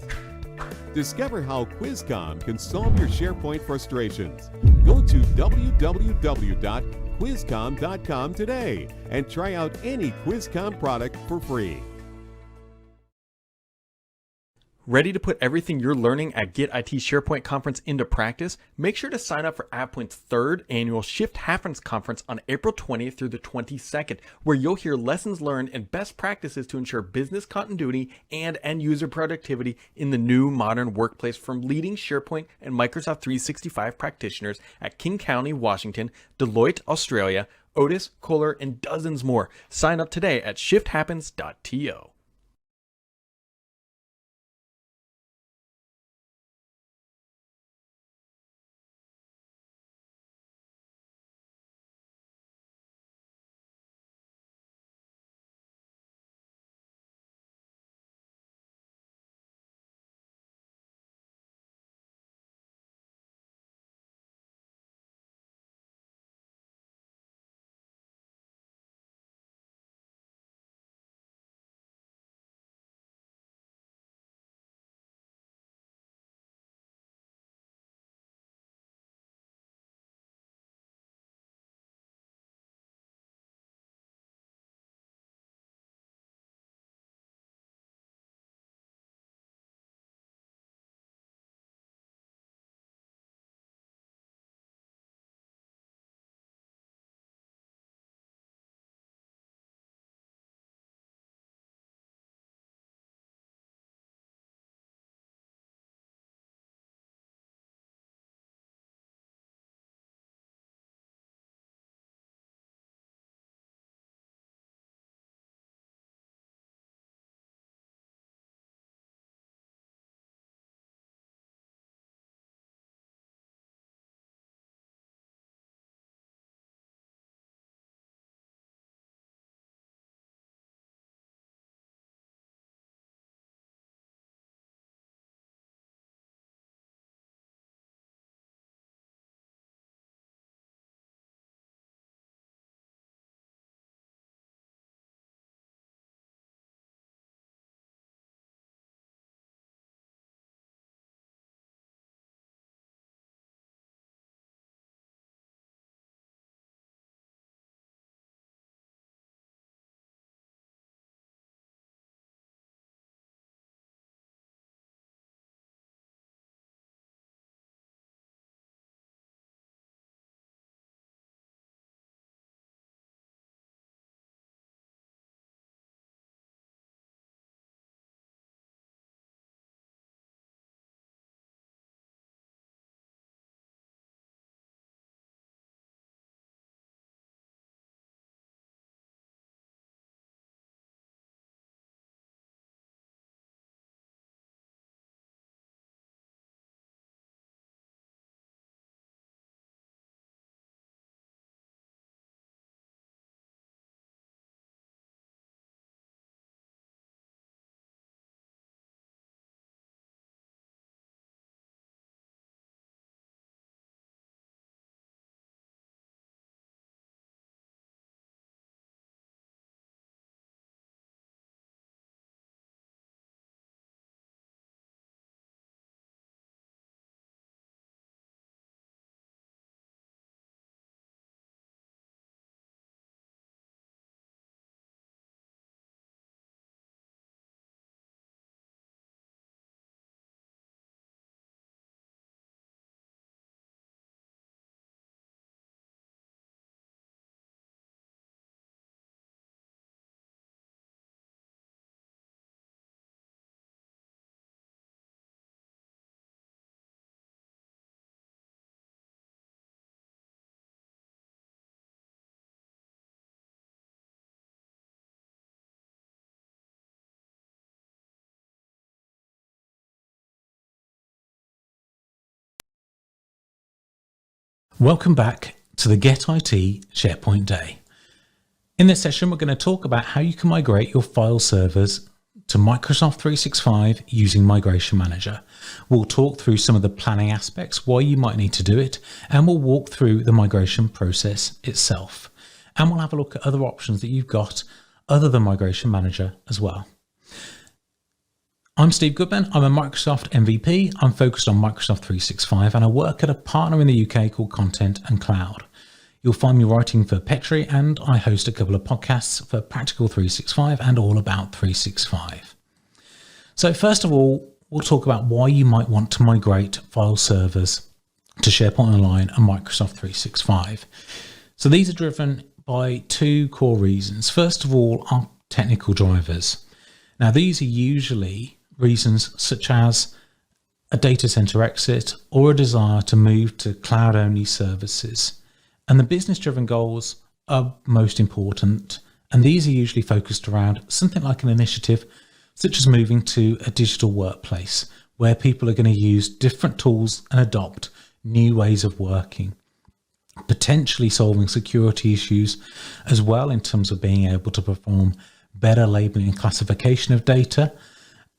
Discover how Quizcom can solve your SharePoint frustrations. Go to www.quizcom.com today and try out any Quizcom product for free. Ready to put everything you're learning at Get IT SharePoint Conference into practice? Make sure to sign up for AvePoint's third annual Shift Happens Conference on April 20th through the 22nd, where you'll hear lessons learned and best practices to ensure business continuity and end-user productivity in the new modern workplace from leading SharePoint and Microsoft 365 practitioners at King County, Washington, Deloitte, Australia, Otis, Kohler, and dozens more. Sign up today at shifthappens.to. Welcome back to the Get IT SharePoint Day. In this session, we're going to talk about how you can migrate your file servers to Microsoft 365 using Migration Manager. We'll talk through some of the planning aspects, why you might need to do it, and we'll walk through the migration process itself. And we'll have a look at other options that you've got other than Migration Manager as well. I'm Steve Goodman. I'm a Microsoft MVP. I'm focused on Microsoft 365 and I work at a partner in the UK called Content and Cloud. You'll find me writing for Petri, and I host a couple of podcasts for Practical 365 and All About 365. So first of all, we'll talk about why you might want to migrate file servers to SharePoint Online and Microsoft 365. So these are driven by two core reasons. First of all, are technical drivers. Now these are usually reasons such as a data center exit or a desire to move to cloud-only services. And the business-driven goals are most important, and these are usually focused around something like an initiative such as moving to a digital workplace where people are going to use different tools and adopt new ways of working, potentially solving security issues as well in terms of being able to perform better labeling and classification of data,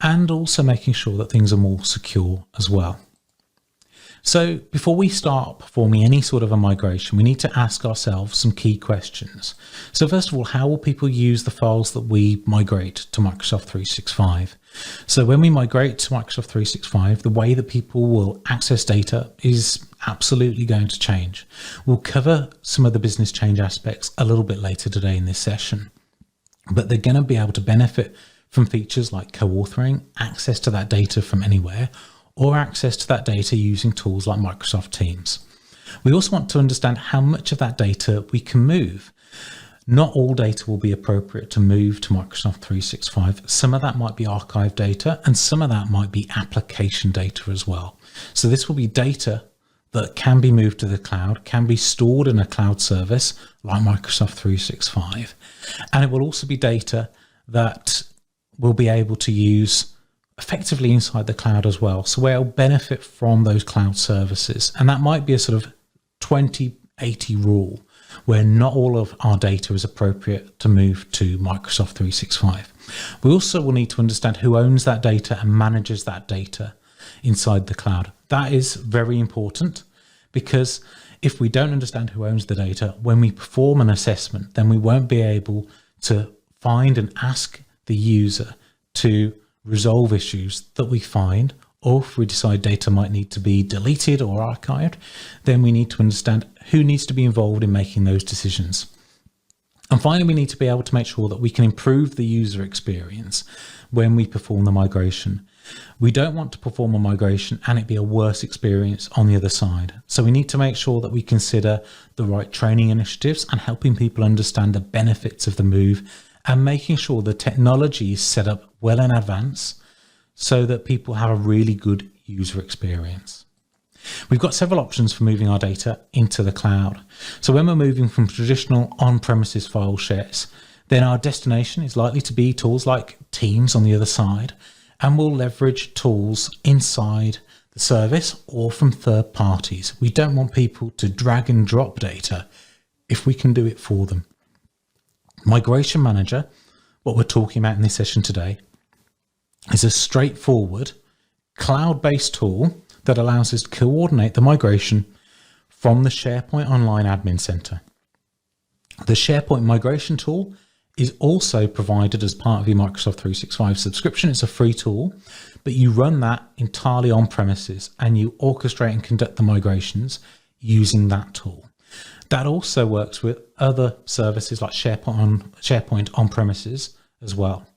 and also making sure that things are more secure as well. So before we start performing any sort of a migration, we need to ask ourselves some key questions. So first of all, how will people use the files that we migrate to Microsoft 365? So when we migrate to Microsoft 365, the way that people will access data is absolutely going to change. We'll cover some of the business change aspects a little bit later today in this session, but they're going to be able to benefit from features like co-authoring, access to that data from anywhere, or access to that data using tools like Microsoft Teams. We also want to understand how much of that data we can move. Not all data will be appropriate to move to Microsoft 365. Some of that might be archive data and some of that might be application data as well. So this will be data that can be moved to the cloud, can be stored in a cloud service like Microsoft 365. And it will also be data that we'll be able to use effectively inside the cloud as well. So we'll benefit from those cloud services. And that might be a sort of 20-80 rule where not all of our data is appropriate to move to Microsoft 365. We also will need to understand who owns that data and manages that data inside the cloud. That is very important because if we don't understand who owns the data, when we perform an assessment, then we won't be able to find and ask the user to resolve issues that we find, or if we decide data might need to be deleted or archived, then we need to understand who needs to be involved in making those decisions. And finally, we need to be able to make sure that we can improve the user experience when we perform the migration. We don't want to perform a migration and it be a worse experience on the other side. So we need to make sure that we consider the right training initiatives and helping people understand the benefits of the move and making sure the technology is set up well in advance so that people have a really good user experience. We've got several options for moving our data into the cloud. So when we're moving from traditional on-premises file shares, then our destination is likely to be tools like Teams on the other side, and we'll leverage tools inside the service or from third parties. We don't want people to drag and drop data if we can do it for them. Migration Manager, what we're talking about in this session today, is a straightforward cloud-based tool that allows us to coordinate the migration from the SharePoint Online Admin Center. The SharePoint migration tool is also provided as part of your Microsoft 365 subscription. It's a free tool, but you run that entirely on premises and you orchestrate and conduct the migrations using that tool. That also works with other services like SharePoint on premises as well.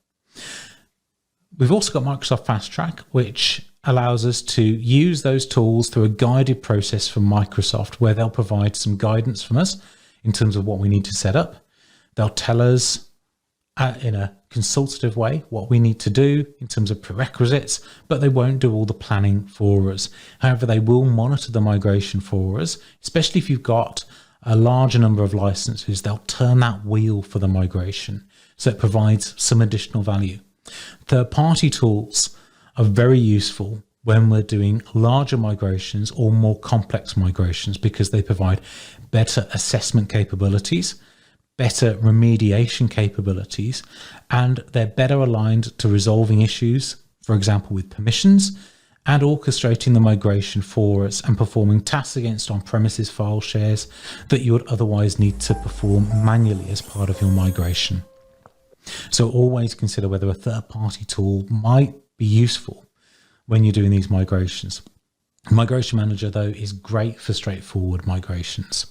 We've also got Microsoft Fast Track, which allows us to use those tools through a guided process from Microsoft, where they'll provide some guidance from us in terms of what we need to set up. They'll tell us in a consultative way what we need to do in terms of prerequisites, but they won't do all the planning for us. However, they will monitor the migration for us, especially if you've got a larger number of licenses. They'll turn that wheel for the migration, so it provides some additional value. Third-party tools are very useful when we're doing larger migrations or more complex migrations because they provide better assessment capabilities, better remediation capabilities, and they're better aligned to resolving issues, for example, with permissions, and orchestrating the migration for us and performing tasks against on-premises file shares that you would otherwise need to perform manually as part of your migration. So always consider whether a third-party tool might be useful when you're doing these migrations. Migration Manager, though, is great for straightforward migrations.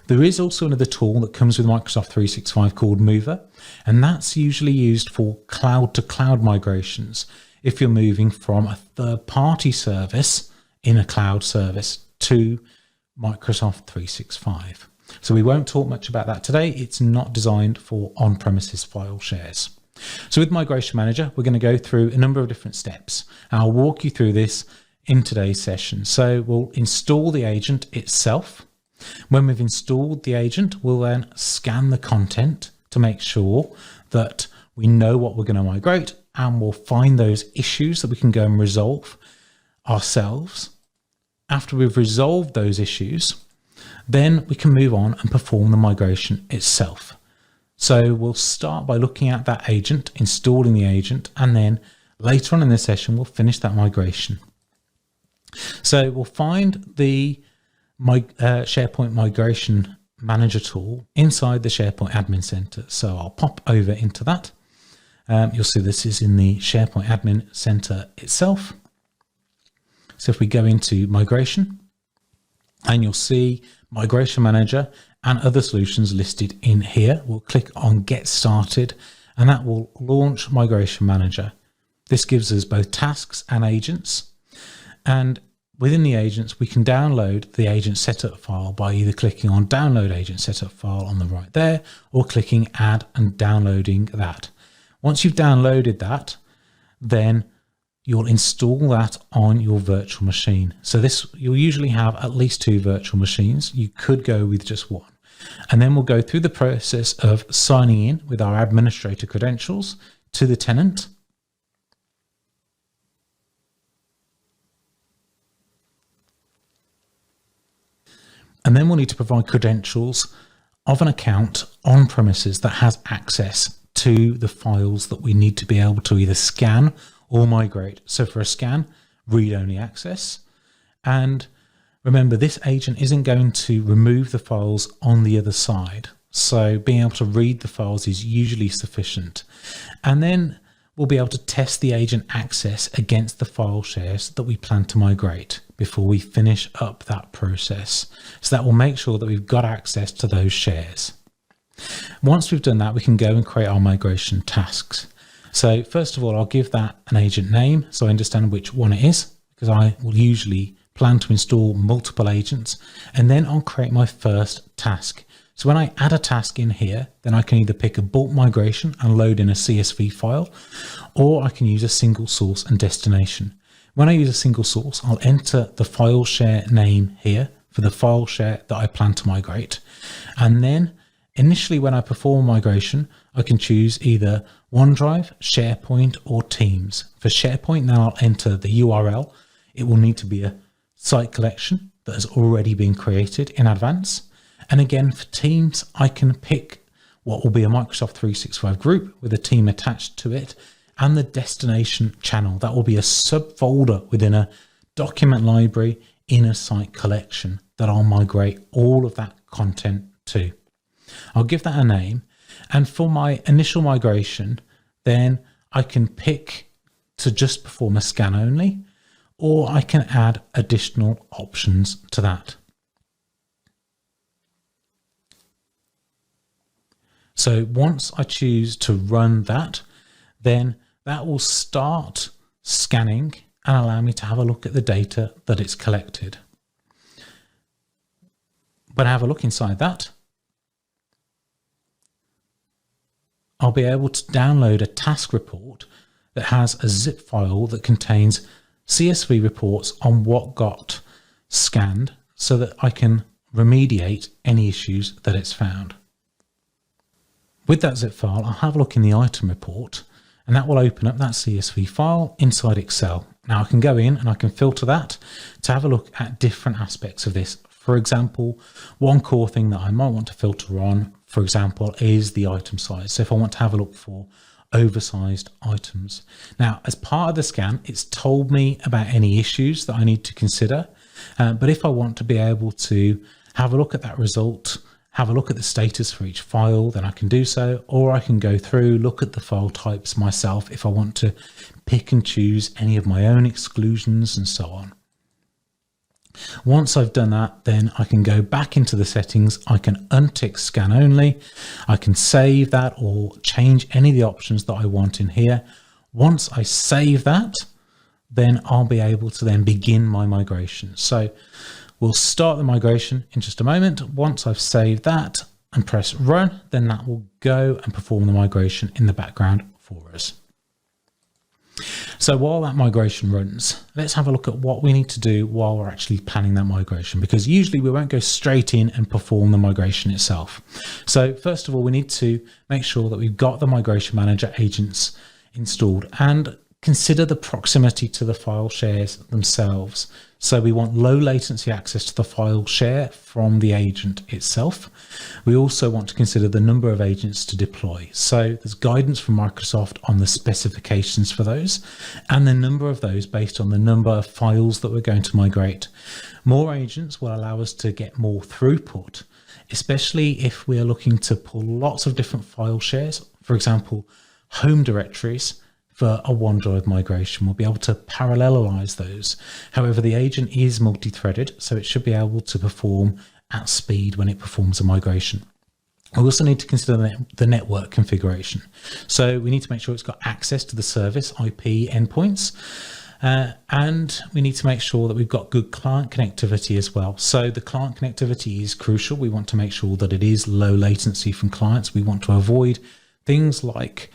There is also another tool that comes with Microsoft 365 called Mover, and that's usually used for cloud-to-cloud migrations if you're moving from a third-party service in a cloud service to Microsoft 365. So we won't talk much about that today. It's not designed for on-premises file shares. So with Migration Manager, we're going to go through a number of different steps. I'll walk you through this in today's session. So we'll install the agent itself. When we've installed the agent, we'll then scan the content to make sure that we know what we're going to migrate, and we'll find those issues that we can go and resolve ourselves. After we've resolved those issues, then we can move on and perform the migration itself. So we'll start by looking at that agent, installing the agent, and then later on in the session, we'll finish that migration. So we'll find the SharePoint Migration Manager tool inside the SharePoint Admin Center. So I'll pop over into that. You'll see this is in the SharePoint Admin Center itself. So if we go into Migration, and you'll see Migration Manager and other solutions listed in here. We'll click on Get Started, and that will launch Migration Manager. This gives us both tasks and agents. And within the agents, we can download the agent setup file by either clicking on Download Agent Setup File on the right there, or clicking Add and downloading that. Once you've downloaded that, then you'll install that on your virtual machine. So this, you'll usually have at least 2 virtual machines. You could go with just one. And then we'll go through the process of signing in with our administrator credentials to the tenant. And then we'll need to provide credentials of an account on premises that has access to the files that we need to be able to either scan or migrate. So for a scan, read-only access. And remember, this agent isn't going to remove the files on the other side. So being able to read the files is usually sufficient. And then we'll be able to test the agent access against the file shares that we plan to migrate before we finish up that process. So that will make sure that we've got access to those shares. Once we've done that, we can go and create our migration tasks. So first of all, I'll give that an agent name so I understand which one it is, because I will usually plan to install multiple agents, and then I'll create my first task. So when I add a task in here, then I can either pick a bulk migration and load in a CSV file, or I can use a single source and destination. When I use a single source, I'll enter the file share name here for the file share that I plan to migrate. And then initially when I perform migration, I can choose either OneDrive, SharePoint, or Teams. For SharePoint, now I'll enter the URL. It will need to be a site collection that has already been created in advance. And again, for Teams, I can pick what will be a Microsoft 365 group with a team attached to it, and the destination channel. That will be a subfolder within a document library in a site collection that I'll migrate all of that content to. I'll give that a name. And for my initial migration, then I can pick to just perform a scan only, or I can add additional options to that. So once I choose to run that, then that will start scanning and allow me to have a look at the data that it's collected. When I have a look inside that, I'll be able to download a task report that has a zip file that contains CSV reports on what got scanned so that I can remediate any issues that it's found. With that zip file, I'll have a look in the item report, and that will open up that CSV file inside Excel. Now I can go in and I can filter that to have a look at different aspects of this. For example, one core thing that I might want to filter on for example, is the item size. So if I want to have a look for oversized items. Now, as part of the scan, it's told me about any issues that I need to consider. But if I want to be able to have a look at that result, have a look at the status for each file, then I can do so, or I can go through, look at the file types myself if I want to pick and choose any of my own exclusions and so on. Once I've done that, then I can go back into the settings. I can untick scan only. I can save that or change any of the options that I want in here. Once I save that, then I'll be able to then begin my migration. So we'll start the migration in just a moment. Once I've saved that and press run, then that will go and perform the migration in the background for us. So while that migration runs, let's have a look at what we need to do while we're actually planning that migration, because usually we won't go straight in and perform the migration itself. So first of all, we need to make sure that we've got the migration manager agents installed and consider the proximity to the file shares themselves. So we want low latency access to the file share from the agent itself. We also want to consider the number of agents to deploy. So there's guidance from Microsoft on the specifications for those and the number of those based on the number of files that we're going to migrate. More agents will allow us to get more throughput, especially if we're looking to pull lots of different file shares. For example, home directories for a OneDrive migration. We'll be able to parallelize those. However, the agent is multi-threaded, so it should be able to perform at speed when it performs a migration. We also need to consider the network configuration. So we need to make sure it's got access to the service IP endpoints, and we need to make sure that we've got good client connectivity as well. So the client connectivity is crucial. We want to make sure that it is low latency from clients. We want to avoid things like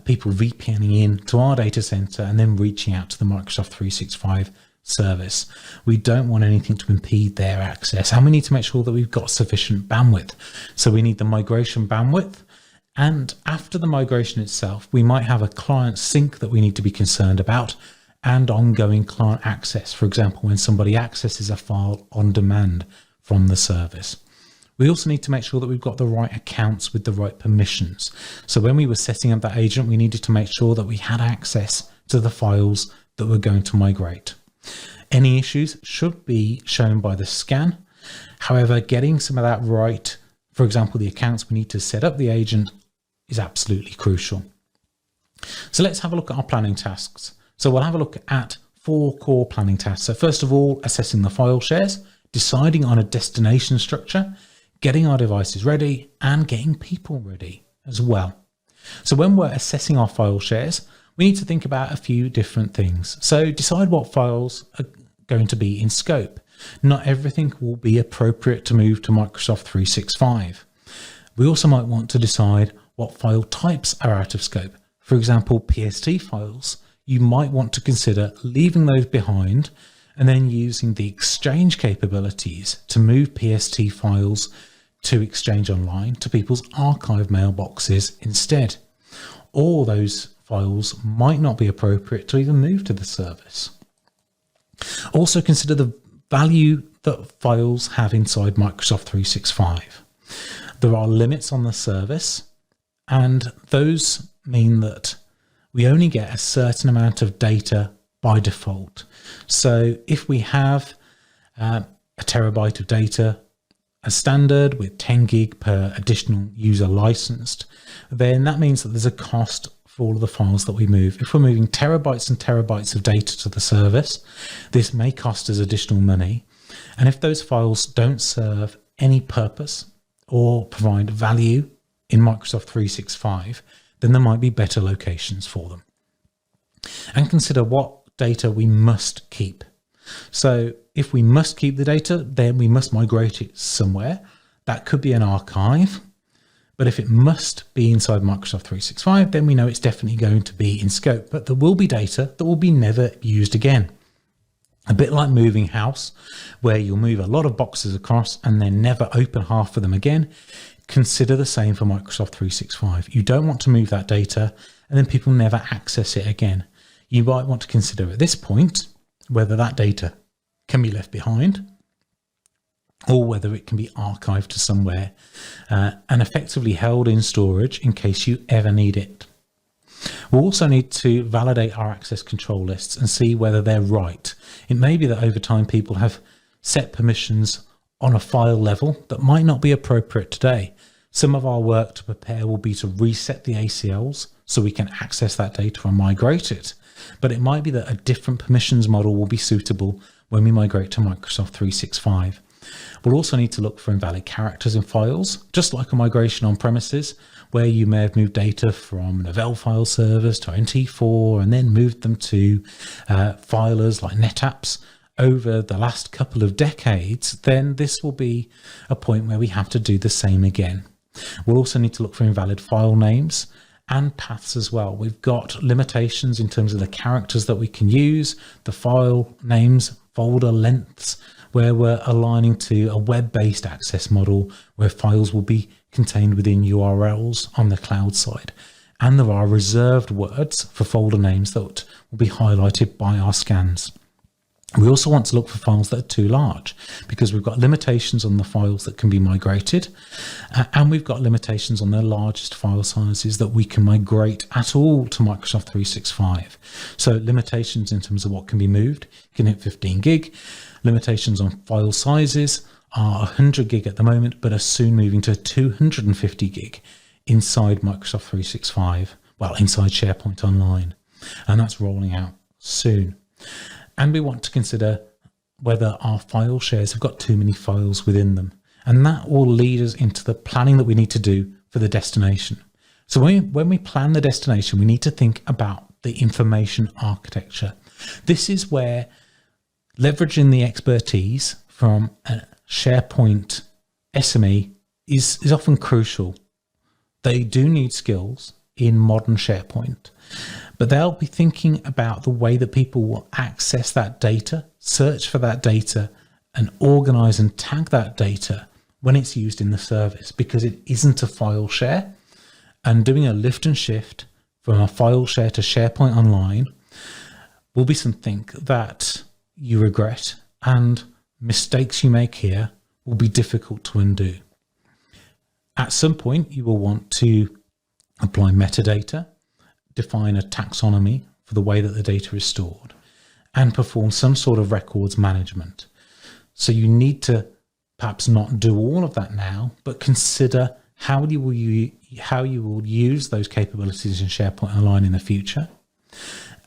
people VPNing in to our data center and then reaching out to the Microsoft 365 service. We don't want anything to impede their access, and we need to make sure that we've got sufficient bandwidth. So we need the migration bandwidth, and after the migration itself, we might have a client sync that we need to be concerned about and ongoing client access. For example, when somebody accesses a file on demand from the service. We also need to make sure that we've got the right accounts with the right permissions. So when we were setting up that agent, we needed to make sure that we had access to the files that we're going to migrate. Any issues should be shown by the scan. However, getting some of that right, for example, the accounts we need to set up the agent, is absolutely crucial. So let's have a look at our planning tasks. So we'll have a look at 4 core planning tasks. So first of all, assessing the file shares, deciding on a destination structure, getting our devices ready, and getting people ready as well. So when we're assessing our file shares, we need to think about a few different things. So decide what files are going to be in scope. Not everything will be appropriate to move to Microsoft 365. We also might want to decide what file types are out of scope. For example, PST files, you might want to consider leaving those behind and then using the Exchange capabilities to move PST files to Exchange Online to people's archive mailboxes instead. Or those files might not be appropriate to even move to the service. Also consider the value that files have inside Microsoft 365. There are limits on the service, and those mean that we only get a certain amount of data by default. So if we have a terabyte of data as standard with 10 gig per additional user licensed, then that means that there's a cost for all of the files that we move. If we're moving terabytes and terabytes of data to the service, this may cost us additional money. And if those files don't serve any purpose or provide value in Microsoft 365, then there might be better locations for them. And consider what data we must keep. So if we must keep the data, then we must migrate it somewhere. That could be an archive, but if it must be inside Microsoft 365, then we know it's definitely going to be in scope, but there will be data that will be never used again. A bit like moving house, where you'll move a lot of boxes across and then never open half of them again. Consider the same for Microsoft 365. You don't want to move that data and then people never access it again. You might want to consider at this point whether that data can be left behind, or whether it can be archived to somewhere and effectively held in storage in case you ever need it. We'll also need to validate our access control lists and see whether they're right. It may be that over time people have set permissions on a file level that might not be appropriate today. Some of our work to prepare will be to reset the ACLs so we can access that data and migrate it. But it might be that a different permissions model will be suitable when we migrate to Microsoft 365. We'll also need to look for invalid characters in files, just like a migration on premises, where you may have moved data from Novell file servers to NT4 and then moved them to filers like NetApps over the last couple of decades. Then this will be a point where we have to do the same again. We'll also need to look for invalid file names and paths as well. We've got limitations in terms of the characters that we can use, the file names, folder lengths, where we're aligning to a web-based access model where files will be contained within URLs on the cloud side. And there are reserved words for folder names that will be highlighted by our scans. We also want to look for files that are too large because we've got limitations on the files that can be migrated and we've got limitations on the largest file sizes that we can migrate at all to Microsoft 365. So limitations in terms of what can be moved can hit 15 gig. Limitations on file sizes are 100 gig at the moment, but are soon moving to 250 gig inside Microsoft 365, well, inside SharePoint Online. And that's rolling out soon. And we want to consider whether our file shares have got too many files within them. And that will lead us into the planning that we need to do for the destination. So when we plan the destination, we need to think about the information architecture. This is where leveraging the expertise from a SharePoint SME is often crucial. They do need skills in modern SharePoint, but they'll be thinking about the way that people will access that data, search for that data, and organize and tag that data when it's used in the service, because it isn't a file share. And doing a lift and shift from a file share to SharePoint Online will be something that you regret, and mistakes you make here will be difficult to undo. At some point, you will want to apply metadata, define a taxonomy for the way that the data is stored, and perform some sort of records management. So you need to perhaps not do all of that now, but consider how you will use those capabilities in SharePoint Online in the future,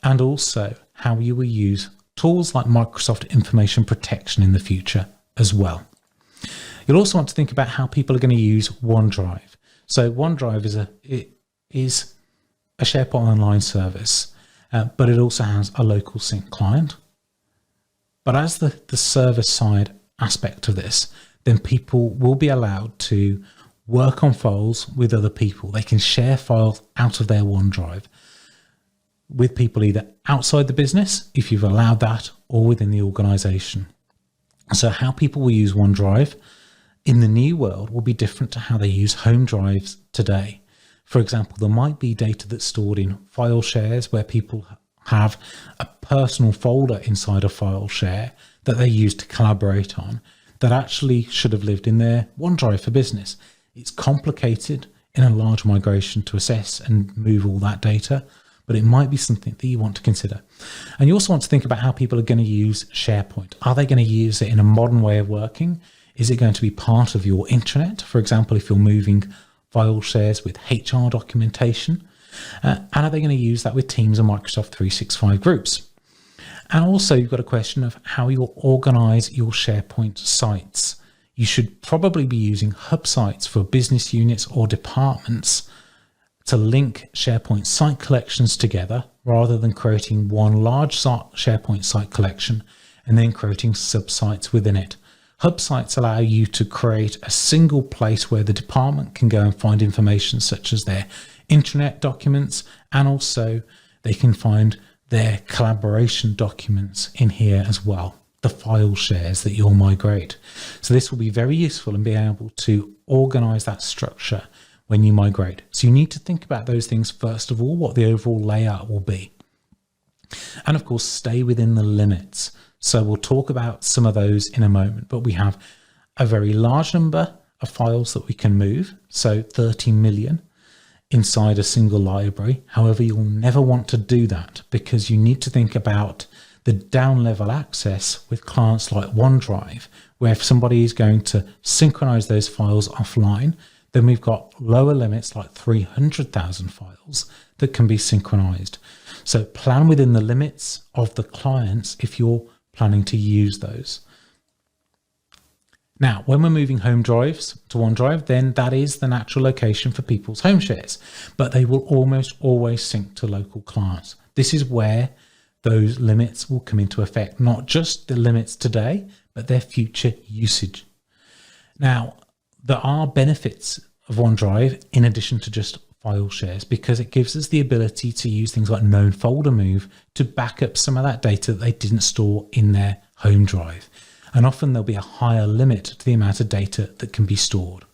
and also how you will use tools like Microsoft Information Protection in the future as well. You'll also want to think about how people are going to use OneDrive. So OneDrive is a SharePoint Online service, but it also has a local sync client. But as the service side aspect of this, then people will be allowed to work on files with other people. They can share files out of their OneDrive with people either outside the business, if you've allowed that, or within the organization. So how people will use OneDrive in the new world will be different to how they use home drives today. For example, there might be data that's stored in file shares where people have a personal folder inside a file share that they use to collaborate on that actually should have lived in their OneDrive for business. It's complicated in a large migration to assess and move all that data, but it might be something that you want to consider. And you also want to think about how people are going to use SharePoint. Are they going to use it in a modern way of working? Is it going to be part of your intranet? For example, if you're moving file shares with HR documentation, and are they going to use that with Teams and Microsoft 365 groups? And also you've got a question of how you'll organize your SharePoint sites. You should probably be using hub sites for business units or departments to link SharePoint site collections together rather than creating one large SharePoint site collection and then creating subsites within it. Hub sites allow you to create a single place where the department can go and find information such as their intranet documents, and also they can find their collaboration documents in here as well, the file shares that you'll migrate. So this will be very useful in being able to organize that structure when you migrate. So you need to think about those things first of all, what the overall layout will be. And of course, stay within the limits. So we'll talk about some of those in a moment, but we have a very large number of files that we can move, so 30 million inside a single library. However, you'll never want to do that because you need to think about the down level access with clients like OneDrive, where if somebody is going to synchronize those files offline, then we've got lower limits like 300,000 files that can be synchronized. So plan within the limits of the clients if you're planning to use those. Now, when we're moving home drives to OneDrive, then that is the natural location for people's home shares, but they will almost always sync to local clients. This is where those limits will come into effect, not just the limits today, but their future usage. Now, there are benefits of OneDrive in addition to just file shares, because it gives us the ability to use things like known folder move to back up some of that data that they didn't store in their home drive. And often there'll be a higher limit to the amount of data that can be stored.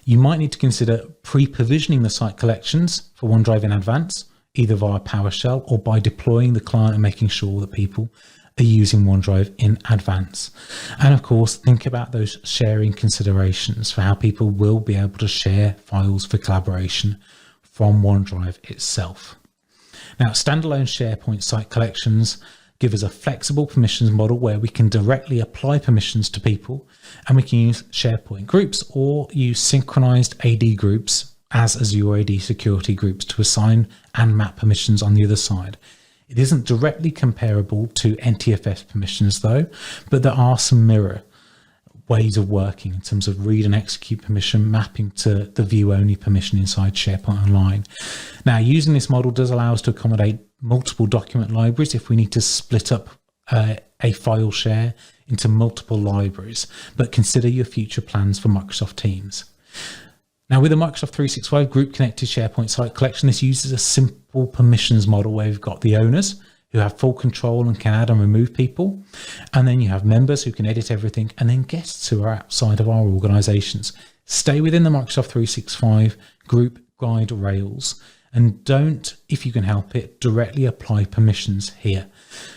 You might need to consider pre-provisioning the site collections for OneDrive in advance, either via PowerShell or by deploying the client and making sure that people are using OneDrive in advance. And of course, think about those sharing considerations for how people will be able to share files for collaboration from OneDrive itself. Now, standalone SharePoint site collections give us a flexible permissions model where we can directly apply permissions to people, and we can use SharePoint groups or use synchronized AD groups as Azure AD security groups to assign and map permissions on the other side. It isn't directly comparable to NTFS permissions though, but there are some mirror ways of working in terms of read and execute permission mapping to the view only permission inside SharePoint Online. Now, using this model does allow us to accommodate multiple document libraries if we need to split up a file share into multiple libraries, but consider your future plans for Microsoft Teams. Now, with the Microsoft 365 group connected SharePoint site collection, this uses a simple permissions model where we've got the owners who have full control and can add and remove people, and then you have members who can edit everything, and then guests who are outside of our organizations. Stay within the Microsoft 365 group guide rails, and don't, if you can help it, directly apply permissions here.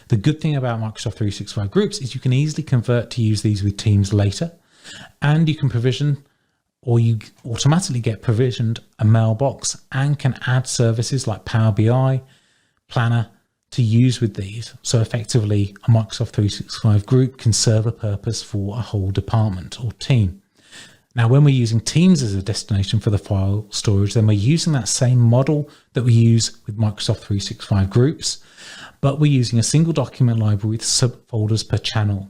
The good thing about Microsoft 365 groups is you can easily convert to use these with Teams later, and you can provision, or you automatically get provisioned, a mailbox and can add services like Power BI, Planner to use with these. So effectively, a Microsoft 365 group can serve a purpose for a whole department or team. Now, when we're using Teams as a destination for the file storage, then we're using that same model that we use with Microsoft 365 groups, but we're using a single document library with subfolders per channel.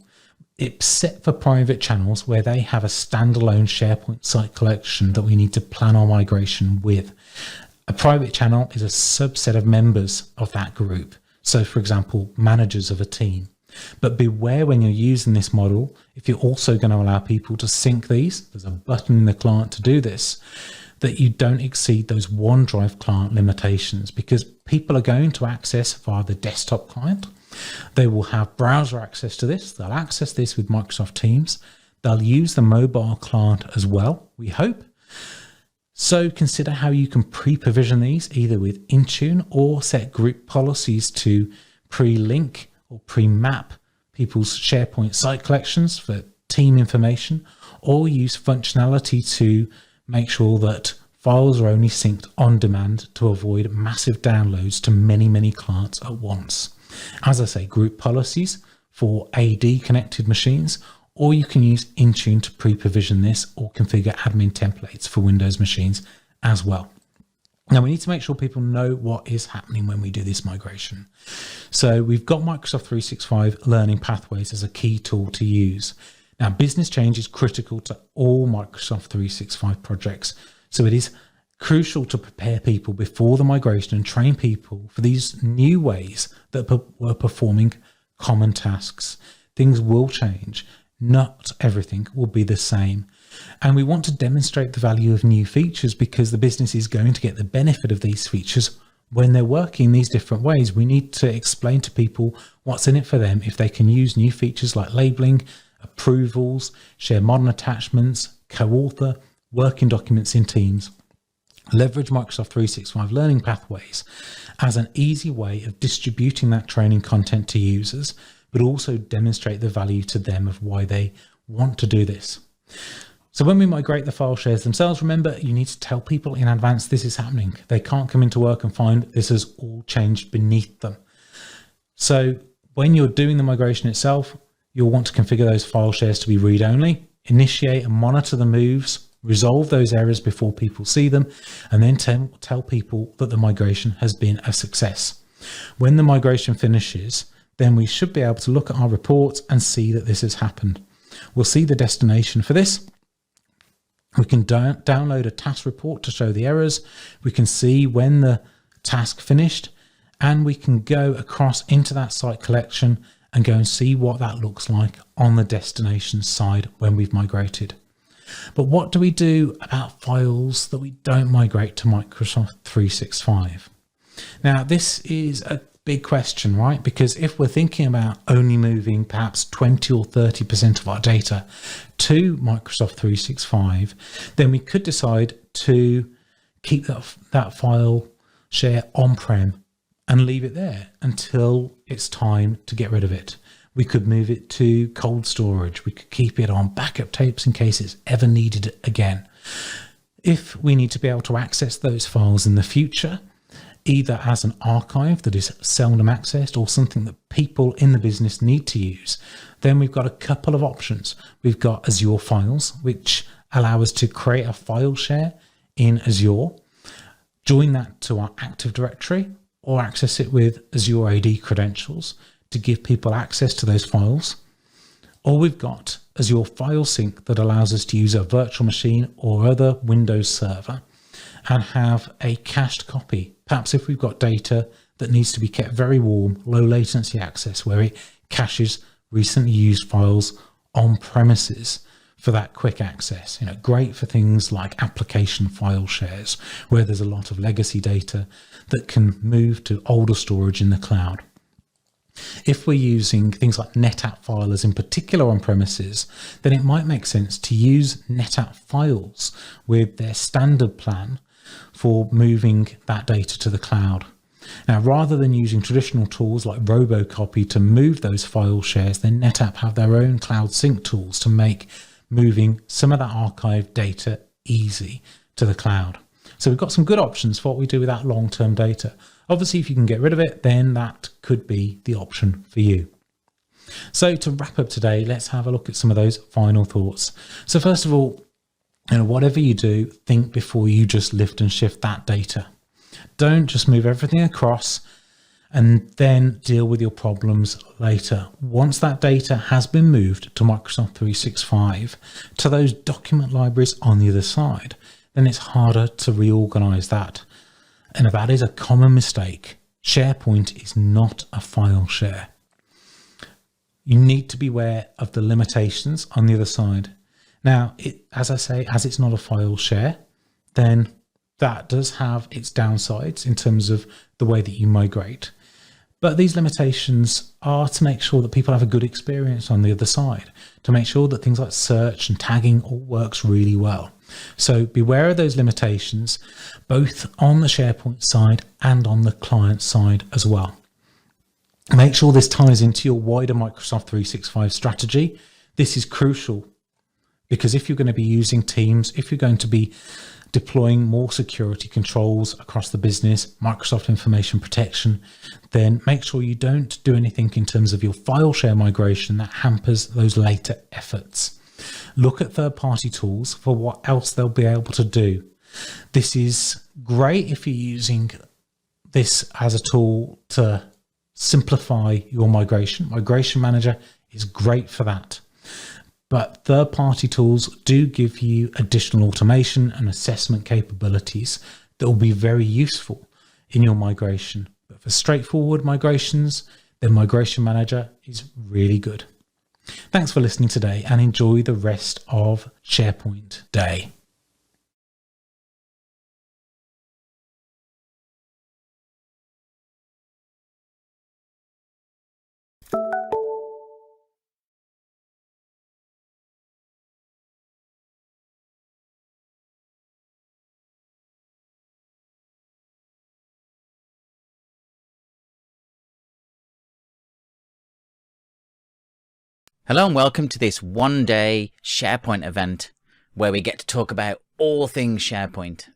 It's set for private channels where they have a standalone SharePoint site collection that we need to plan our migration with. A private channel is a subset of members of that group. So, for example, managers of a team. But beware when you're using this model, if you're also going to allow people to sync these, there's a button in the client to do this, that you don't exceed those OneDrive client limitations, because people are going to access via the desktop client. They will have browser access to this. They'll access this with Microsoft Teams. They'll use the mobile client as well, we hope. So consider how you can pre-provision these either with Intune or set group policies to pre-link or pre-map people's SharePoint site collections for team information, or use functionality to make sure that files are only synced on demand to avoid massive downloads to many, many clients at once. As I say, group policies for AD connected machines, or you can use Intune to pre-provision this or configure admin templates for Windows machines as well. Now, we need to make sure people know what is happening when we do this migration. So we've got Microsoft 365 Learning Pathways as a key tool to use. Now, business change is critical to all Microsoft 365 projects. So it is crucial to prepare people before the migration and train people for these new ways that we're performing common tasks. Things will change. Not everything will be the same. And we want to demonstrate the value of new features because the business is going to get the benefit of these features when they're working these different ways. We need to explain to people what's in it for them if they can use new features like labeling, approvals, share modern attachments, co-author, working documents in Teams. Leverage Microsoft 365 Learning Pathways as an easy way of distributing that training content to users, but also demonstrate the value to them of why they want to do this. So when we migrate the file shares themselves, remember, you need to tell people in advance this is happening. They can't come into work and find this has all changed beneath them. So when you're doing the migration itself, you'll want to configure those file shares to be read-only, initiate and monitor the moves, resolve those errors before people see them, and then tell people that the migration has been a success. When the migration finishes, then we should be able to look at our reports and see that this has happened. We'll see the destination for this. We can download a task report to show the errors. We can see when the task finished, and we can go across into that site collection and go and see what that looks like on the destination side when we've migrated. But what do we do about files that we don't migrate to Microsoft 365? Now, this is a big question, right? Because if we're thinking about only moving perhaps 20 or 30% of our data to Microsoft 365, then we could decide to keep that file share on-prem and leave it there until it's time to get rid of it. We could move it to cold storage. We could keep it on backup tapes in case it's ever needed again. If we need to be able to access those files in the future, either as an archive that is seldom accessed or something that people in the business need to use, then we've got a couple of options. We've got Azure Files, which allow us to create a file share in Azure, join that to our Active Directory, or access it with Azure AD credentials to give people access to those files. Or we've got Azure File Sync that allows us to use a virtual machine or other Windows server and have a cached copy. Perhaps if we've got data that needs to be kept very warm, low latency access, where it caches recently used files on premises for that quick access. Great for things like application file shares, where there's a lot of legacy data that can move to older storage in the cloud. If we're using things like NetApp filers in particular on premises, then it might make sense to use NetApp files with their standard plan for moving that data to the cloud. Now, rather than using traditional tools like Robocopy to move those file shares, then NetApp have their own cloud sync tools to make moving some of that archived data easy to the cloud. So we've got some good options for what we do with that long-term data. Obviously, if you can get rid of it, then that could be the option for you. So to wrap up today, let's have a look at some of those final thoughts. So first of all, whatever you do, think before you just lift and shift that data. Don't just move everything across and then deal with your problems later. Once that data has been moved to Microsoft 365, to those document libraries on the other side, then it's harder to reorganize that. And that is a common mistake. SharePoint is not a file share. You need to be aware of the limitations on the other side. Now, as I say, as it's not a file share, then that does have its downsides in terms of the way that you migrate. But these limitations are to make sure that people have a good experience on the other side, to make sure that things like search and tagging all works really well. So beware of those limitations, both on the SharePoint side and on the client side as well. Make sure this ties into your wider Microsoft 365 strategy. This is crucial because if you're going to be using Teams, if you're going to be deploying more security controls across the business, Microsoft information protection, then make sure you don't do anything in terms of your file share migration that hampers those later efforts. Look at third-party tools for what else they'll be able to do. This is great if you're using this as a tool to simplify your migration. Migration Manager is great for that. But third-party tools do give you additional automation and assessment capabilities that will be very useful in your migration. But for straightforward migrations, then Migration Manager is really good. Thanks for listening today and enjoy the rest of SharePoint Day. Hello and welcome to this one-day SharePoint event where we get to talk about all things SharePoint.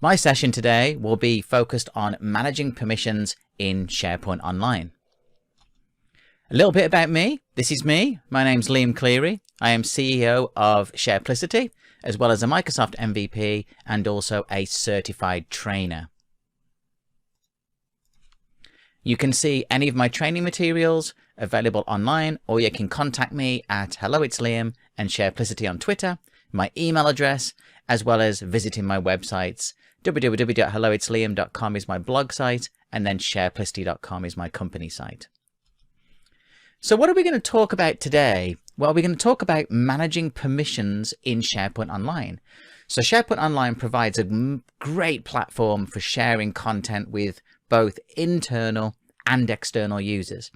My session today will be focused on managing permissions in SharePoint Online. A little bit about me. This is me. My name's Liam Cleary. I am CEO of SharePlicity, as well as a Microsoft MVP and also a certified trainer. You can see any of my training materials available online, or you can contact me at Hello It's Liam and SharePlicity on Twitter, my email address, as well as visiting my websites. www.helloitsliam.com is my blog site, and then shareplicity.com is my company site. So what are we going to talk about today? Well, we're going to talk about managing permissions in SharePoint Online. So SharePoint Online provides a great platform for sharing content with both internal and external users.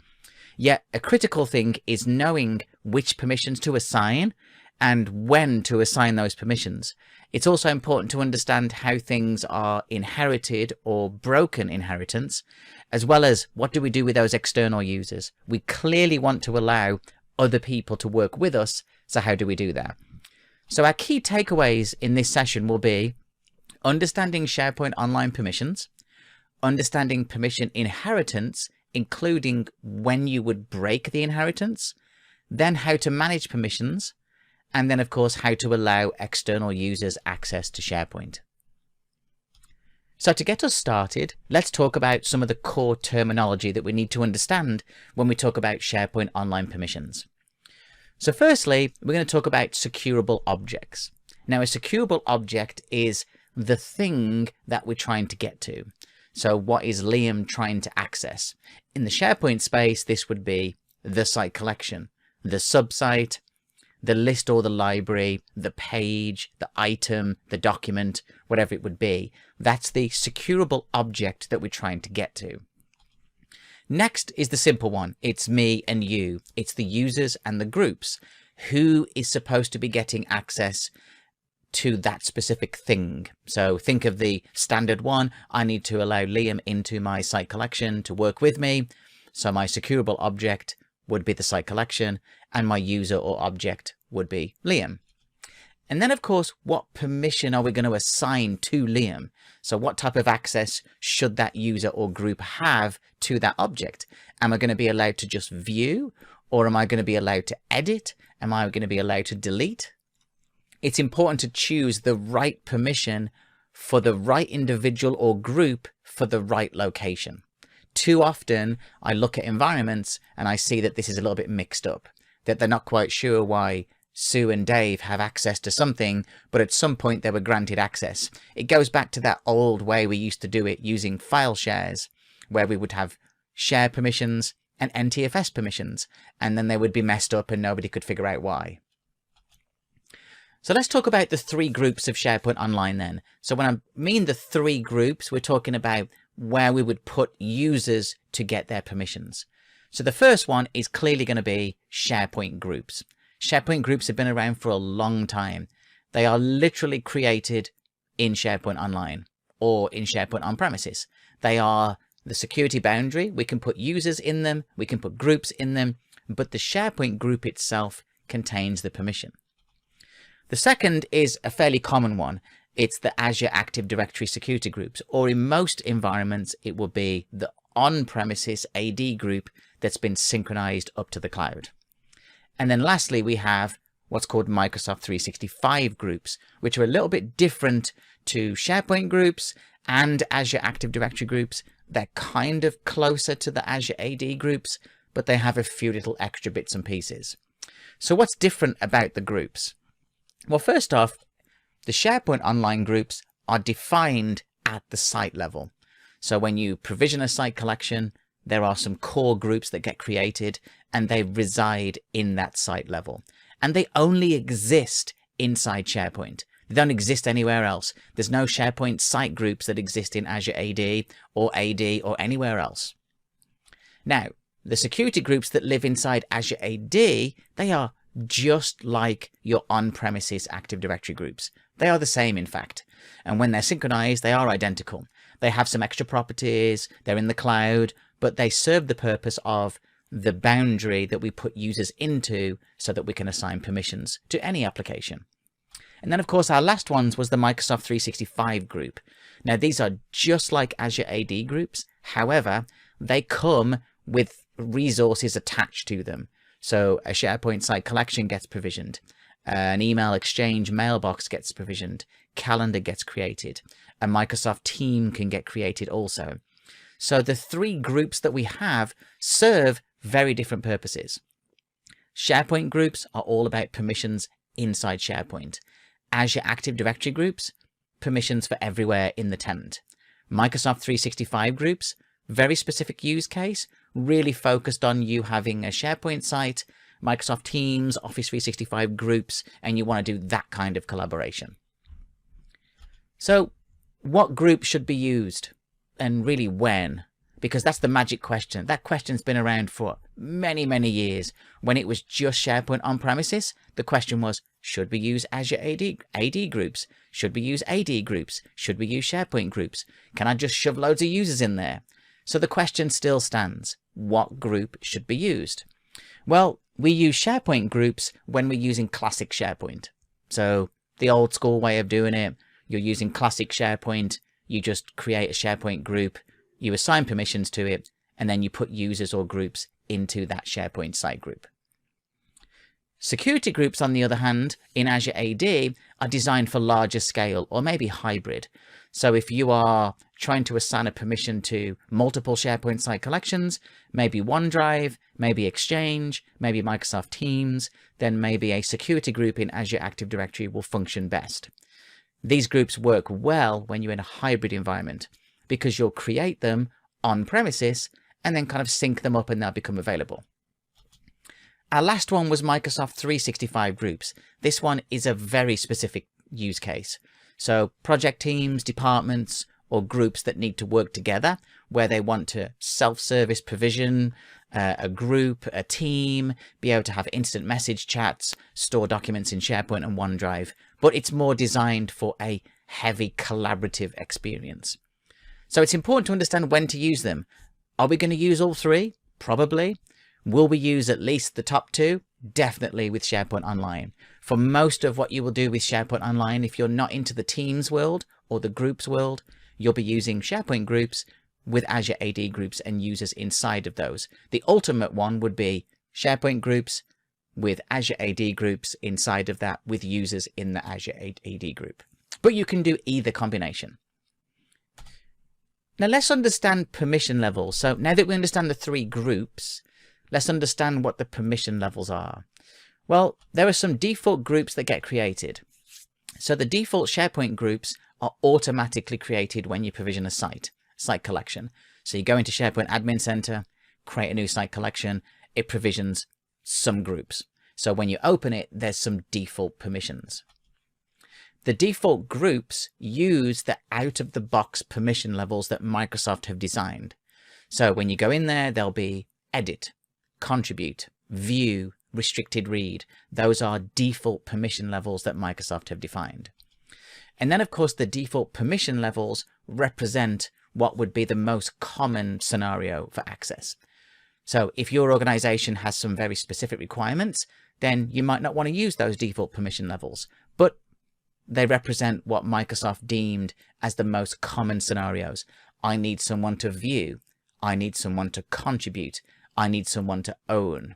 Yet a critical thing is knowing which permissions to assign and when to assign those permissions. It's also important to understand how things are inherited or broken inheritance, as well as what do we do with those external users. We clearly want to allow other people to work with us, so how do we do that? So our key takeaways in this session will be understanding SharePoint Online permissions, understanding permission inheritance, including when you would break the inheritance, then how to manage permissions, and then of course how to allow external users access to SharePoint. So to get us started, let's talk about some of the core terminology that we need to understand when we talk about SharePoint Online permissions. So firstly, we're going to talk about securable objects. Now a securable object is the thing that we're trying to get to. So what is Liam trying to access? In the SharePoint space, this would be the site collection, the subsite, the list or the library, the page, the item, the document, whatever it would be. That's the securable object that we're trying to get to. Next is the simple one. It's me and you. It's the users and the groups. Who is supposed to be getting access to that specific thing? So think of the standard one. I need to allow Liam into my site collection to work with me. So my securable object would be the site collection, and my user or object would be Liam. And then of course, what permission are we going to assign to Liam? So what type of access should that user or group have to that object? Am I going to be allowed to just view, or am I going to be allowed to edit? Am I going to be allowed to delete? It's important to choose the right permission for the right individual or group for the right location. Too often I look at environments and I see that this is a little bit mixed up, that they're not quite sure why Sue and Dave have access to something, but at some point they were granted access. It goes back to that old way we used to do it using file shares, where we would have share permissions and NTFS permissions, and then they would be messed up and nobody could figure out why. So let's talk about the three groups of SharePoint Online then. So when I mean the three groups, we're talking about where we would put users to get their permissions. So the first one is clearly going to be SharePoint groups. SharePoint groups have been around for a long time. They are literally created in SharePoint Online or in SharePoint on-premises. They are the security boundary. We can put users in them, we can put groups in them, but the SharePoint group itself contains the permission. The second is a fairly common one. It's the Azure Active Directory security groups, or in most environments, it will be the on-premises AD group that's been synchronized up to the cloud. And then lastly, we have what's called Microsoft 365 groups, which are a little bit different to SharePoint groups and Azure Active Directory groups. They're kind of closer to the Azure AD groups, but they have a few little extra bits and pieces. So what's different about the groups? Well, first off, the SharePoint Online groups are defined at the site level. So when you provision a site collection, there are some core groups that get created and they reside in that site level. And they only exist inside SharePoint. They don't exist anywhere else. There's no SharePoint site groups that exist in Azure AD or anywhere else. Now, the security groups that live inside Azure AD, they are just like your on-premises Active Directory groups. They are the same, in fact. And when they're synchronized, they are identical. They have some extra properties, they're in the cloud, but they serve the purpose of the boundary that we put users into so that we can assign permissions to any application. And then, of course, our last ones was the Microsoft 365 group. Now, these are just like Azure AD groups. However, they come with resources attached to them. So a SharePoint site collection gets provisioned. An email exchange mailbox gets provisioned. Calendar gets created. A Microsoft team can get created also. So the three groups that we have serve very different purposes. SharePoint groups are all about permissions inside SharePoint. Azure Active Directory groups, permissions for everywhere in the tenant. Microsoft 365 groups, very specific use case, really focused on you having a SharePoint site, Microsoft Teams, Office 365 groups, and you want to do that kind of collaboration. So what group should be used, and really when? Because that's the magic question. That question's been around for many, many years. When it was just SharePoint on-premises, the question was, should we use Azure AD groups? Should we use AD groups? Should we use SharePoint groups? Can I just shove loads of users in there? So the question still stands. What group should be used? Well, we use SharePoint groups when we're using classic SharePoint. So the old school way of doing it, you're using classic SharePoint, you just create a SharePoint group, you assign permissions to it, and then you put users or groups into that SharePoint site group. Security groups, on the other hand, in Azure AD are designed for larger scale or maybe hybrid. So if you are trying to assign a permission to multiple SharePoint site collections, maybe OneDrive, maybe Exchange, maybe Microsoft Teams, then maybe a security group in Azure Active Directory will function best. These groups work well when you're in a hybrid environment because you'll create them on premises and then kind of sync them up and they'll become available. Our last one was Microsoft 365 groups. This one is a very specific use case. So project teams, departments, or groups that need to work together where they want to self-service provision, a group, a team, be able to have instant message chats, store documents in SharePoint and OneDrive, but it's more designed for a heavy collaborative experience. So it's important to understand when to use them. Are we going to use all three? Probably. Will we use at least the top two? Definitely with SharePoint Online. For most of what you will do with SharePoint Online, if you're not into the Teams world or the groups world, you'll be using SharePoint groups with Azure AD groups and users inside of those. The ultimate one would be SharePoint groups with Azure AD groups inside of that with users in the Azure AD group. But you can do either combination. Now let's understand permission levels. So now that we understand the three groups, let's understand what the permission levels are. Well, there are some default groups that get created. So the default SharePoint groups are automatically created when you provision a site collection. So you go into SharePoint Admin Center, create a new site collection, it provisions some groups. So when you open it, there's some default permissions. The default groups use the out-of-the-box permission levels that Microsoft have designed. So when you go in there, there'll be edit, contribute, view, restricted read. Those are default permission levels that Microsoft have defined. And then, of course, the default permission levels represent what would be the most common scenario for access. So if your organization has some very specific requirements, then you might not want to use those default permission levels, but they represent what Microsoft deemed as the most common scenarios. I need someone to view. I need someone to contribute. I need someone to own.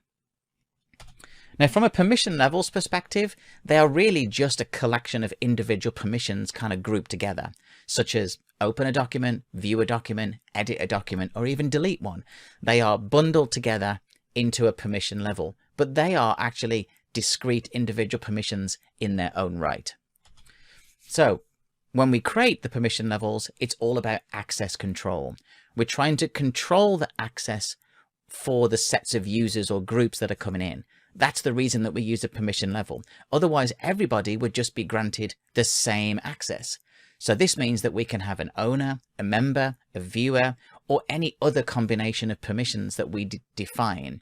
Now, from a permission levels perspective, they are really just a collection of individual permissions kind of grouped together, such as open a document, view a document, edit a document, or even delete one. They are bundled together into a permission level, but they are actually discrete individual permissions in their own right. So when we create the permission levels, it's all about access control. We're trying to control the access for the sets of users or groups that are coming in. That's the reason that we use a permission level. Otherwise, everybody would just be granted the same access. So this means that we can have an owner, a member, a viewer, or any other combination of permissions that we define.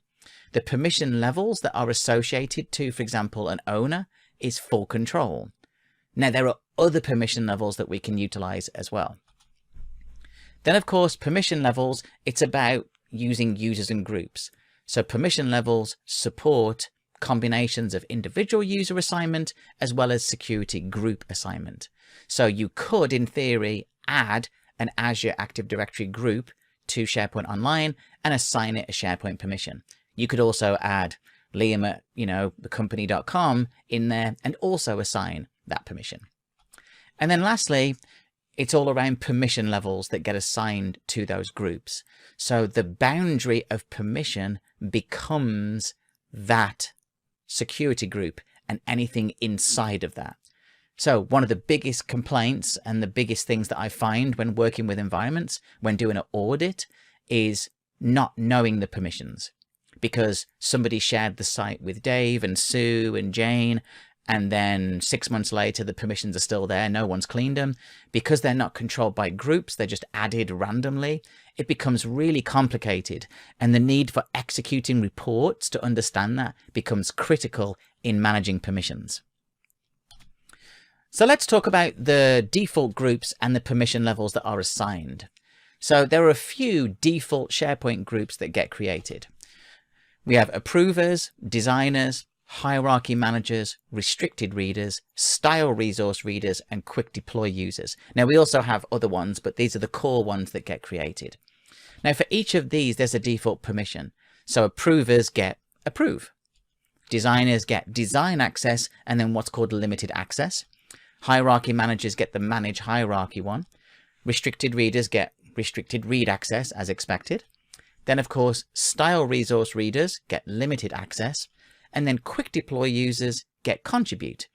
The permission levels that are associated to, for example, an owner is full control. Now, there are other permission levels that we can utilize as well. Then, of course, permission levels, it's about using users and groups. So permission levels support combinations of individual user assignment as well as security group assignment. So you could, in theory, add an Azure Active Directory group to SharePoint Online and assign it a SharePoint permission. You could also add Liam at, thecompany.com in there and also assign that permission. And then lastly, it's all around permission levels that get assigned to those groups. So the boundary of permission becomes that security group and anything inside of that. So one of the biggest complaints and the biggest things that I find when working with environments, when doing an audit, is not knowing the permissions. Because somebody shared the site with Dave and Sue and Jane, and then 6 months later the permissions are still there, no one's cleaned them. Because they're not controlled by groups, they're just added randomly, it becomes really complicated, and the need for executing reports to understand that becomes critical in managing permissions. So let's talk about the default groups and the permission levels that are assigned. So there are a few default SharePoint groups that get created. We have approvers, designers, hierarchy managers, restricted readers, style resource readers, and quick deploy users. Now we also have other ones, but these are the core ones that get created. Now for each of these, there's a default permission. So approvers get approve. Designers get design access and then what's called limited access. Hierarchy managers get the manage hierarchy one. Restricted readers get restricted read access as expected. Then of course, style resource readers get limited access, and then quick deploy users get contribute.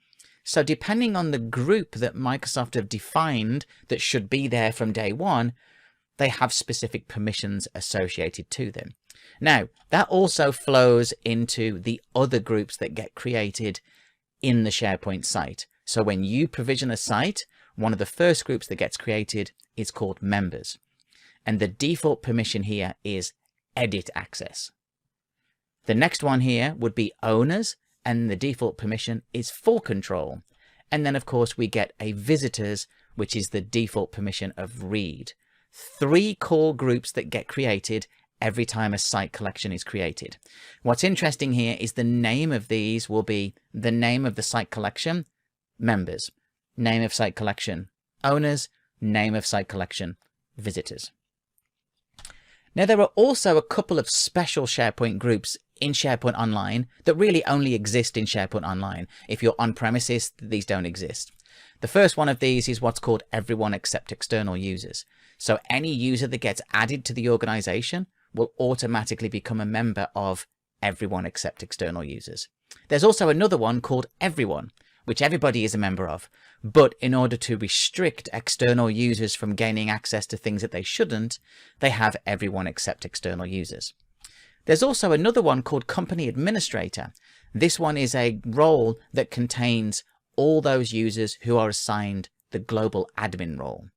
So depending on the group that Microsoft have defined that should be there from day one, they have specific permissions associated to them. Now, that also flows into the other groups that get created in the SharePoint site. So when you provision a site, one of the first groups that gets created is called members. And the default permission here is edit access. The next one here would be owners, and the default permission is full control. And then of course we get a visitors, which is the default permission of read. 3 core groups that get created every time a site collection is created. What's interesting here is the name of these will be the name of the site collection, members, name of site collection, owners, name of site collection, visitors. Now there are also a couple of special SharePoint groups in SharePoint Online that really only exist in SharePoint Online. If you're on premises, these don't exist. The first one of these is what's called everyone except external users. So any user that gets added to the organization will automatically become a member of everyone except external users. There's also another one called everyone, which everybody is a member of. But in order to restrict external users from gaining access to things that they shouldn't, they have everyone except external users. There's also another one called company administrator. This one is a role that contains all those users who are assigned the global admin role.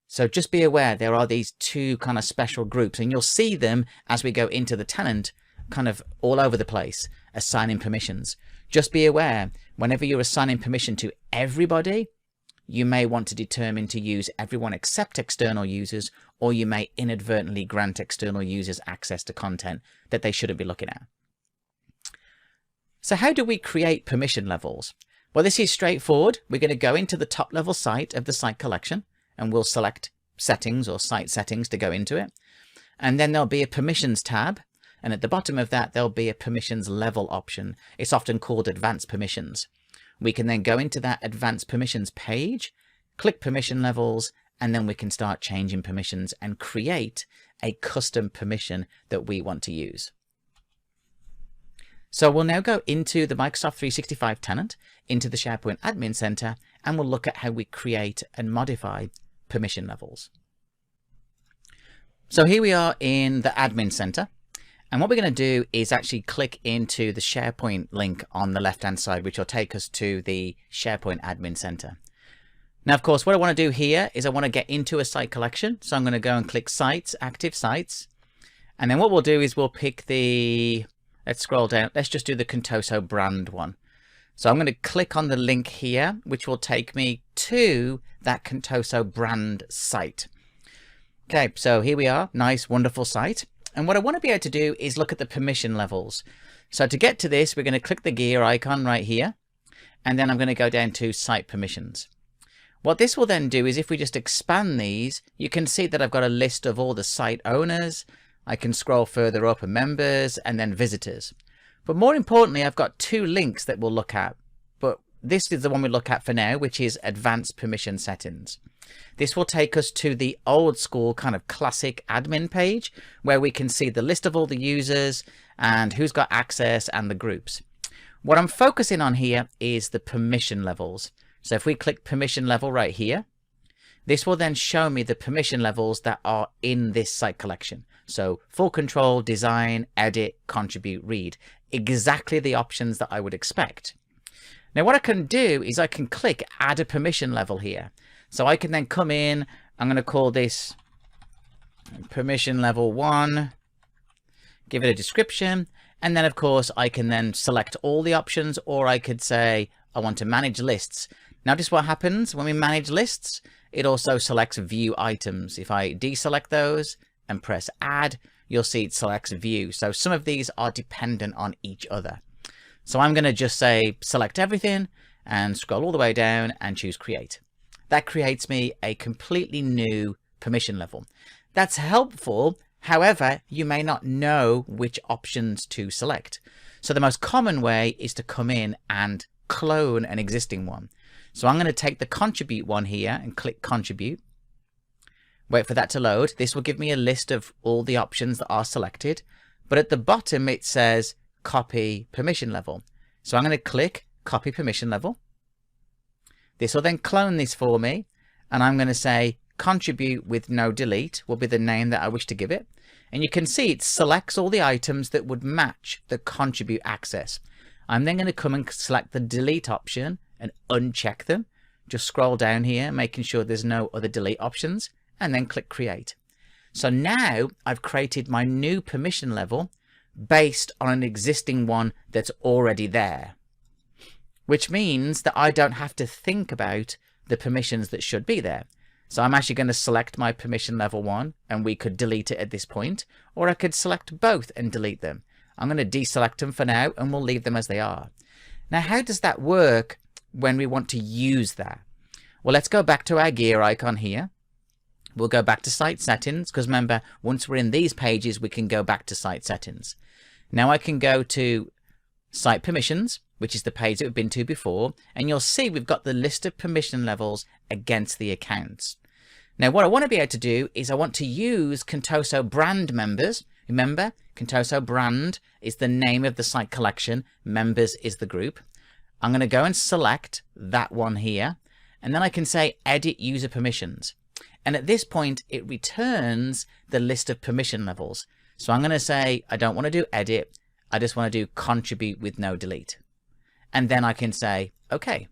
So just be aware there are these 2 kind of special groups, and you'll see them as we go into the tenant kind of all over the place, assigning permissions. Just be aware, whenever you're assigning permission to everybody, you may want to determine to use everyone except external users, or you may inadvertently grant external users access to content that they shouldn't be looking at. So how do we create permission levels? Well, this is straightforward. We're going to go into the top level site of the site collection, and we'll select settings or site settings to go into it. And then there'll be a permissions tab. And at the bottom of that, there'll be a permissions level option. It's often called advanced permissions. We can then go into that advanced permissions page, click permission levels, and then we can start changing permissions and create a custom permission that we want to use. So we'll now go into the Microsoft 365 tenant, into the SharePoint Admin Center, and we'll look at how we create and modify permission levels. So here we are in the Admin Center. And what we're going to do is actually click into the SharePoint link on the left-hand side, which will take us to the SharePoint Admin Center. Now, of course, what I want to do here is I want to get into a site collection. So I'm going to go and click Sites, Active Sites. And then what we'll do is we'll pick the, let's scroll down. Let's just do the Contoso brand one. So I'm going to click on the link here, which will take me to that Contoso brand site. Okay, so here we are. Nice, wonderful site. And what I want to be able to do is look at the permission levels. So to get to this, we're going to click the gear icon right here, and then I'm going to go down to site permissions. What this will then do is if we just expand these, you can see that I've got a list of all the site owners. I can scroll further up and members and then visitors. But more importantly, I've got 2 links that we'll look at. But this is the one we look at for now, which is advanced permission settings. This will take us to the old school kind of classic admin page where we can see the list of all the users and who's got access and the groups. What I'm focusing on here is the permission levels. So if we click permission level right here, this will then show me the permission levels that are in this site collection. So full control, design, edit, contribute, read. Exactly the options that I would expect. Now what I can do is I can click add a permission level here. So I can then come in, I'm going to call this permission level 1, give it a description, and then of course I can then select all the options, or I could say I want to manage lists. Notice what happens when we manage lists. It also selects view items. If I deselect those and press add, you'll see it selects view. So some of these are dependent on each other. So I'm going to just say select everything and scroll all the way down and choose create. That creates me a completely new permission level. That's helpful. However, you may not know which options to select. So the most common way is to come in and clone an existing one. So I'm going to take the contribute one here and click contribute. Wait for that to load. This will give me a list of all the options that are selected. But at the bottom, it says copy permission level. So I'm going to click copy permission level. This will then clone this for me. And I'm going to say contribute with no delete will be the name that I wish to give it. And you can see it selects all the items that would match the contribute access. I'm then going to come and select the delete option and uncheck them. Just scroll down here, making sure there's no other delete options, and then click create. So now I've created my new permission level based on an existing one that's already there, which means that I don't have to think about the permissions that should be there. So I'm actually going to select my permission level 1, and we could delete it at this point, or I could select both and delete them. I'm going to deselect them for now, and we'll leave them as they are. Now, how does that work when we want to use that? Well, let's go back to our gear icon here. We'll go back to site settings, because remember, once we're in these pages, we can go back to site settings. Now I can go to site permissions, which is the page that we've been to before, and you'll see we've got the list of permission levels against the accounts. Now what I want to be able to do is I want to use Contoso brand members. Remember, Contoso brand is the name of the site collection, members is the group. I'm going to go and select that one here, and then I can say edit user permissions. And at this point, it returns the list of permission levels. So I'm going to say, I don't want to do edit. I just want to do contribute with no delete. And then I can say, okay.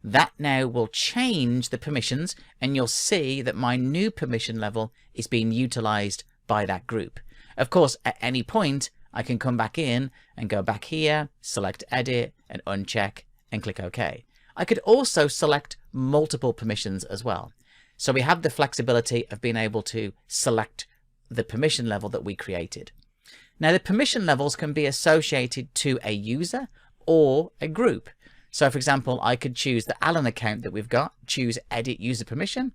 That now will change the permissions, and you'll see that my new permission level is being utilized by that group. Of course, at any point, I can come back in and go back here, select edit and uncheck and click OK. I could also select multiple permissions as well. So we have the flexibility of being able to select the permission level that we created. Now the permission levels can be associated to a user or a group. So for example, I could choose the Alan account that we've got, choose edit user permission,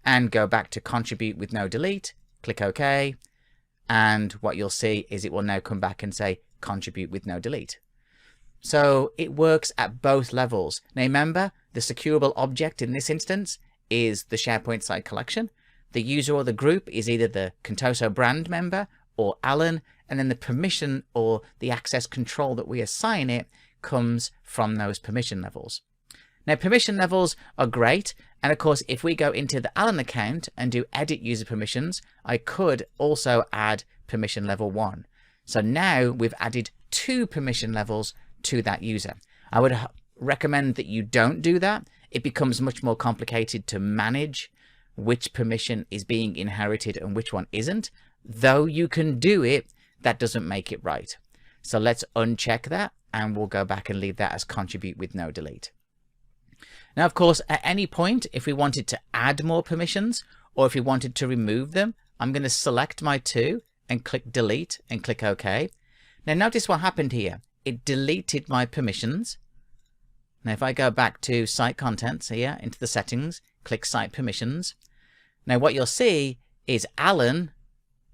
and go back to contribute with no delete, click OK. And what you'll see is it will now come back and say contribute with no delete. So it works at both levels. Now remember, the secureable object in this instance is the SharePoint site collection. The user or the group is either the Contoso brand member or Alan, and then the permission or the access control that we assign it comes from those permission levels. Now permission levels are great, and of course if we go into the Alan account and do edit user permissions, I could also add permission level 1. So now we've added 2 permission levels to that user. I would recommend that you don't do that. It becomes much more complicated to manage which permission is being inherited and which one isn't. Though you can do it, that doesn't make it right. So let's uncheck that, and we'll go back and leave that as contribute with no delete. Now, of course, at any point, if we wanted to add more permissions or if we wanted to remove them, I'm going to select my 2 and click delete and click OK. Now notice what happened here. It deleted my permissions. Now if I go back to site contents here, into the settings, click site permissions. Now what you'll see is Alan,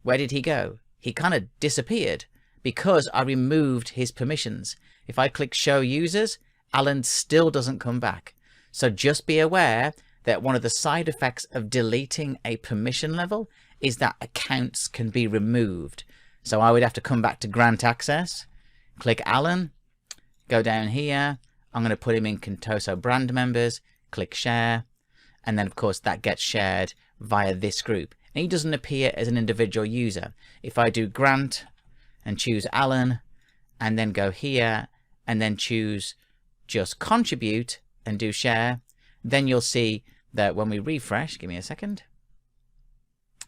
where did he go? He kind of disappeared because I removed his permissions. If I click show users, Alan still doesn't come back. So just be aware that one of the side effects of deleting a permission level is that accounts can be removed. So I would have to come back to grant access, click Alan, go down here. I'm going to put him in Contoso brand members, click share. And then of course that gets shared via this group. And he doesn't appear as an individual user. If I do grant and choose Alan and then go here and then choose just contribute and do share, then you'll see that when we refresh, give me a second,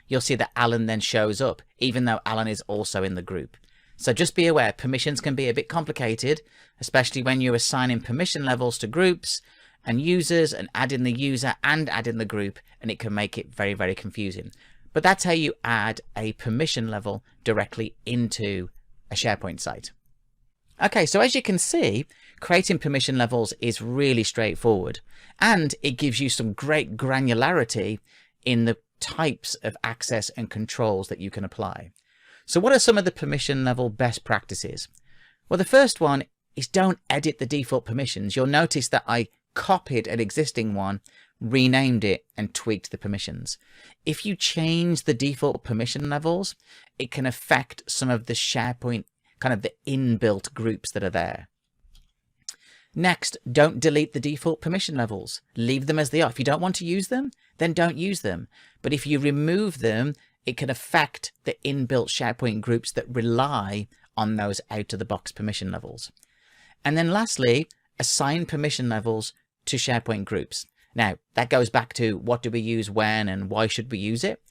you'll see that Alan then shows up, even though Alan is also in the group. So just be aware, permissions can be a bit complicated, especially when you're assigning permission levels to groups and users and add in the user and add in the group, and it can make it very, very confusing. But that's how you add a permission level directly into a SharePoint site. Okay, so as you can see, creating permission levels is really straightforward, and it gives you some great granularity in the types of access and controls that you can apply. So what are some of the permission level best practices? Well, the first one is don't edit the default permissions. You'll notice that I copied an existing one, renamed it, and tweaked the permissions. If you change the default permission levels, it can affect some of the SharePoint, kind of the inbuilt groups that are there. Next, don't delete the default permission levels. Leave them as they are. If you don't want to use them, then don't use them. But if you remove them, it can affect the inbuilt SharePoint groups that rely on those out-of-the-box permission levels. And then lastly, assign permission levels to SharePoint groups. Now, that goes back to what do we use when and why should we use it?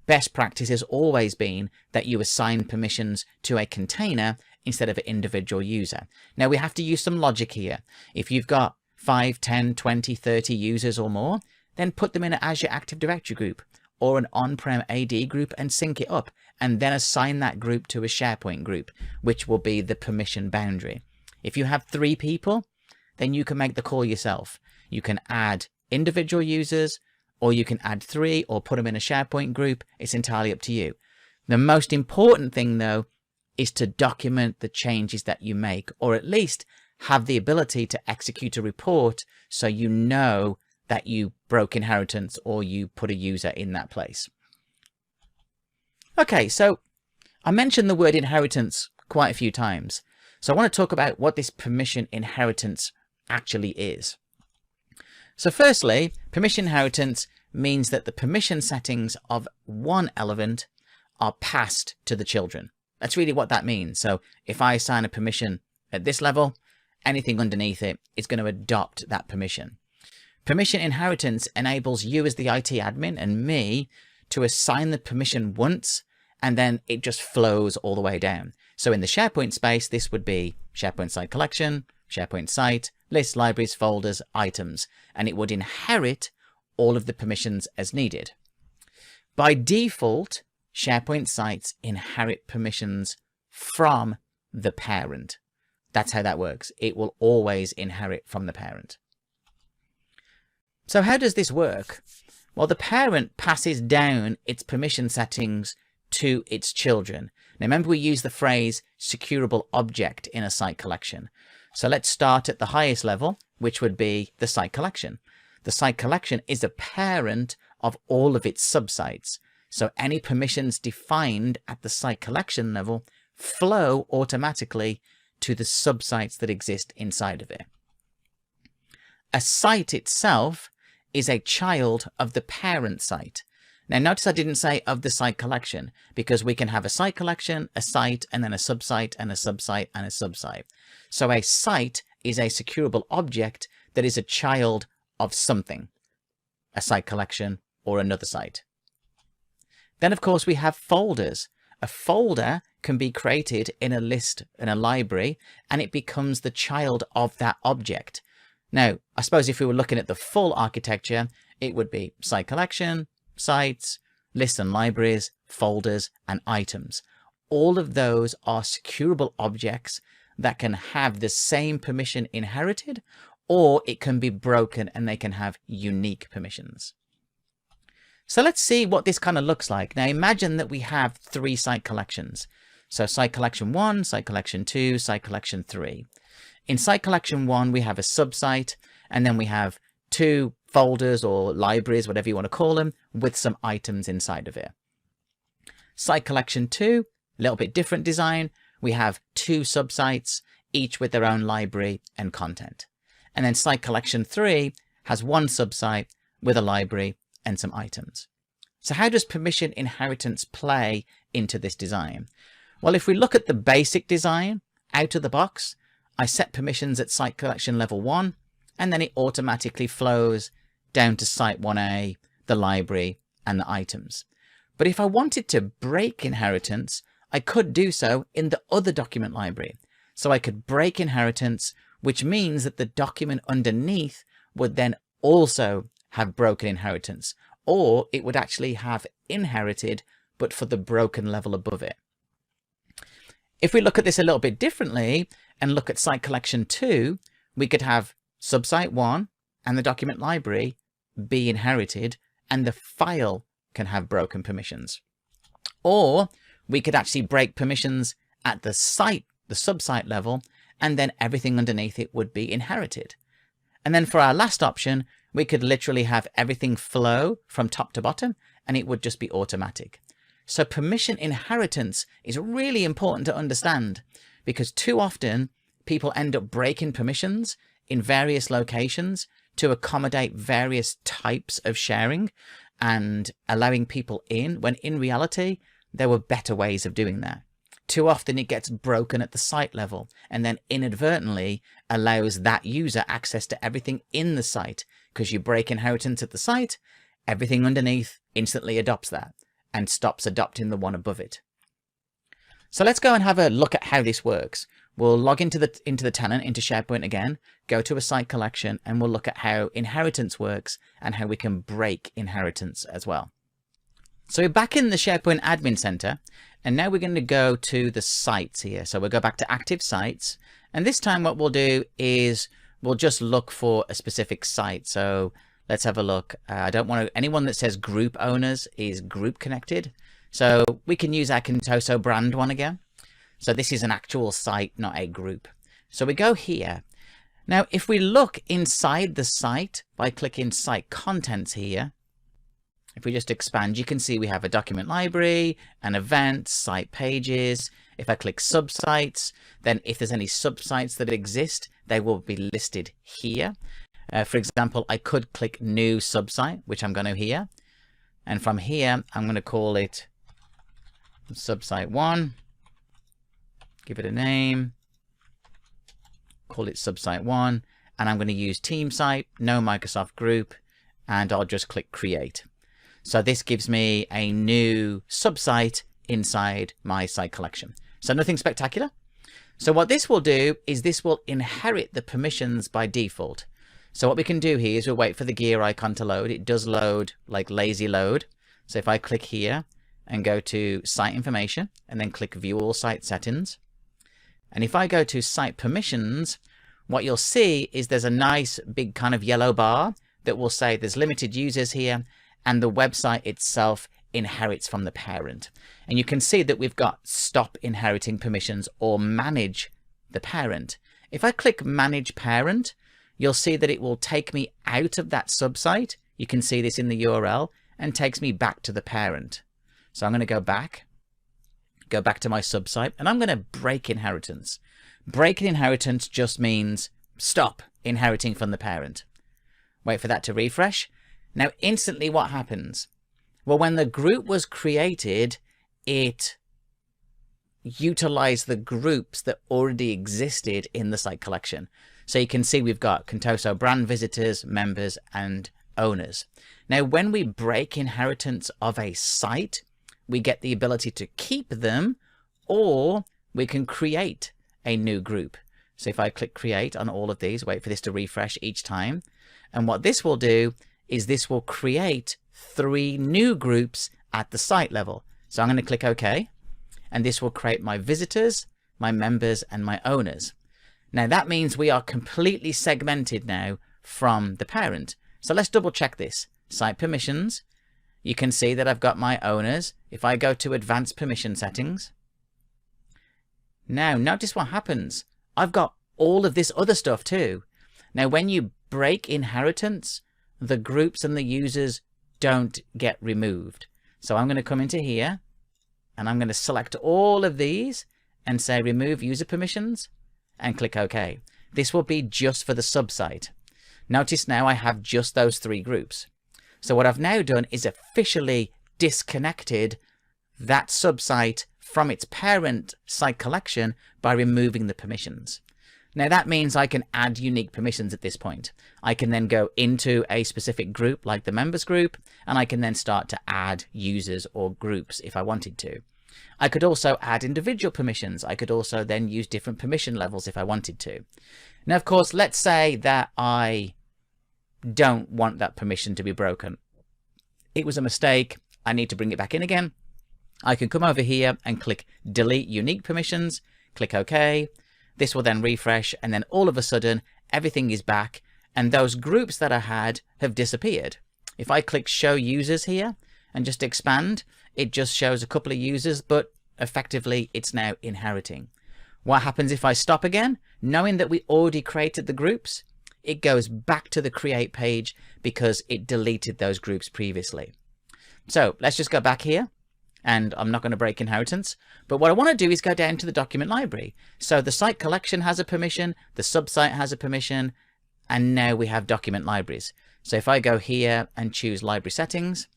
Best practice has always been that you assign permissions to a container instead of an individual user. Now, we have to use some logic here. If you've got 5, 10, 20, 30 users or more, then put them in an Azure Active Directory group or an on-prem AD group and sync it up, and then assign that group to a SharePoint group, which will be the permission boundary. If you have 3 people, then you can make the call yourself. You can add individual users, or you can add 3 or put them in a SharePoint group. It's entirely up to you. The most important thing though is to document the changes that you make, or at least have the ability to execute a report so you know that you broke inheritance or you put a user in that place. Okay, so I mentioned the word inheritance quite a few times. So I want to talk about what this permission inheritance actually is. So firstly, permission inheritance means that the permission settings of one element are passed to the children. That's really what that means. So if I assign a permission at this level, anything underneath it is going to adopt that permission. Permission inheritance enables you as the IT admin and me to assign the permission once, and then it just flows all the way down. So in the SharePoint space, this would be SharePoint Site Collection, SharePoint Site, lists, libraries, folders, items, and it would inherit all of the permissions as needed. By default, SharePoint sites inherit permissions from the parent. That's how that works. It will always inherit from the parent. So how does this work? Well, the parent passes down its permission settings to its children. Now remember, we use the phrase securable object in a site collection. So let's start at the highest level, which would be the site collection. The site collection is a parent of all of its subsites. So any permissions defined at the site collection level flow automatically to the subsites that exist inside of it. A site itself is a child of the parent site. Now notice I didn't say of the site collection, because we can have a site collection, a site, and then a subsite, and a subsite, and a subsite. So a site is a securable object that is a child of something, a site collection or another site. Then of course we have folders. A folder can be created in a list, in a library, and it becomes the child of that object. Now, I suppose if we were looking at the full architecture, it would be site collection, sites, lists and libraries, folders, and items. all of those are securable objects that can have the same permission inherited, or it can be broken and they can have unique permissions. So let's see what this kind of looks like. Now imagine that we have 3 site collections. So site collection 1, site collection 2, site collection 3. In site collection 1, we have a subsite, and then we have 2 folders or libraries, whatever you want to call them, with some items inside of it. Site collection 2, a little bit different design. We have 2 subsites, each with their own library and content. And then site collection 3 has 1 subsite with a library and some items. So how does permission inheritance play into this design? Well, if we look at the basic design out of the box, I set permissions at site collection level 1, and then it automatically flows down to site 1A, the library, and the items. But if I wanted to break inheritance, I could do so in the other document library. So I could break inheritance, which means that the document underneath would then also have broken inheritance, or it would actually have inherited, but for the broken level above it. If we look at this a little bit differently and look at site collection 2, we could have subsite 1 and the document library be inherited, and the file can have broken permissions. Or we could actually break permissions at the site, the subsite level, and then everything underneath it would be inherited. And then for our last option, we could literally have everything flow from top to bottom, and it would just be automatic. So permission inheritance is really important to understand, because too often people end up breaking permissions in various locations to accommodate various types of sharing and allowing people in, when in reality, there were better ways of doing that. Too often it gets broken at the site level and then inadvertently allows that user access to everything in the site, because you break inheritance at the site, everything underneath instantly adopts that and stops adopting the one above it. So let's go and have a look at how this works. We'll log into the tenant, into SharePoint again, go to a site collection, and we'll look at how inheritance works and how we can break inheritance as well. So we're back in the SharePoint Admin Center, and now we're going to go to the sites here. So we'll go back to active sites, and this time what we'll do is we'll just look for a specific site. So let's have a look. I don't want to, anyone that says group owners is group connected. So we can use our Contoso brand one again. So this is an actual site, not a group. So we go here. Now, if we look inside the site by clicking site contents here, if we just expand, you can see we have a document library, an event, site pages. If I click subsites, then if there's any subsites that exist, they will be listed here. For example, I could click new subsite, which I'm going to here. And from here, I'm going to call it subsite 1. Give it a name. Call it subsite 1. And I'm going to use team site, no Microsoft group. And I'll just click create. So this gives me a new subsite inside my site collection. So nothing spectacular. So what this will do is this will inherit the permissions by default. So what we can do here is we'll wait for the gear icon to load. It does load like lazy load. So if I click here and go to site information and then click view all site settings. And if I go to site permissions, what you'll see is there's a nice big kind of yellow bar that will say there's limited users here, and the website itself inherits from the parent. And you can see that we've got stop inheriting permissions or manage the parent. If I click manage parent, you'll see that it will take me out of that subsite. You can see this in the URL, and takes me back to the parent. So I'm going to go back to my subsite, and I'm going to break inheritance. Breaking inheritance just means stop inheriting from the parent. Wait for that to refresh. Now, instantly what happens? Well, when the group was created, it utilized the groups that already existed in the site collection. So you can see we've got Contoso brand visitors, members, and owners. Now, when we break inheritance of a site, we get the ability to keep them, or we can create a new group. So if I click create on all of these, wait for this to refresh each time. And what this will do is this will create 3 new groups at the site level. So I'm going to click OK. and this will create my visitors, my members, and my owners. Now that means we are completely segmented now from the parent. So let's double check this. Site permissions. You can see that I've got my owners. If I go to advanced permission settings, now notice what happens. I've got all of this other stuff too. Now when you break inheritance, the groups and the users don't get removed. So I'm going to come into here and I'm going to select all of these and say remove user permissions and click OK. This will be just for the subsite. Notice now I have just those 3 groups. So what I've now done is officially disconnected that subsite from its parent site collection by removing the permissions. Now that means I can add unique permissions at this point. I can then go into a specific group like the members group, and I can then start to add users or groups if I wanted to. I could also add individual permissions. I could also then use different permission levels if I wanted to. Now, of course, let's say that I don't want that permission to be broken. It was a mistake. I need to bring it back in again. I can come over here and click delete unique permissions, click OK. This will then refresh, and then all of a sudden everything is back and those groups that I had have disappeared. If I click show users here and just expand, it just shows a couple of users, but effectively it's now inheriting. What happens if I stop again? Knowing that we already created the groups, it goes back to the create page because it deleted those groups previously. So let's just go back here, and I'm not going to break inheritance, but what I want to do is go down to the document library. So the site collection has a permission, the subsite has a permission, and now we have document libraries. So if I go here and choose library settings,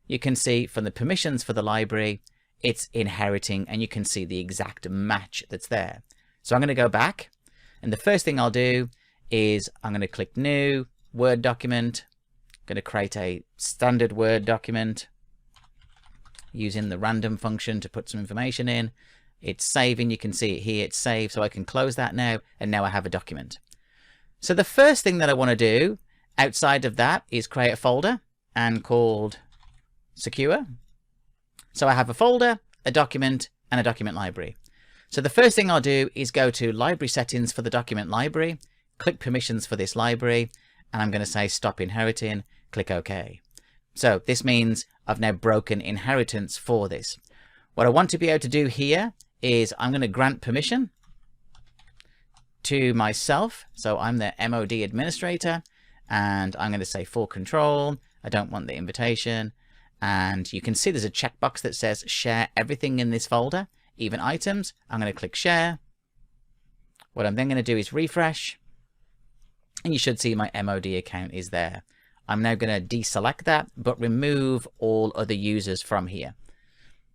you can see from the permissions for the library, it's inheriting, and you can see the exact match that's there. So I'm going to go back, and the first thing I'll do is I'm going to click new Word document. I'm going to create a standard Word document using the random function to put some information in. It's saving. You can see it here. It's saved. So I can close that now, and now I have a document. So the first thing that I want to do outside of that is create a folder and called secure. So I have a folder, a document, and a document library. So the first thing I'll do is go to library settings for the document library, click permissions for this library, and I'm going to say stop inheriting, click OK. So this means I've now broken inheritance for this. What I want to be able to do here is I'm going to grant permission to myself. So I'm the MOD administrator, and I'm going to say full control. I don't want the invitation. And you can see there's a checkbox that says share everything in this folder, even items. I'm going to click share. What I'm then going to do is refresh, and you should see my MOD account is there. I'm now going to deselect that, but remove all other users from here.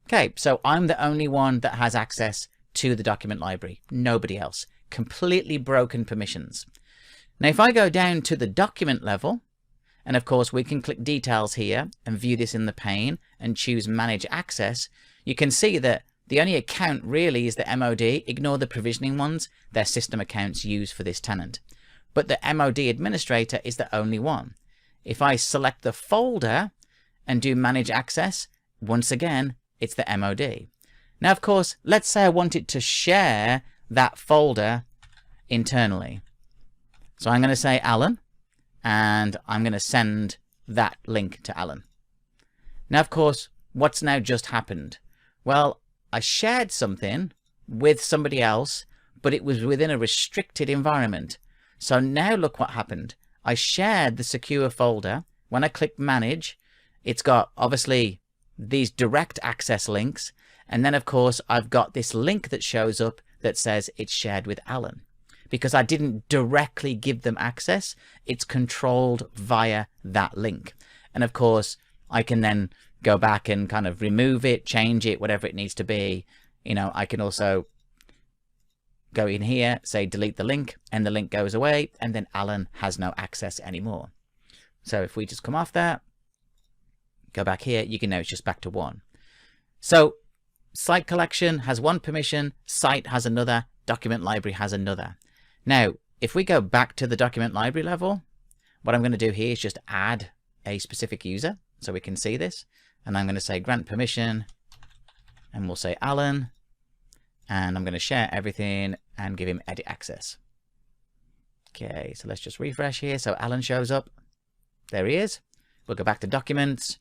Okay, so I'm the only one that has access to the document library, nobody else. Completely broken permissions. Now, if I go down to the document level, and of course we can click details here and view this in the pane and choose manage access, you can see that the only account really is the MOD. Ignore the provisioning ones. They're system accounts used for this tenant. But the MOD administrator is the only one. If I select the folder and do manage access, once again, it's the MOD. Now, of course, let's say I wanted to share that folder internally. So I'm going to say Alan, and I'm going to send that link to Alan. Now, of course, what's now just happened? Well, I shared something with somebody else, but it was within a restricted environment. So now look what happened. I shared the secure folder. When I click manage, it's got obviously these direct access links. And then of course, I've got this link that shows up that says it's shared with Alan. Because I didn't directly give them access, it's controlled via that link. And of course, I can then go back and kind of remove it, change it, whatever it needs to be. You know, I can also go in here, say delete the link, and the link goes away, and then Alan has no access anymore. So if we just come off that, go back here, you can know it's just back to 1. So site collection has 1 permission, site has another, document library has another. Now, if we go back to the document library level, what I'm going to do here is just add a specific user so we can see this. And I'm going to say grant permission, and we'll say Alan, And I'm going to share everything and give him edit access. Okay, so let's just refresh here. So Alan shows up. There he is. We'll go back to documents.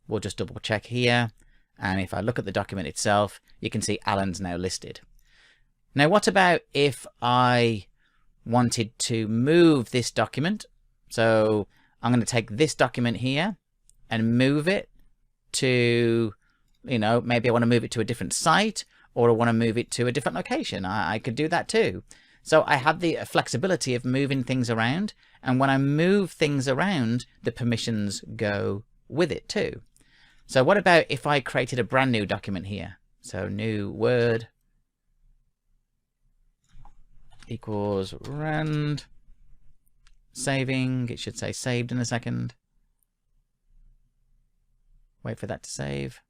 We'll just double check here. And if I look at the document itself, you can see Alan's now listed. Now, what about if I wanted to move this document? So I'm going to take this document here and move it to, you know, maybe I want to move it to a different site, or I want to move it to a different location. I could do that too. So I have the flexibility of moving things around. And when I move things around, the permissions go with it too. So what about if I created a brand new document here? So new Word equals rand, saving. It should say saved in a second. Wait for that to save.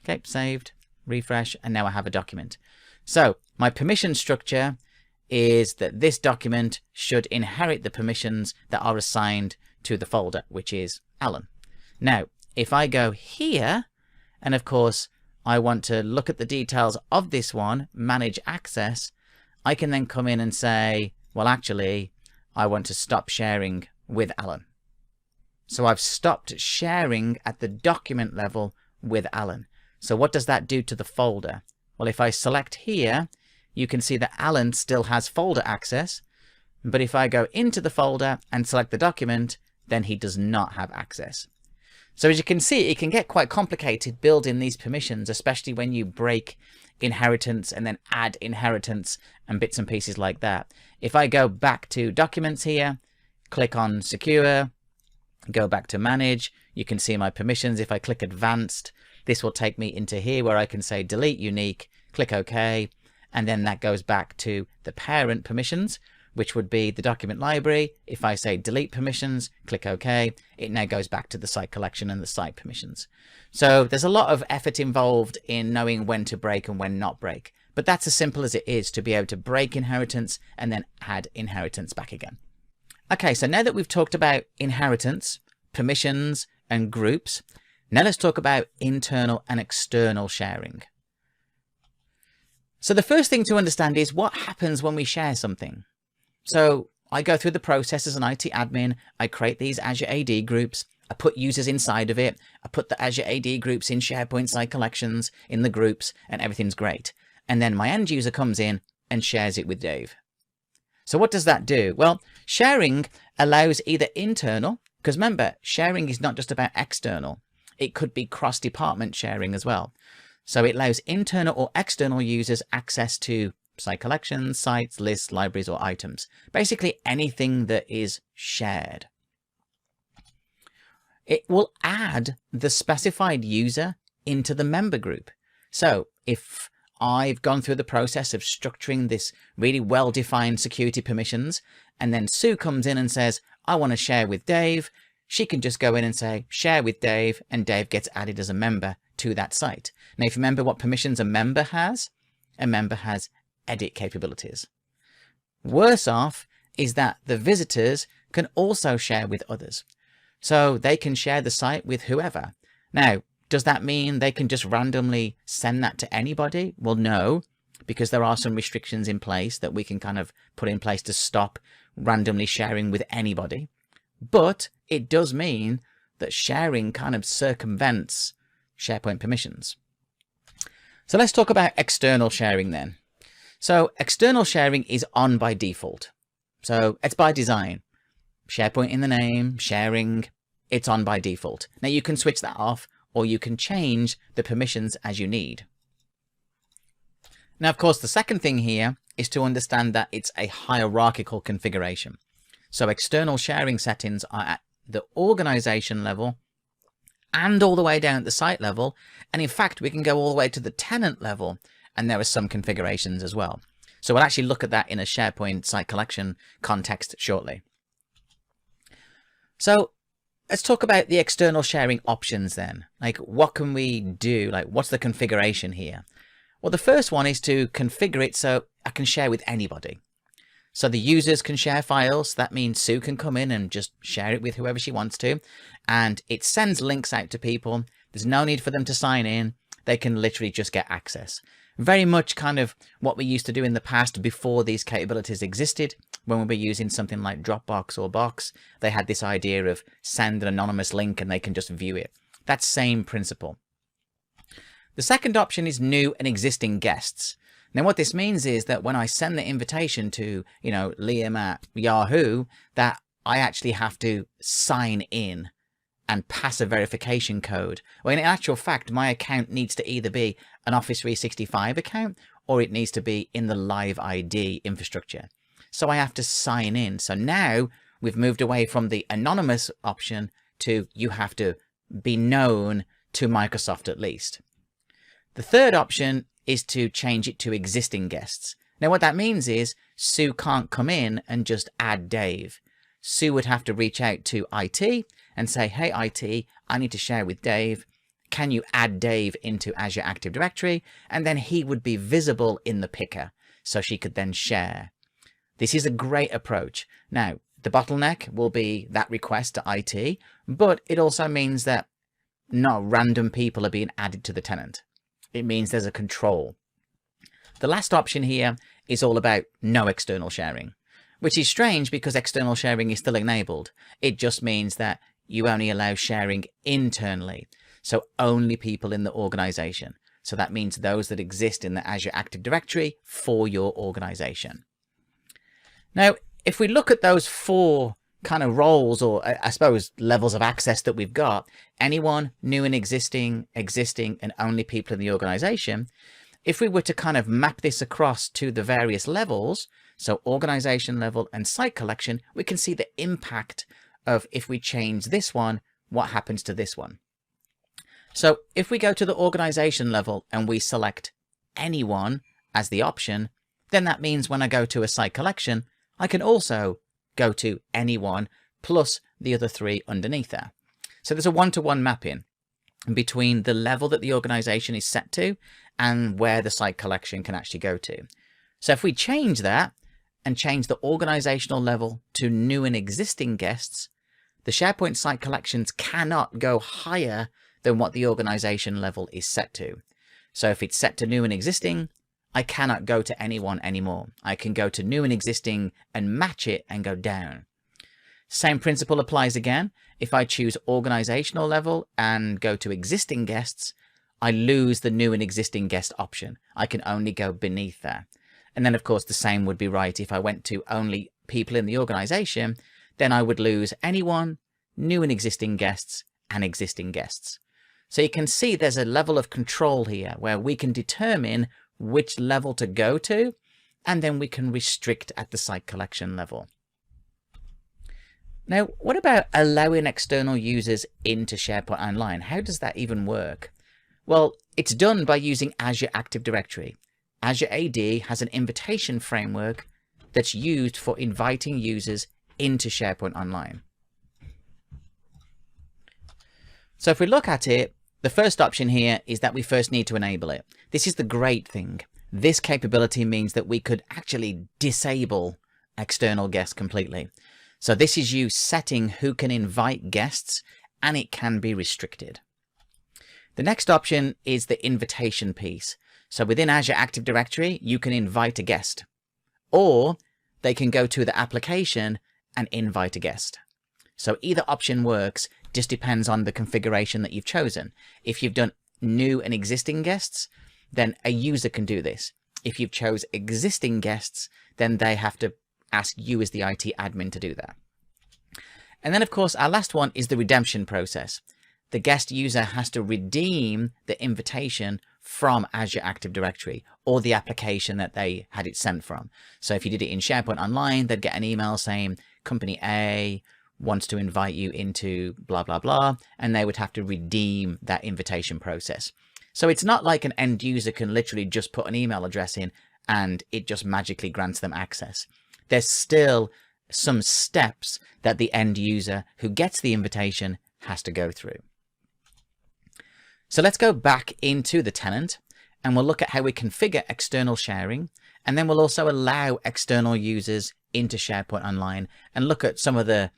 Okay, saved, refresh, and now I have a document. So my permission structure is that this document should inherit the permissions that are assigned to the folder, which is Alan. Now, if I go here, and of course, I want to look at the details of this one, manage access, I can then come in and say, well, actually, I want to stop sharing with Alan. So I've stopped sharing at the document level with Alan. So what does that do to the folder? Well, if I select here, you can see that Alan still has folder access. But if I go into the folder and select the document, then he does not have access. So as you can see, it can get quite complicated building these permissions, especially when you break inheritance and then add inheritance and bits and pieces like that. If I go back to documents here, click on secure, go back to manage, you can see my permissions. If I click advanced, this will take me into here where I can say delete unique, click OK, and then that goes back to the parent permissions, which would be the document library. If I say delete permissions, click OK, it now goes back to the site collection and the site permissions. So there's a lot of effort involved in knowing when to break and when not break. But that's as simple as it is to be able to break inheritance and then add inheritance back again. Okay, so now that we've talked about inheritance, permissions, and groups, now let's talk about internal and external sharing. So the first thing to understand is what happens when we share something. So I go through the process as an IT admin, I create these Azure AD groups, I put users inside of it, I put the Azure AD groups in SharePoint site collections, in the groups, and everything's great. And then my end user comes in and shares it with Dave. So what does that do? Well, sharing allows either internal, because remember, sharing is not just about external. It could be cross-department sharing as well. So it allows internal or external users access to site collections, sites, lists, libraries, or items. Basically anything that is shared. It will add the specified user into the member group. So if I've gone through the process of structuring this really well-defined security permissions, and then Sue comes in and says, I want to share with Dave, she can just go in and say, share with Dave, and Dave gets added as a member to that site. Now, if you remember what permissions a member has edit capabilities. Worse off is that the visitors can also share with others. So they can share the site with whoever. Now, does that mean they can just randomly send that to anybody? Well, no, because there are some restrictions in place that we can kind of put in place to stop randomly sharing with anybody. But it does mean that sharing kind of circumvents SharePoint permissions. So let's talk about external sharing then. So external sharing is on by default. So it's by design. SharePoint in the name, sharing, it's on by default. Now you can switch that off, or you can change the permissions as you need. Now, of course, the second thing here is to understand that it's a hierarchical configuration. So external sharing settings are at the organization level and all the way down at the site level. And in fact, we can go all the way to the tenant level, and there are some configurations as well. So we'll actually look at that in a SharePoint site collection context shortly. So let's talk about the external sharing options then. Like, what can we do? Like, what's the configuration here? Well, the first one is to configure it so I can share with anybody. So the users can share files. That means Sue can come in and just share it with whoever she wants to. And it sends links out to people. There's no need for them to sign in. they can literally just get access. Very much kind of what we used to do in the past before these capabilities existed. When we were using something like Dropbox or Box, they had this idea of send an anonymous link and they can just view it. That same principle. The second option is new and existing guests. Now what this means is that when I send the invitation to, Liam at Yahoo, that I actually have to sign in and pass a verification code. Well, in actual fact, my account needs to either be an Office 365 account or it needs to be in the Live ID infrastructure. So I have to sign in. So now we've moved away from the anonymous option to you have to be known to Microsoft at least. The third option is to change it to existing guests. Now what that means is Sue can't come in and just add Dave. Sue would have to reach out to IT and say, hey IT, I need to share with Dave. Can you add Dave into Azure Active Directory? And then he would be visible in the picker, so she could then share. This is a great approach. Now, the bottleneck will be that request to IT, but it also means that not random people are being added to the tenant. It means there's a control. The last option here is all about no external sharing, which is strange because external sharing is still enabled. It just means that you only allow sharing internally, so only people in the organization. So that means those that exist in the Azure Active Directory for your organization. Now, if we look at those four kind of roles, or I suppose levels of access that we've got, anyone, new and existing, and only people in the organization, if we were to kind of map this across to the various levels, so organization level and site collection, we can see the impact of if we change this one, what happens to this one. So if we go to the organization level and we select anyone as the option, then that means when I go to a site collection, I can also go to anyone plus the other three underneath there. So there's a one-to-one mapping between the level that the organization is set to and where the site collection can actually go to. So if we change that and change the organizational level to new and existing guests, the SharePoint site collections cannot go higher than what the organization level is set to. So if it's set to new and existing, I cannot go to anyone anymore. I can go to new and existing and match it and go down. Same principle applies again. If I choose organizational level and go to existing guests, I lose the new and existing guest option. I can only go beneath there. And then of course the same would be right if I went to only people in the organization, then I would lose anyone, new and existing guests, and existing guests. So you can see there's a level of control here where we can determine which level to go to, and then we can restrict at the site collection level. Now, what about allowing external users into SharePoint Online? How does that even work? Well, it's done by using Azure Active Directory. Azure AD has an invitation framework that's used for inviting users into SharePoint Online. So if we look at it, the first option here is that we first need to enable it. This is the great thing. This capability means that we could actually disable external guests completely. So this is you setting who can invite guests, and it can be restricted. The next option is the invitation piece. So within Azure Active Directory, you can invite a guest, or they can go to the application and invite a guest. So either option works, just depends on the configuration that you've chosen. If you've done new and existing guests, then a user can do this. If you've chose existing guests, then they have to ask you as the IT admin to do that. And then of course, our last one is the redemption process. The guest user has to redeem the invitation from Azure Active Directory or the application that they had it sent from. So if you did it in SharePoint Online, they'd get an email saying company A wants to invite you into blah, blah, blah, and they would have to redeem that invitation process. So it's not like an end user can literally just put an email address in and it just magically grants them access. There's still some steps that the end user who gets the invitation has to go through. So let's go back into the tenant and we'll look at how we configure external sharing, and then we'll also allow external users into SharePoint Online and look at some of the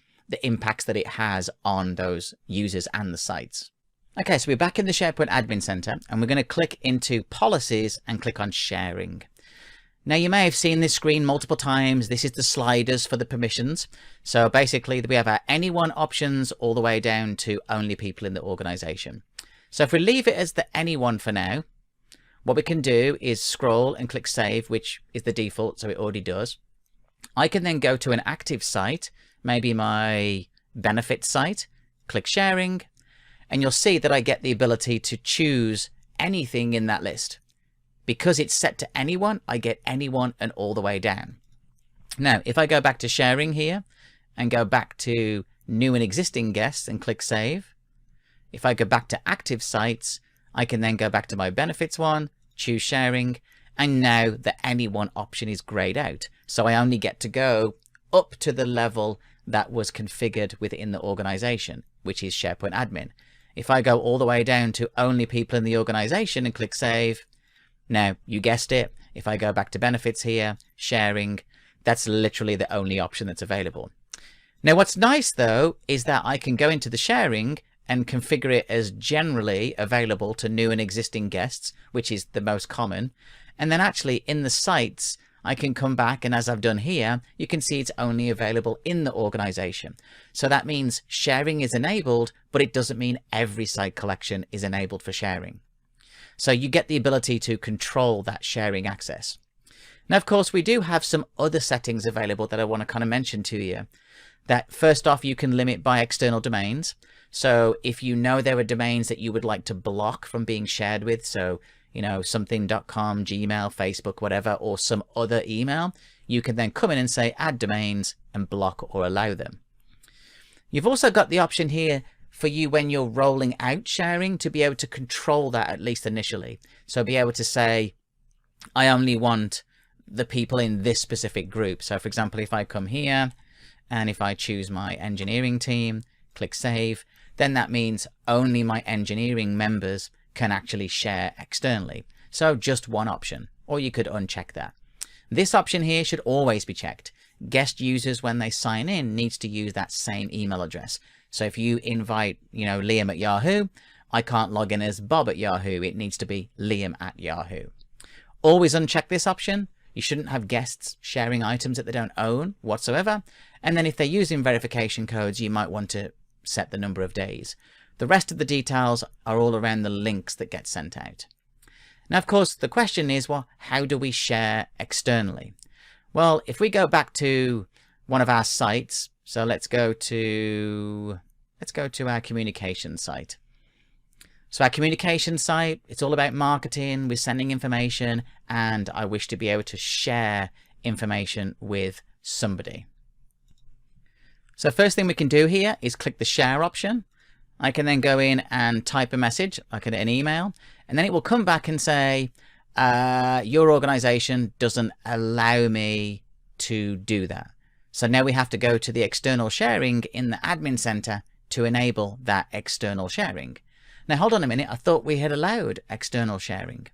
impacts that it has on those users and the sites. Okay, so we're back in the SharePoint Admin Center, and we're going to click into Policies and click on Sharing. Now, you may have seen this screen multiple times. This is the sliders for the permissions. So basically, we have our anyone options all the way down to only people in the organization. So if we leave it as the anyone for now, what we can do is scroll and click Save, which is the default, so it already does. I can then go to an active site, maybe my benefits site, click Sharing, and you'll see that I get the ability to choose anything in that list. Because it's set to anyone, I get anyone and all the way down. Now, if I go back to Sharing here and go back to New and Existing Guests and click Save, if I go back to Active Sites, I can then go back to my Benefits one, choose Sharing, and now the anyone option is grayed out. So I only get to go up to the level that was configured within the organization, which is SharePoint Admin. If I go all the way down to only people in the organization and click Save, now, you guessed it, if I go back to Benefits here, Sharing, that's literally the only option that's available. Now, what's nice, though, is that I can go into the Sharing and configure it as generally available to new and existing guests, which is the most common. And then actually, in the sites, I can come back, and as I've done here, you can see it's only available in the organization. So that means sharing is enabled, but it doesn't mean every site collection is enabled for sharing. So you get the ability to control that sharing access. Now, of course, we do have some other settings available that I want to kind of mention to you. That first off, you can limit by external domains. So if you know there are domains that you would like to block from being shared with, so, you know, something.com, Gmail, Facebook, whatever, or some other email, you can then come in and say add domains and block or allow them. You've also got the option here for you when you're rolling out sharing to be able to control that, at least initially. So be able to say, I only want the people in this specific group. So for example, if I come here and if I choose my engineering team, click Save, then that means only my engineering members can actually share externally. So just one option, or you could uncheck that. This option here should always be checked. Guest users, when they sign in, needs to use that same email address. So if you invite, you know, Liam at Yahoo, I can't log in as Bob at Yahoo. It needs to be Liam at Yahoo. Always uncheck this option. You shouldn't have guests sharing items that they don't own whatsoever. And then if they're using verification codes, you might want to set the number of days. The rest of the details are all around the links that get sent out. Now, of course, the question is, well, how do we share externally? Well, if we go back to one of our sites, so let's go to our communication site. So our communication site, it's all about marketing, we're sending information, and I wish to be able to share information with somebody. So first thing we can do here is click the share option. I can then go in and type a message, like an email, and then it will come back and say, your organization doesn't allow me to do that. So now we have to go to the external sharing in the admin center to enable that external sharing. Now, hold on a minute. I thought we had allowed external sharing.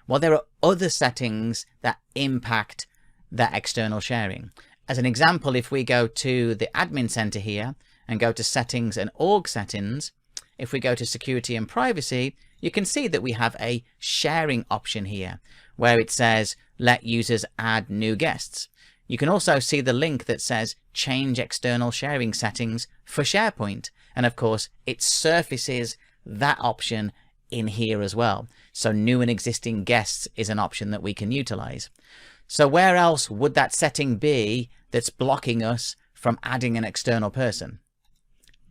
Well, there are other settings that impact that external sharing. As an example, if we go to the admin center here and go to settings and org settings, if we go to security and privacy, you can see that we have a sharing option here where it says let users add new guests. You can also see the link that says change external sharing settings for SharePoint. And of course, it surfaces that option in here as well. So new and existing guests is an option that we can utilize. So where else would that setting be that's blocking us from adding an external person?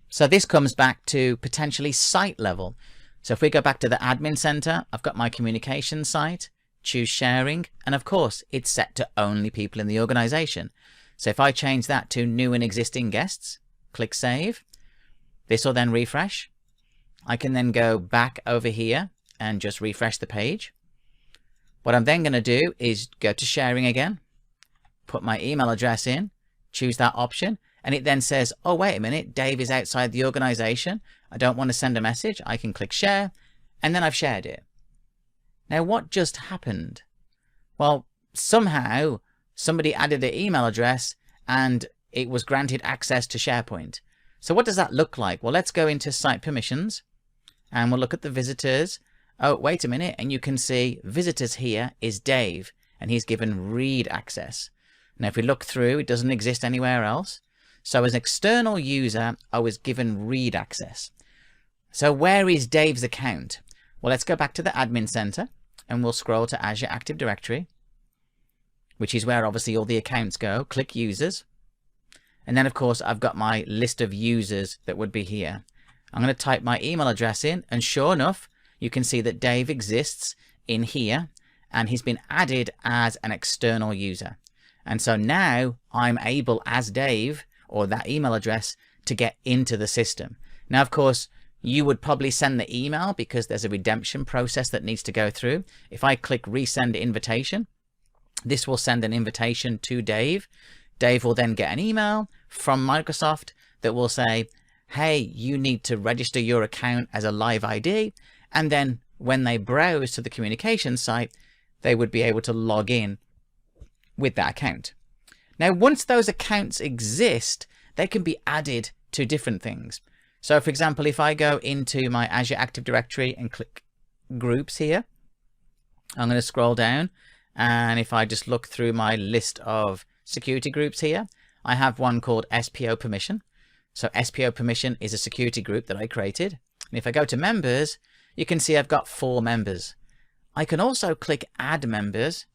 So this comes back to potentially site level. So if we go back to the admin center, I've got my communication site, choose sharing, and of course it's set to only people in the organization. So if I change that to new and existing guests, click Save, this will then refresh. I can then go back over here and just refresh the page. What I'm then going to do is go to sharing again, put my email address in, choose that option, and it then says, oh, wait a minute, Dave is outside the organization. I don't want to send a message. I can click share, and then I've shared it. Now, what just happened? Well, somehow somebody added their email address and it was granted access to SharePoint. So what does that look like? Well, let's go into site permissions and we'll look at the visitors. Oh, wait a minute, and you can see visitors here is Dave, and he's given read access. Now, if we look through, it doesn't exist anywhere else. So as an external user, I was given read access. So where is Dave's account? Well, let's go back to the admin center, and we'll scroll to Azure Active Directory, which is where obviously all the accounts go. Click users. And then, of course, I've got my list of users that would be here. I'm going to type my email address in, and sure enough, you can see that Dave exists in here, and he's been added as an external user. And so now I'm able, as Dave, or that email address, to get into the system. Now, of course, you would probably send the email because there's a redemption process that needs to go through. If I click resend invitation, this will send an invitation to Dave. Dave will then get an email from Microsoft that will say, hey, you need to register your account as a live ID. And then when they browse to the communication site, they would be able to log in with that account. Now, once those accounts exist, they can be added to different things. So for example, if I go into my Azure Active Directory and click groups here, I'm going to scroll down. And if I just look through my list of security groups here, I have one called SPO permission. So SPO permission is a security group that I created. And if I go to members, you can see I've got 4 members. I can also click add members.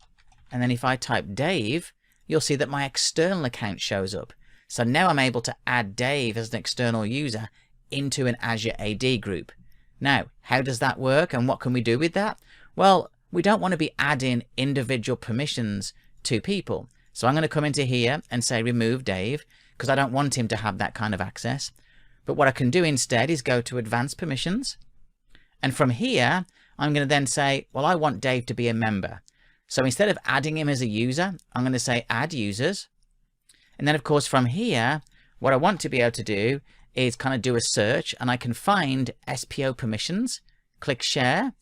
And then if I type Dave, you'll see that my external account shows up. So now I'm able to add Dave as an external user into an Azure AD group. Now, how does that work and what can we do with that? Well, we don't want to be adding individual permissions to people. So I'm going to come into here and say remove Dave because I don't want him to have that kind of access. But what I can do instead is go to advanced permissions. And from here, I'm going to then say, well, I want Dave to be a member. So instead of adding him as a user, I'm going to say add users. And then of course from here, what I want to be able to do is kind of do a search and I can find SPO permissions, click share,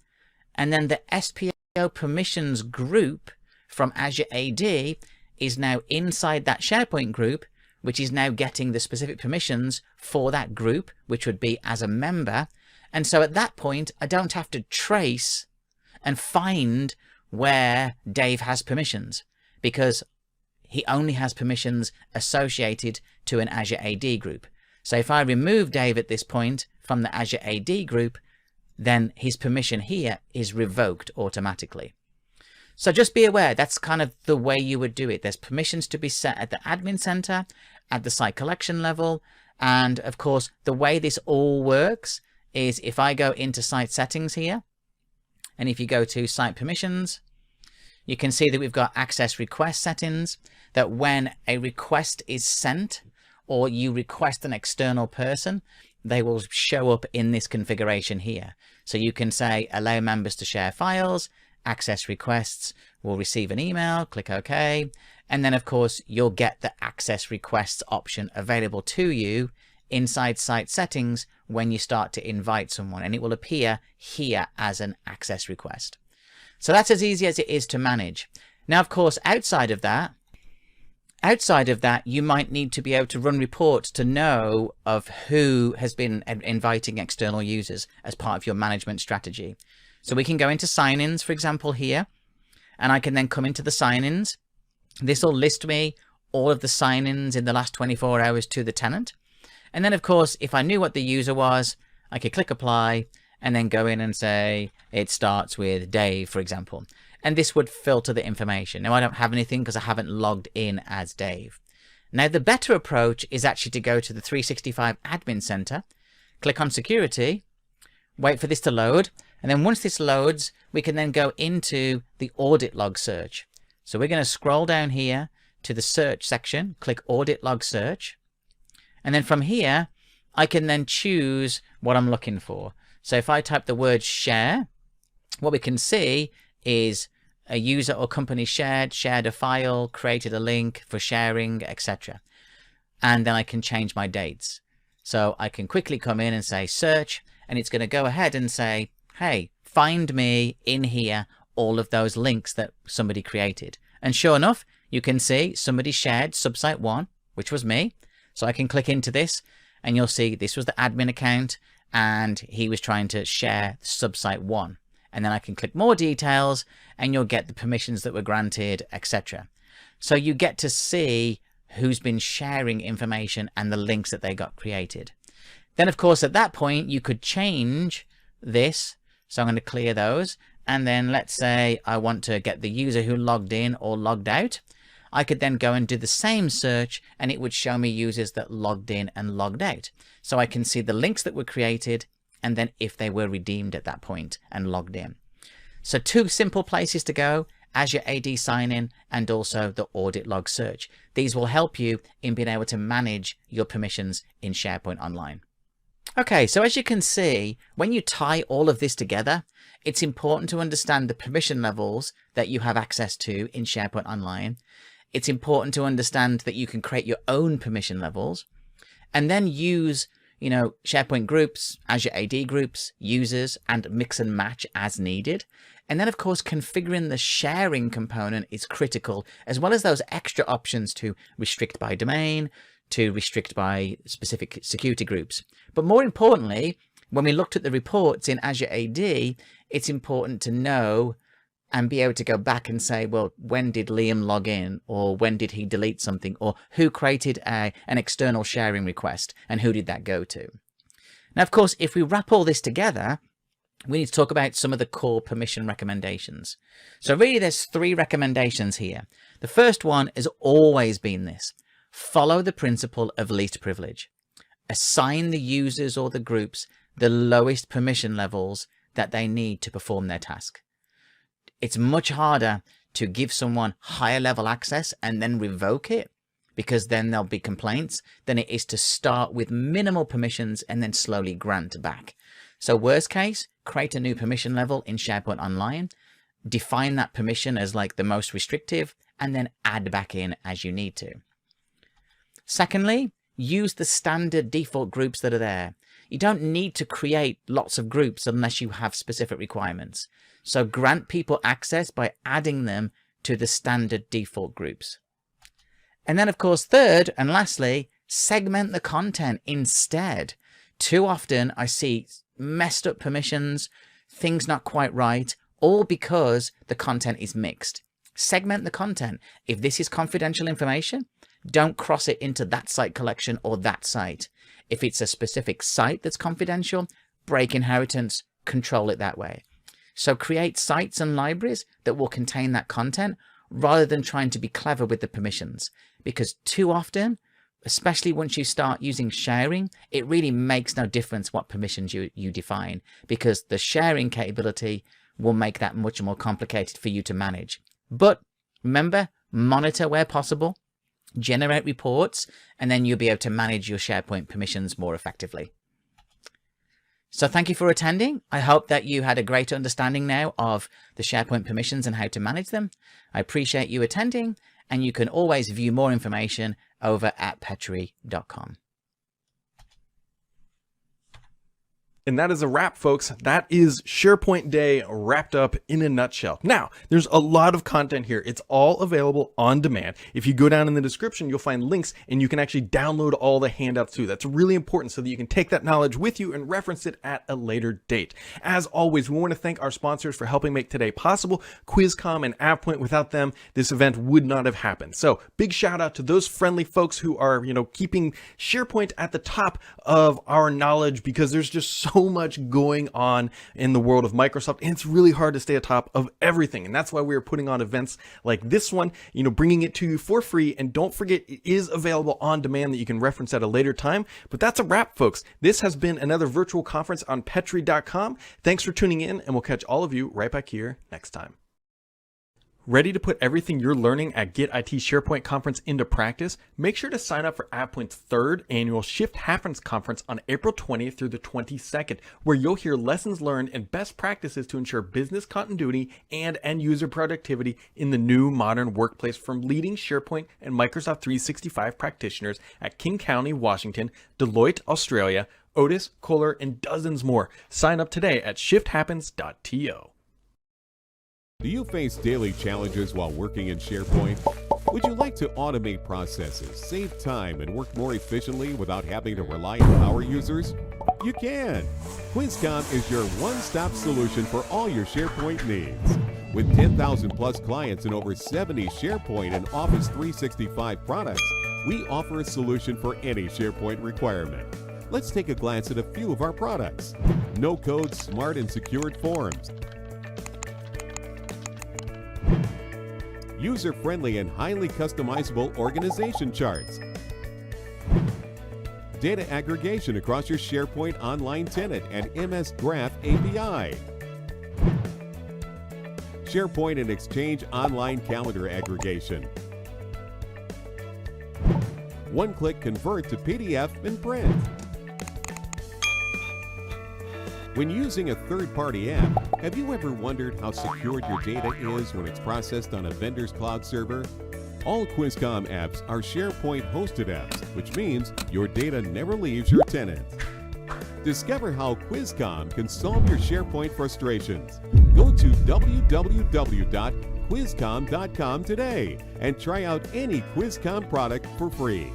and then the SPO permissions group from Azure AD is now inside that SharePoint group, which is now getting the specific permissions for that group, which would be as a member. And so at that point, I don't have to trace and find where Dave has permissions because he only has permissions associated to an Azure AD group. So if I remove Dave at this point from the Azure AD group, then his permission here is revoked automatically. So just be aware, that's kind of the way you would do it. There's permissions to be set at the admin center, at the site collection level. And of course, the way this all works is if I go into site settings here, and if you go to site permissions, you can see that we've got access request settings, that when a request is sent or you request an external person, they will show up in this configuration here. So you can say allow members to share files, access requests will receive an email, click OK. And then of course, you'll get the access requests option available to you inside site settings when you start to invite someone, and it will appear here as an access request. So that's as easy as it is to manage. Now, of course, outside of that, you might need to be able to run reports to know of who has been inviting external users as part of your management strategy. So we can go into sign-ins, for example, here, and I can then come into the sign-ins. This will list me all of the sign-ins in the last 24 hours to the tenant. And then, of course, if I knew what the user was, I could click apply and then go in and say it starts with Dave, for example. And this would filter the information. Now, I don't have anything because I haven't logged in as Dave. Now, the better approach is actually to go to the 365 Admin Center, click on Security, wait for this to load. And then once this loads, we can then go into the audit log search. So we're going to scroll down here to the search section, click audit log search. And then from here, I can then choose what I'm looking for. So if I type the word share, what we can see is a user or company shared a file, created a link for sharing, etc. And then I can change my dates. So I can quickly come in and say search, and it's going to go ahead and say, hey, find me in here all of those links that somebody created. And sure enough, you can see somebody shared subsite 1, which was me. So I can click into this and you'll see this was the admin account and he was trying to share subsite 1. And then I can click more details and you'll get the permissions that were granted, etc. So you get to see who's been sharing information and the links that they got created. Then, of course, at that point, you could change this. So I'm going to clear those. And then let's say I want to get the user who logged in or logged out. I could then go and do the same search and it would show me users that logged in and logged out. So I can see the links that were created and then if they were redeemed at that point and logged in. So 2 simple places to go: Azure AD sign-in and also the audit log search. These will help you in being able to manage your permissions in SharePoint Online. Okay, so as you can see, when you tie all of this together, it's important to understand the permission levels that you have access to in SharePoint Online. It's important to understand that you can create your own permission levels and then use, SharePoint groups, Azure AD groups, users, and mix and match as needed. And then, of course, configuring the sharing component is critical, as well as those extra options to restrict by domain, to restrict by specific security groups. But more importantly, when we looked at the reports in Azure AD, it's important to know and be able to go back and say, well, when did Liam log in, or when did he delete something, or who created an external sharing request and who did that go to? Now, of course, if we wrap all this together, we need to talk about some of the core permission recommendations. So really there's 3 recommendations here. The first one has always been this: follow the principle of least privilege. Assign the users or the groups the lowest permission levels that they need to perform their task. It's much harder to give someone higher level access and then revoke it, because then there'll be complaints, than it is to start with minimal permissions and then slowly grant back. So worst case, create a new permission level in SharePoint Online, define that permission as like the most restrictive, and then add back in as you need to. Secondly, use the standard default groups that are there. You don't need to create lots of groups unless you have specific requirements. So grant people access by adding them to the standard default groups. And then, of course, third and lastly, segment the content instead. Too often I see messed up permissions, things not quite right, all because the content is mixed. Segment the content. If this is confidential information, don't cross it into that site collection or that site. If it's a specific site that's confidential, break inheritance, control it that way. So create sites and libraries that will contain that content rather than trying to be clever with the permissions. Because too often, especially once you start using sharing, it really makes no difference what permissions you define, because the sharing capability will make that much more complicated for you to manage. But remember, monitor where possible, generate reports, and then you'll be able to manage your SharePoint permissions more effectively. So thank you for attending. I hope that you had a greater understanding now of the SharePoint permissions and how to manage them. I appreciate you attending, and you can always view more information over at petri.com. And that is a wrap, folks. That is SharePoint Day wrapped up in a nutshell. Now, there's a lot of content here. It's all available on demand. If you go down in the description, you'll find links and you can actually download all the handouts too. That's really important so that you can take that knowledge with you and reference it at a later date. As always, we want to thank our sponsors for helping make today possible. QuizCom and AvePoint. Without them, this event would not have happened. So big shout out to those friendly folks who are, keeping SharePoint at the top of our knowledge, because there's just so much going on in the world of Microsoft, and it's really hard to stay atop of everything. And that's why we're putting on events like this one, bringing it to you for free. And don't forget, it is available on demand that you can reference at a later time. But that's a wrap, folks. This has been another virtual conference on Petri.com. Thanks for tuning in, and we'll catch all of you right back here next time. Ready to put everything you're learning at Get IT SharePoint Conference into practice? Make sure to sign up for AvePoint's 3rd annual Shift Happens Conference on April 20th through the 22nd, where you'll hear lessons learned and best practices to ensure business continuity and end user productivity in the new modern workplace from leading SharePoint and Microsoft 365 practitioners at King County, Washington, Deloitte, Australia, Otis, Kohler, and dozens more. Sign up today at shifthappens.to. Do you face daily challenges while working in SharePoint? Would you like to automate processes, save time, and work more efficiently without having to rely on power users? You can. QuizCom is your one-stop solution for all your SharePoint needs. With 10,000 plus clients and over 70 SharePoint and Office 365 products, we offer a solution for any SharePoint requirement. Let's take a glance at a few of our products. No-code, smart and secured forms. User-friendly and highly customizable organization charts. Data aggregation across your SharePoint Online tenant and MS Graph API. SharePoint and Exchange Online calendar aggregation. One-click convert to PDF and print. When using a third-party app, have you ever wondered how secured your data is when it's processed on a vendor's cloud server? All QuizCom apps are SharePoint hosted apps, which means your data never leaves your tenant. Discover how QuizCom can solve your SharePoint frustrations. Go to www.quizcom.com today and try out any QuizCom product for free.